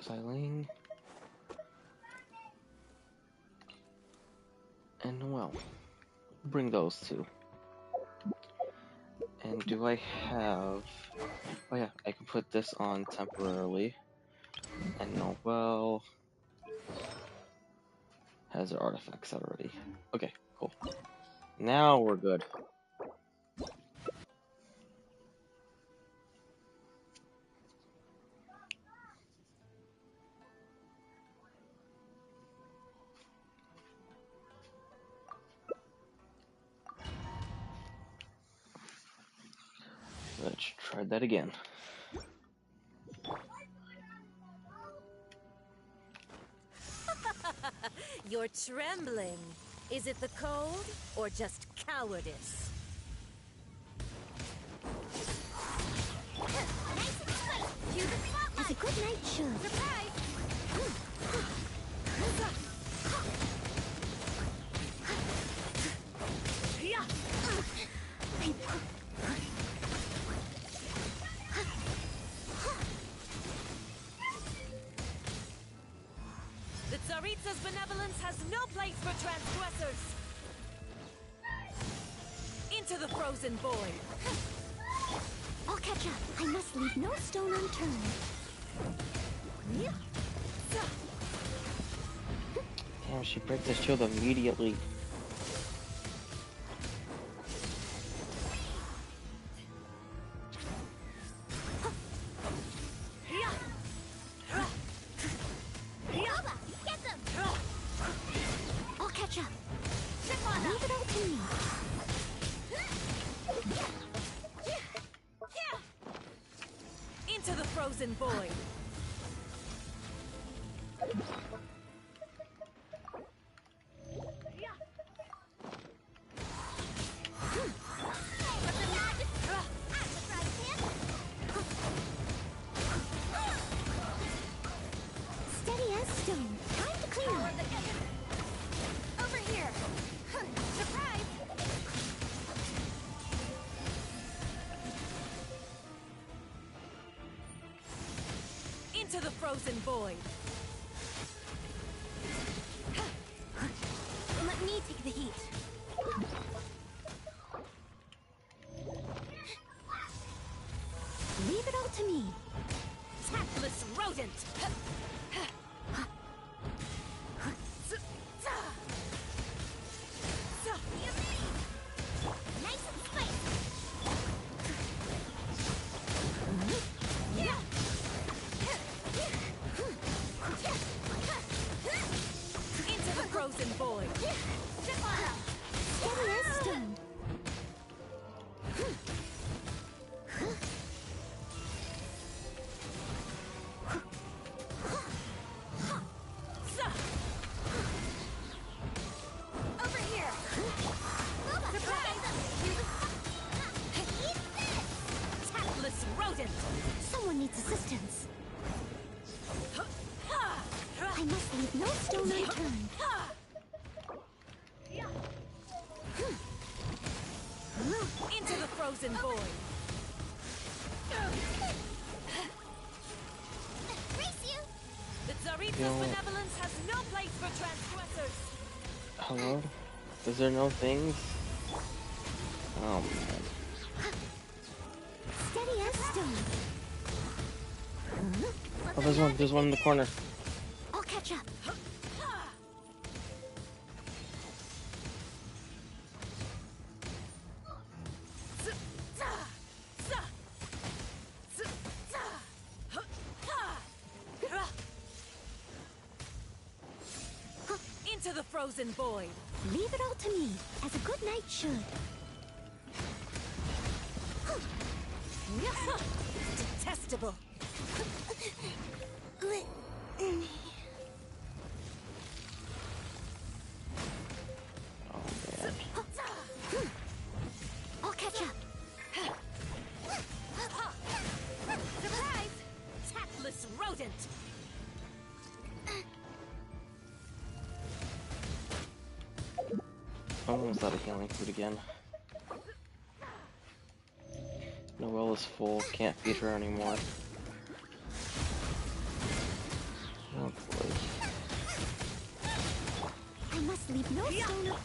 Xylene. And Noelle. Bring those two. And do I have... Oh yeah, I can put this on temporarily. And Noel has their artifacts already. Okay, cool. Now we're good. Let's try that again. You're trembling. Is it the cold or just cowardice? As a good night should. Surprise! The Tsaritsa's benevolence has no place for transgressors! Into the frozen void! I'll catch up. I must leave no stone unturned. Damn, she breaks the shield immediately. Get them! I'll catch up. Leave it all to me. Into the frozen void! Steady as stone. Time to clean up. Over here. Surprise! Into the frozen void! Let me take the heat. Leave it all to me. Tactless rodent! Nice and spicy. Into the frozen void! Steady as stone. Over here. Surprise! Eat this! Tactless rodent! Someone needs assistance. I must leave no stone unturned. Into the frozen void! Race you! The Tsaritsa's Yo. benevolence has no place for transgressors! Hello? Is there no things? Oh man. Steady as stone. Oh, there's one in the corner. I'll catch up. Into the frozen void! Leave it all to me, as a good knight should. Detestable! I'll catch up. Surprise! Tactless rodent! Almost out of healing food again. Noelle is full, can't feed her anymore. Oh boy. I must leave no stone up.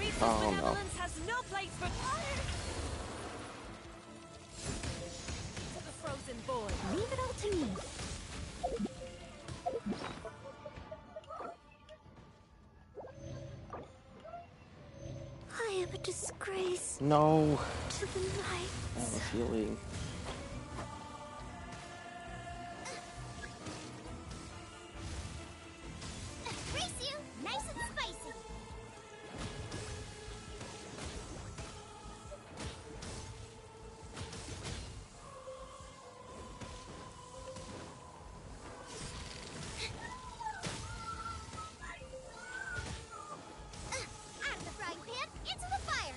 Teresa's Oh, no. benevolence has no place for fire. To the frozen void. Leave it all to me. I am a disgrace No. to the night. I have a feeling. Grease you, nice and spicy. Out of the frying pan, into the fire.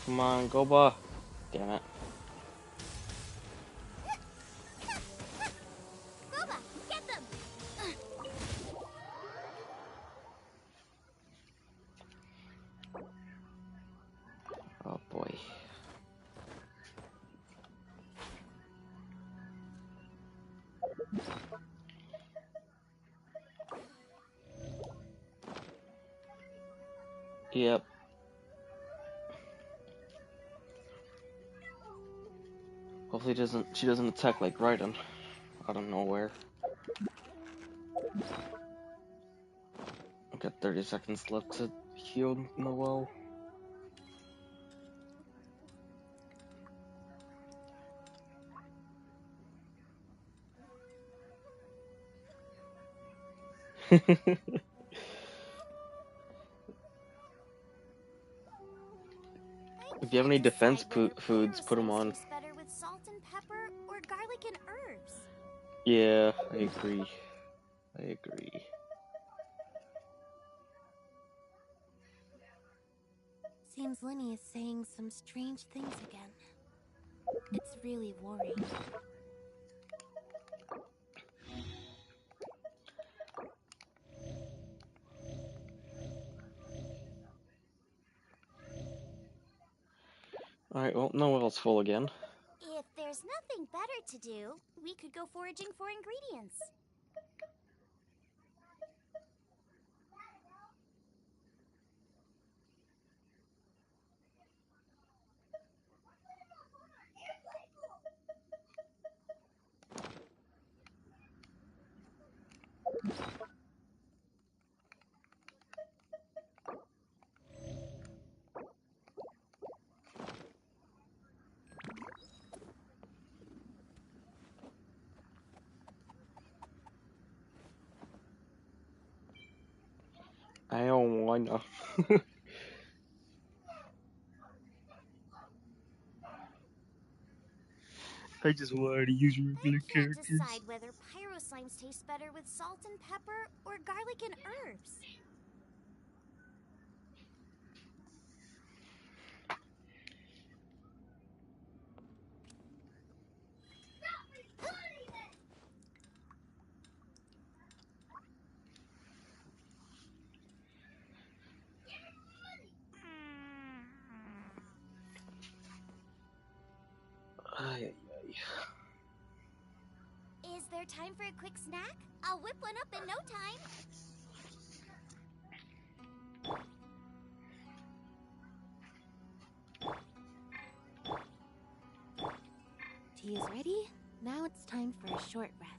Come on, Goba. Damn it. Boba, get them. Oh boy. Yep. Hopefully she doesn't attack like Raiden out of nowhere. I got 30 seconds left to heal Noel. If you have any defense foods, put them on. Tastes better with salt and pepper or garlic and herbs. Yeah, I agree. I agree. Seems Lenny is saying some strange things again. It's really worrying. Alright, well, Noel's full again. If there's nothing better to do, we could go foraging for ingredients. I don't wanna. I just wanted to use regular characters. Decide whether pyro slimes taste better with salt and pepper or garlic and herbs. Ay, ay, Is there time for a quick snack? I'll whip one up in no time. Tea is ready. Now it's time for a short rest.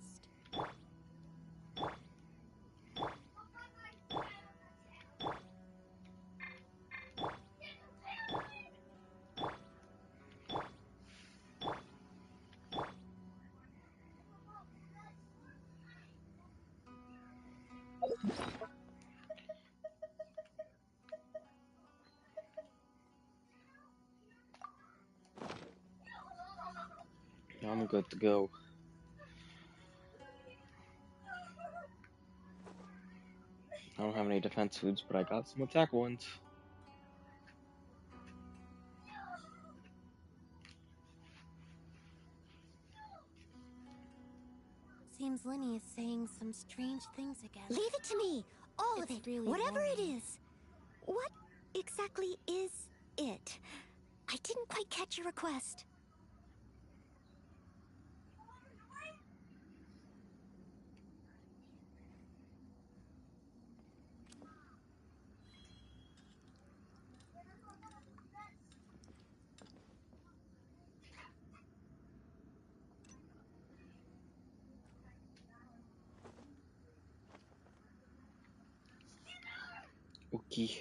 I'm good to go. I don't have any defense foods, but I got some attack ones. Seems Lenny is saying some strange things again. Leave it to me. All of it. Really Whatever it worrying. is. What exactly is it? I didn't quite catch your request. Okie.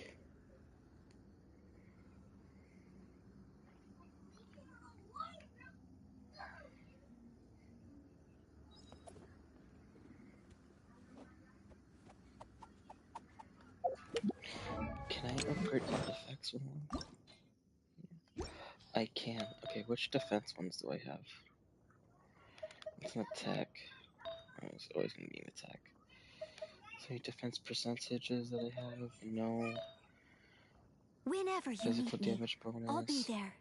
Can I upgrade artifacts with one? I can. Okay, which defense ones do I have? It's an attack. Oh, it's always gonna be an attack. So any defense percentages that I have? No. Whenever you Physical need me, damage bonus. I'll be there.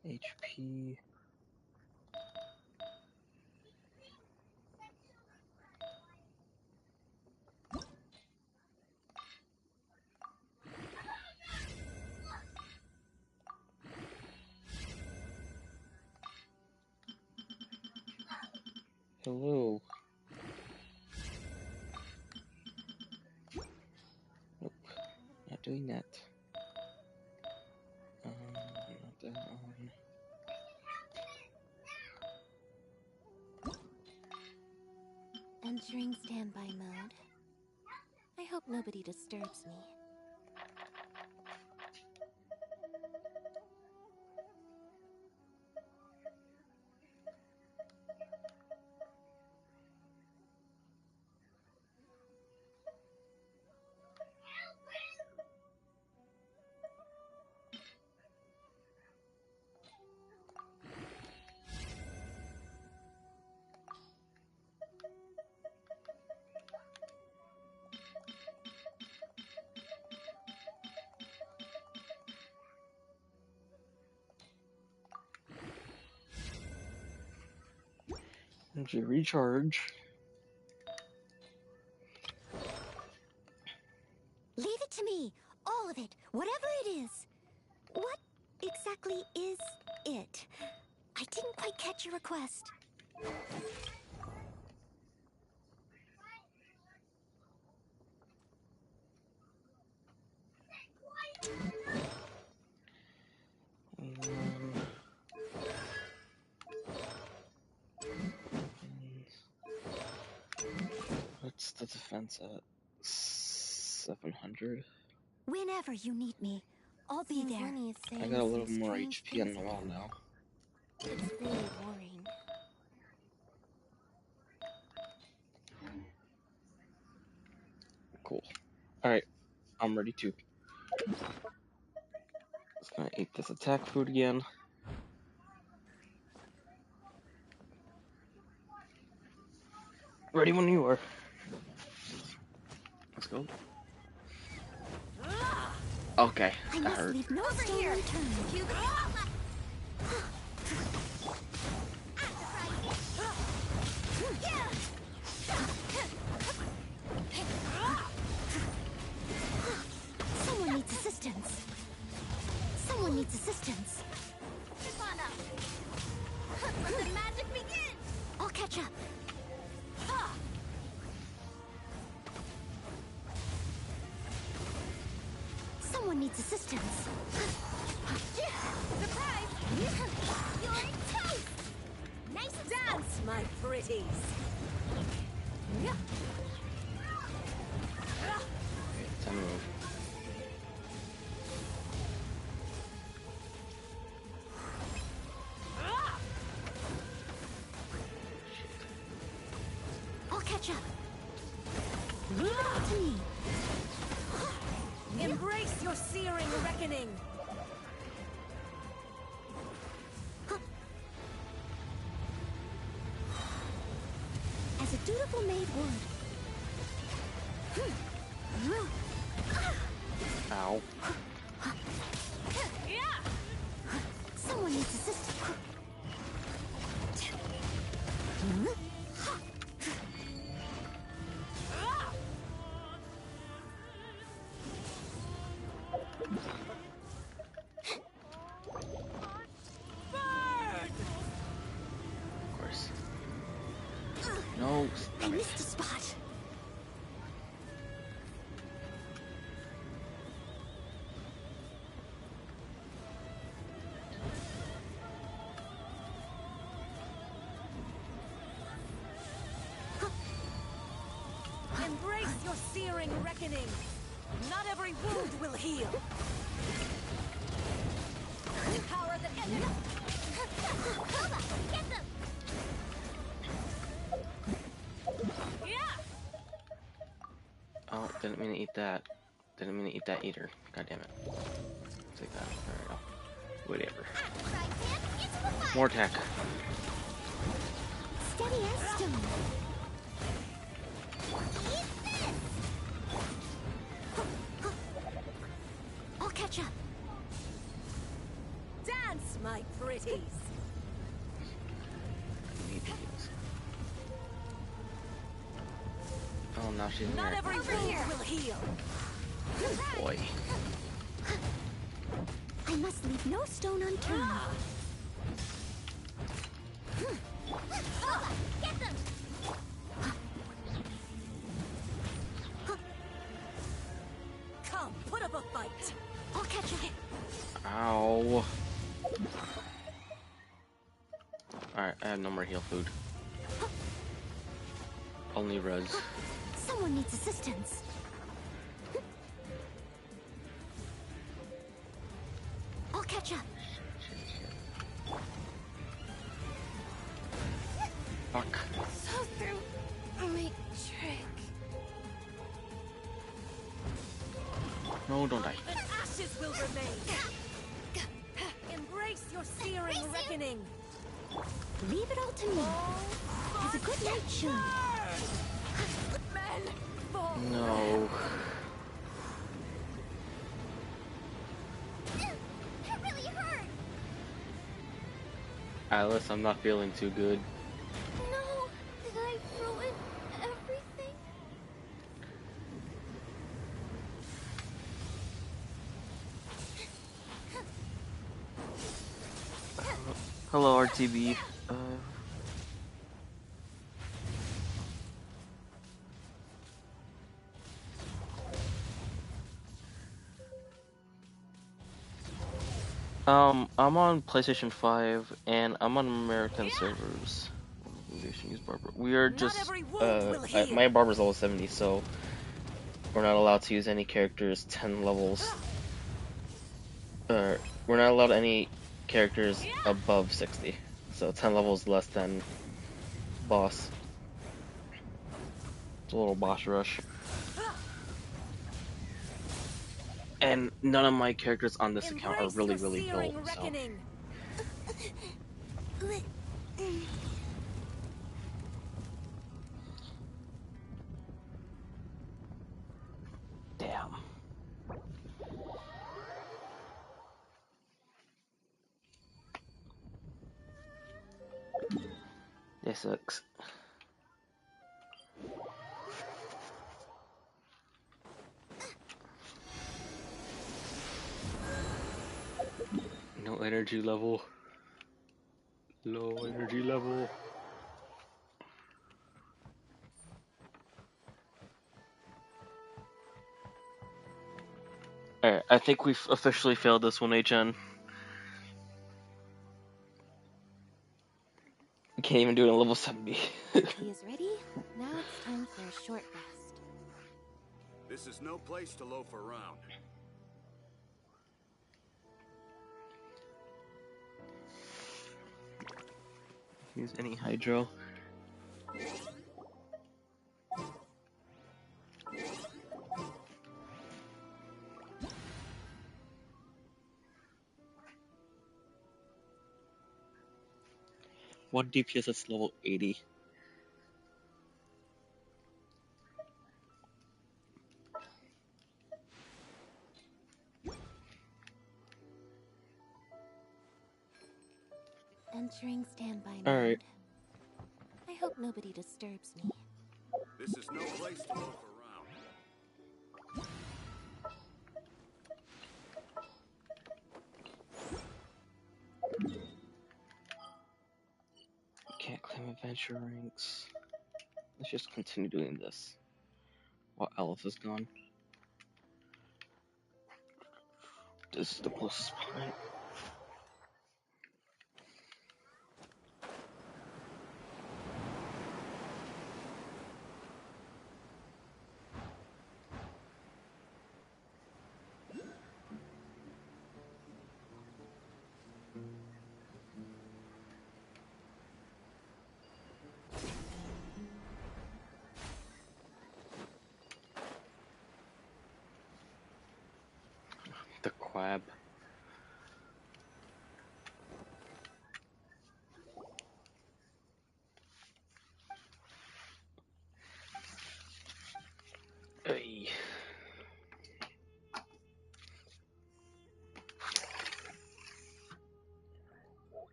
HP. Hello. Nope. Not doing that. Not that one. Entering standby mode. I hope nobody disturbs me. Energy recharge. Leave it to me. All of it. Whatever it is. What exactly is it? I didn't quite catch your request. What's the defense at? 700? Whenever you need me, I'll be Seems there. Winnie is I saying got a little some more strange HP on things the wall again. now. It's really worrying. Cool. Alright, I'm ready too. Just gonna eat this attack food again. Ready when you are. Let's go. Okay, I that must hurt. leave no stone unturned. Someone needs assistance. Someone needs assistance. Let the magic begin. I'll catch up. Someone needs assistance. Surprise! You're in toast! Nice dance, my pretties! Time to move. I'll catch up. Leave it all to me. Embrace your searing reckoning! As a dutiful maid would. Ow. Someone needs assistance. Of course. No, I stop it. missed a spot. Embrace your searing reckoning. Not every wound will heal. Power the enemy. Get them! Oh, didn't mean to eat that. Didn't mean to eat that either. God damn it. Take that. There we go. Whatever. More attack. Steady as stone. I'll catch up. Dance, my pretties. Oh, now she's in Not there. every wound will heal. Boy. I must leave no stone unturned. Get them! Come, put up a fight. I'll catch you. Ow. Alright, I have no more heal food. Only res. Someone needs assistance. I'll catch up. Fuck. So through my trick. No, don't die. Even ashes will remain. Embrace your searing reckoning. Leave it all to me. As a good night should. No. It really hurt. Alice, I'm not feeling too good. No, did I ruin everything? Hello, RTB. I'm on PlayStation 5 and I'm on American servers. We are just my barber's level 70, so we're not allowed to use any characters 10 levels. We're not allowed any characters above 60, so 10 levels less than boss. It's a little boss rush. And none of my characters on this account are really built, so. Damn. This sucks. No energy level. Low energy level. Alright, I think we've officially failed this one, HN. We can't even do it on level 70. He is ready. Now it's time for a short rest. This is no place to loaf around. Use any hydro. What DPS is level 80? Entering standby mode. Alright. I hope nobody disturbs me. This is no place to loaf around. Can't claim adventure ranks. Let's just continue doing this while Elf is gone. This is the closest point. lab. Hey.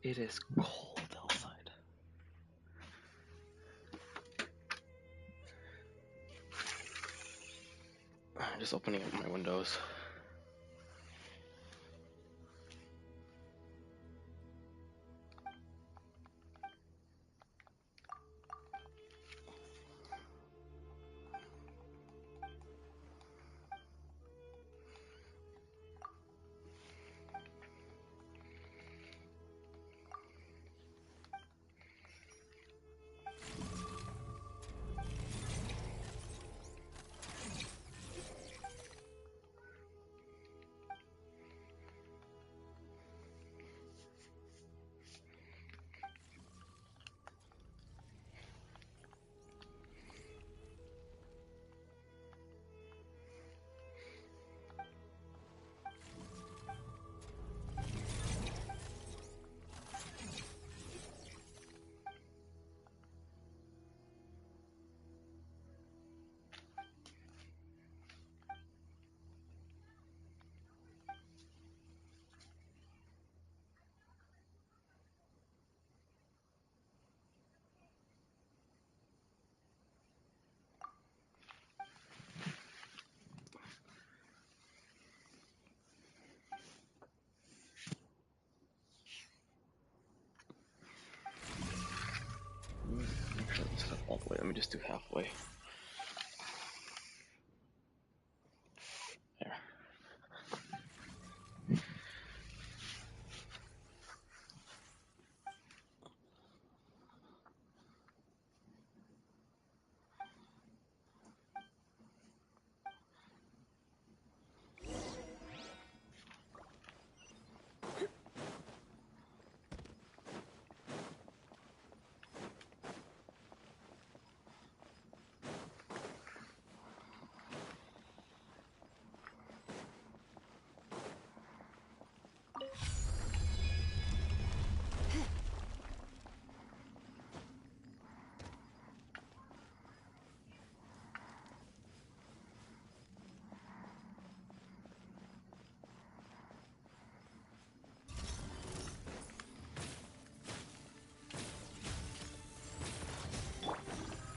It is cold outside. I'm just opening up my windows. Actually, instead of all the way, let me just do halfway. There.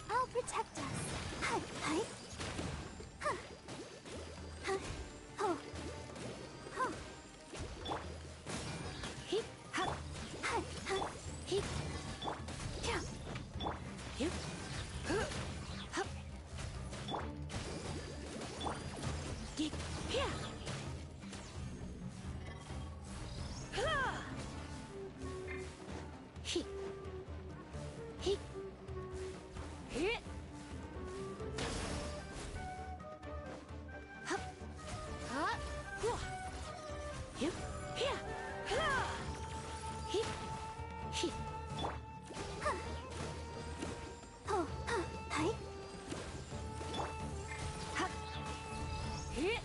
I'll protect us. Hi, hi. Huh. Huh. Oh. Huh. He. Ha. Hi. Ha. He. Yeah. You. Huh. Huh. Ye. Yeah. Ha. He. He. Hit. Hup. Huh. Whoa. You. Here. Ha. He. He. Huh. Oh. Huh. Hi. Hup. Hit.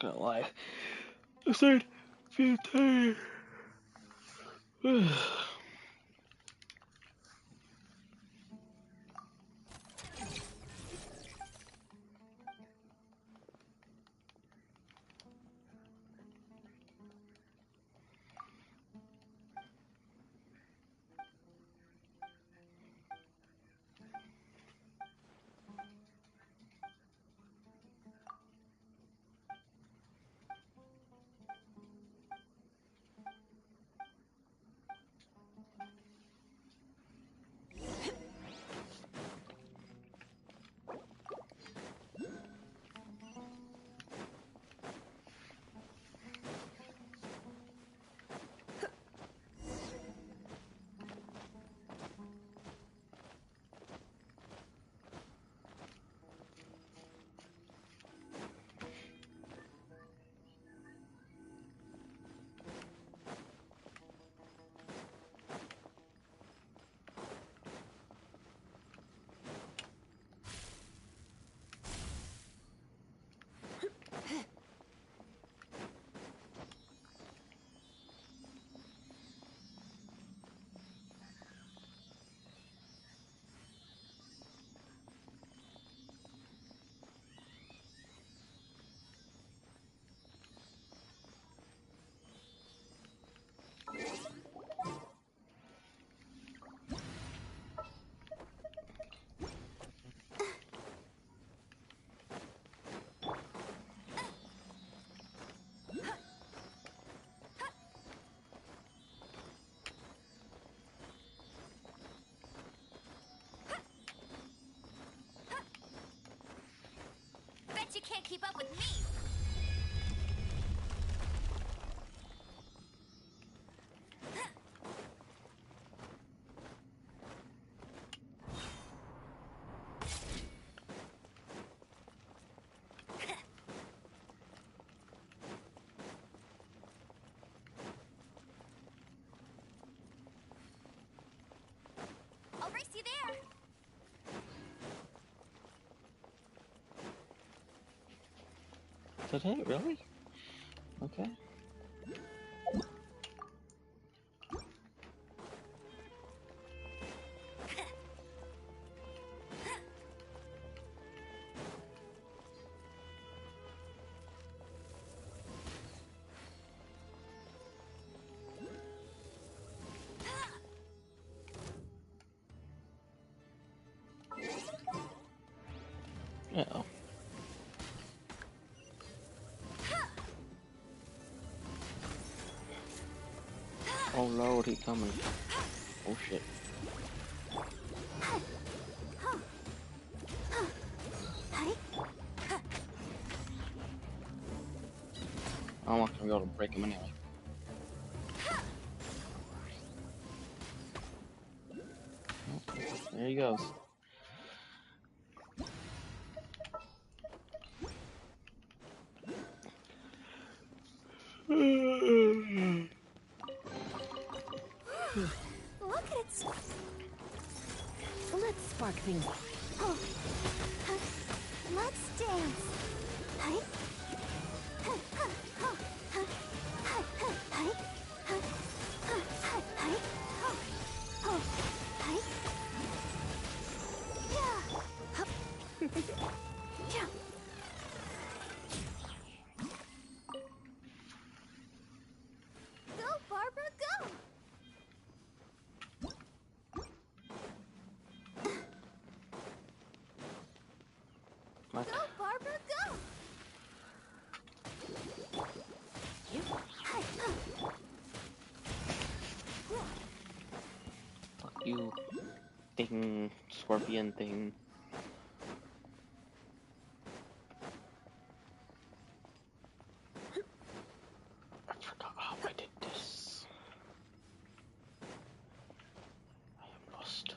Not gonna lie. I started feeling tired. Bet you can't keep up with me! I'll race you there! Did it really? Okay. Uh-oh. Oh lord, he coming. Oh shit. I'm not gonna be able to break him anyway. There he goes. Look at it! Let's spark things. Oh. Let's dance! Hi. Go, Barbara, go! What? Go, Barbara, go! Fuck you, thing, scorpion thing. I forgot how I did this. I am lost.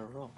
a row.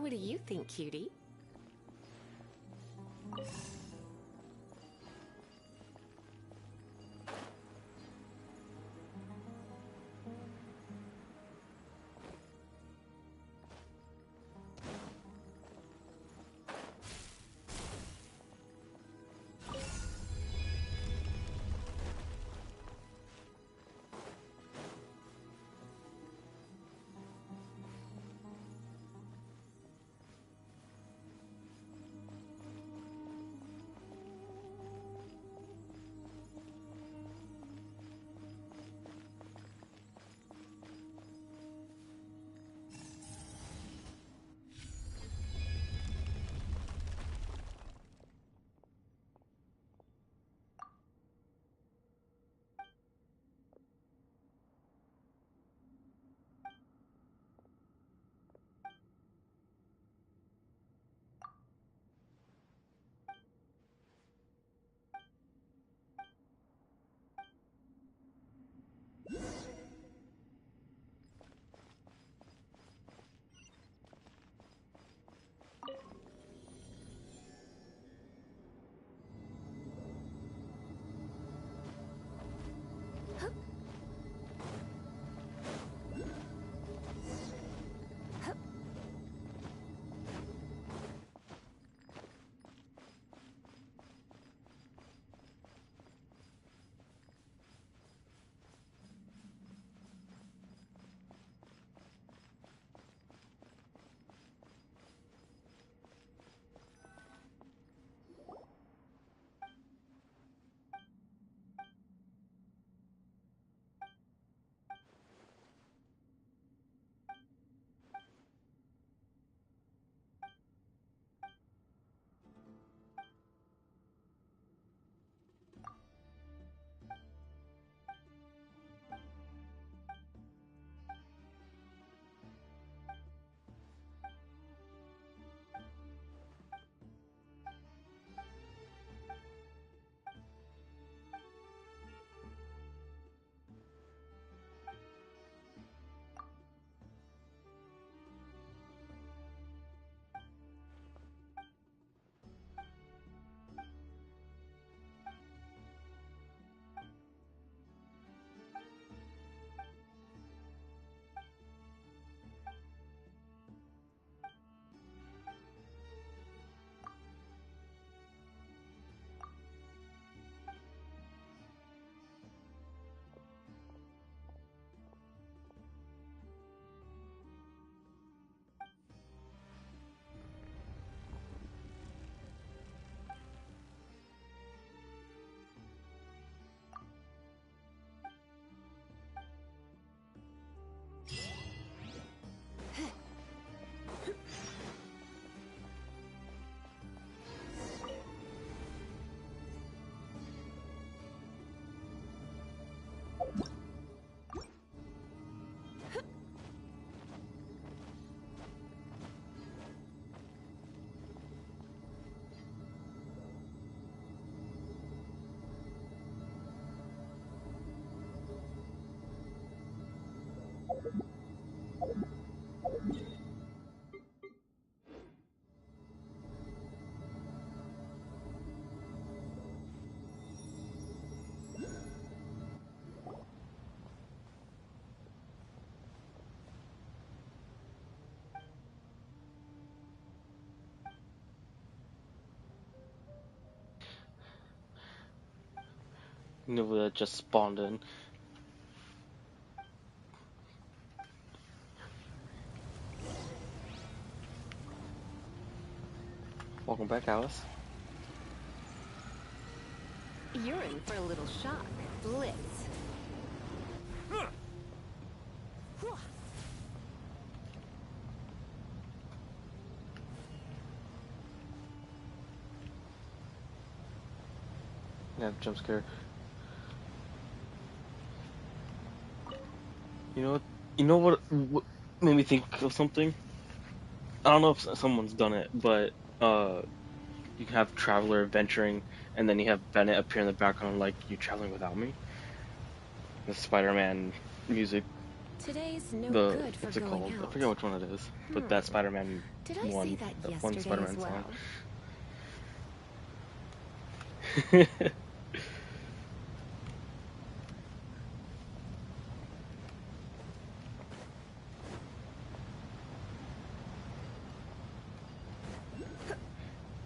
What do you think, cutie? Nova that just spawned in. Welcome back, Alice. You're in for a little shock. Blitz. Yeah, jump scare. You know what? You know what made me think of something? I don't know if someone's done it, but you can have Traveler adventuring, and then you have Bennett appear in the background like, "You traveling without me?" The Spider-Man music. Today's no good for what's it going called? out. I forget which one it is, but that Spider-Man Did I one, say that that one yesterday Spider-Man as well? song.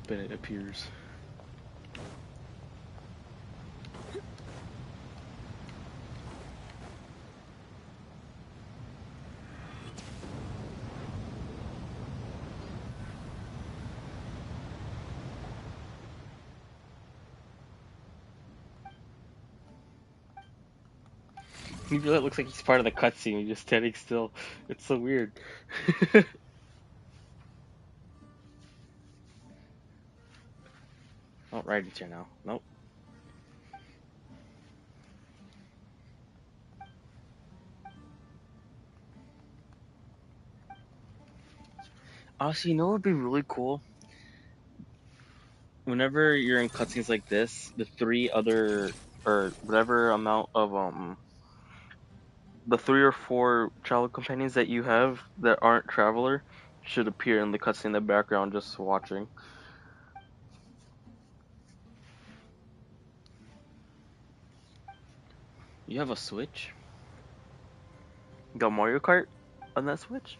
Bennett appears. He really looks like he's part of the cutscene, he's just standing still. It's so weird. Oh, Ryder's here now. Nope. Honestly, you know what would be really cool? Whenever you're in cutscenes like this, the three other, or whatever amount of, the 3 or 4 travel companions that you have that aren't Traveler should appear in the cutscene in the background just watching. You have a Switch? You got Mario Kart on that Switch?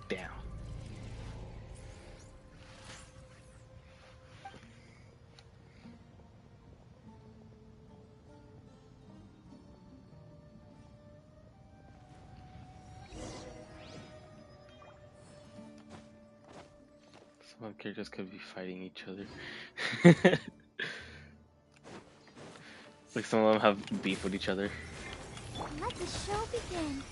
Damn. Some characters could be fighting each other. Like some of them have beef with each other. Let the show begin.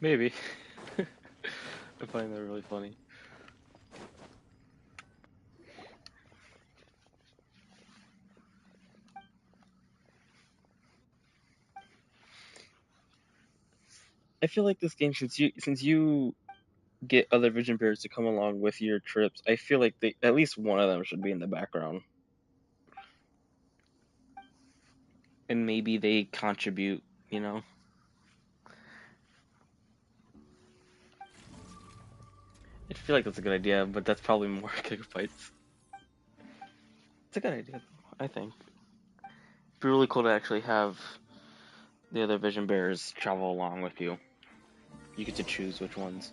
Maybe. I find that really funny. I feel like this game, since you get other Vision Bears to come along with your trips, I feel like at least one of them should be in the background. And maybe they contribute, you know? I feel like that's a good idea, but that's probably more gigabytes. It's a good idea, I think. It'd be really cool to actually have the other Vision Bears travel along with you. You get to choose which ones.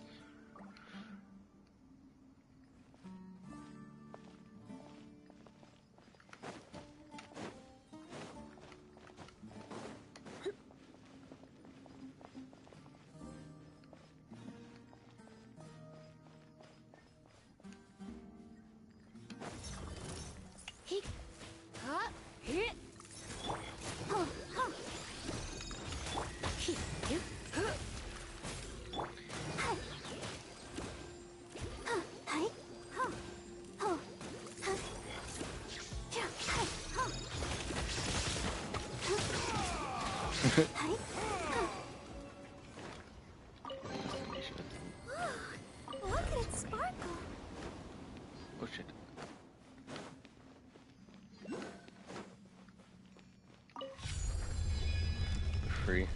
free.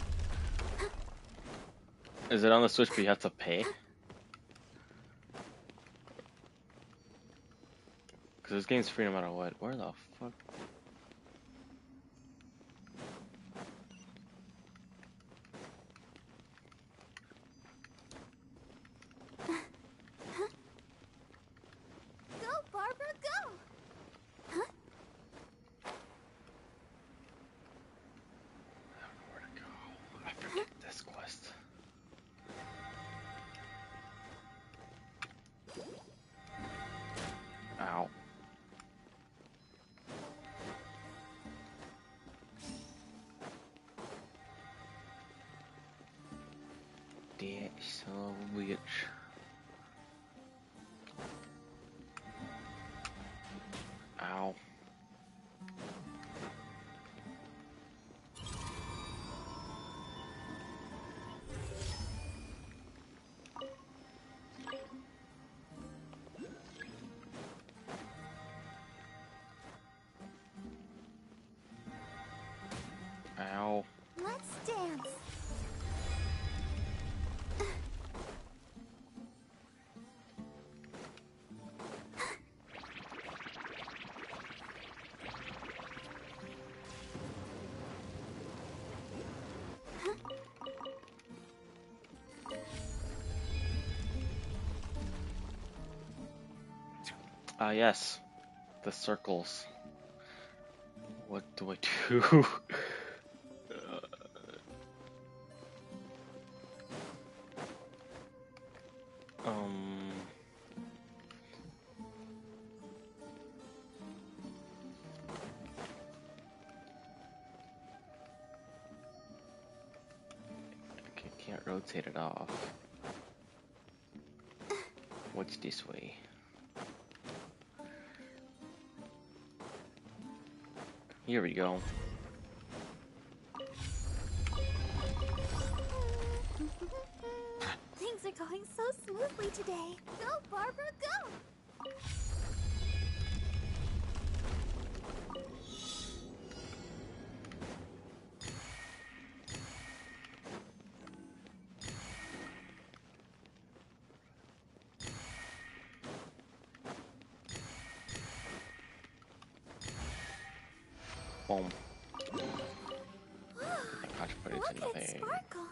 Is it on the Switch but you have to pay? Because this game's free no matter what. Where the fuck? Go, Barbara, go! Huh? I don't know where to go. I forget this quest. Ow. That son of a bitch. Ow. Ow. Let's dance. Ah, yes. The circles. What do I do? Okay, can't rotate it off. What's this way? Here we go. Things are going so smoothly today. Go, Barbara, go! Boom. Look at it sparkle.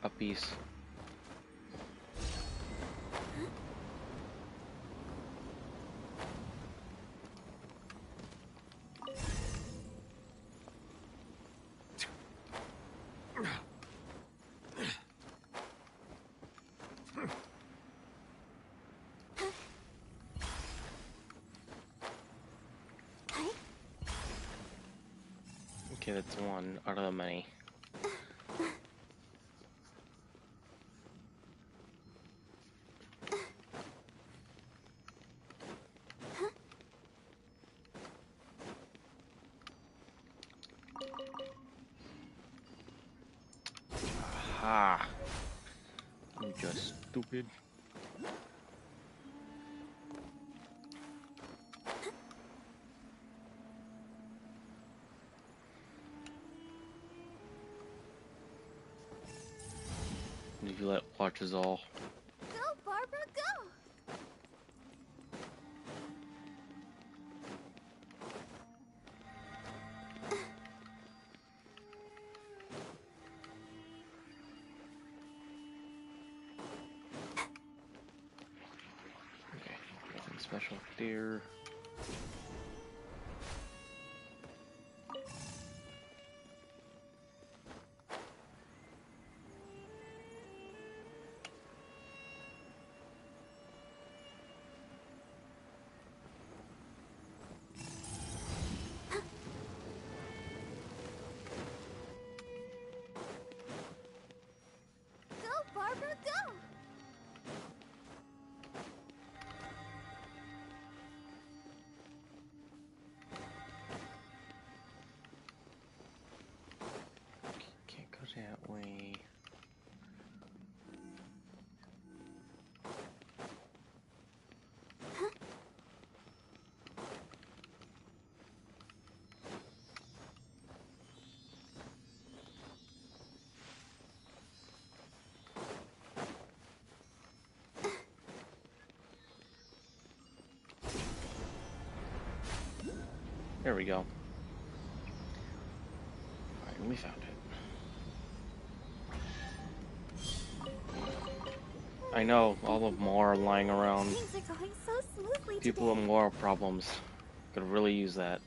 A piece. Okay, that's one out of the many. Aha! I'm just stupid. Did you let watches all? Go, Barbara, go! Okay, nothing special there. Go, Barbara, go! There we go. Alright, we found it. I know, all of more are lying around. Things are going so smoothly People today. with moral problems could really use that.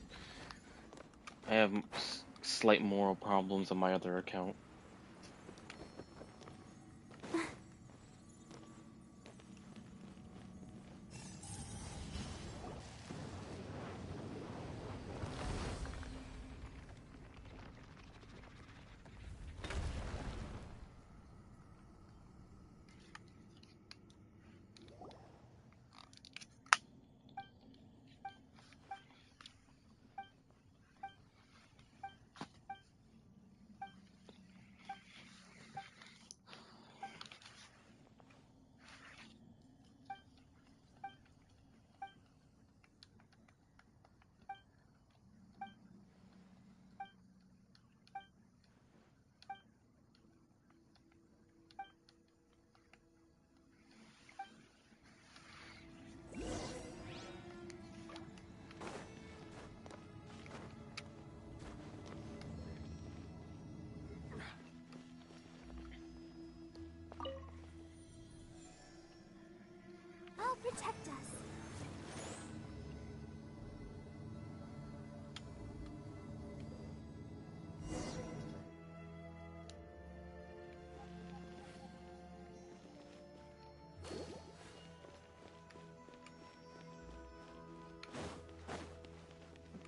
I have slight moral problems on my other account. I'll protect us.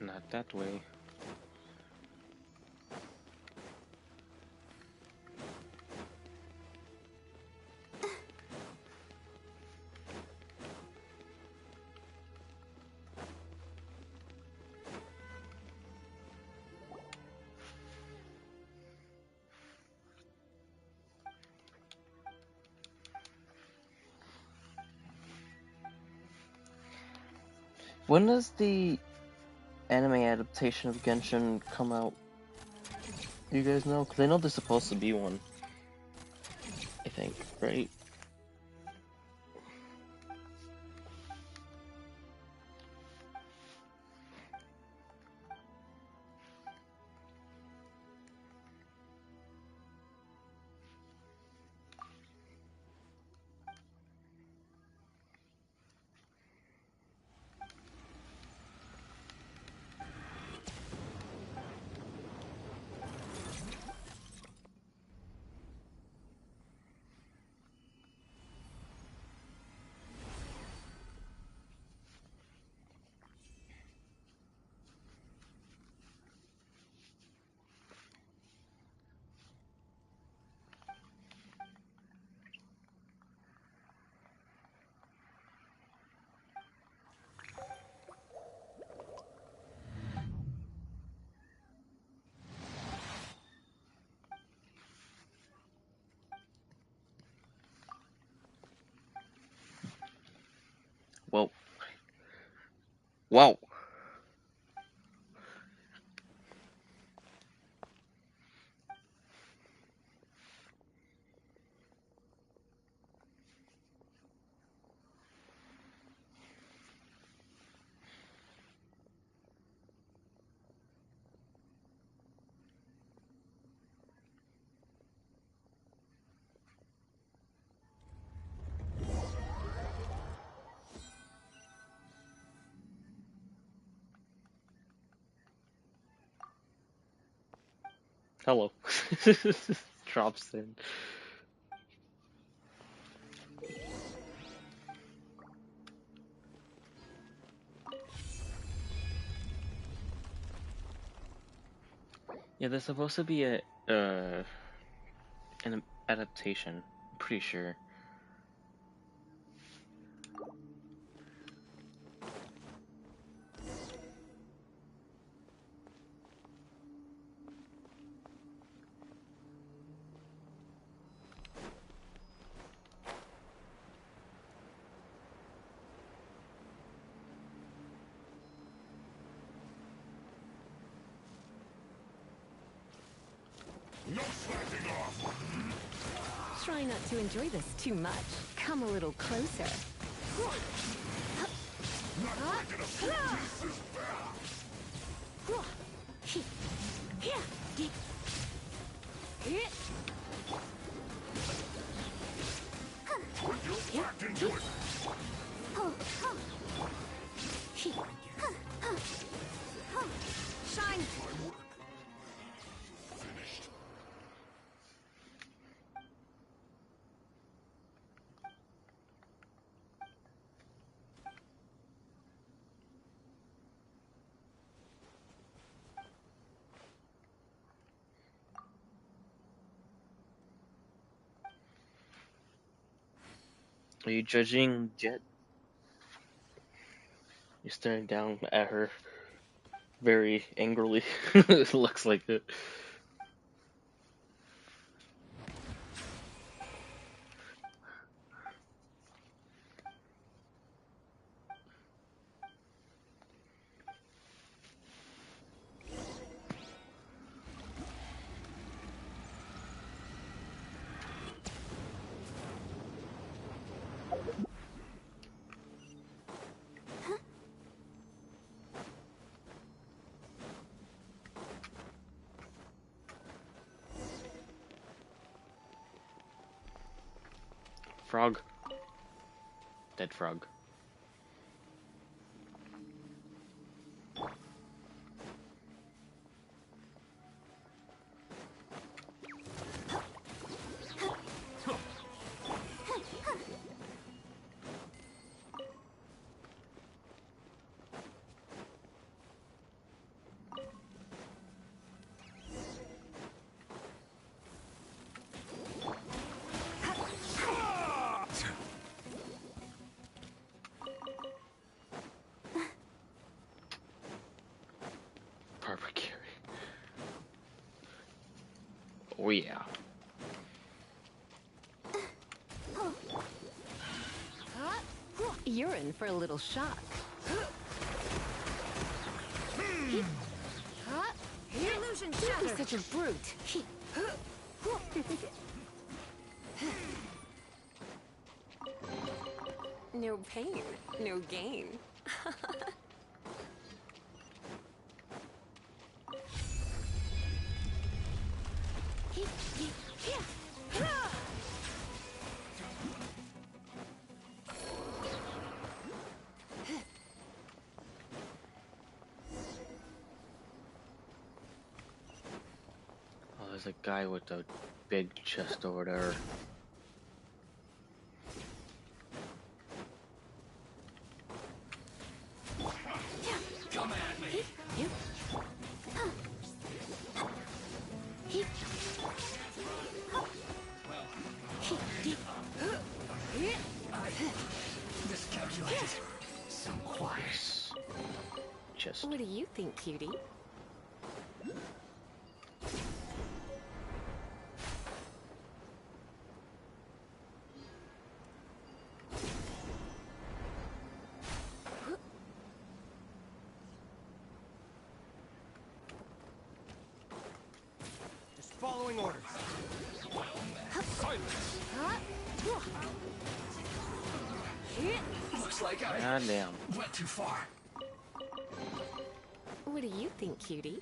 Not that way. When does the anime adaptation of Genshin come out? Do you guys know? Because I know there's supposed to be one. I think, right? Whoa. Whoa. Hello. Drops in. Yeah, there's supposed to be an adaptation. I'm pretty sure. No slacking off! Try not to enjoy this too much. Come a little closer. Not breaking a few pieces back! Put your back into it. Shine! My work. Finished. Are you judging Jet? You're staring down at her very angrily. It looks like it. Frog. Dead frog. Barbecue. Oh yeah. You're in for a little shock. Illusion Don't be shattered! such a brute. No pain, no gain. Oh, there's a guy with a big chest over there. Come at me. Miscalculated. So quiet. Chest. What do you think, cutie? Just following orders. Silence. Looks like I Goddamn. went too far. What do you think, cutie?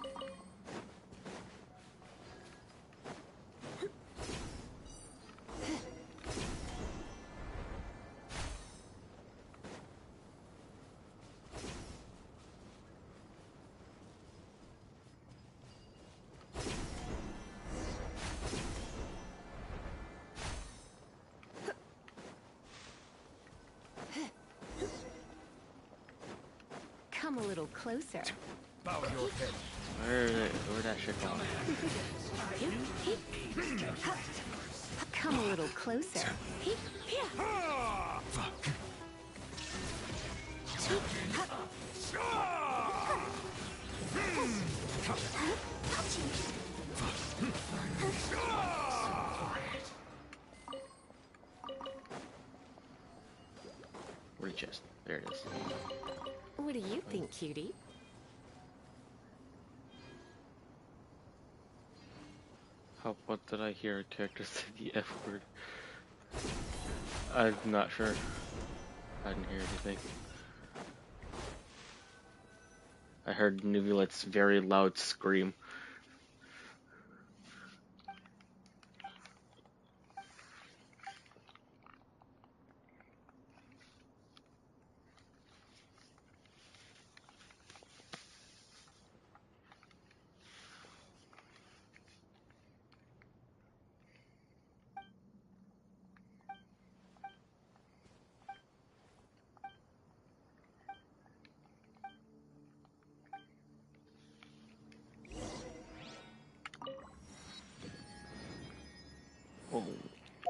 Come a little closer. Bow your head. Where that shit going? Come a little closer. Fuck. Where's the chest? There it is. What do you think, cutie? What did I hear a character say the F word? I'm not sure. I didn't hear anything. I heard Nuvulet's very loud scream.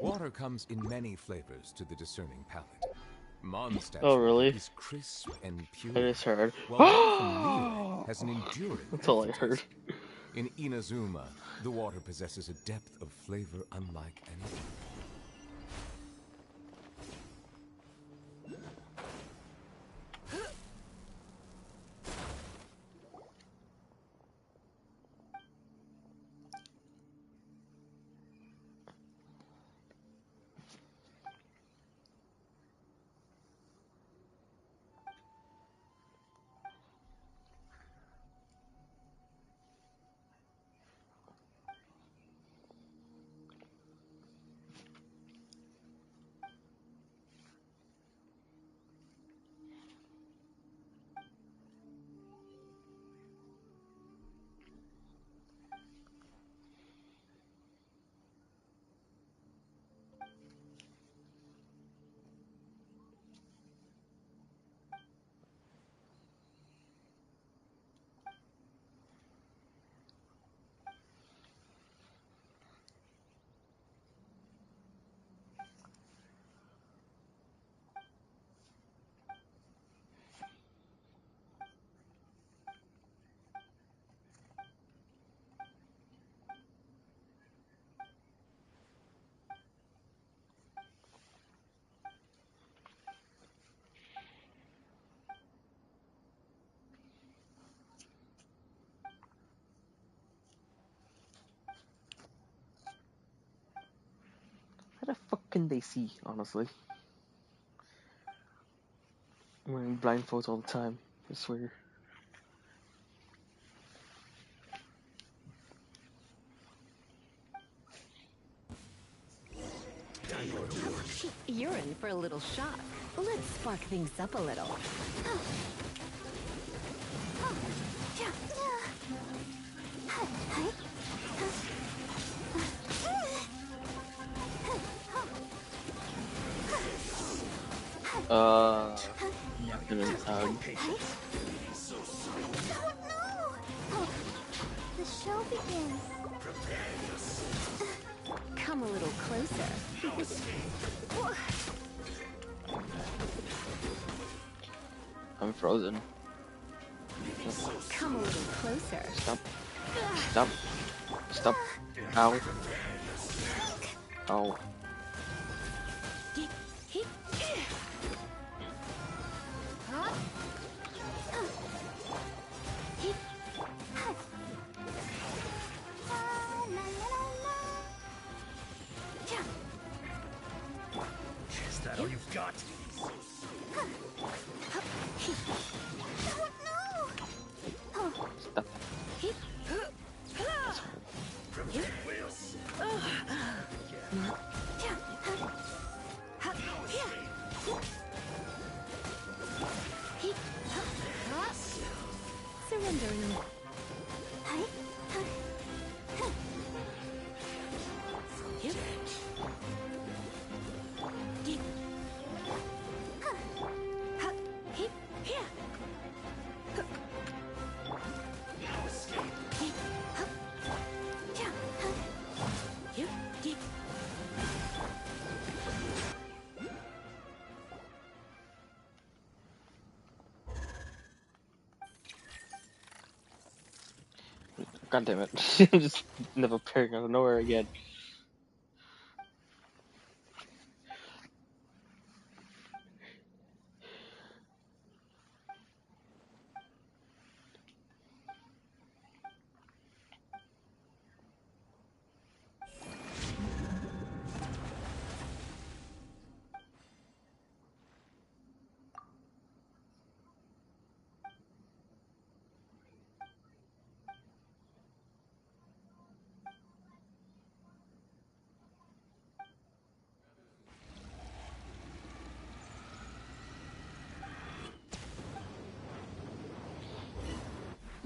Water comes in many flavors to the discerning palate. Mondstadt Oh, really? is crisp and pure. I just heard. While water from Liyue has an enduring That's all I aftertaste. heard. In Inazuma, the water possesses a depth of flavor unlike any other. How the fuck can they see, honestly? I'm wearing blindfolds all the time, I swear. You're in for a little shock. Let's spark things up a little. The show begins. Come a little closer. I'm frozen. Come a little closer. Stop. Stop. Stop. Ow. Ow. Is that all you've got? Stop. Surrendering. God damn it. I'm just never appearing out of nowhere again.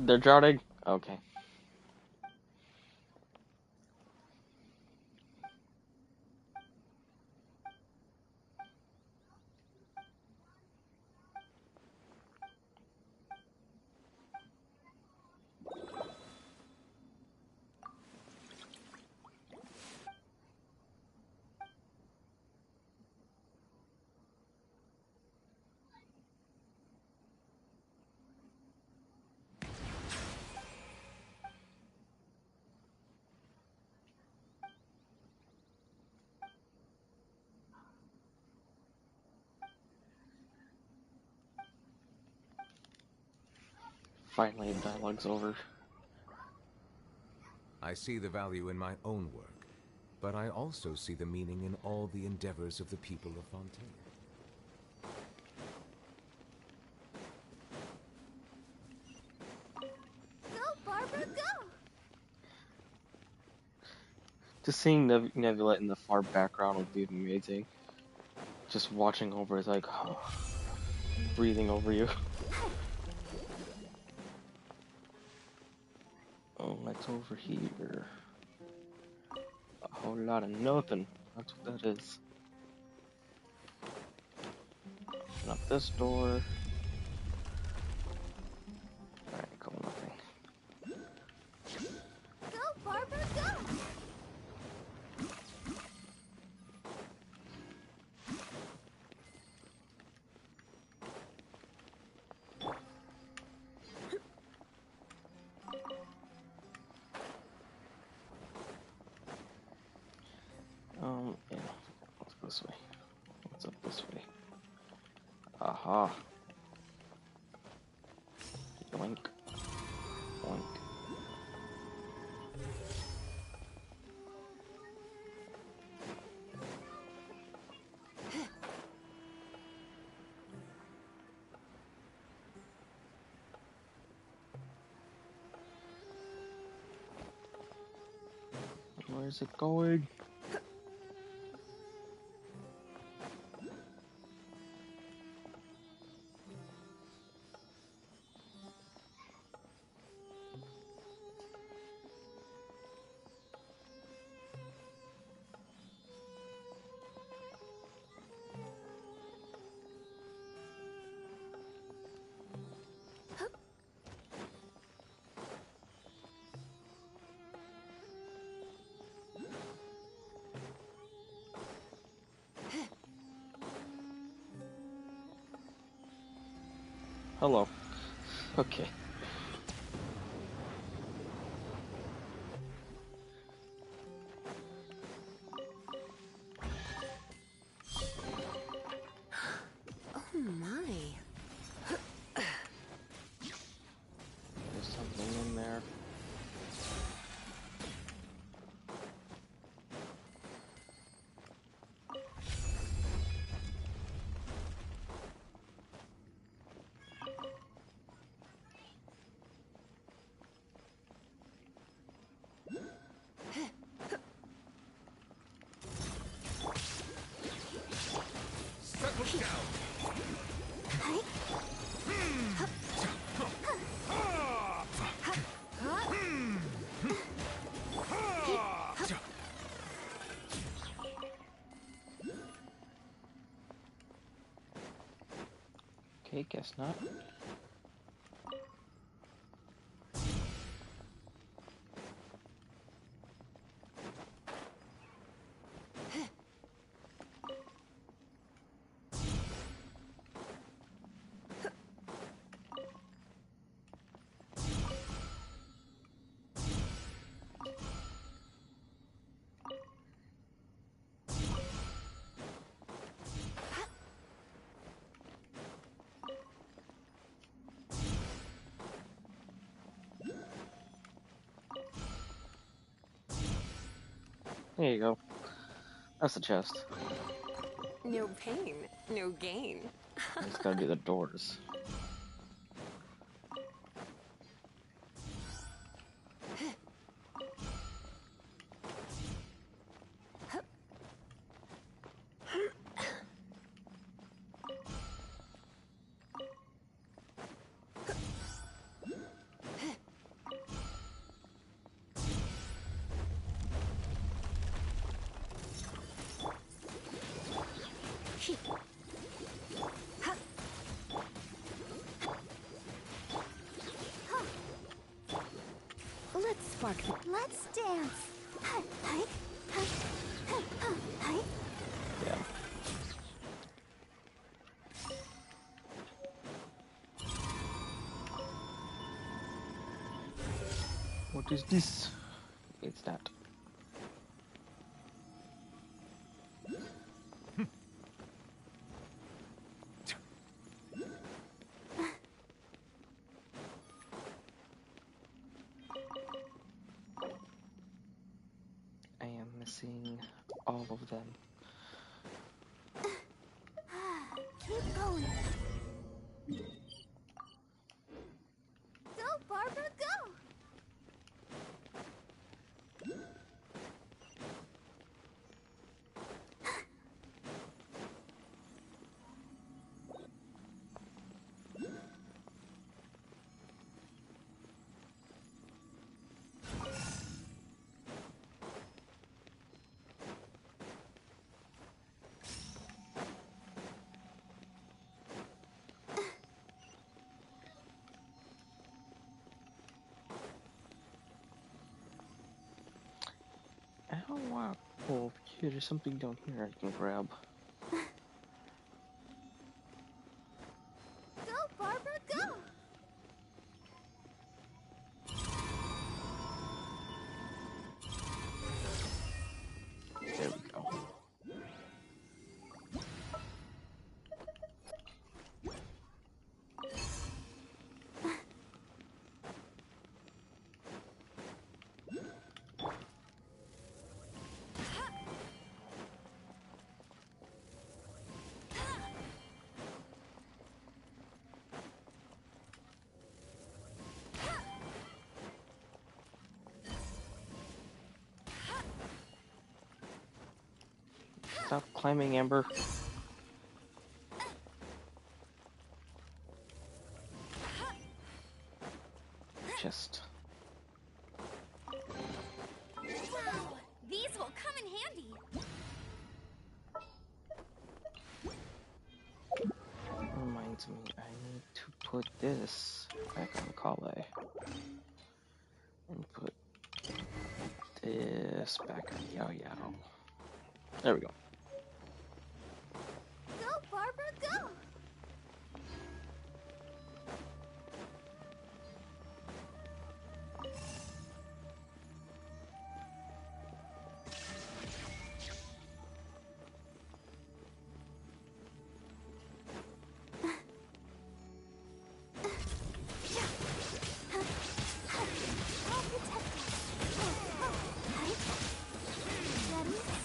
They're drowning? Okay. Finally, the dialogue's over. I see the value in my own work, but I also see the meaning in all the endeavors of the people of Fontaine. Go, Barbara, go! Just seeing Nebula in the far background would be amazing. Just watching over is like, oh, breathing over you. Oh, that's over here. A whole lot of nothing. That's what that is. Open up this door. Alright, cool, nothing. Go, Barbara, go! Yeah. What's this way? What's up this way? Aha. Boink. Boink. Where's it going? Hello. Okay. Oh my. There's something in there. Settle down. Okay, guess not. There you go. That's the chest. No pain, no gain. I just gotta do the doors. spark. Let's dance. Yeah. What is this? It's that. I am missing all of them. Keep going. Go, Barbara, go! Oh wow, over here, there's something down here I can grab. Go, Barbara, go! There we go. Stop climbing, Amber. Chest. Wow, these will come in handy. Reminds me, I need to put this back on Kale. And put this back on Yao Yao. There we go. Go, Barbara, go!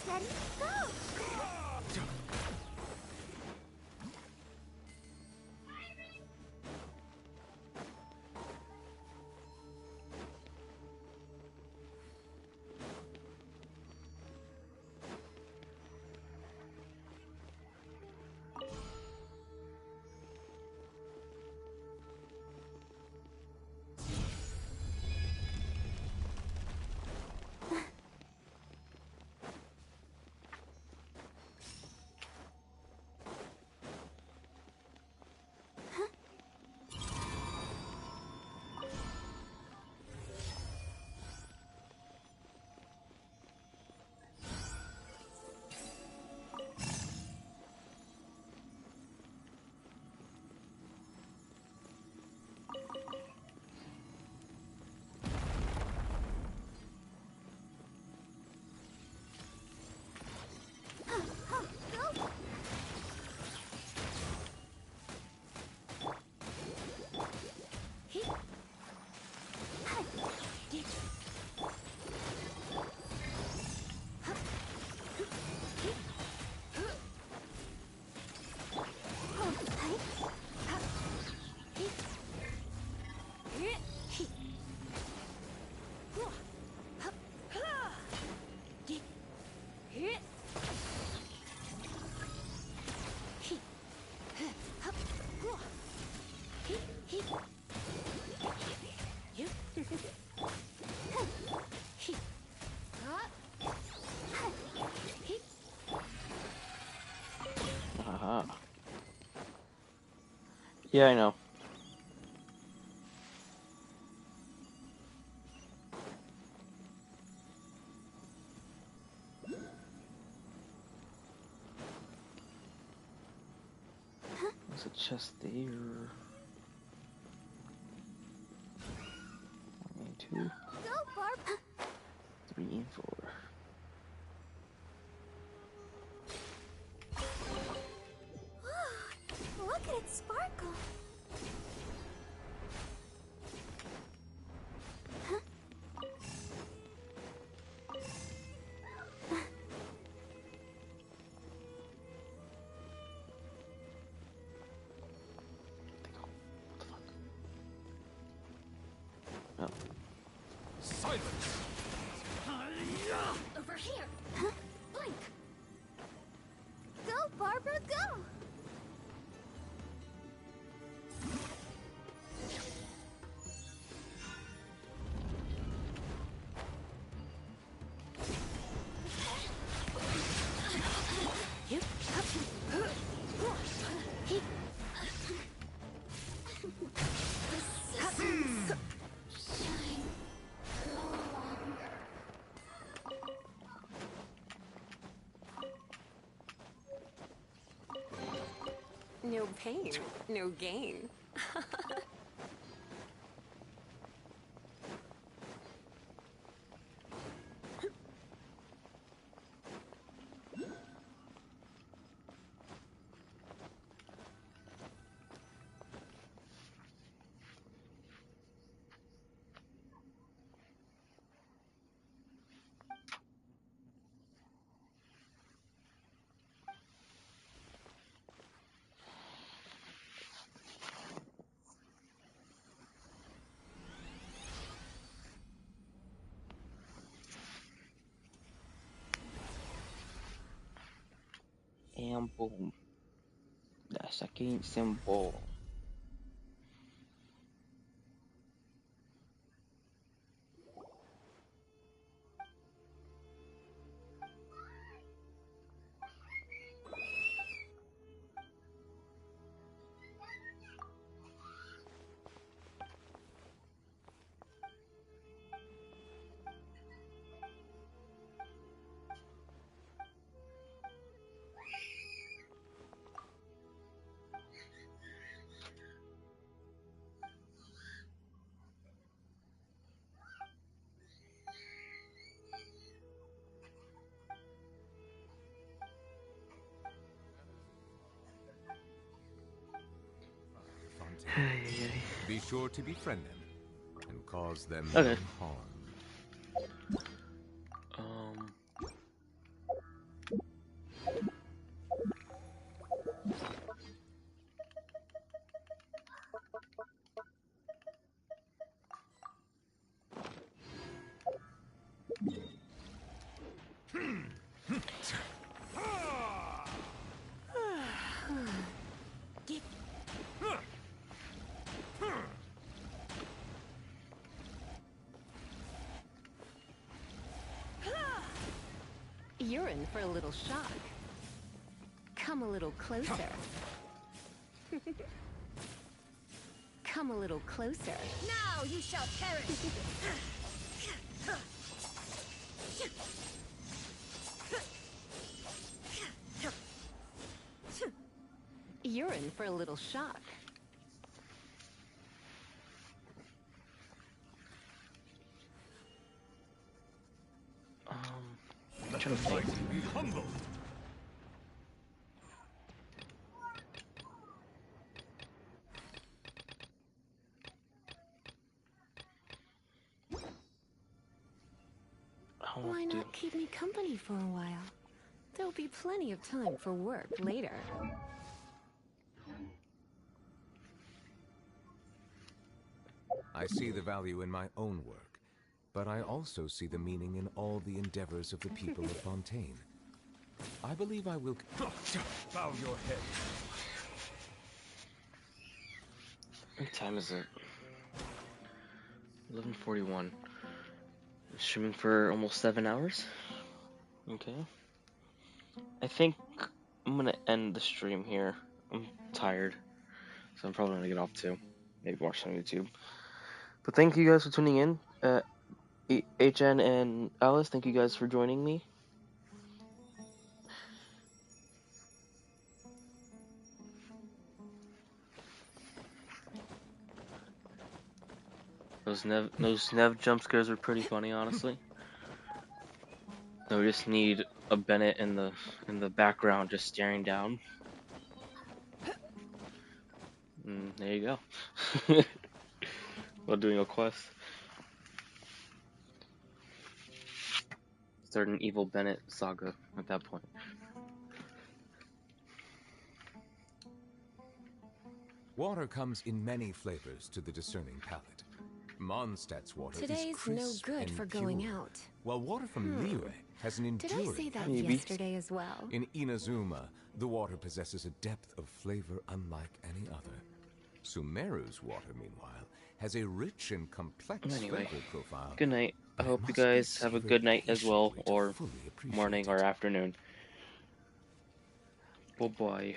Ready, go! Yeah, I know. chest there. 1 and 2. Go, Barb. 3 and 4. Look at it sparkle. Oh. Silence! Over here. Huh? Blink. Go, Barbara, go. No pain, no gain. And boom. The second symbol. Be sure to befriend them and cause them Okay. no harm. You're in for a little shock. Come a little closer. Come a little closer. Now you shall perish. You're in for a little shock. I'm trying to think. Be humble. Why not keep me company for a while? There'll be plenty of time for work later. I see the value in my own work, but I also see the meaning in all the endeavors of the people of Fontaine. I believe I will... Bow your head. What time is it? 11:41. Streaming for almost 7 hours. Okay. I think I'm gonna end the stream here. I'm tired, so I'm probably gonna get off too. Maybe watch some YouTube. But thank you guys for tuning in. HN and Alice, thank you guys for joining me. Those Nev jump scares are pretty funny, honestly. So we just need a Bennett in the background just staring down. And there you go. While doing a quest. Start an evil Bennett saga at that point. Water comes in many flavors to the discerning palate. Mondstadt's water Today's is crisp no good and for going pure, out. while water from Liyue has an Did enduring I say that taste. yesterday as well? In Inazuma, the water possesses a depth of flavor unlike any other. Sumeru's water, meanwhile, has a rich and complex Anyway, flavor profile. good night. I hope you guys have a good night as well, or morning or afternoon. Bye-bye.